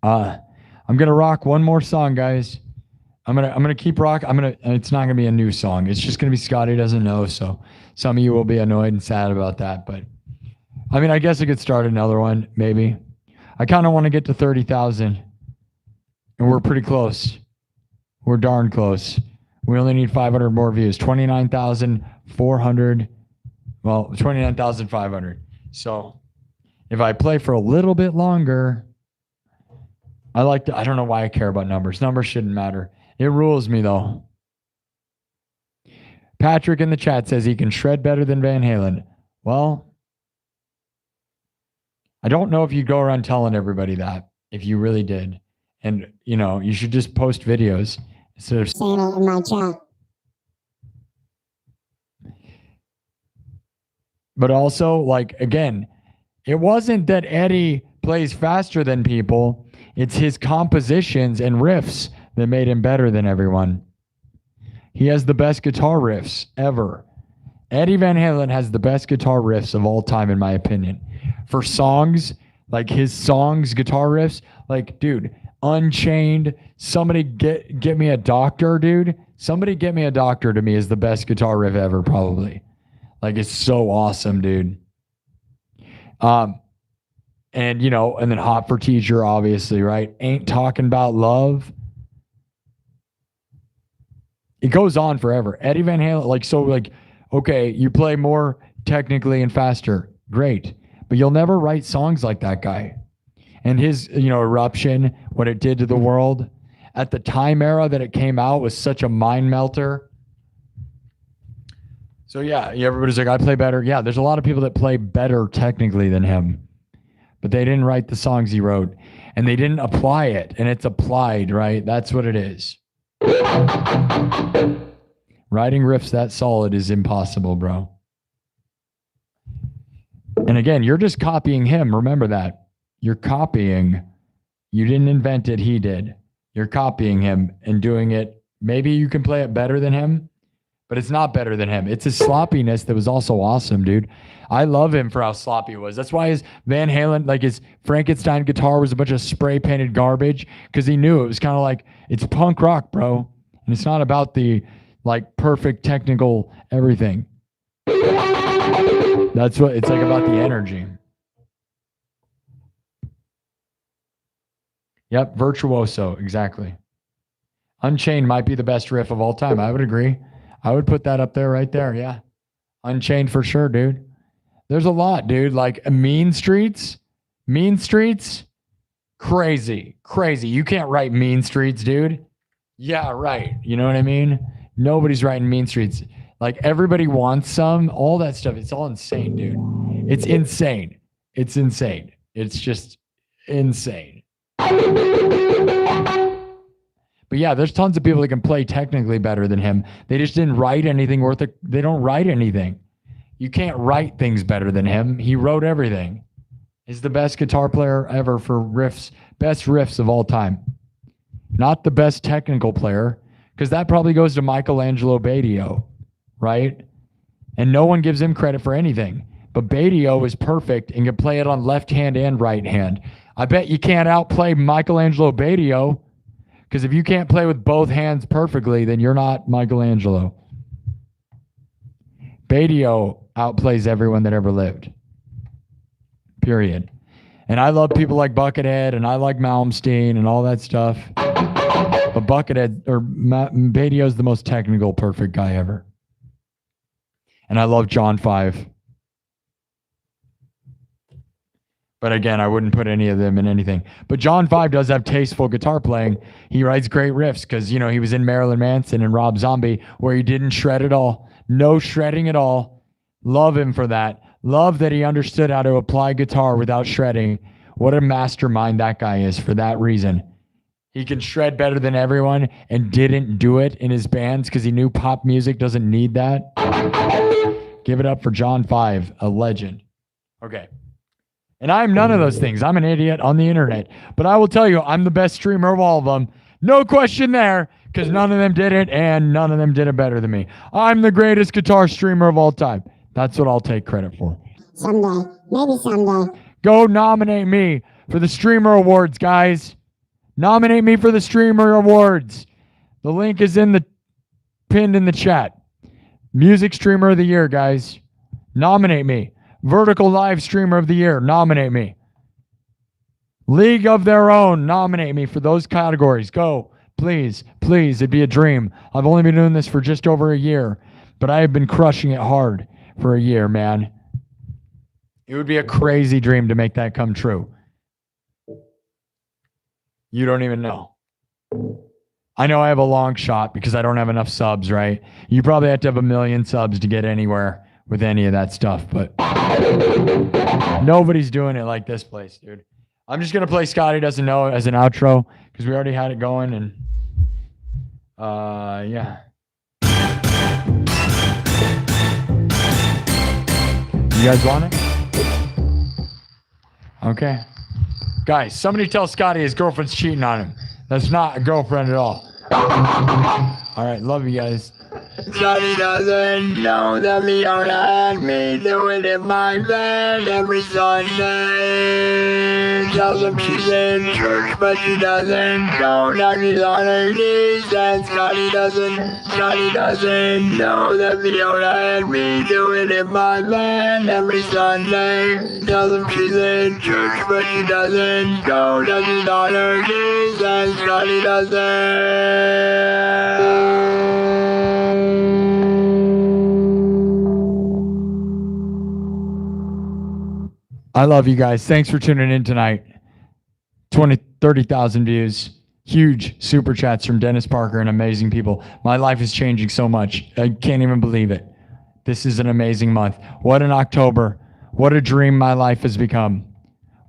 I'm gonna rock one more song, guys. I'm gonna keep rock. It's not gonna be a new song. It's just gonna be Scotty Doesn't Know. So some of you will be annoyed and sad about that. But I mean, I guess I could start another one, maybe. I kind of want to get to 30,000. And we're pretty close. We're darn close. We only need 500 more views. 29,400. Well, 29,500. So if I play for a little bit longer, I don't know why I care about numbers. Numbers shouldn't matter. It rules me though. Patrick in the chat says he can shred better than Van Halen. Well, I don't know if you'd go around telling everybody that, if you really did. And, you know, you should just post videos instead of saying it in my chat. But also, like, again, it wasn't that Eddie plays faster than people. It's his compositions and riffs that made him better than everyone. He has the best guitar riffs ever. Eddie Van Halen has the best guitar riffs of all time, in my opinion. For songs, like his songs, guitar riffs, like, dude, Unchained, somebody get me a doctor, dude. Somebody get me a doctor to me is the best guitar riff ever, probably. Like, it's so awesome, dude. And, you know, and then Hot for Teacher, obviously, right? Ain't Talking About Love. It goes on forever. Eddie Van Halen, like, so, like, okay, you play more technically and faster. Great. But you'll never write songs like that guy. And his, you know, Eruption, what it did to the world, at the time era that it came out was such a mind melter. So, yeah, everybody's like, I play better. Yeah, there's a lot of people that play better technically than him. But they didn't write the songs he wrote. And they didn't apply it. And it's applied, right? That's what it is. Writing riffs that solid is impossible, bro. And again, you're just copying him. Remember that. You're copying. You didn't invent it. He did. You're copying him and doing it. Maybe you can play it better than him, but it's not better than him. It's his sloppiness that was also awesome, dude. I love him for how sloppy it was. That's why his Van Halen, like his Frankenstein guitar was a bunch of spray painted garbage, because he knew it was kind of like, it's punk rock, bro. And it's not about the like perfect technical everything. That's what it's like, about the energy. Yep, virtuoso, exactly. Unchained might be the best riff of all time. I would agree. I would put that up there, right there, yeah. Unchained for sure, dude. There's a lot, dude. Like Mean Streets, crazy, crazy. You can't write Mean Streets, dude. Yeah, right. You know what I mean? Nobody's writing Mean Streets. Like, everybody wants some, all that stuff. It's all insane, dude. It's insane. It's insane. It's just insane. But yeah, there's tons of people that can play technically better than him. They just didn't write anything worth it. They don't write anything. You can't write things better than him. He wrote everything. He's the best guitar player ever for riffs, best riffs of all time. Not the best technical player, because that probably goes to Michelangelo Badio, right? And no one gives him credit for anything. But Badio is perfect and can play it on left hand and right hand. I bet you can't outplay Michelangelo Badio, because if you can't play with both hands perfectly, then you're not Michelangelo. Badio outplays everyone that ever lived. Period. And I love people like Buckethead, and I like Malmsteen and all that stuff. But Buckethead, or Badio's the most technical, perfect guy ever. And I love John 5. But again, I wouldn't put any of them in anything. But John 5 does have tasteful guitar playing. He writes great riffs because, you know, he was in Marilyn Manson and Rob Zombie, where he didn't shred at all. No shredding at all. Love him for that. Love that he understood how to apply guitar without shredding. What a mastermind that guy is for that reason. He can shred better than everyone and didn't do it in his bands because he knew pop music doesn't need that. Give it up for John 5, a legend. Okay. And I'm none of those things. I'm an idiot on the internet. But I will tell you, I'm the best streamer of all of them. No question there, because none of them did it, and none of them did it better than me. I'm the greatest guitar streamer of all time. That's what I'll take credit for. Someday. Maybe someday. Go nominate me for the Streamer Awards, guys. Nominate me for the Streamer Awards. The link is pinned in the chat. Music Streamer of the Year, guys. Nominate me. Vertical Live Streamer of the Year. Nominate me. League of Their Own. Nominate me for those categories. Go. Please. Please. It'd be a dream. I've only been doing this for just over a year, but I have been crushing it hard for a year, man. It would be a crazy dream to make that come true. You don't even know. I know I have a long shot because I don't have enough subs, right? You probably have to have 1 million subs to get anywhere with any of that stuff, but nobody's doing it like this place, dude. I'm just going to play Scotty Doesn't Know as an outro because we already had it going, and yeah. You guys want it? Okay. Guys, somebody tell Scotty his girlfriend's cheating on him. That's not a girlfriend at all. All right, love you guys. Johnny doesn't know that Leona had me doing it my bed every Sunday. Tells him she's in church, but she doesn't know that she's on her knees. And Scotty doesn't know that Leona had me doing it my bed every Sunday. Tells him she's in church, but she doesn't know that she's on her knees. And Scotty doesn't. I love you guys. Thanks for tuning in tonight. 30,000 views. Huge super chats from Dennis Parker and amazing people. My life is changing so much. I can't even believe it. This is an amazing month. What an October. What a dream my life has become.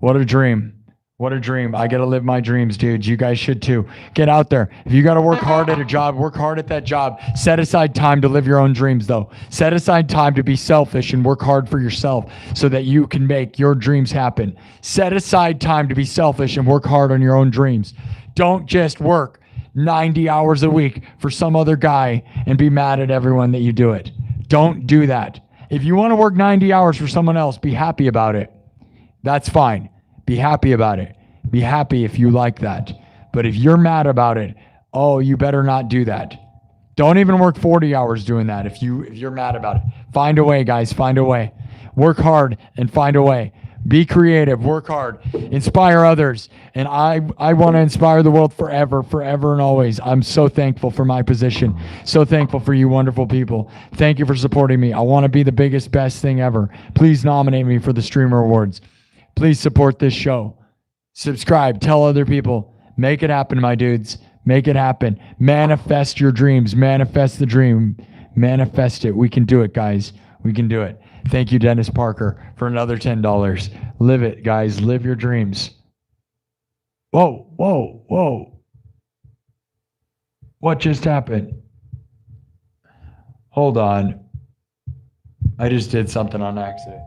What a dream. What a dream. I got to live my dreams, dudes. You guys should too. Get out there. If you got to work hard at a job, work hard at that job. Set aside time to live your own dreams, though. Set aside time to be selfish and work hard for yourself so that you can make your dreams happen. Set aside time to be selfish and work hard on your own dreams. Don't just work 90 hours a week for some other guy and be mad at everyone that you do it. Don't do that. If you want to work 90 hours for someone else, be happy about it. That's fine. Be happy about it. Be happy if you like that. But if you're mad about it, oh, you better not do that. Don't even work 40 hours doing that if you're mad about it. Find a way, guys. Find a way. Work hard and find a way. Be creative. Work hard. Inspire others. And I want to inspire the world forever and always. I'm so thankful for my position. So thankful for you wonderful people. Thank you for supporting me. I want to be the biggest, best thing ever. Please nominate me for the Streamer Awards. Please support this show. Subscribe. Tell other people. Make it happen, my dudes. Make it happen. Manifest your dreams. Manifest the dream. Manifest it. We can do it, guys. We can do it. Thank you, Dennis Parker, for another $10. Live it, guys. Live your dreams. Whoa, whoa, whoa. What just happened? Hold on. I just did something on accident.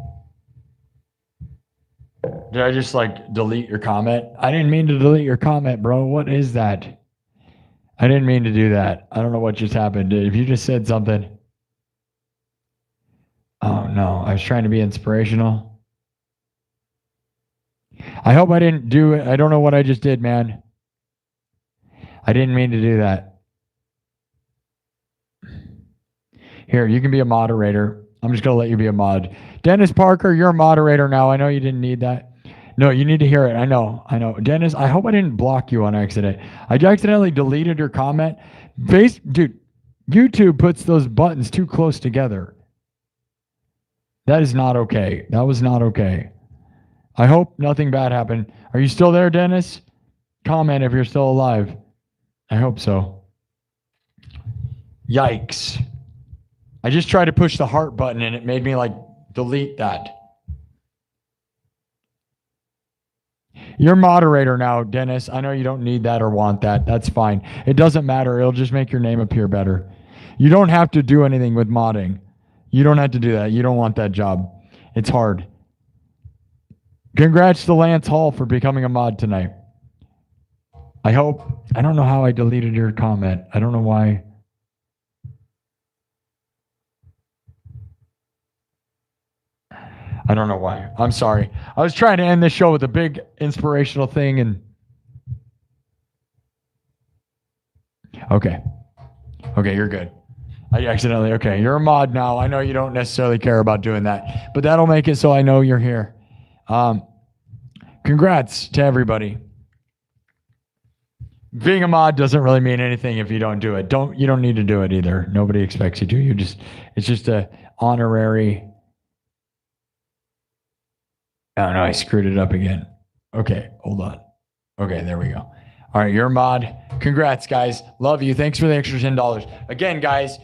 Did I just delete your comment? I didn't mean to delete your comment, bro. What is that? I didn't mean to do that. I don't know what just happened. If you just said something. Oh no, I was trying to be inspirational. I hope I didn't do it. I don't know what I just did, man. I didn't mean to do that. Here, you can be a moderator. I'm just going to let you be a mod. Dennis Parker, you're a moderator now. I know you didn't need that. No, you need to hear it. I know. Dennis, I hope I didn't block you on accident. I accidentally deleted your comment. Dude, YouTube puts those buttons too close together. That is not okay. That was not okay. I hope nothing bad happened. Are you still there, Dennis? Comment if you're still alive. I hope so. Yikes. I just tried to push the heart button and it made me delete that. You're moderator now, Dennis. I know you don't need that or want that. That's fine. It doesn't matter. It'll just make your name appear better. You don't have to do anything with modding. You don't have to do that. You don't want that job. It's hard. Congrats to Lance Hall for becoming a mod tonight. I don't know how I deleted your comment. I don't know why. I don't know why. I'm sorry. I was trying to end this show with a big inspirational thing and... Okay, you're good. Okay, you're a mod now. I know you don't necessarily care about doing that, but that'll make it so I know you're here. Congrats to everybody. Being a mod doesn't really mean anything if you don't do it. You don't need to do it either. Nobody expects you to. It's just a honorary... Oh no, I screwed it up again. Okay, hold on. Okay, there we go. All right, you're a mod. Congrats, guys. Love you. Thanks for the extra $10. Again, guys,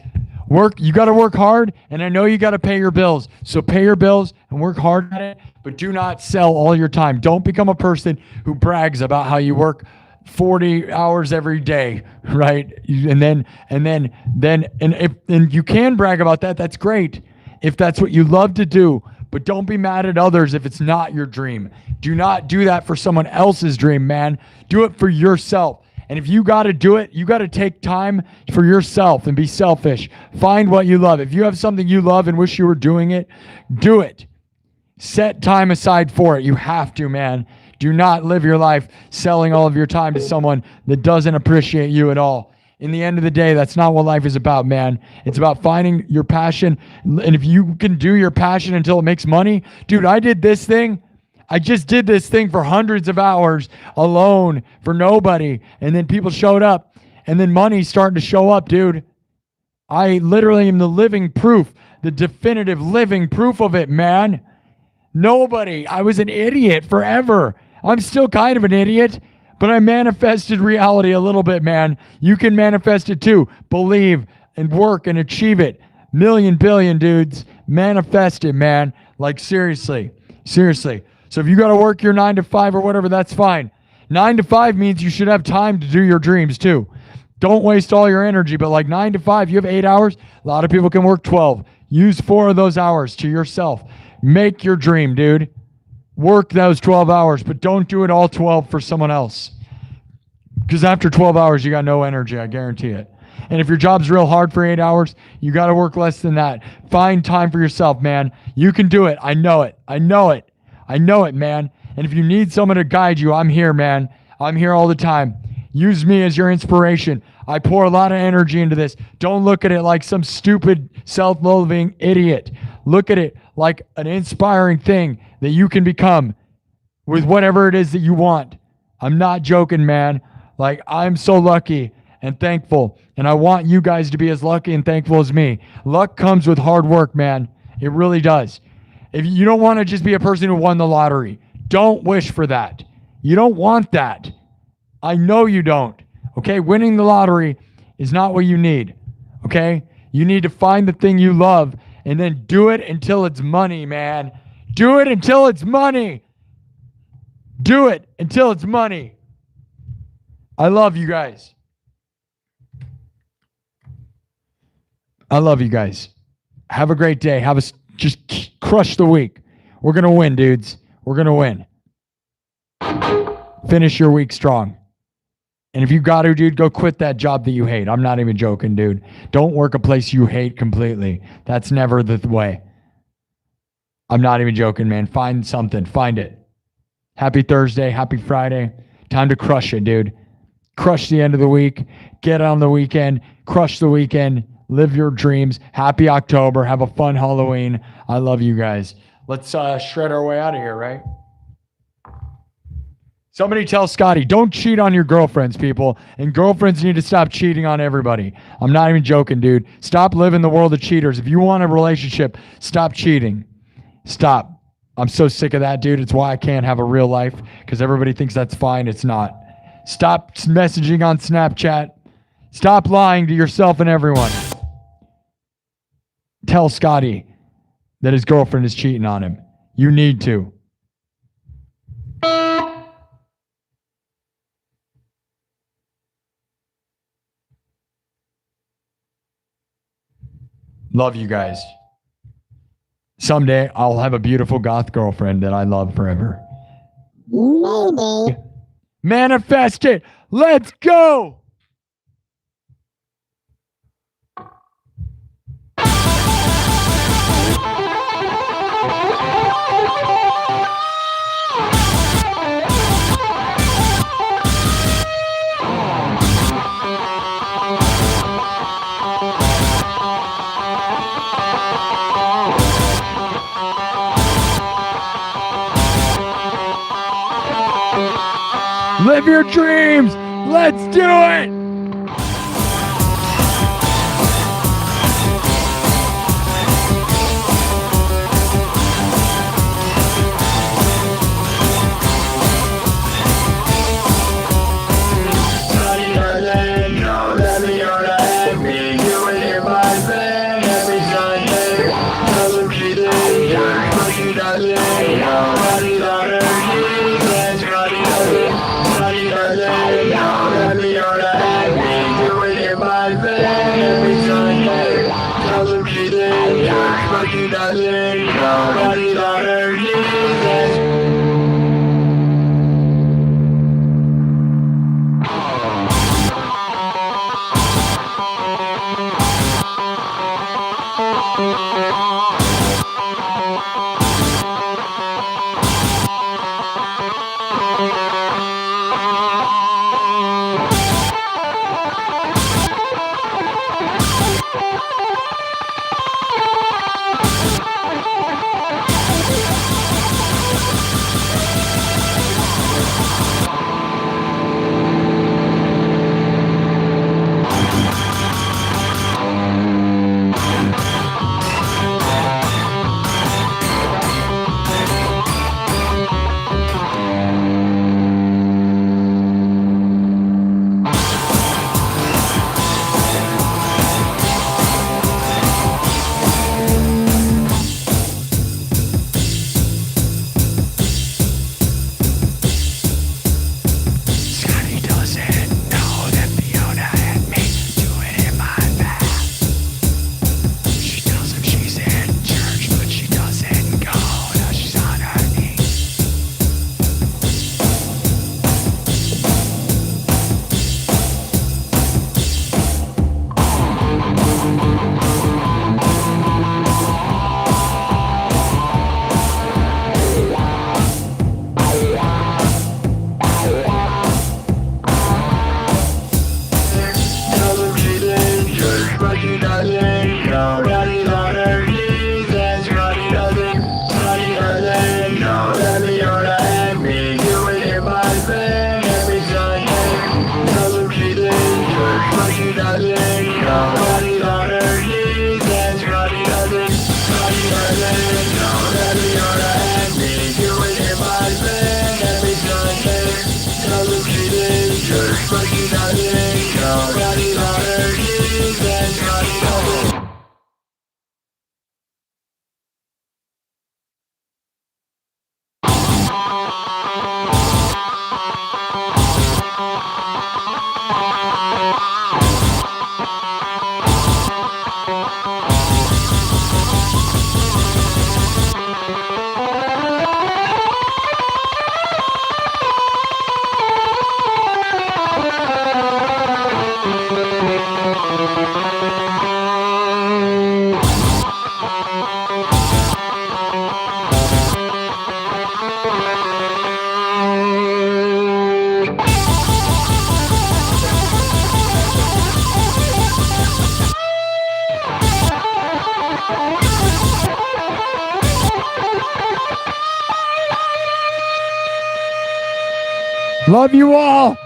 you got to work hard, and I know you got to pay your bills. So pay your bills and work hard at it, but do not sell all your time. Don't become a person who brags about how you work 40 hours every day, right? And you can brag about that. That's great if that's what you love to do, but don't be mad at others if it's not your dream. Do not do that for someone else's dream, man. Do it for yourself. And if you got to do it, you got to take time for yourself and be selfish. Find what you love. If you have something you love and wish you were doing it, do it. Set time aside for it. You have to, man. Do not live your life selling all of your time to someone that doesn't appreciate you at all. In the end of the day, that's not what life is about, man. It's about finding your passion. And if you can do your passion until it makes money, dude, I just did this thing for hundreds of hours alone for nobody. And then people showed up, and then money's starting to show up, dude. I literally am the living proof, the definitive living proof of it, man. I was an idiot forever. I'm still kind of an idiot, but I manifested reality a little bit, man. You can manifest it too. Believe and work and achieve it. Million, billion dudes. Manifest it, man. Like, seriously. So if you got to work your 9 to 5 or whatever, that's fine. 9 to 5 means you should have time to do your dreams too. Don't waste all your energy, but like 9 to 5, you have 8 hours. A lot of people can work 12. Use 4 of those hours to yourself. Make your dream, dude. Work those 12 hours, but don't do it all 12 for someone else. Because after 12 hours, you got no energy, I guarantee it. And if your job's real hard for 8 hours, you got to work less than that. Find time for yourself, man. You can do it. I know it, man. And if you need someone to guide you, I'm here, man. I'm here all the time. Use me as your inspiration. I pour a lot of energy into this. Don't look at it like some stupid, self-loathing idiot. Look at it like an inspiring thing that you can become with whatever it is that you want. I'm not joking, man. Like, I'm so lucky and thankful, and I want you guys to be as lucky and thankful as me. Luck comes with hard work, man. It really does. If you don't want to just be a person who won the lottery, don't wish for that. You don't want that. I know you don't. Okay? Winning the lottery is not what you need. Okay? You need to find the thing you love and then do it until it's money, man. Do it until it's money. Do it until it's money. I love you guys. I love you guys. Have a great day. Just crush the week. We're going to win, dudes. We're going to win. Finish your week strong. And if you got to, dude, go quit that job that you hate. I'm not even joking, dude. Don't work a place you hate completely. That's never the way. I'm not even joking, man. Find something. Find it. Happy Thursday. Happy Friday. Time to crush it, dude. Crush the end of the week. Get on the weekend. Crush the weekend. Live your dreams. Happy October. Have a fun Halloween. I love you guys. Let's shred our way out of here, right? Somebody tell Scotty, don't cheat on your girlfriends, people. And girlfriends need to stop cheating on everybody. I'm not even joking, dude. Stop living the world of cheaters. If you want a relationship, stop cheating. Stop. I'm so sick of that, dude. It's why I can't have a real life, because everybody thinks that's fine. It's not. Stop messaging on Snapchat. Stop lying to yourself and everyone. Tell Scotty that his girlfriend is cheating on him. You need to. Love you guys. Someday I'll have a beautiful goth girlfriend that I love forever. Maybe. Manifest it. Let's go. Live your dreams. Let's do it. Love you all.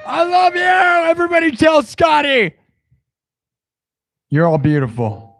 I love you. Everybody tell Scotty. You're all beautiful.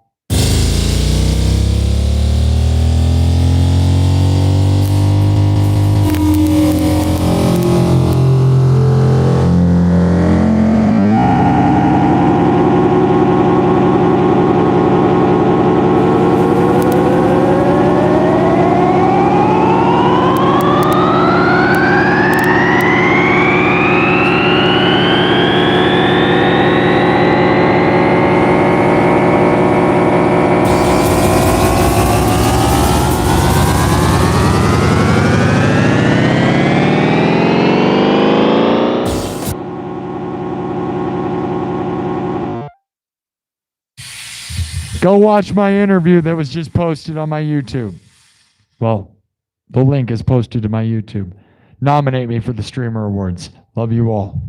Go watch my interview that was just posted on my YouTube. Well, the link is posted to my YouTube. Nominate me for the Streamer Awards. Love you all.